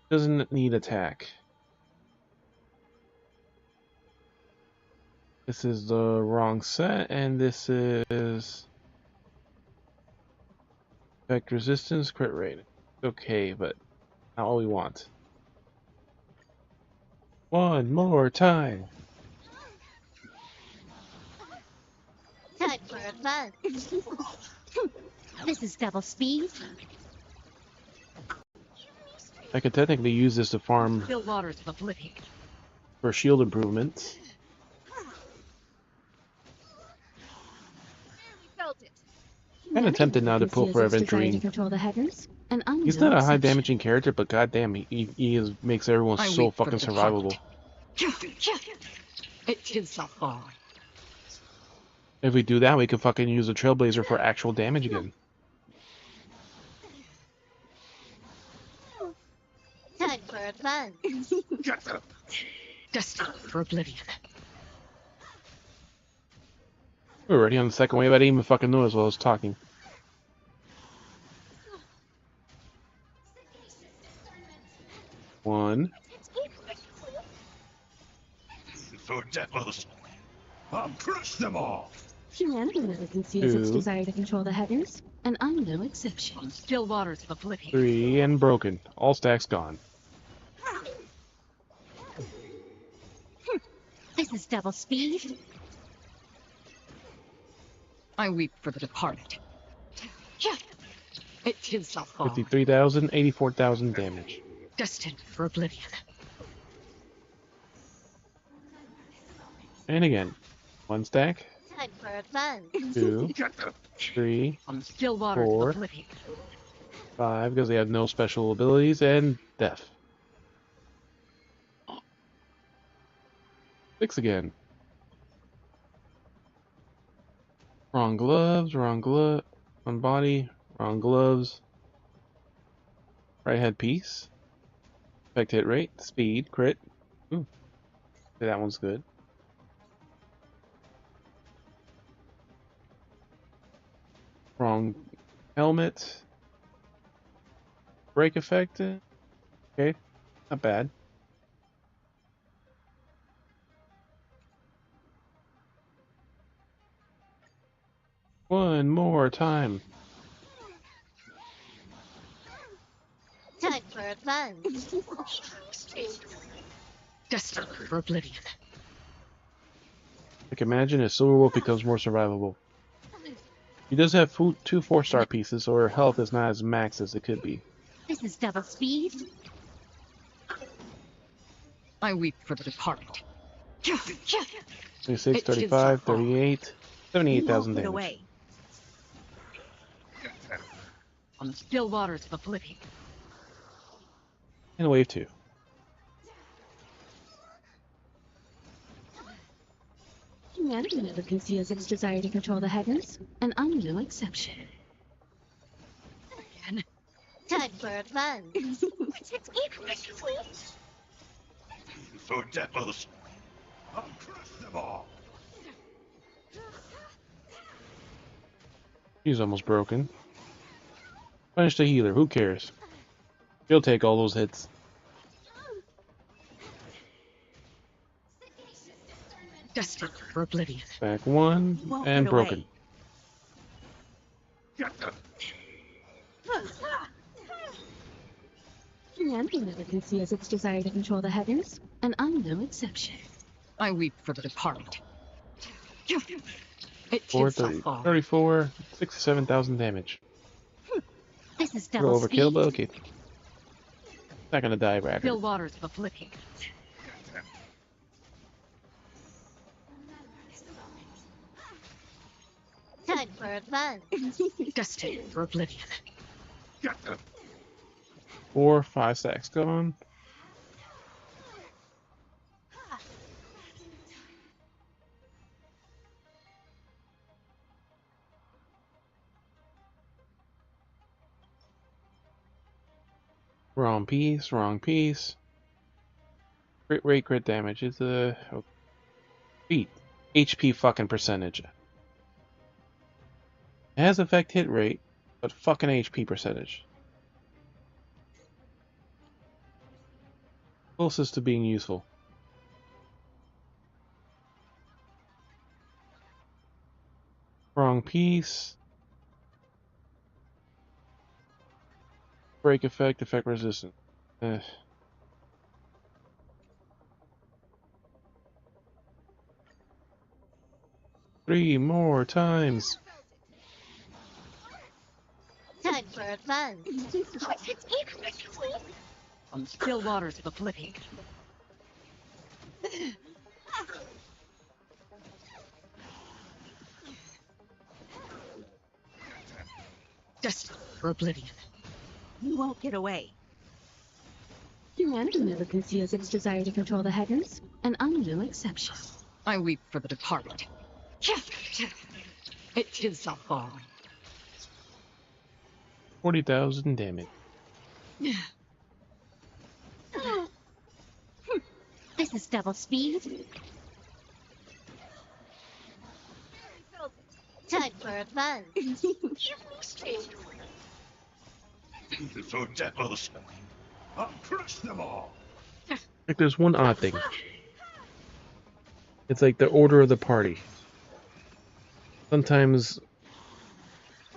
S4: doesn't need attack. This is the wrong set, and this is effect resistance, crit rate. Okay, but not all we want. One more time.
S11: Time for a buzz.
S6: This is double speed.
S4: I could technically use this to farm
S14: Still waters of oblivion.
S4: for shield improvements.
S14: Felt it.
S4: Kind of tempted now to pull for Aventurine.
S6: Control the headers, and I'm
S4: He's
S6: no
S4: not a high
S6: exception.
S4: damaging character, but goddamn, makes everyone
S14: I
S4: so
S14: weep for
S4: fucking
S14: the
S4: survivable.
S14: It is so far.
S4: If we do that, we can fucking use a Trailblazer for actual damage again.
S11: Time for fun.
S14: Destined for oblivion.
S4: We're already on the second wave. I didn't even fucking notice while I was talking. One.
S19: For devils, I'll crush them all.
S6: Humanity never conceals its desire to control the headers, and I'm no exception.
S14: Still waters of oblivion.
S4: 3 and broken. All stacks gone.
S6: This is double speed.
S14: I weep for the departed. It is so far.
S4: 53,000, 84,000 damage.
S14: Destined for oblivion.
S4: And again. 1 stack.
S11: Time for fun.
S4: 2, 3,
S14: On the still waters
S4: 4,
S14: of oblivion.
S4: 5, because they have no special abilities, and death. 6 again. Wrong gloves, wrong body, wrong gloves. Right headpiece. Effect hit rate, speed, crit. Ooh. That one's good. Wrong helmet. Break effect. Okay, not bad. One more time.
S11: Time for fun.
S14: Destined for oblivion.
S4: Like imagine if Silver Wolf becomes more survivable. He does have 2 4-star pieces, so her health is not as max as it could be.
S6: This is double speed.
S14: I weep for the departed.
S4: 26, 35, 38, 78,000 damage.
S14: Away. On the still waters of oblivion.
S4: And wave 2.
S6: Humanity never conceals its desire to control the heavens, and I'm no exception.
S14: Again.
S11: Time for fun.
S19: For devils, I'll crush them all.
S4: He's almost broken. Punish the healer, who cares? He'll take all those hits.
S14: Destined for oblivion.
S4: Back 1 and broken.
S6: Humanity never conceals its desire to control the heavens, and I'm no exception.
S14: I weep for the departed. It
S4: 4,
S14: is so
S4: 30,
S14: far.
S4: 34, 67,000 damage.
S6: This is
S4: A little
S6: double
S4: overkill,
S6: speed.
S4: but okay. Not gonna die, Ragged.
S14: Still waters of oblivion.
S11: Time for fun.
S14: Destined for oblivion.
S4: 4, 5 stacks gone. Wrong piece, wrong piece. Crit rate, crit damage. It's a beat. HP fucking percentage. It has effect hit rate, but fucking HP percentage. Closest to being useful. Wrong piece. Break effect, effect resistant. 3 more times.
S11: Time for fun.
S16: On still waters of oblivion. Destined for oblivion. You won't get away.
S10: Humanity never conceals its desire to control the heavens, and I'm no exception.
S16: I weep for the departed. It is a fall.
S4: 40,000 damage.
S6: This is double speed.
S11: Time for a fun.
S22: So devils, I'll crush them all.
S4: Like, there's one odd thing. It's like the order of the party. Sometimes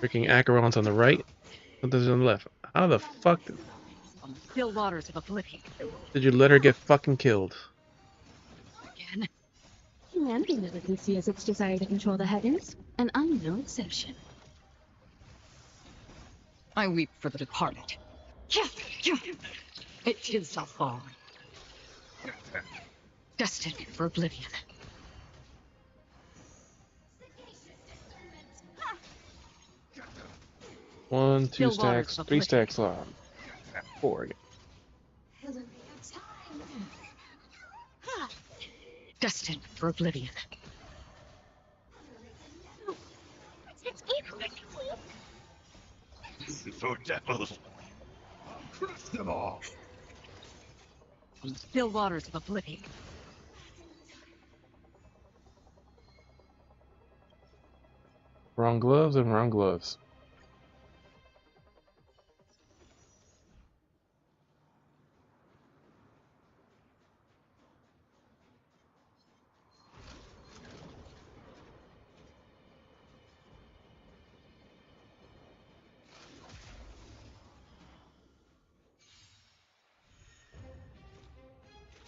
S4: freaking Acheron's on the right, sometimes on the left. How the fuck
S16: On still waters of oblivion.
S4: did you let her get fucking killed?
S16: Again.
S10: Humanity never conceals its desire to control the heavens, and I'm no exception.
S16: I weep for the departed. It is a fall. Destined for oblivion.
S4: One, two
S16: Still waters
S4: stacks,
S16: of
S4: three
S16: oblivion.
S4: stacks long. 4 again.
S16: Destined for oblivion.
S22: So devils, I'll crush them all.
S16: On still waters of oblivion.
S4: Wrong gloves and wrong gloves.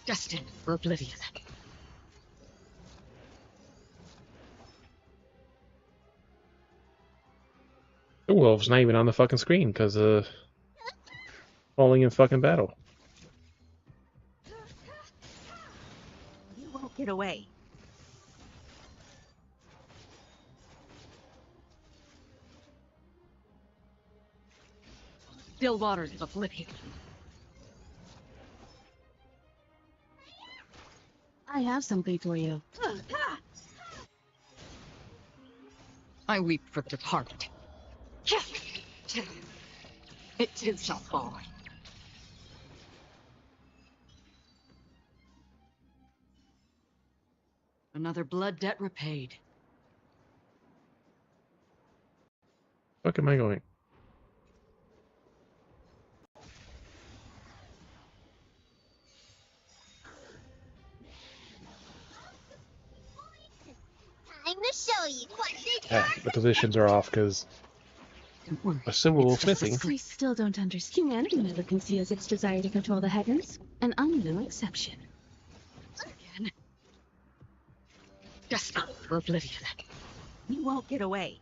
S16: Destined for oblivion.
S4: The wolf's not even on the fucking screen because falling in fucking battle.
S16: You won't get away. Still waters of oblivion.
S10: I have something for you.
S16: I weep for the departed. It too shall fall. Another blood debt repaid.
S4: Fuck am I going?
S11: Time to show you what they
S4: Yeah, the positions are off because a silver wolf missing.
S10: I still don't understand. Humanity never conceals its desire to control the heavens, and I'm no exception.
S16: Again. Destined for oblivion. You won't get away.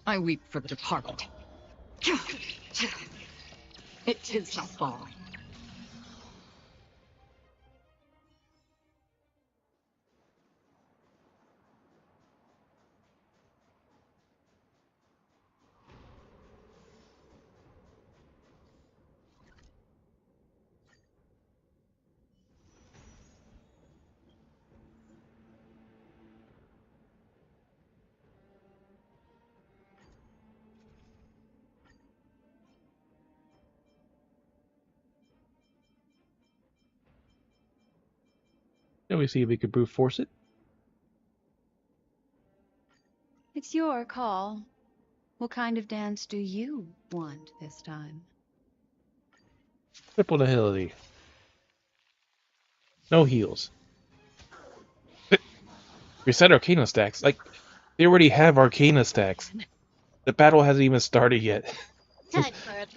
S16: I weep for the departed. It too shall fall.
S4: Shall we see if we could brute force it?
S7: It's your call. What kind of dance do you want this time?
S4: Triple nihility. No heals. Reset Arcana stacks. Like, they already have Arcana stacks. The battle hasn't even started yet.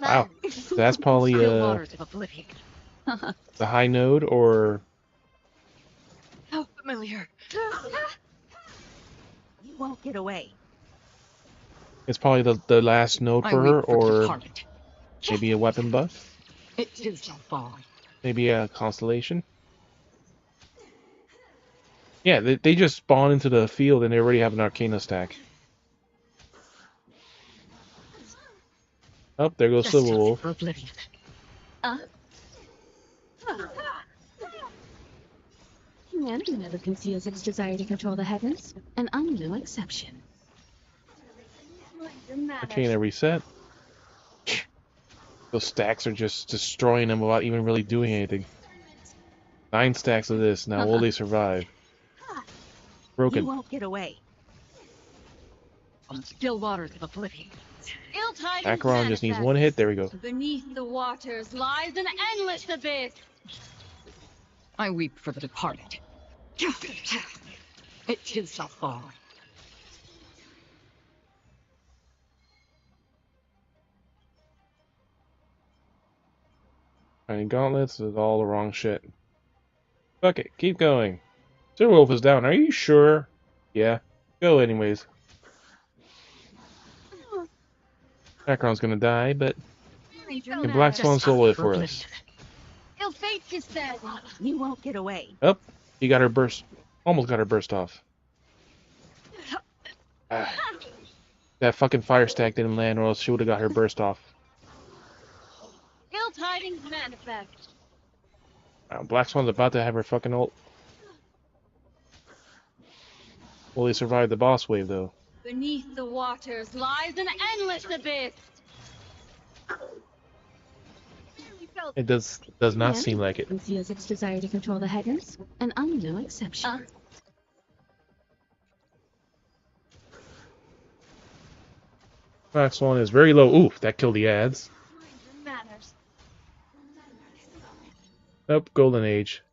S4: Wow. So that's probably the high node, or
S16: How familiar. You won't get away.
S4: it's probably the last node
S16: I
S4: for her,
S16: weep for
S4: or
S16: departed.
S4: maybe a weapon buff.
S16: It too shall fall.
S4: Maybe a constellation? Yeah, they just spawn into the field and they already have an Arcana stack. Oh, there goes
S16: Justice
S4: Silverwolf.
S16: for oblivion. Humanity never conceals its desire to control the heavens, and I'm no exception.
S4: Arcana reset. Those stacks are just destroying them without even really doing anything. 9 stacks of this. Now will they survive? Broken.
S16: You won't get away. On still waters of oblivion.
S4: Acheron just needs 1 hit. There we go.
S6: Beneath the waters lies an endless abyss.
S16: I weep for the departed. It too shall fall.
S4: Finding gauntlets is all the wrong shit. Fuck it, keep going. Silverwolf is down, are you sure? Yeah. Go anyways. Acheron's gonna die, but the Black Swan stole it for us.
S6: Ill fate is said.
S16: You won't get away.
S4: Oh, he got her burst. Almost got her burst off. Ah. That fucking fire stack didn't land, or else she would have got her burst off.
S6: Ill tidings manifest.
S4: Black Swan's about to have her fucking ult. Will they survive the boss wave, though?
S6: Beneath the waters lies an endless abyss.
S4: It does not seem like it.
S16: Conceals its desire to control the heavens, and I'm no exception.
S4: Black Swan is very low. Oof, that killed the ads.
S6: Manners.
S4: Nope, Golden Age.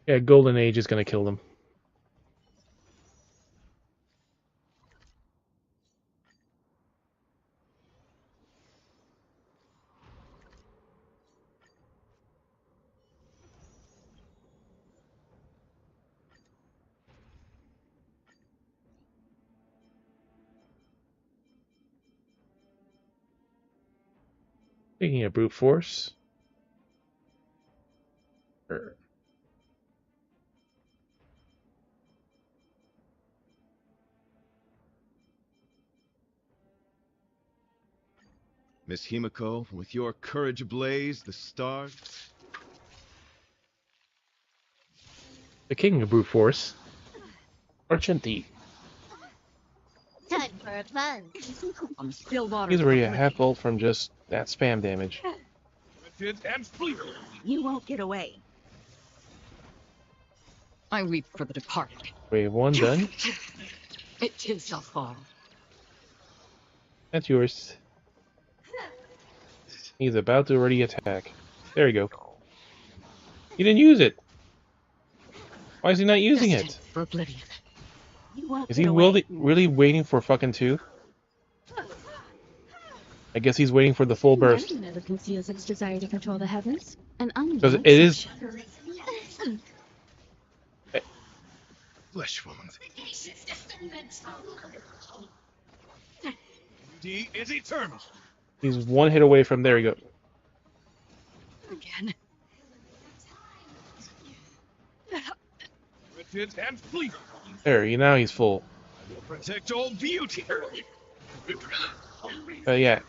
S4: Yeah, Golden Age is gonna kill them. Speaking of brute force.
S8: Miss Himiko, with your courage ablaze, the stars...
S4: The king of brute force. Argenti.
S11: Time for fun.
S16: On still waters.
S4: He's already a half ult from just that spam damage.
S16: You won't get away. I weep for the departed.
S4: Wave 1 done.
S16: It too shall fall.
S4: That's yours. He's about to already attack. There you go. He didn't use it. Why is he not using it?
S16: For oblivion.
S4: Is he really waiting for fucking 2? I guess he's waiting for the full burst.
S16: Never conceals its desire to control the heavens, and I'm
S4: Because it is.
S8: Flesh wounds. D is eternal.
S4: He's 1 hit away from there. You go.
S16: Again.
S8: And fleet.
S4: There, now he's full.
S8: Protect all beauty.
S4: Yeah.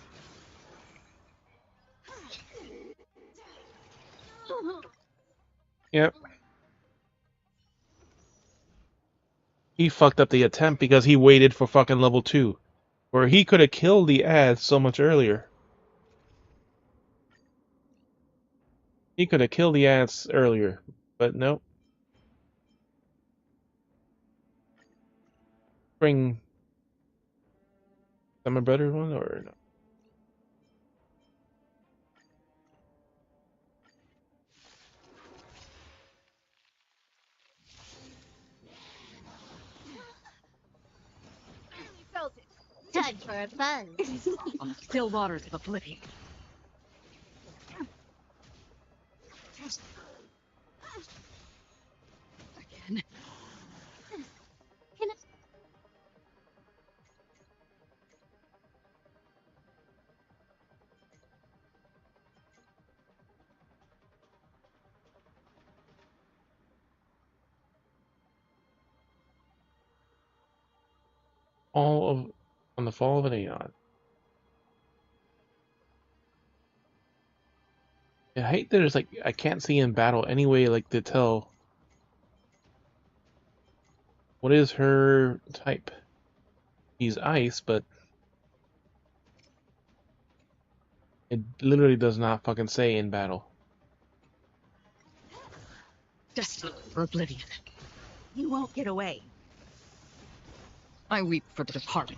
S4: Yep. He fucked up the attempt because he waited for fucking level 2. Where he could have killed the ads so much earlier. He could have killed the ads earlier, but nope. Bring Summer Brother one or no?
S11: Time for fun.
S16: On the still waters of oblivion. Again.
S4: on the fall of an Aeon. I hate that there's like I can't see in battle any way like to tell what is her type. He's ice, but it literally does not fucking say in battle.
S16: Destined for oblivion. You won't get away. I weep for the departed.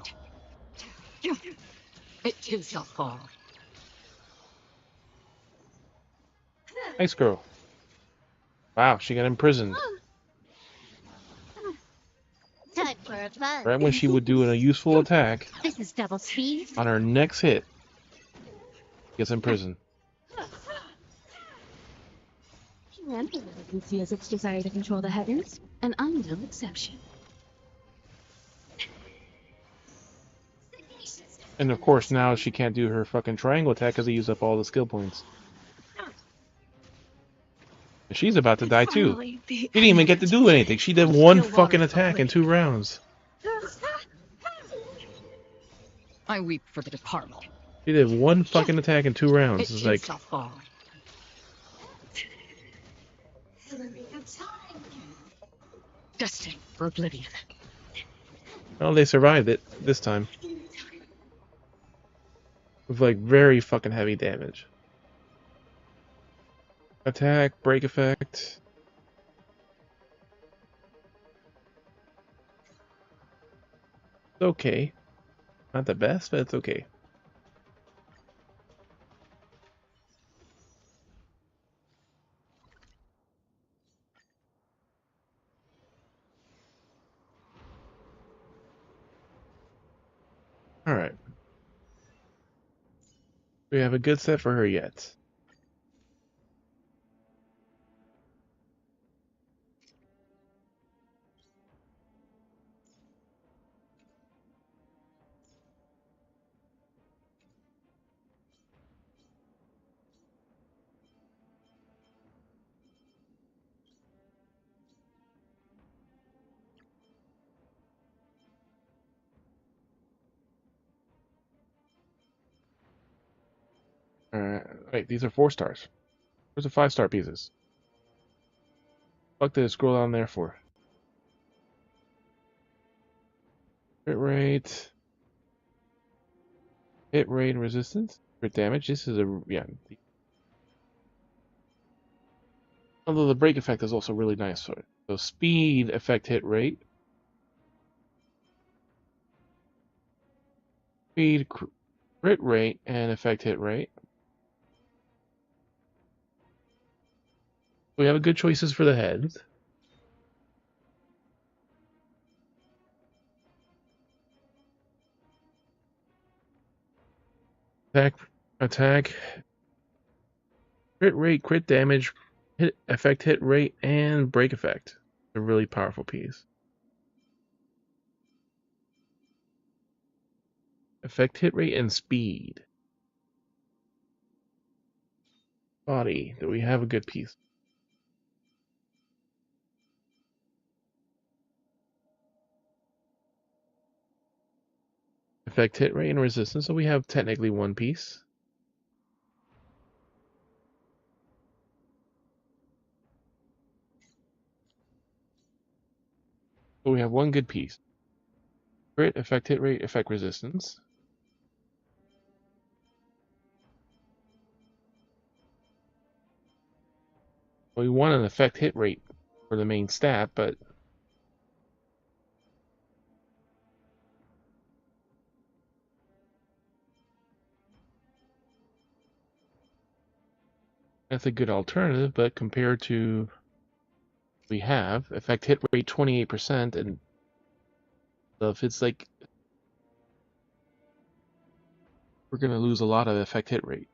S16: It too shall fall.
S4: Ice girl. Wow, she got imprisoned.
S11: Time for a fun.
S4: Right when she would do a useful attack,
S11: This is double speed.
S4: on her next hit, gets imprisoned.
S6: Humanity feels its desire to control the heavens, and I'm no exception.
S4: And of course, now she can't do her fucking triangle attack because he used up all the skill points. And she's about to die too. She didn't even get to do anything. She did one fucking attack in 2 rounds.
S16: I weep for the departed.
S4: She did one fucking attack in 2 rounds. It's like,
S16: shall fall. Destined for oblivion.
S4: well, they survived it this time. With like very fucking heavy damage. Attack, break effect. It's okay. Not the best, but it's okay. Alright. We have a good set for her yet. Alright, wait, these are 4 stars. Where's the 5-star pieces? Fuck did it scroll down there for? Hit rate. Hit rate and resistance. Crit damage. This is a, yeah. Although the break effect is also really nice for it. So speed, affect hit rate. Speed, crit rate, and affect hit rate. We have good choices for the heads. Attack, crit rate, crit damage, hit rate, and break effect. A really powerful piece. Effect hit rate and speed. Body. Do we have a good piece? Effect hit rate and resistance. So we have technically one piece. So we have one good piece. Crit, effect hit rate, effect resistance. We want an effect hit rate for the main stat, but that's a good alternative. But compared to we have effect hit rate 28%, and so if it's like we're gonna lose a lot of effect hit rate.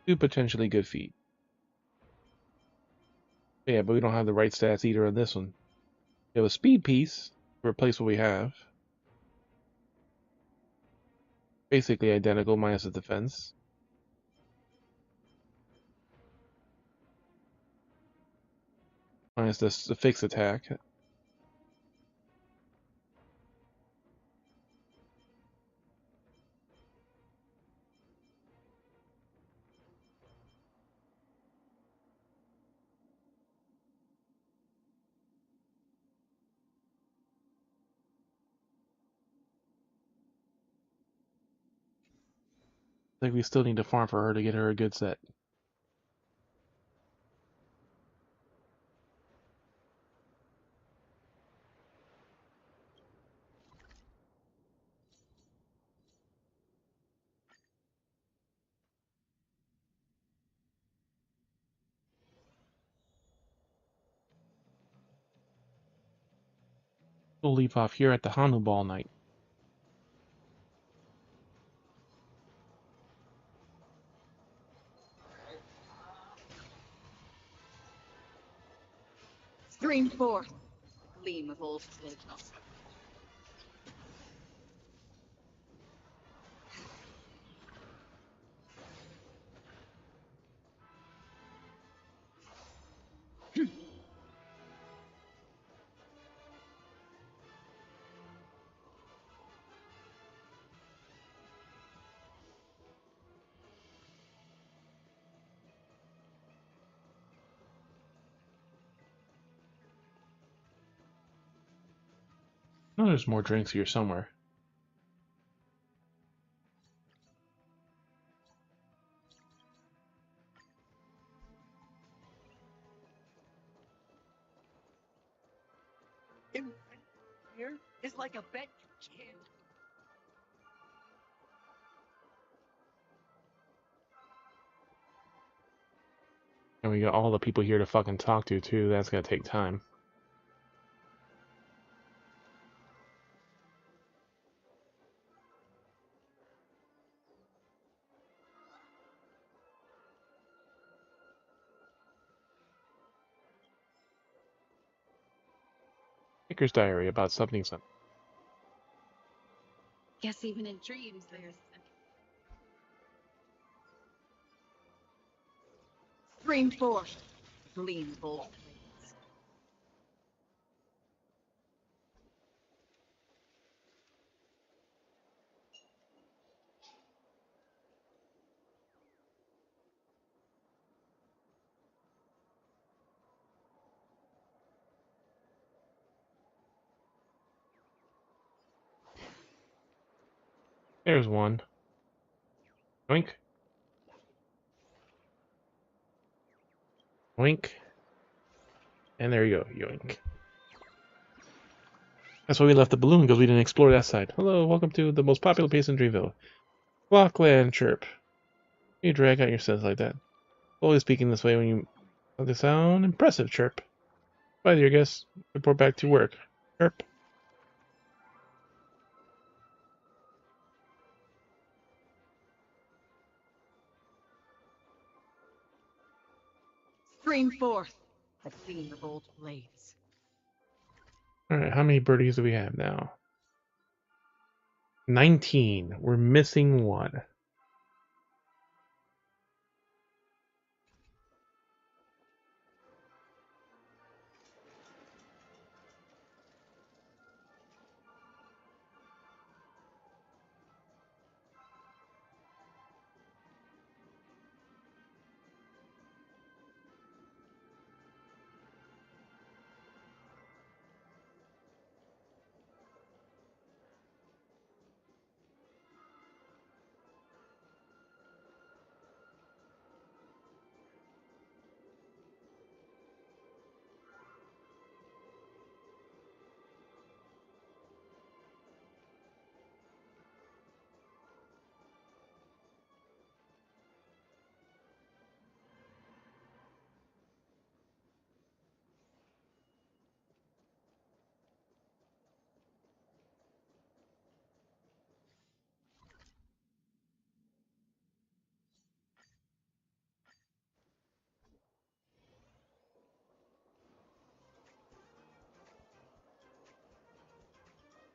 S4: Two potentially good feat. Yeah, but we don't have the right stats either on this one. We have a speed piece to replace what we have. Basically identical minus the defense. Minus this the fixed attack. I think we still need to farm for her to get her a good set. We'll leave off here at the Hanu Ball night.
S14: Stream forth, gleam of old legends.
S4: Oh, there's more drinks here somewhere.
S15: Here is like a bet you can't.
S4: And we got all the people here to fucking talk to too. That's gonna take time. Baker's diary about something.
S14: Guess even in dreams there's stream forth, gleam of old legends.
S4: There's one. Yoink. Yoink. And there you go. Yoink. That's why we left the balloon, because we didn't explore that side. Hello, welcome to the most popular place in Dreamville. Clockland chirp. You drag out your sense like that. Always speaking this way when you let the sound. Impressive chirp. Bye, dear guests. Report back to work. Chirp.
S14: Stream forth, a gleam of old blades.
S4: Alright, how many birdies do we have now? 19. We're missing one.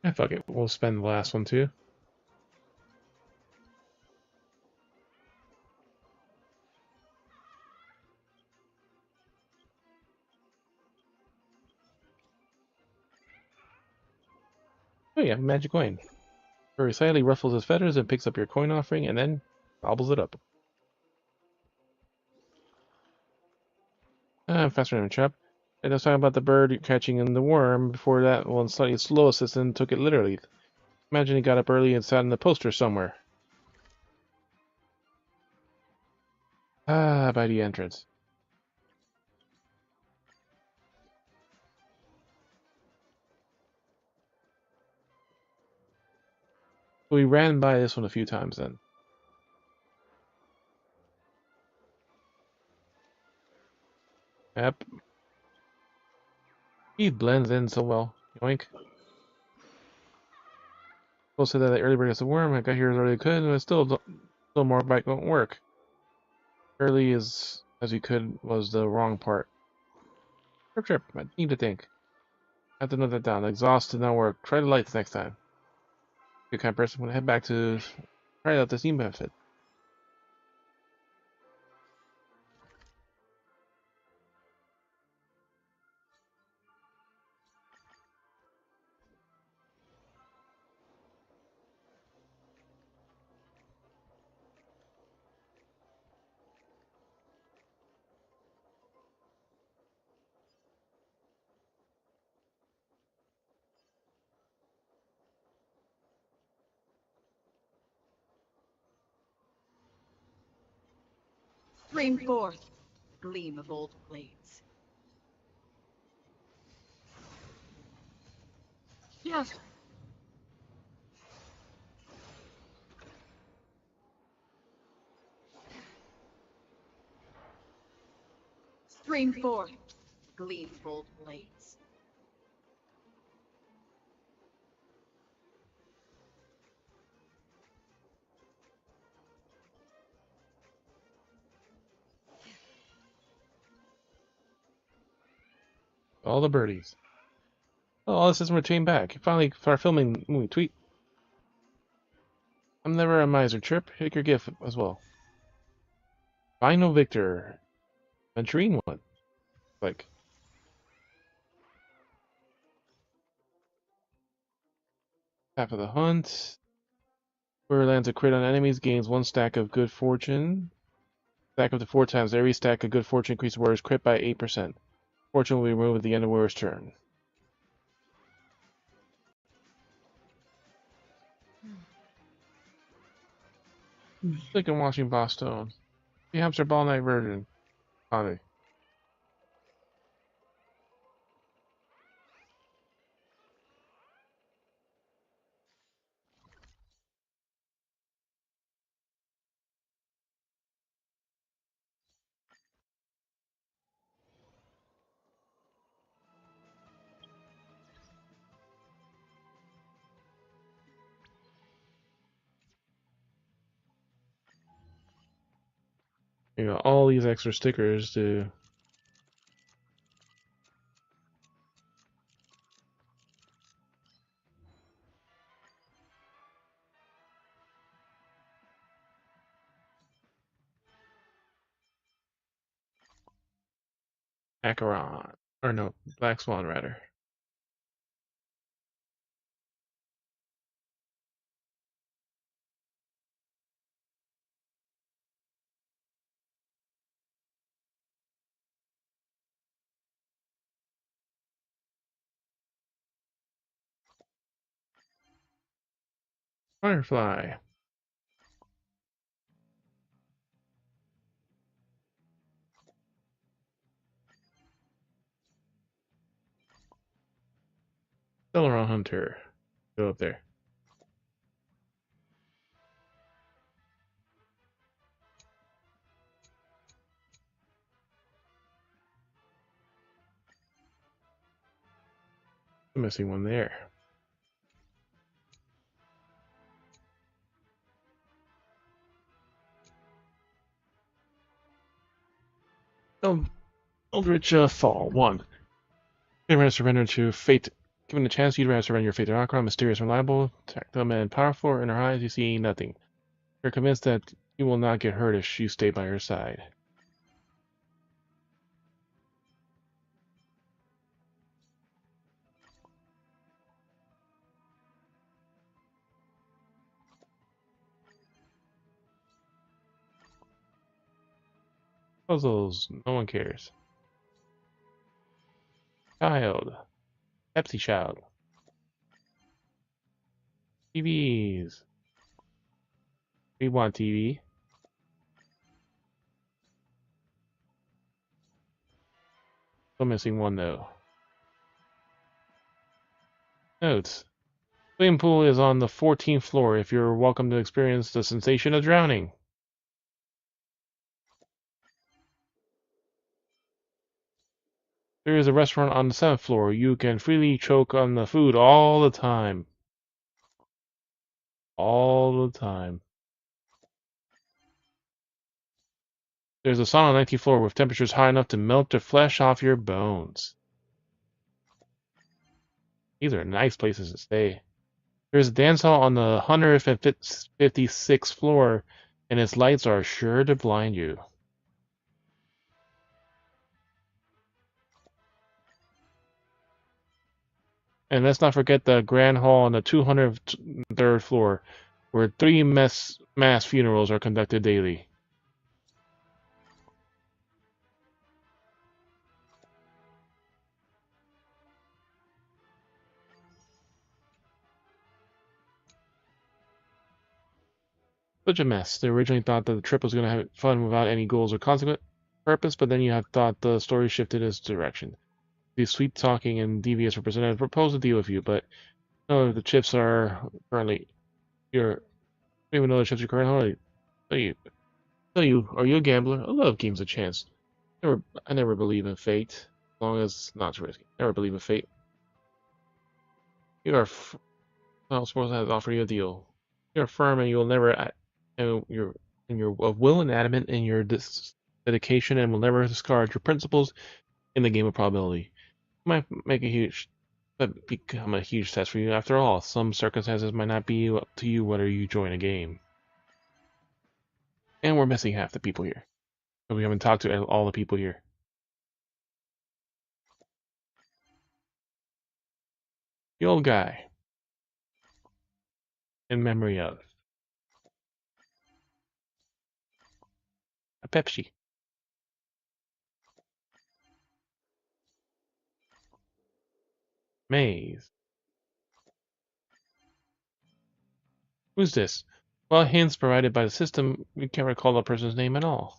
S4: Ah, fuck it. We'll spend the last one too. Oh yeah, magic coin. Very silently ruffles his feathers and picks up your coin offering and then gobbles it up. Faster than a chap. I was talking about the bird catching in the worm. Before that, one slightly slow assistant took it literally. Imagine he got up early and sat in the poster somewhere. By the entrance. We ran by this one a few times then. Yep. He blends in so well. Yoink. We'll say that the early bird gets the worm. I got here as early as I could, and it's still more bike won't work. Early as we could was the wrong part. Trip. I need to think. I have to note that down. Exhaust did not work. Try the lights next time. Good kind of person. I'm gonna head back to try out the steam benefit.
S14: Stream forth, gleam of old blades. Yes. Stream forth, gleam of old blades.
S4: All the birdies. Oh, all this is returned back. You finally start filming movie tweet. I'm never a miser. Chirp. Pick your gift as well. Final victor. Venturine one. Like. Half of the hunt. Whoever lands a crit on enemies gains 1 stack of good fortune. Stack up to 4 times. Every stack of good fortune increases warrior's crit by 8%. Fortune will be removed at the end of warrior's turn. Click on watching Boss Stone. The hamster ball night version. Hobby. You got all these extra stickers to Acheron. Or no, Black Swan rather. Firefly. Celeron Hunter. Go up there. The missing one there. Eldritch Fall 1. Given a surrender to fate. Given a chance, you to surrender your fate to Acheron, mysterious, reliable, tactile, and powerful. In her eyes, you see nothing. You're convinced that you will not get hurt if you stay by her side. Puzzles. No one cares. Child. Pepsi Child. TVs. We want TV. Still missing one though. Notes. Swimming pool is on the 14th floor if you're welcome to experience the sensation of drowning. There is a restaurant on the 7th floor. You can freely choke on the food all the time. All the time. There's a sauna on the 19th floor with temperatures high enough to melt the flesh off your bones. These are nice places to stay. There's a dance hall on the 156th floor, and its lights are sure to blind you. And let's not forget the grand hall on the 203rd floor, where 3 mass funerals are conducted daily. Such a mess. They originally thought that the trip was going to have fun without any goals or consequent purpose, but then you have thought the story shifted its direction. These sweet-talking and devious representatives propose to deal with you, but no, the chips are currently your. Even though the chips are currently tell you, are you a gambler? I love games of chance. I never believe in fate, as long as it's not too risky. Never believe in fate. You are not supposed to offer you a deal. You're firm, and you will never. And you're will and adamant in your dedication, and will never discard your principles in the game of probability. It might become a huge test for you. After all, some circumstances might not be up to you whether you join a game. And we're missing half the people here. So we haven't talked to all the people here. The old guy. In memory of. A Pepsi. Maze. Who's this? Well, hints provided by the system, we can't recall the person's name at all.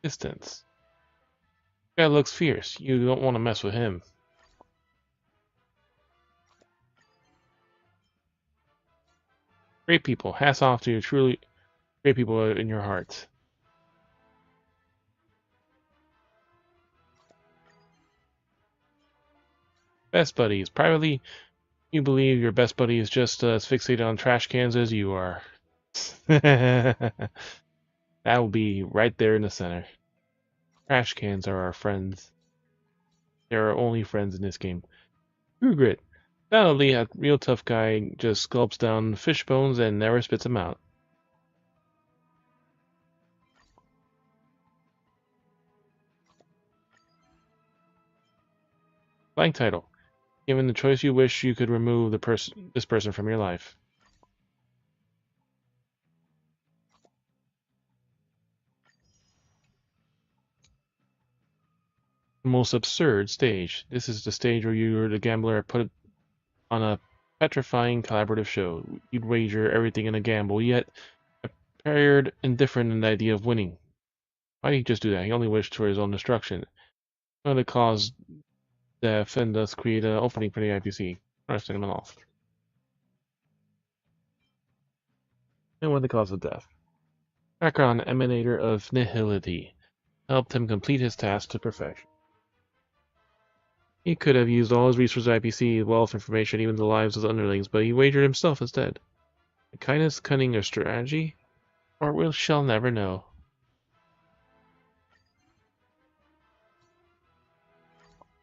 S4: Distance. Guy looks fierce. You don't want to mess with him. Great people. Hats off to you. Truly great people in your hearts. Best buddies. Privately, you believe your best buddy is just as fixated on trash cans as you are. That will be right there in the center. Trash cans are our friends. They're our only friends in this game. True grit. Undoubtedly, a real tough guy just gulps down fish bones and never spits them out. Blank title. Given the choice, you wish you could remove this person from your life. The most absurd stage. This is the stage where you are the gambler put on a petrifying collaborative show. You'd wager everything in a gamble, yet appeared indifferent in the idea of winning. Why did he just do that? He only wished for his own destruction. Not to cause death and thus create an opening for the IPC. I understand him at all. And what the cause of death. Background emanator of nihility. Helped him complete his task to perfection. He could have used all his resources IPC, wealth, information, even the lives of the underlings, but he wagered himself instead. Kindness, cunning, or strategy? Or we shall never know.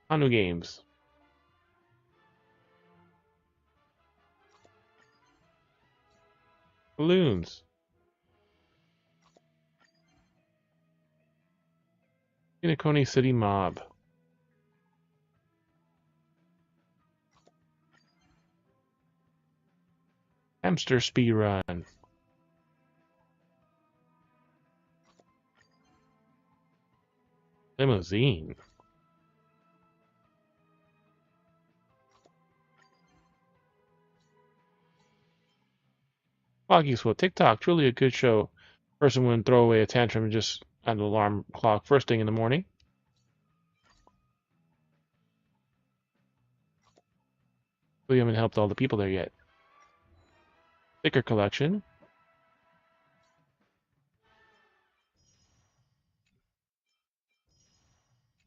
S4: Hanu Games. Balloons. Inokoni City Mob. Hamster speed run. Limousine. Foggy Swoop. TikTok, truly a good show. Person wouldn't throw away a tantrum just at the alarm clock first thing in the morning. We haven't helped all the people there yet. Sticker collection.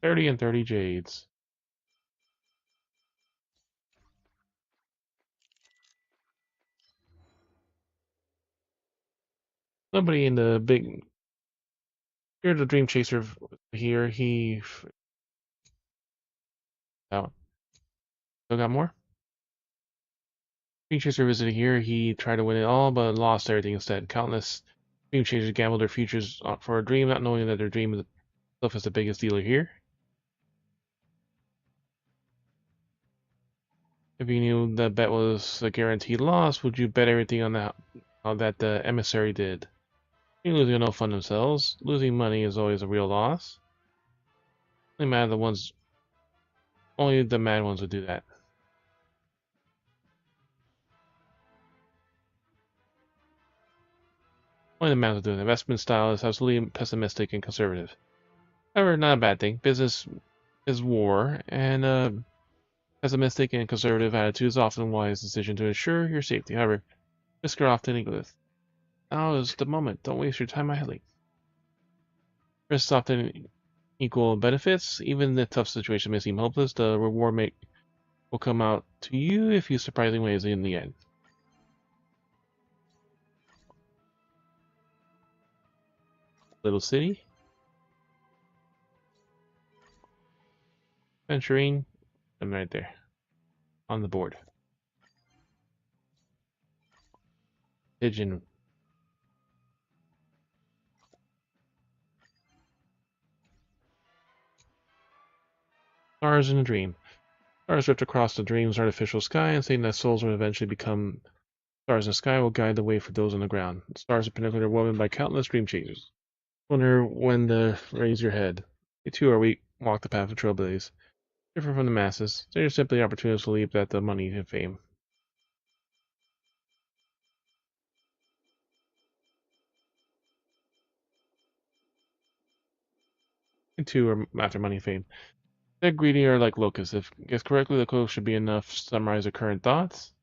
S4: $30 and 30 jades. Somebody in the big... Here's the Dream Chaser here. He... Oh. Still got more? Dream Chaser visited here. He tried to win it all, but lost everything instead. Countless Dream Chasers gambled their futures for a dream, not knowing that their dream itself is the biggest dealer here. If you knew the bet was a guaranteed loss, would you bet everything on that the emissary did? You losing are no fun themselves. Losing money is always a real loss. Only the mad ones would do that. Only the mad would do it. The investment style is absolutely pessimistic and conservative. However, not a bad thing. Business is war, and pessimistic and conservative attitude is often a wise decision to ensure your safety. However, risk are often egoist. Now is the moment. Don't waste your time idly. Risks often equal benefits. Even the tough situation may seem hopeless, the reward will come out to you if you surprising ways in the end. Little city. Venturing. I'm right there. On the board. Pigeon. Stars in a dream. Stars drift across the dream's artificial sky and saying that souls will eventually become stars in the sky will guide the way for those on the ground. The stars are particularly woven by countless dream chasers. Wonder when to raise your head. You too are weak, walk the path of trailblaze. Different from the masses, they are simply opportunists who leap at the money and fame. You too are after money and fame. They're greedy are like locusts. If guessed correctly, the quote should be enough to summarize their current thoughts.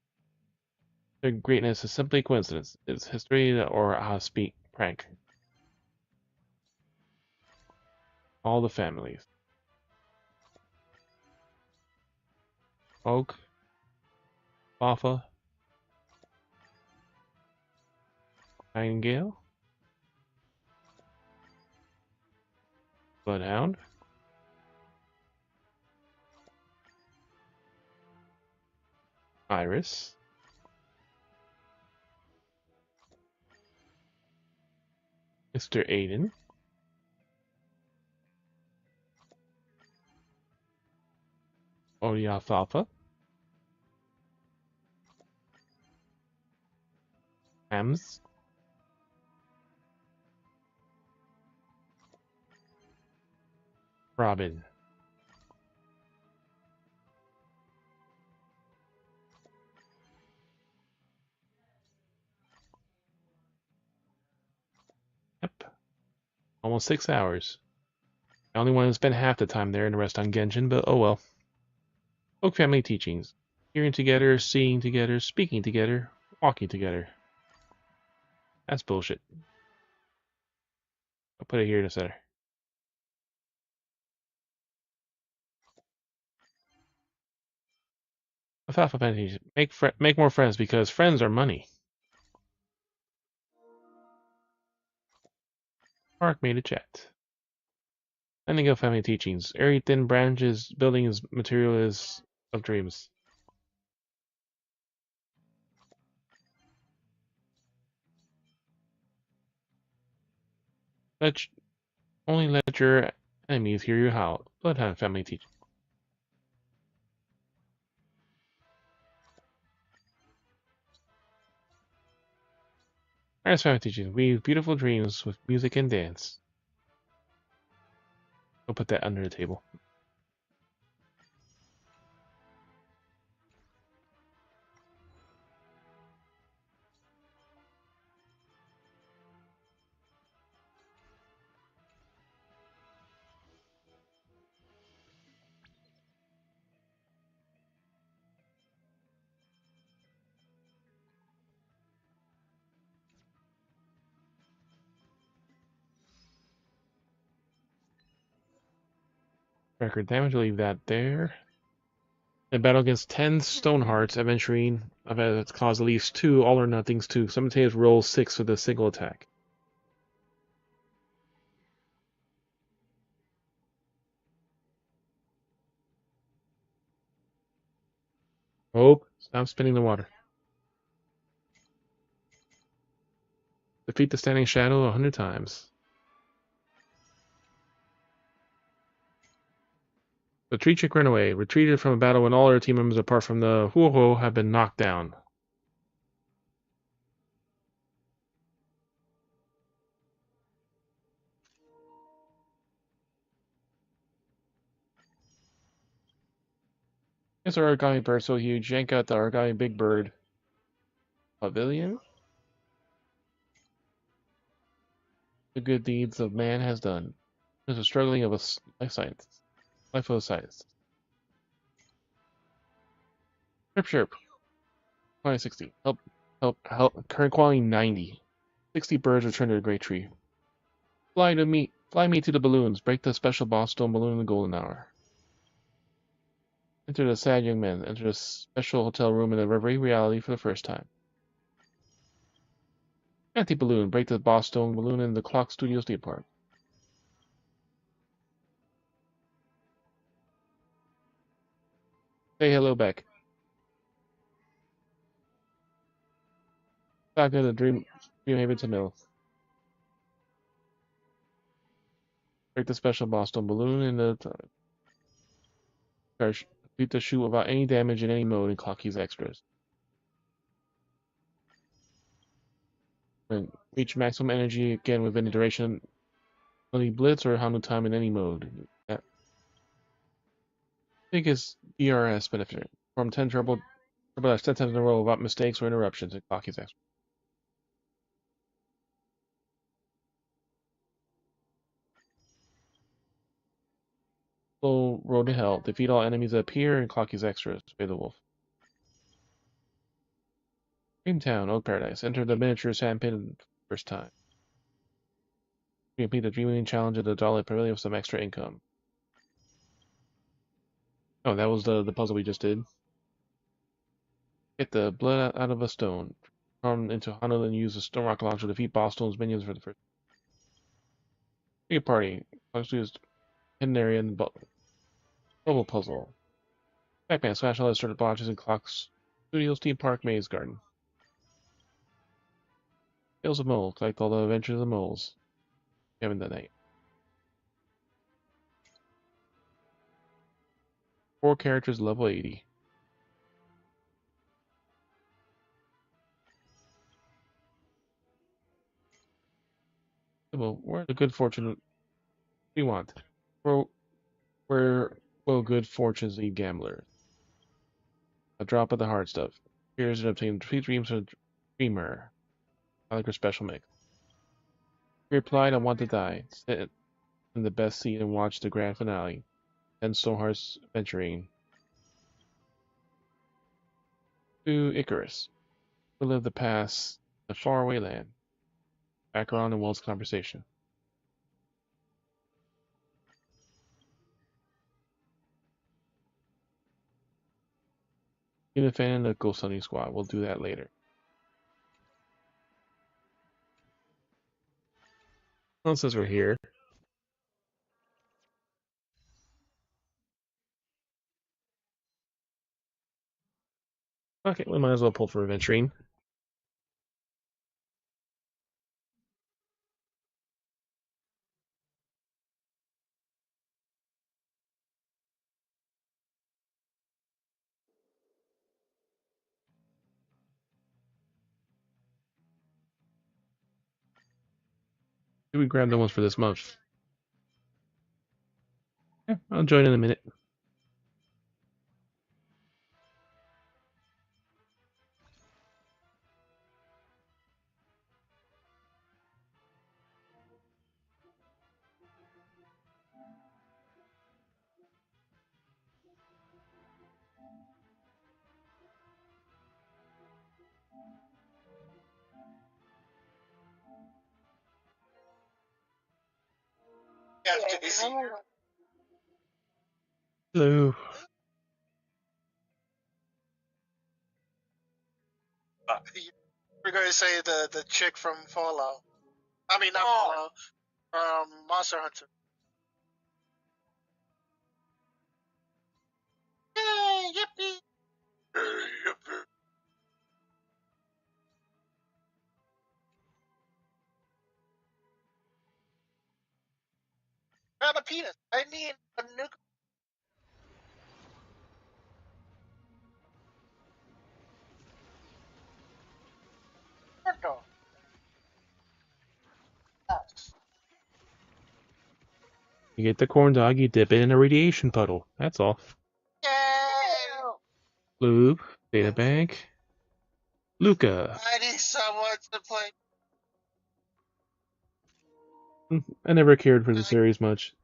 S4: Their greatness is simply coincidence. It's history or how to speak prank. All the families. Oak. Alpha. Nightingale. Bloodhound. Iris. Mr. Aiden. Alfalfa. Hams. Robin. Yep. Almost 6 hours. I only wanted to spend half the time there and the rest on Genshin, but oh well. Oak family teachings. Hearing together, seeing together, speaking together, walking together. That's bullshit. I'll put it here in the center. Alfalfa family teachings. Make more friends because friends are money. Mark made a chat. Ending of family teachings. Airy thin branches, building is material is of dreams. Only let your enemies hear you howl. Bloodhound family teaching. Parents family teaching. Weave beautiful dreams with music and dance. I'll put that under the table. Record damage, we'll leave that there. In battle against 10 Stonehearts, Aventurine, I've had to cause at least 2 all or nothings to simultaneous roll 6 with a single attack. Oh, stop spinning the water. Defeat the Standing Shadow 100 times. The tree chick ran away, retreated from a battle when all her team members apart from the Huoho have been knocked down. This origami bird so huge, yank out the origami big bird. Pavilion? The good deeds of man has done. There's a struggling of a life scientist. Life of a scientist. Chirp. 2060. Help. Current quality 90. 60 birds return to the great tree. Fly me to the balloons. Break the special boss stone balloon in the golden hour. Enter the sad young men. Enter the special hotel room in the reverie reality for the first time. Anti-balloon. Break the boss stone balloon in the Clock Studios theme park. Say hello back. Back to the Dreamhaven to Mill. Break the special boss stone balloon in the complete the shoot without any damage in any mode in Clocky's extras. And reach maximum energy again within the duration of the blitz or Hanu time in any mode. Biggest DRS benefit. From 10 turbo dash 10 times in a row without mistakes or interruptions in Clocky's extras. Full Road to Hell. Defeat all enemies that appear in Clocky's extras. Pay the wolf. Dreamtown, Oak Paradise. Enter the miniature sandpit for the first time. Complete the Dreaming Challenge at the Dolly Pavilion with some extra income. Oh, that was the puzzle we just did. Get the blood out of a stone. Transform into Hana and use a stone rock launcher to defeat boss stone's minions for the first. Big party. Obviously, is hidden area in the bubble puzzle. Pac-Man smash all the started blotches in Clocks Studios Theme Park Maze Garden. Tales of Moles. Collect all the adventures of the moles. We haven't done that yet. 4 characters, level 80. Well, where the good fortune we want. Where will good fortunes lead gamblers? A drop of the hard stuff. Here's to obtain 3 dreams from Dreamer. I like her special mix. He replied, I want to die. Sit in the best seat and watch the grand finale. 10 Stonehearts venturing to Icarus. Relive the past, the faraway land. Background and Wells conversation. Even fan and the Ghost Hunting Squad. We'll do that later. Well, since we're here. Okay, we might as well pull for adventuring. We grabbed the ones for this month. Yeah, I'll join in a minute. Hello.
S13: We're going to say the chick from Fallout. I mean, not Fallout. Monster Hunter. Yay! Yippee! Yippee! Grab a penis. I need a nuke.
S4: You get the corn dog, you dip it in a radiation puddle. That's all. Lube, data bank, Luca.
S13: I need someone to play.
S4: I never cared for the series much.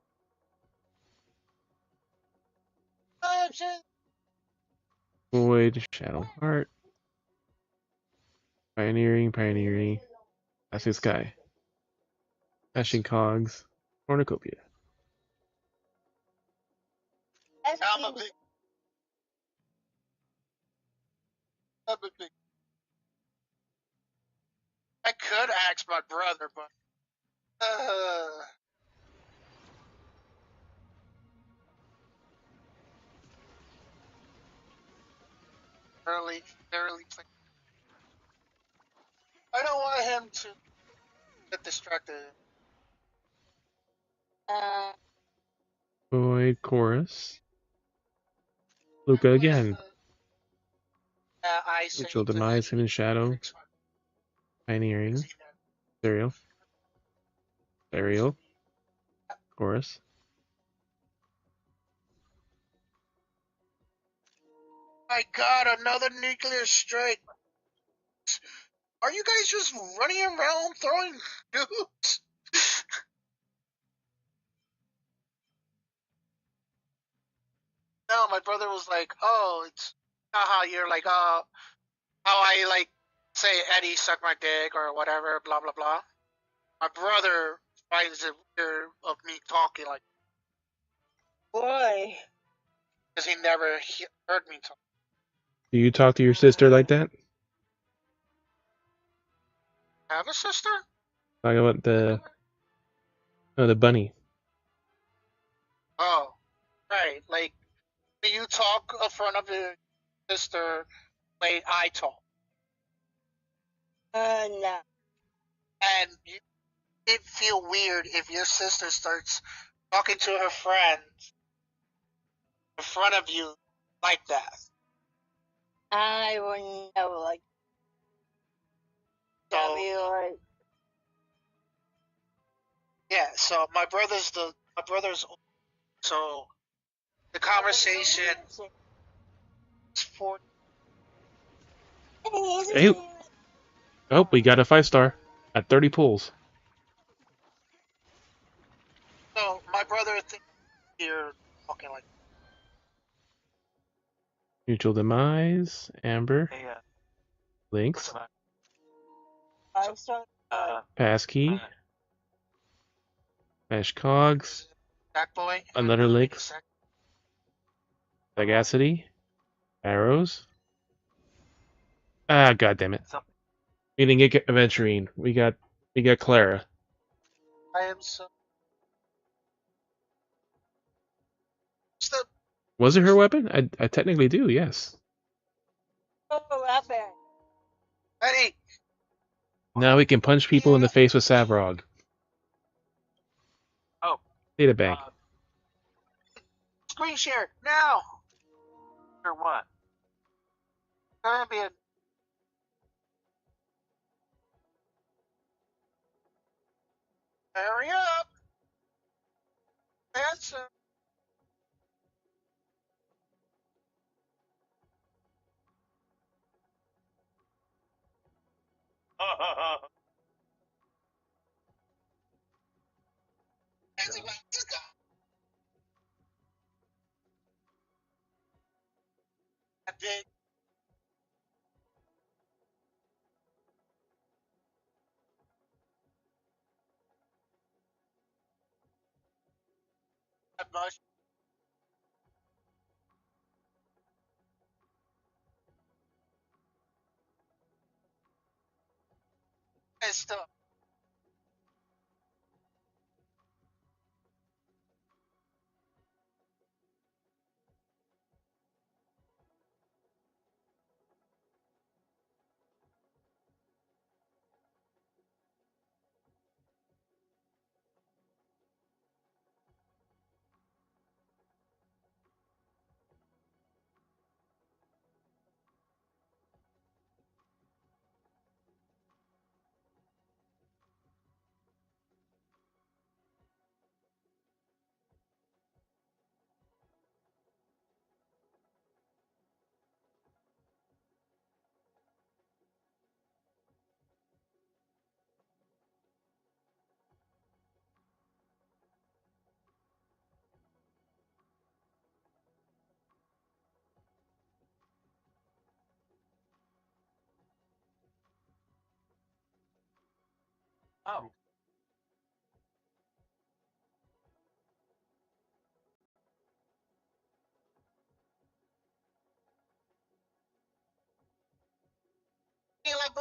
S4: Void, Shadow Heart, Pioneering, Passing Sky, Ashing Cogs, Cornucopia.
S13: I'm a big. I could ask my brother, but. Early play. I don't want him to get distracted.
S4: Void, Chorus, Luca again. Ritual Demise, Hidden Shadow, Pioneering, Serial, Chorus.
S13: My God, another nuclear strike. Are you guys just running around throwing nukes? No, my brother was like, oh, it's not how you're like, how I like say Eddie suck my dick or whatever, blah blah blah. My brother finds it weird of me talking like. Why? Because he never heard me talk.
S4: Do you talk to your sister like that?
S13: I have a sister?
S4: Talk about the bunny.
S13: Oh, right. Like, do you talk in front of your sister like I talk? No. And it feel weird if your sister starts talking to her friends in front of you like that. I would never like. So, yeah. So my brother's so the conversation is for.
S4: Hey. Oh, we got a 5-star at 30 pulls.
S13: So my brother thinks you're talking like.
S4: Mutual Demise, Amber, Links, Passkey, Mesh Cogs,
S13: Boy,
S4: another Links, Sagacity, Arrows. Ah, god damn it. We didn't get Aventurine. We got Clara.
S13: I am so.
S4: Was it her weapon? I technically do, yes.
S13: Eddie.
S4: Now we can punch people in the face with Savrog.
S13: Oh.
S4: Data bank.
S13: Screen share now. Or what? Gonna be a. Hurry up! Answer! It's about to go. I did. I much. It's still. Oh. Eli boy.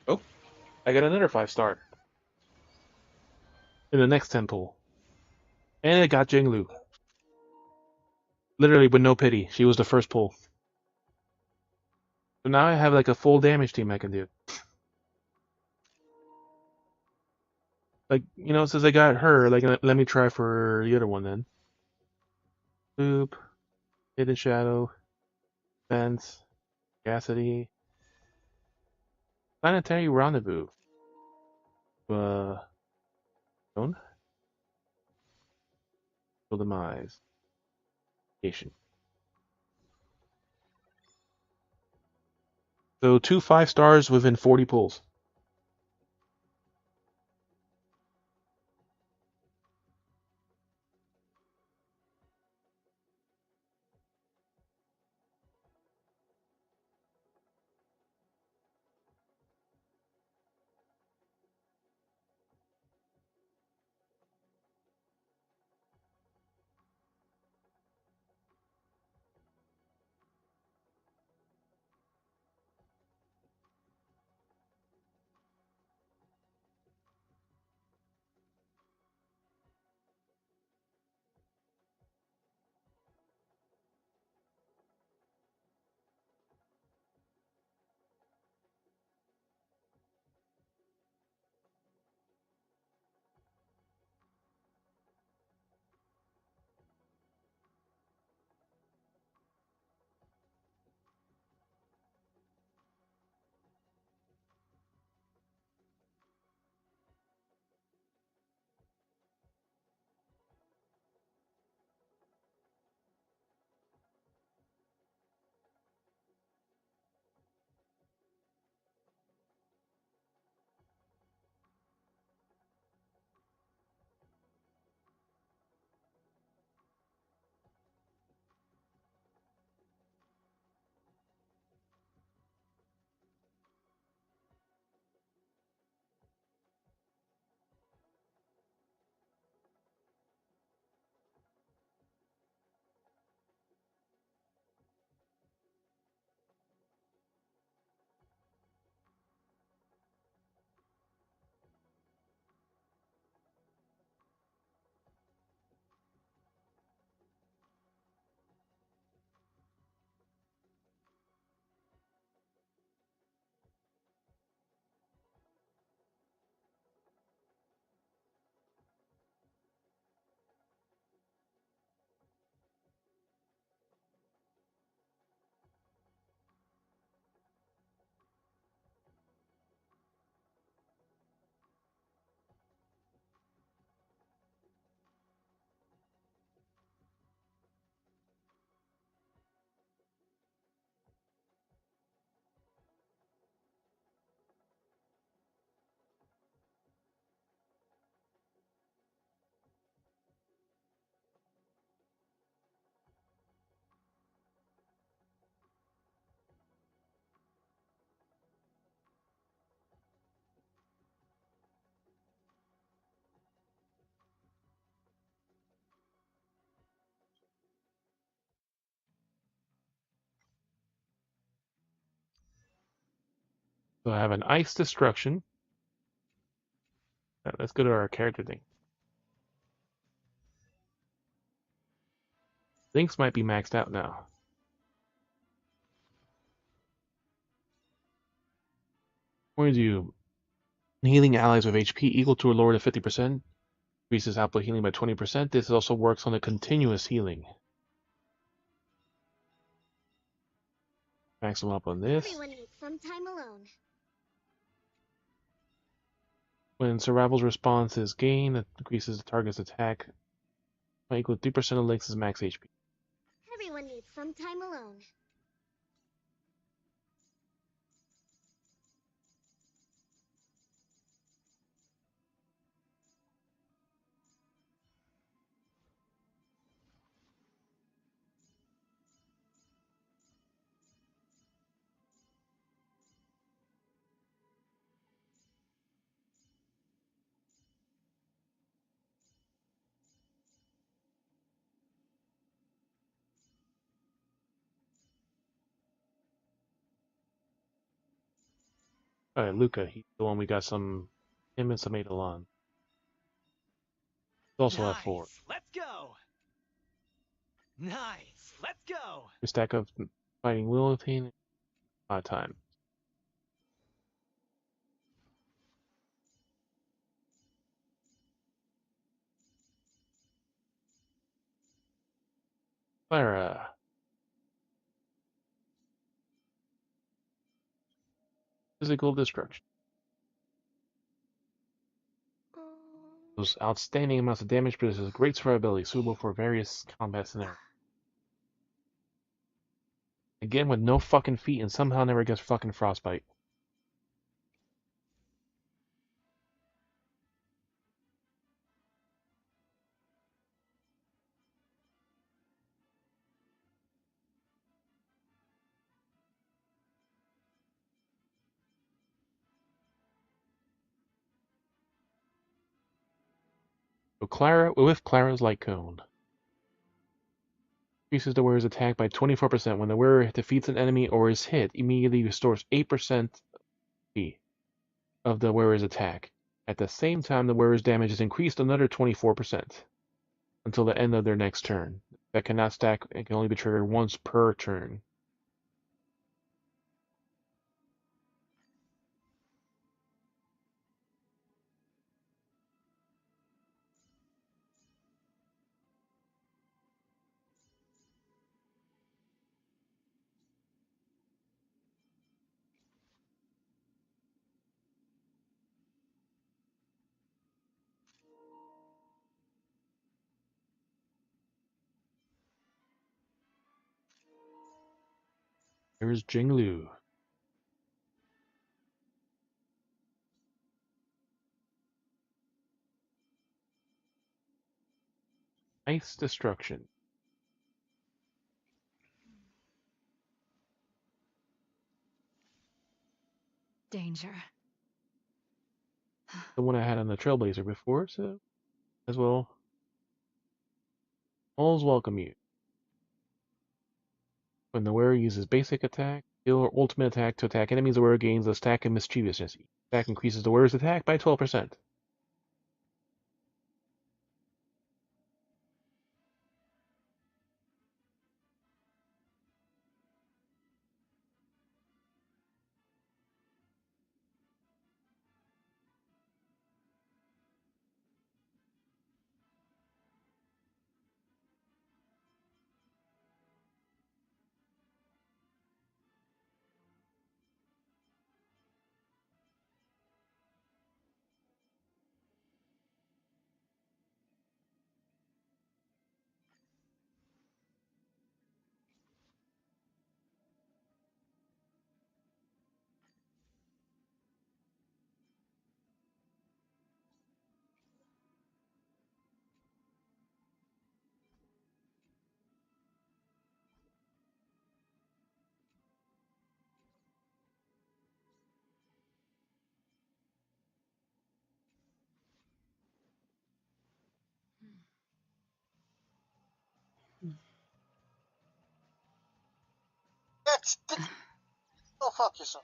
S4: Oh, I got another 5-star in the next temple. And I got Jinglu. Literally with no pity. She was the first pull. So now I have like a full damage team I can do. Like, since I got her, like, let me try for the other one then. Boop. Hidden Shadow. Fence. Sagacity. Planetary Rendezvous. Stone? Demise. Station. So 2 5-stars within 40 pulls. So I have an Ice Destruction. Let's go to our character thing. Lynx might be maxed out now. We're going to do healing allies with HP equal to or lower to 50%. Increases output healing by 20%. This also works on a continuous healing. Max them up on this.
S11: Everyone needs some time alone.
S4: When Survival's response is gained, it increases the target's attack by equal to 3% of Lynx's max HP.
S11: Everyone needs some time alone.
S4: Alright, Luca, he's the one we got him and some Ada on. He's also at 4.
S15: Let's go. Nice. Let's go.
S4: We stack up fighting Lilithine. Time. Clara. Physical destruction. Those outstanding amounts of damage produces great survivability suitable for various combat scenarios. Again with no fucking feet and somehow never gets fucking frostbite. So Clara's light cone. Increases the wearer's attack by 24%. When the wearer defeats an enemy or is hit, immediately restores 8% of the wearer's attack. At the same time, the wearer's damage is increased another 24% until the end of their next turn. That cannot stack and can only be triggered once per turn. There's Jinglu. Ice Destruction.
S6: Danger.
S4: The one I had on the Trailblazer before, so as well. All's welcome you. When the wearer uses basic attack, skill, or ultimate attack to attack enemies, the wearer gains a stack of mischievousness. Attack increases the wearer's attack by 12%.
S13: Go fuck yourself.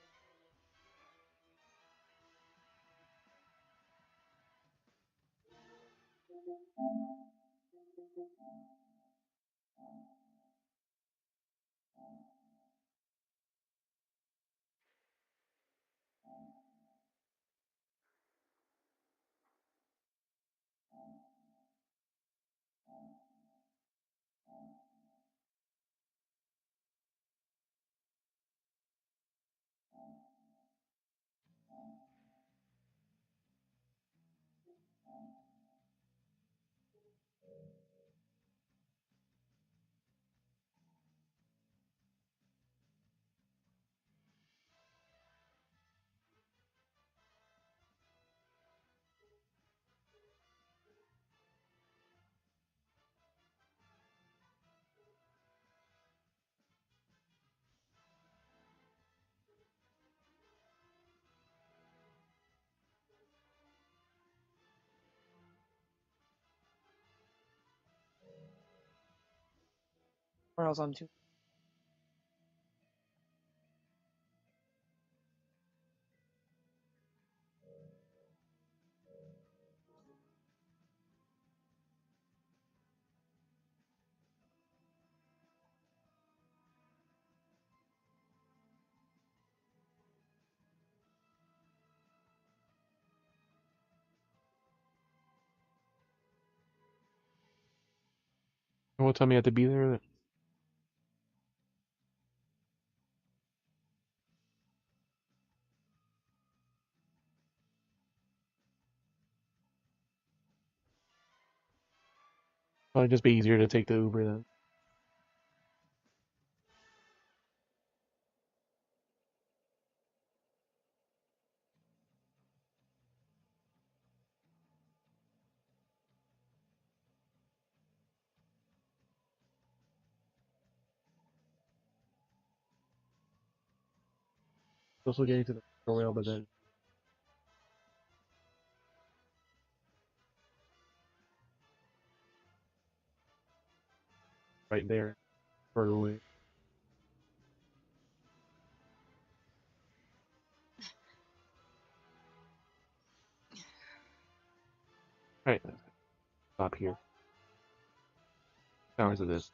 S14: Or else I'm too.
S4: What time you have to be there? Probably just be easier to take the Uber then. also getting to the tutorial, but then right there, further away. Alright, stop here. Hours of this.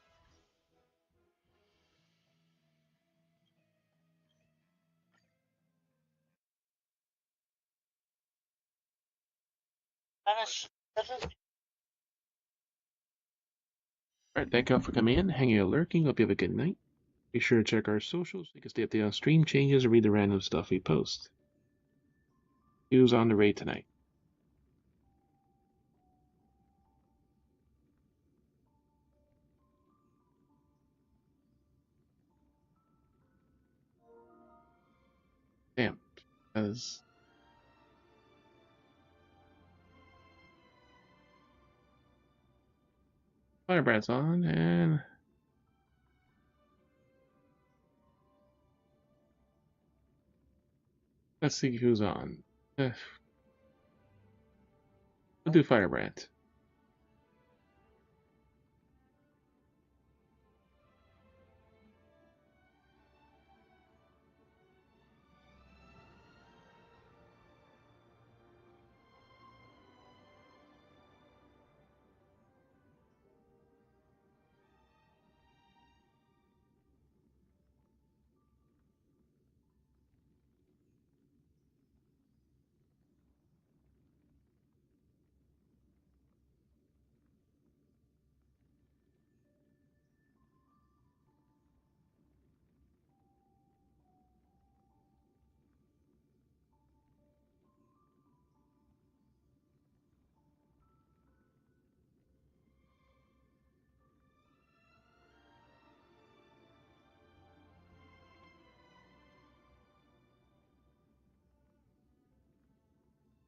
S4: Alright, thank you all for coming in, hanging out, lurking. Hope you have a good night. Be sure to check our socials so you can stay updated on stream changes or read the random stuff we post. Who's on the raid tonight? Damn, as Firebrand's on, and let's see who's on. We'll do Firebrand.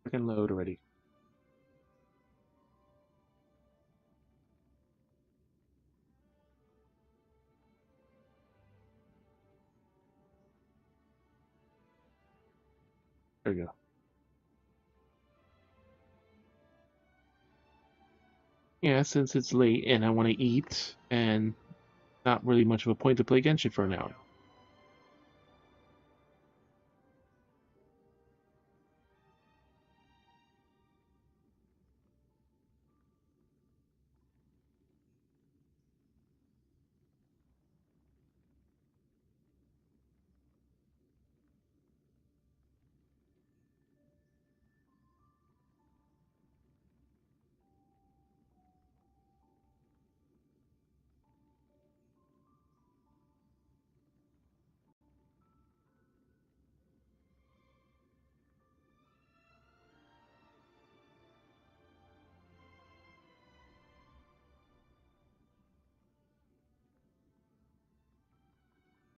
S4: I can load already. There we go. Yeah, since it's late and I want to eat, and not really much of a point to play Genshin for an hour.